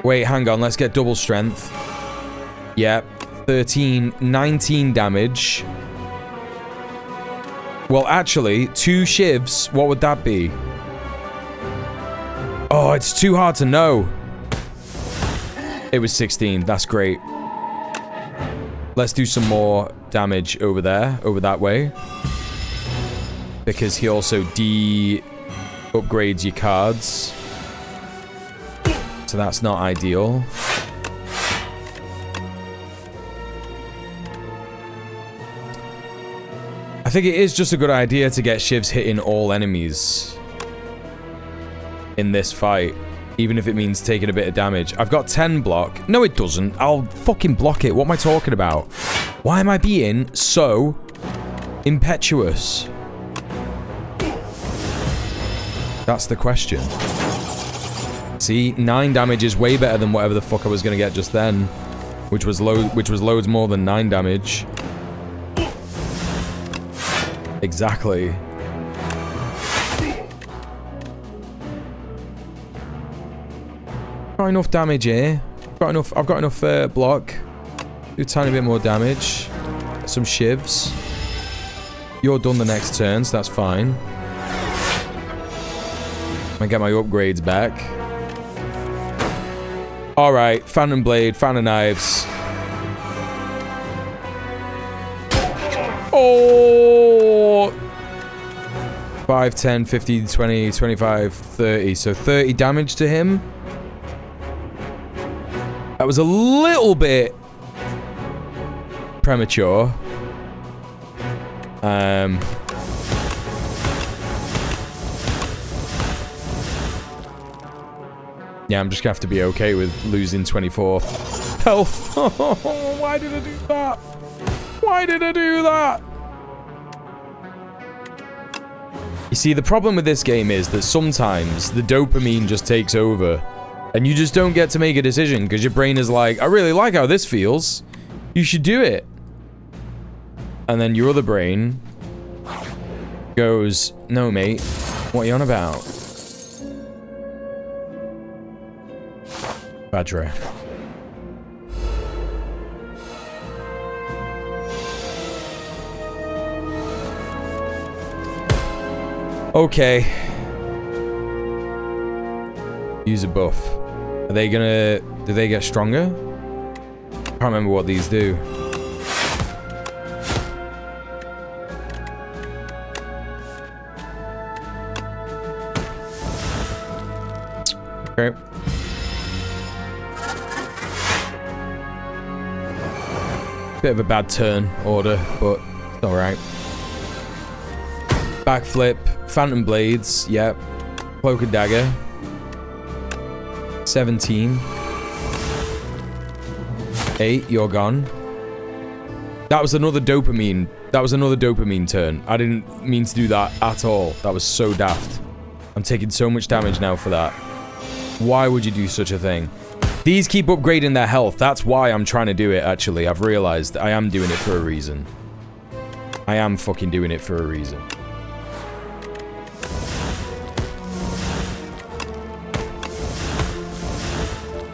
Wait, hang on, let's get double strength. Yep, 13, 19 damage. Well, actually, 2 shivs, what would that be? Oh, it's too hard to know. It was 16, that's great. Let's do some more damage over there, over that way. Because he also upgrades your cards. So that's not ideal. I think it is just a good idea to get shivs hitting all enemies in this fight, even if it means taking a bit of damage. I've got 10 block. No, it doesn't. I'll fucking block it. What am I talking about? Why am I being so impetuous? That's the question. See, 9 damage is way better than whatever the fuck I was gonna get just then, which was loads more than 9 damage. Exactly. Got enough damage here. I've got enough block. Do a tiny bit more damage. Get some shivs. You're done the next turn, so that's fine. I get my upgrades back. Alright, Phantom Blade, Phantom Knives. Oh! 5, 10, 15, 20, 25, 30. So 30 damage to him. That was a little bit premature. Yeah, I'm just gonna have to be okay with losing 24 health. Why did I do that? Why did I do that? You see, the problem with this game is that sometimes the dopamine just takes over. And you just don't get to make a decision because your brain is like, I really like how this feels. You should do it. And then your other brain goes, no, mate. What are you on about? Badger. Okay. Use a buff. Are they gonna... Do they get stronger? I can't remember what these do. Okay. Bit of a bad turn order, but it's alright. Backflip. Phantom Blades. Yep. Cloak and Dagger. 17. 8, you're gone. That was another dopamine. That was another dopamine turn. I didn't mean to do that at all. That was so daft. I'm taking so much damage now for that. Why would you do such a thing? These keep upgrading their health. That's why I'm trying to do it, actually. I've realized I am doing it for a reason. I am fucking doing it for a reason.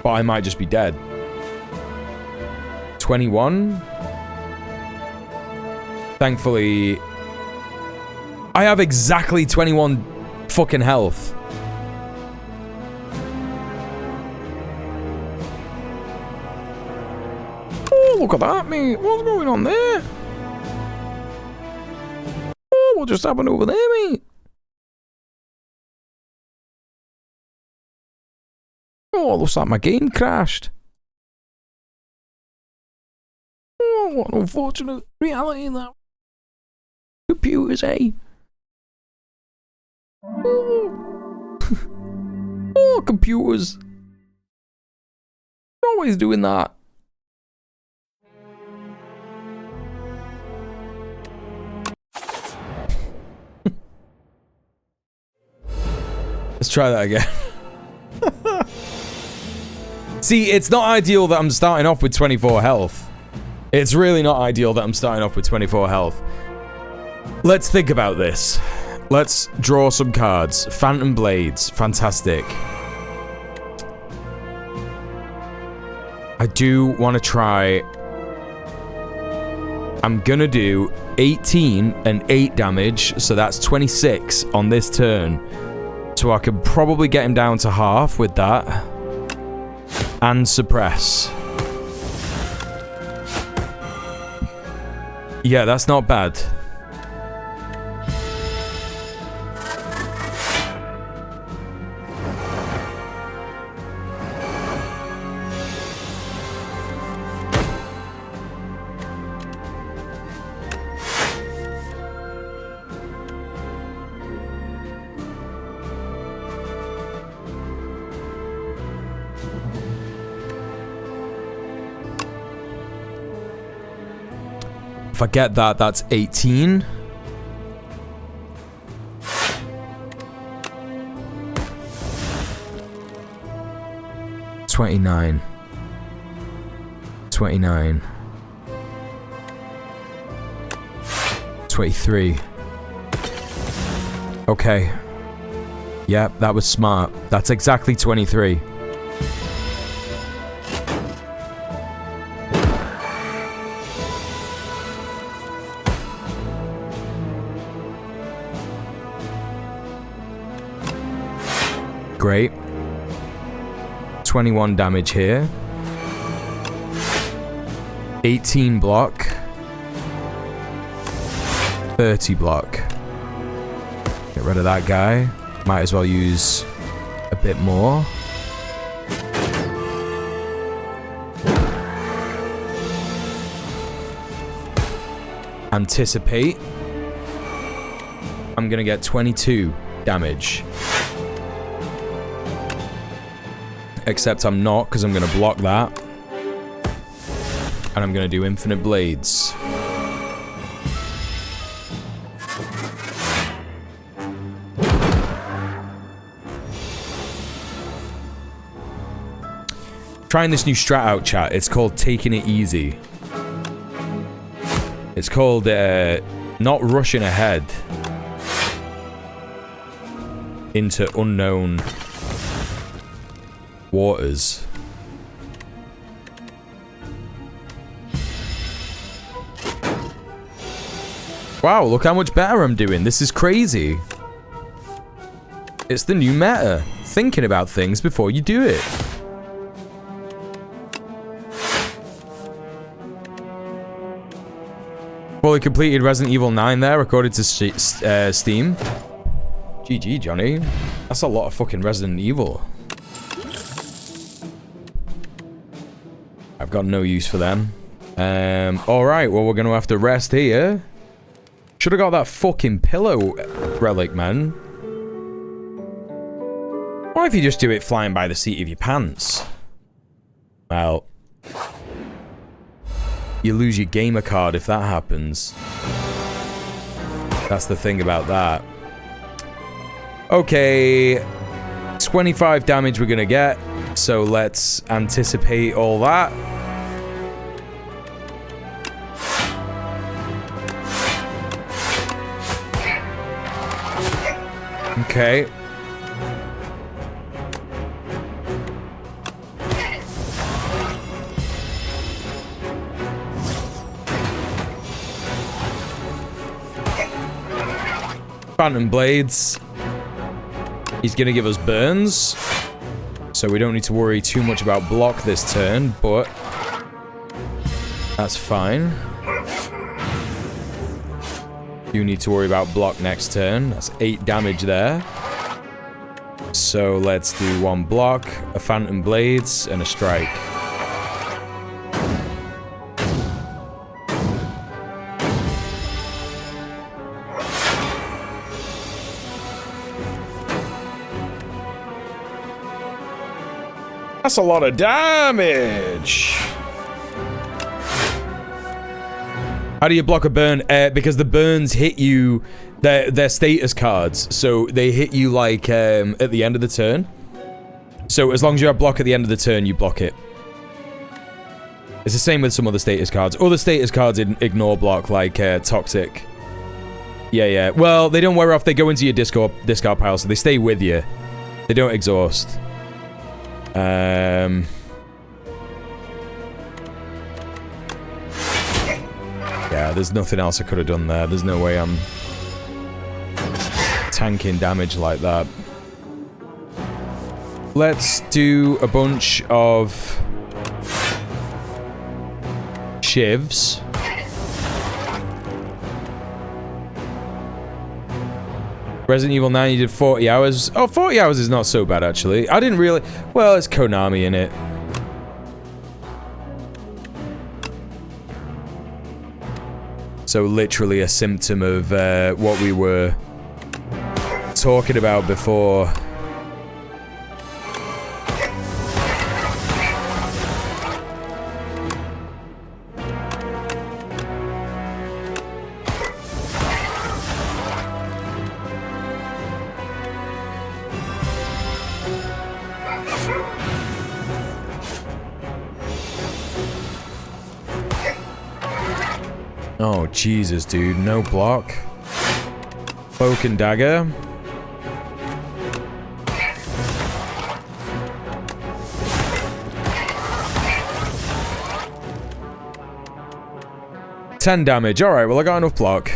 But I might just be dead. 21? Thankfully, I have exactly 21 fucking health. Oh, look at that, mate. What's going on there? Oh, what just happened over there, mate? Oh, looks like my game crashed. Oh, what an unfortunate reality that. Computers, eh? Oh, oh computers. Always doing that. Let's try that again. See, it's not ideal that I'm starting off with 24 health. It's really not ideal that I'm starting off with 24 health. Let's think about this. Let's draw some cards. Phantom Blades. Fantastic. I do want to try... I'm gonna do 18 and 8 damage, so that's 26 on this turn. So I could probably get him down to half with that. And suppress. Yeah, that's not bad. If I get that, that's 18. $29. 29. 23. Okay. Yep, that was smart. That's exactly 23. Great. 21 damage here. 18 block. 30 block. Get rid of that guy. Might as well use a bit more. Anticipate. I'm gonna get 22 damage. Except I'm not, because I'm gonna block that. And I'm gonna do infinite blades. Trying this new strat out, chat. It's called taking it easy. It's called not rushing ahead into unknown waters. Wow, look how much better I'm doing. This is crazy. It's the new meta. Thinking about things before you do it. Fully completed Resident Evil 9 there, according to Steam. GG, Johnny. That's a lot of fucking Resident Evil. I've got no use for them. Alright, well, we're going to have to rest here. Should have got that fucking pillow relic, man. What if you just do it flying by the seat of your pants? Well... you lose your gamer card if that happens. That's the thing about that. Okay. 25 damage we're gonna get. So let's anticipate all that. Okay. Phantom Blades. He's going to give us burns. So we don't need to worry too much about block this turn, but that's fine. You need to worry about block next turn. That's 8 damage there. So let's do 1 block, a Phantom Blades, and a strike. That's a lot of damage. How do you block a burn? Because the burns hit you, they're status cards, so they hit you like at the end of the turn. So as long as you have block at the end of the turn, you block it. It's the same with some other status cards. Other status cards ignore block, like Toxic. Yeah. Well, they don't wear off. They go into your discard pile, so they stay with you. They don't exhaust. Yeah, there's nothing else I could have done there. There's no way I'm tanking damage like that. Let's do a bunch of shivs. Resident Evil 9, you did 40 hours. Oh, 40 hours is not so bad, actually. I didn't really... Well, it's Konami in it. So literally a symptom of what we were talking about before. Oh, Jesus, dude. No block. Cloak and dagger. $10 damage. Alright, well, I got enough block.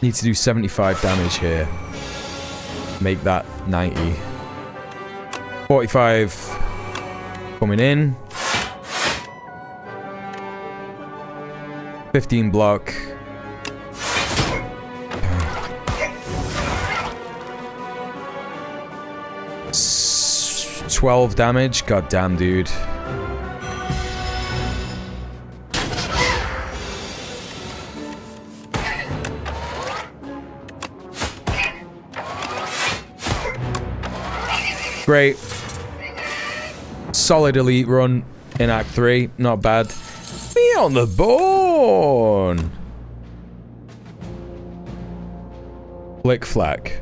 Need to do 75 damage here. Make that 90. 45 coming in. 15 block. 12 damage. God damn, dude. Great. Solid elite run in Act 3. Not bad. Me on the bone. Flick flack.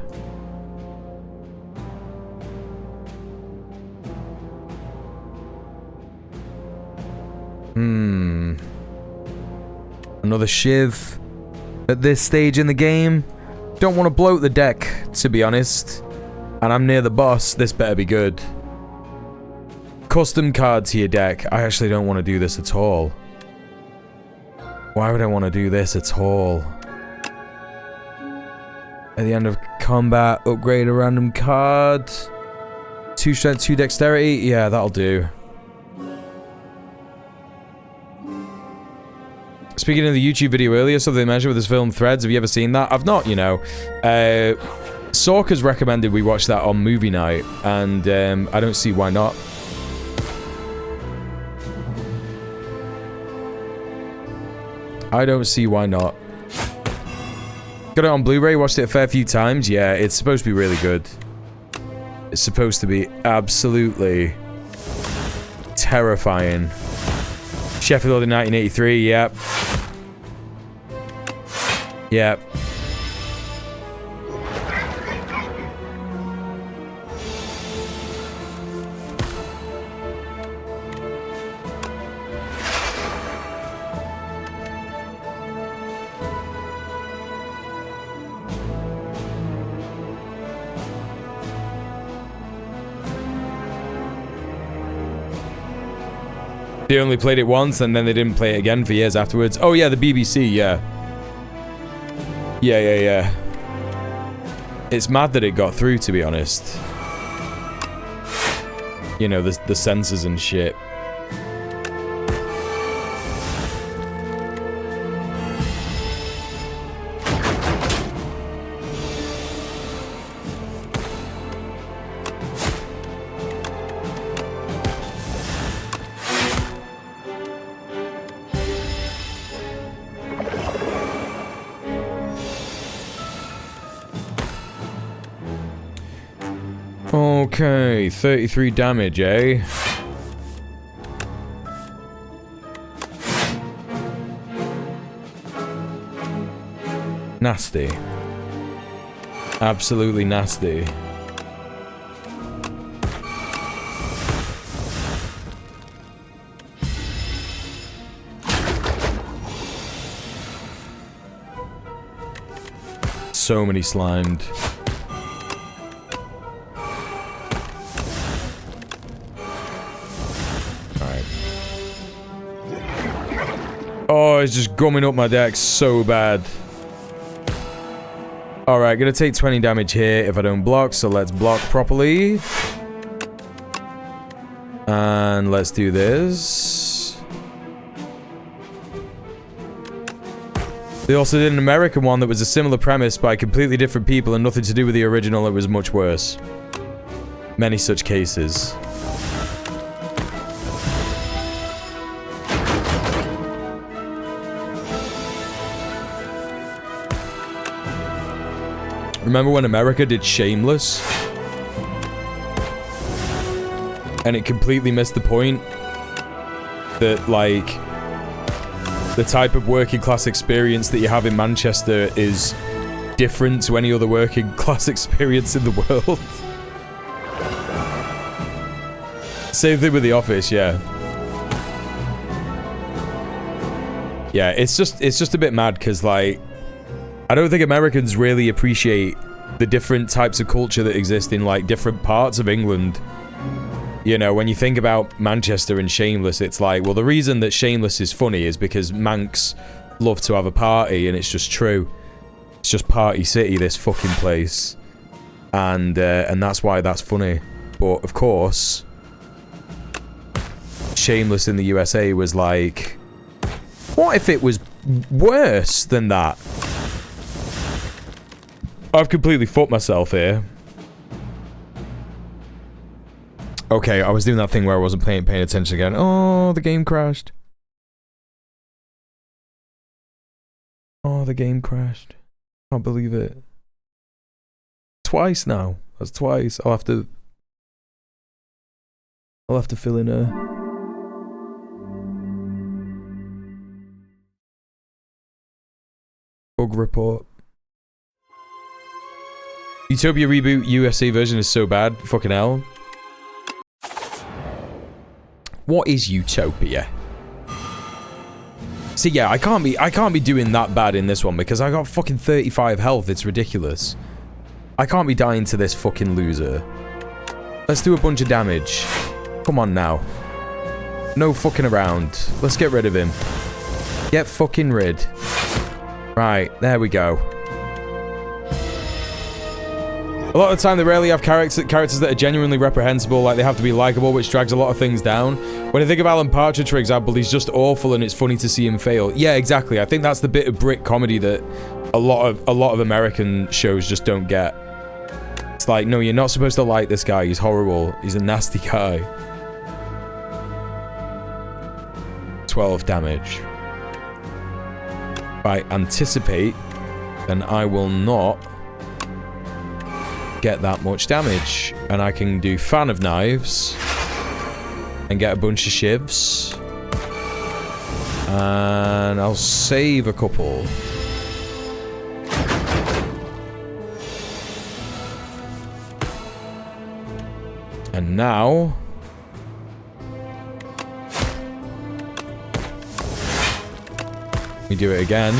Another shiv at this stage in the game. Don't want to bloat the deck, to be honest. And I'm near the boss. This better be good. Custom card to your deck. I actually don't want to do this at all. Why would I want to do this at all? At the end of combat, upgrade a random card. 2 strength, 2 dexterity. Yeah, that'll do. Speaking of the YouTube video earlier, something they mentioned with this film Threads, have you ever seen that? I've not, you know. Sorka's recommended we watch that on movie night, and I don't see why not. I don't see why not. Got it on Blu-ray, watched it a fair few times. Yeah, it's supposed to be really good. It's supposed to be absolutely terrifying. Sheffield in 1983, yep. Yep. They only played it once and then they didn't play it again for years afterwards. Oh yeah, the BBC, yeah. Yeah. It's mad that it got through, to be honest. You know, the censors and shit. Okay, 33 damage, eh? Nasty. Absolutely nasty. So many slimed. Oh, it's just gumming up my deck so bad. Alright, gonna take 20 damage here if I don't block, so let's block properly. And let's do this. They also did an American one that was a similar premise by completely different people and nothing to do with the original. It was much worse. Many such cases. Remember when America did Shameless? And it completely missed the point that, like, the type of working class experience that you have in Manchester is different to any other working class experience in the world. Same thing with The Office, yeah. Yeah, it's just a bit mad because, like, I don't think Americans really appreciate the different types of culture that exist in, like, different parts of England. You know, when you think about Manchester and Shameless, it's like, well, the reason that Shameless is funny is because Mancs love to have a party, and it's just true. It's just Party City, this fucking place. And that's why that's funny. But, of course, Shameless in the USA was like, what if it was worse than that? I've completely fucked myself here. Okay, I was doing that thing where I wasn't paying attention again. Oh, the game crashed. Oh, the game crashed. Can't believe it. Twice now. That's twice. I'll have to fill in a bug report. Utopia reboot USA version is so bad. Fucking hell. What is Utopia? See, yeah, I can't be doing that bad in this one because I got fucking 35 health. It's ridiculous. I can't be dying to this fucking loser. Let's do a bunch of damage. Come on now. No fucking around. Let's get rid of him. Get fucking rid. Right, there we go. A lot of the time, they rarely have characters that are genuinely reprehensible, like they have to be likable, which drags a lot of things down. When I think of Alan Partridge, for example, he's just awful and it's funny to see him fail. Yeah, exactly. I think that's the bit of Brit comedy that a lot of American shows just don't get. It's like, no, you're not supposed to like this guy. He's horrible. He's a nasty guy. 12 damage. If I anticipate, then I will not get that much damage, and I can do Fan of Knives and get a bunch of shivs, and I'll save a couple. And now we do it again.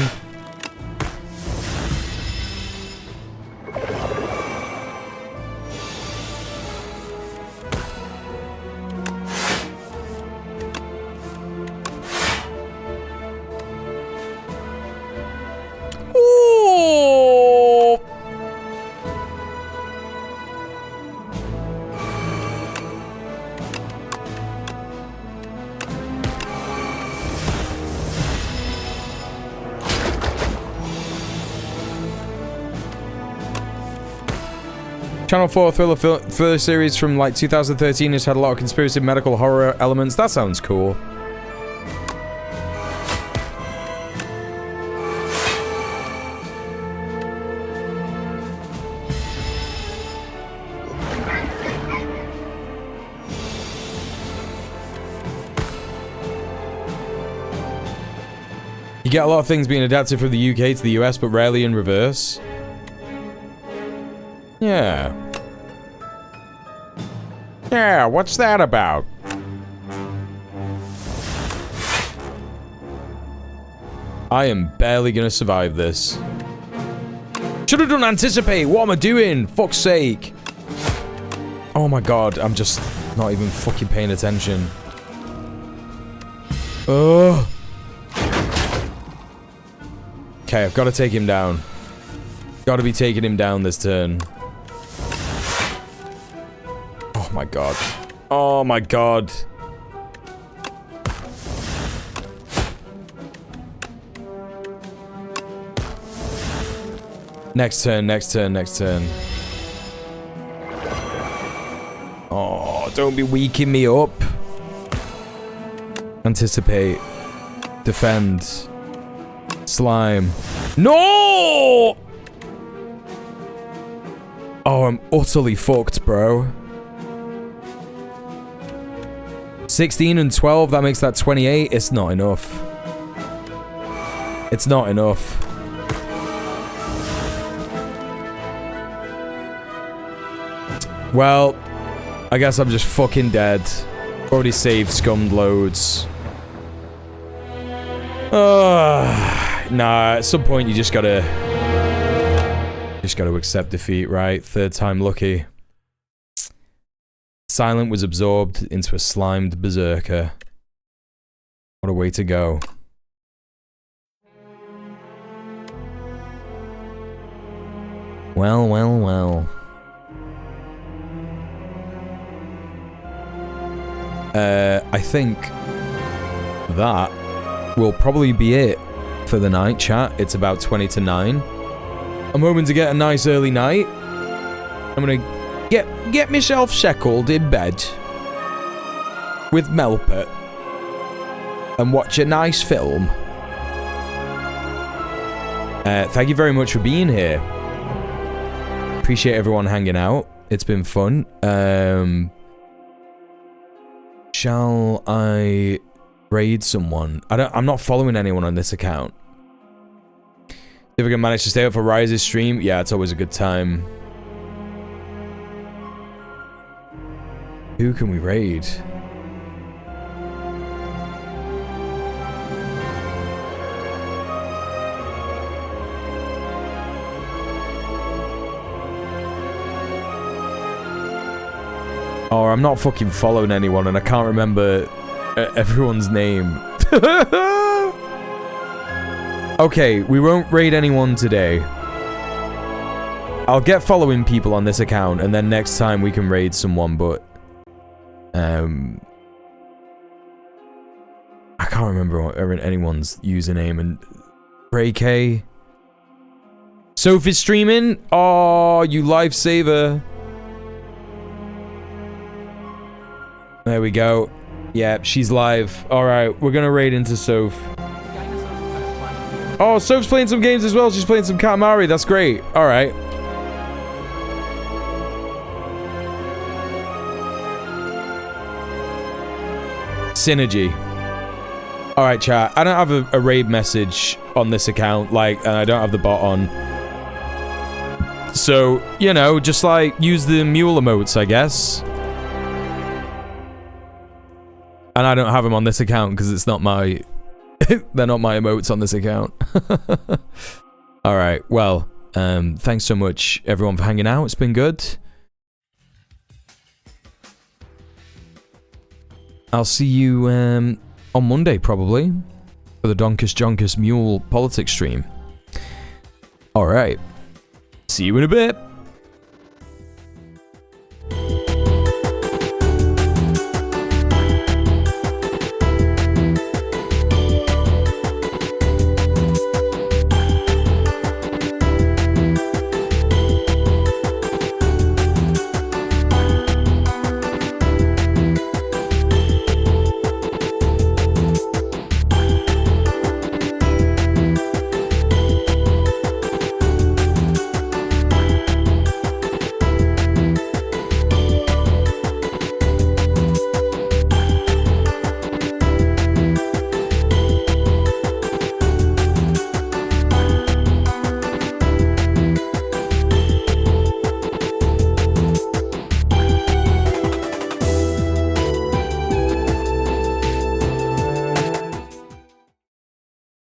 Channel 4 thriller series from like 2013 has had a lot of conspiracy medical horror elements. That sounds cool. You get a lot of things being adapted from the UK to the US, but rarely in reverse. Yeah. Yeah, what's that about? I am barely gonna survive this. Should have done anticipate. What am I doing? Fuck's sake. Oh my god, I'm just not even fucking paying attention. Ugh. Okay, I've got to take him down. Got to be taking him down this turn. Oh my god. Oh my god. Next turn, next turn, next turn. Oh, don't be weaking me up. Anticipate. Defend. Slime. No! Oh, I'm utterly fucked, bro. 16 and 12, that makes that 28. It's not enough. It's not enough. Well, I guess I'm just fucking dead. Already saved scummed loads. Nah, at some point you just gotta accept defeat, right? Third time lucky. Silent was absorbed into a slimed berserker. What a way to go. Well, well, well. I think that will probably be it for the night, chat. It's about 20 to 9. I'm hoping to get a nice early night. I'm gonna get myself shackled in bed with Melpert and watch a nice film. Thank you very much for being here. Appreciate everyone hanging out. It's been fun. Shall I raid someone? I'm not following anyone on this account. If we can manage to stay up for Rise's stream, yeah, it's always a good time. Who can we raid? Oh, I'm not fucking following anyone and I can't remember everyone's name. Okay, we won't raid anyone today. I'll get following people on this account and then next time we can raid someone, but... I can't remember anyone's username. And Buerke. Sophie's streaming? Oh, you lifesaver. There we go. Yeah, she's live. Alright, we're gonna raid into Soph. Oh, Soph's playing some games as well. She's playing some Katamari. That's great. Alright. Synergy. Alright, chat. I don't have a raid message on this account, like, and I don't have the bot on. So, you know, just like, use the mule emotes, I guess. And I don't have them on this account because it's not my... they're not my emotes on this account. Alright, well, thanks so much, everyone, for hanging out. It's been good. I'll see you on Monday, probably, for the Donkus Jonkus Mule politics stream. Alright. See you in a bit.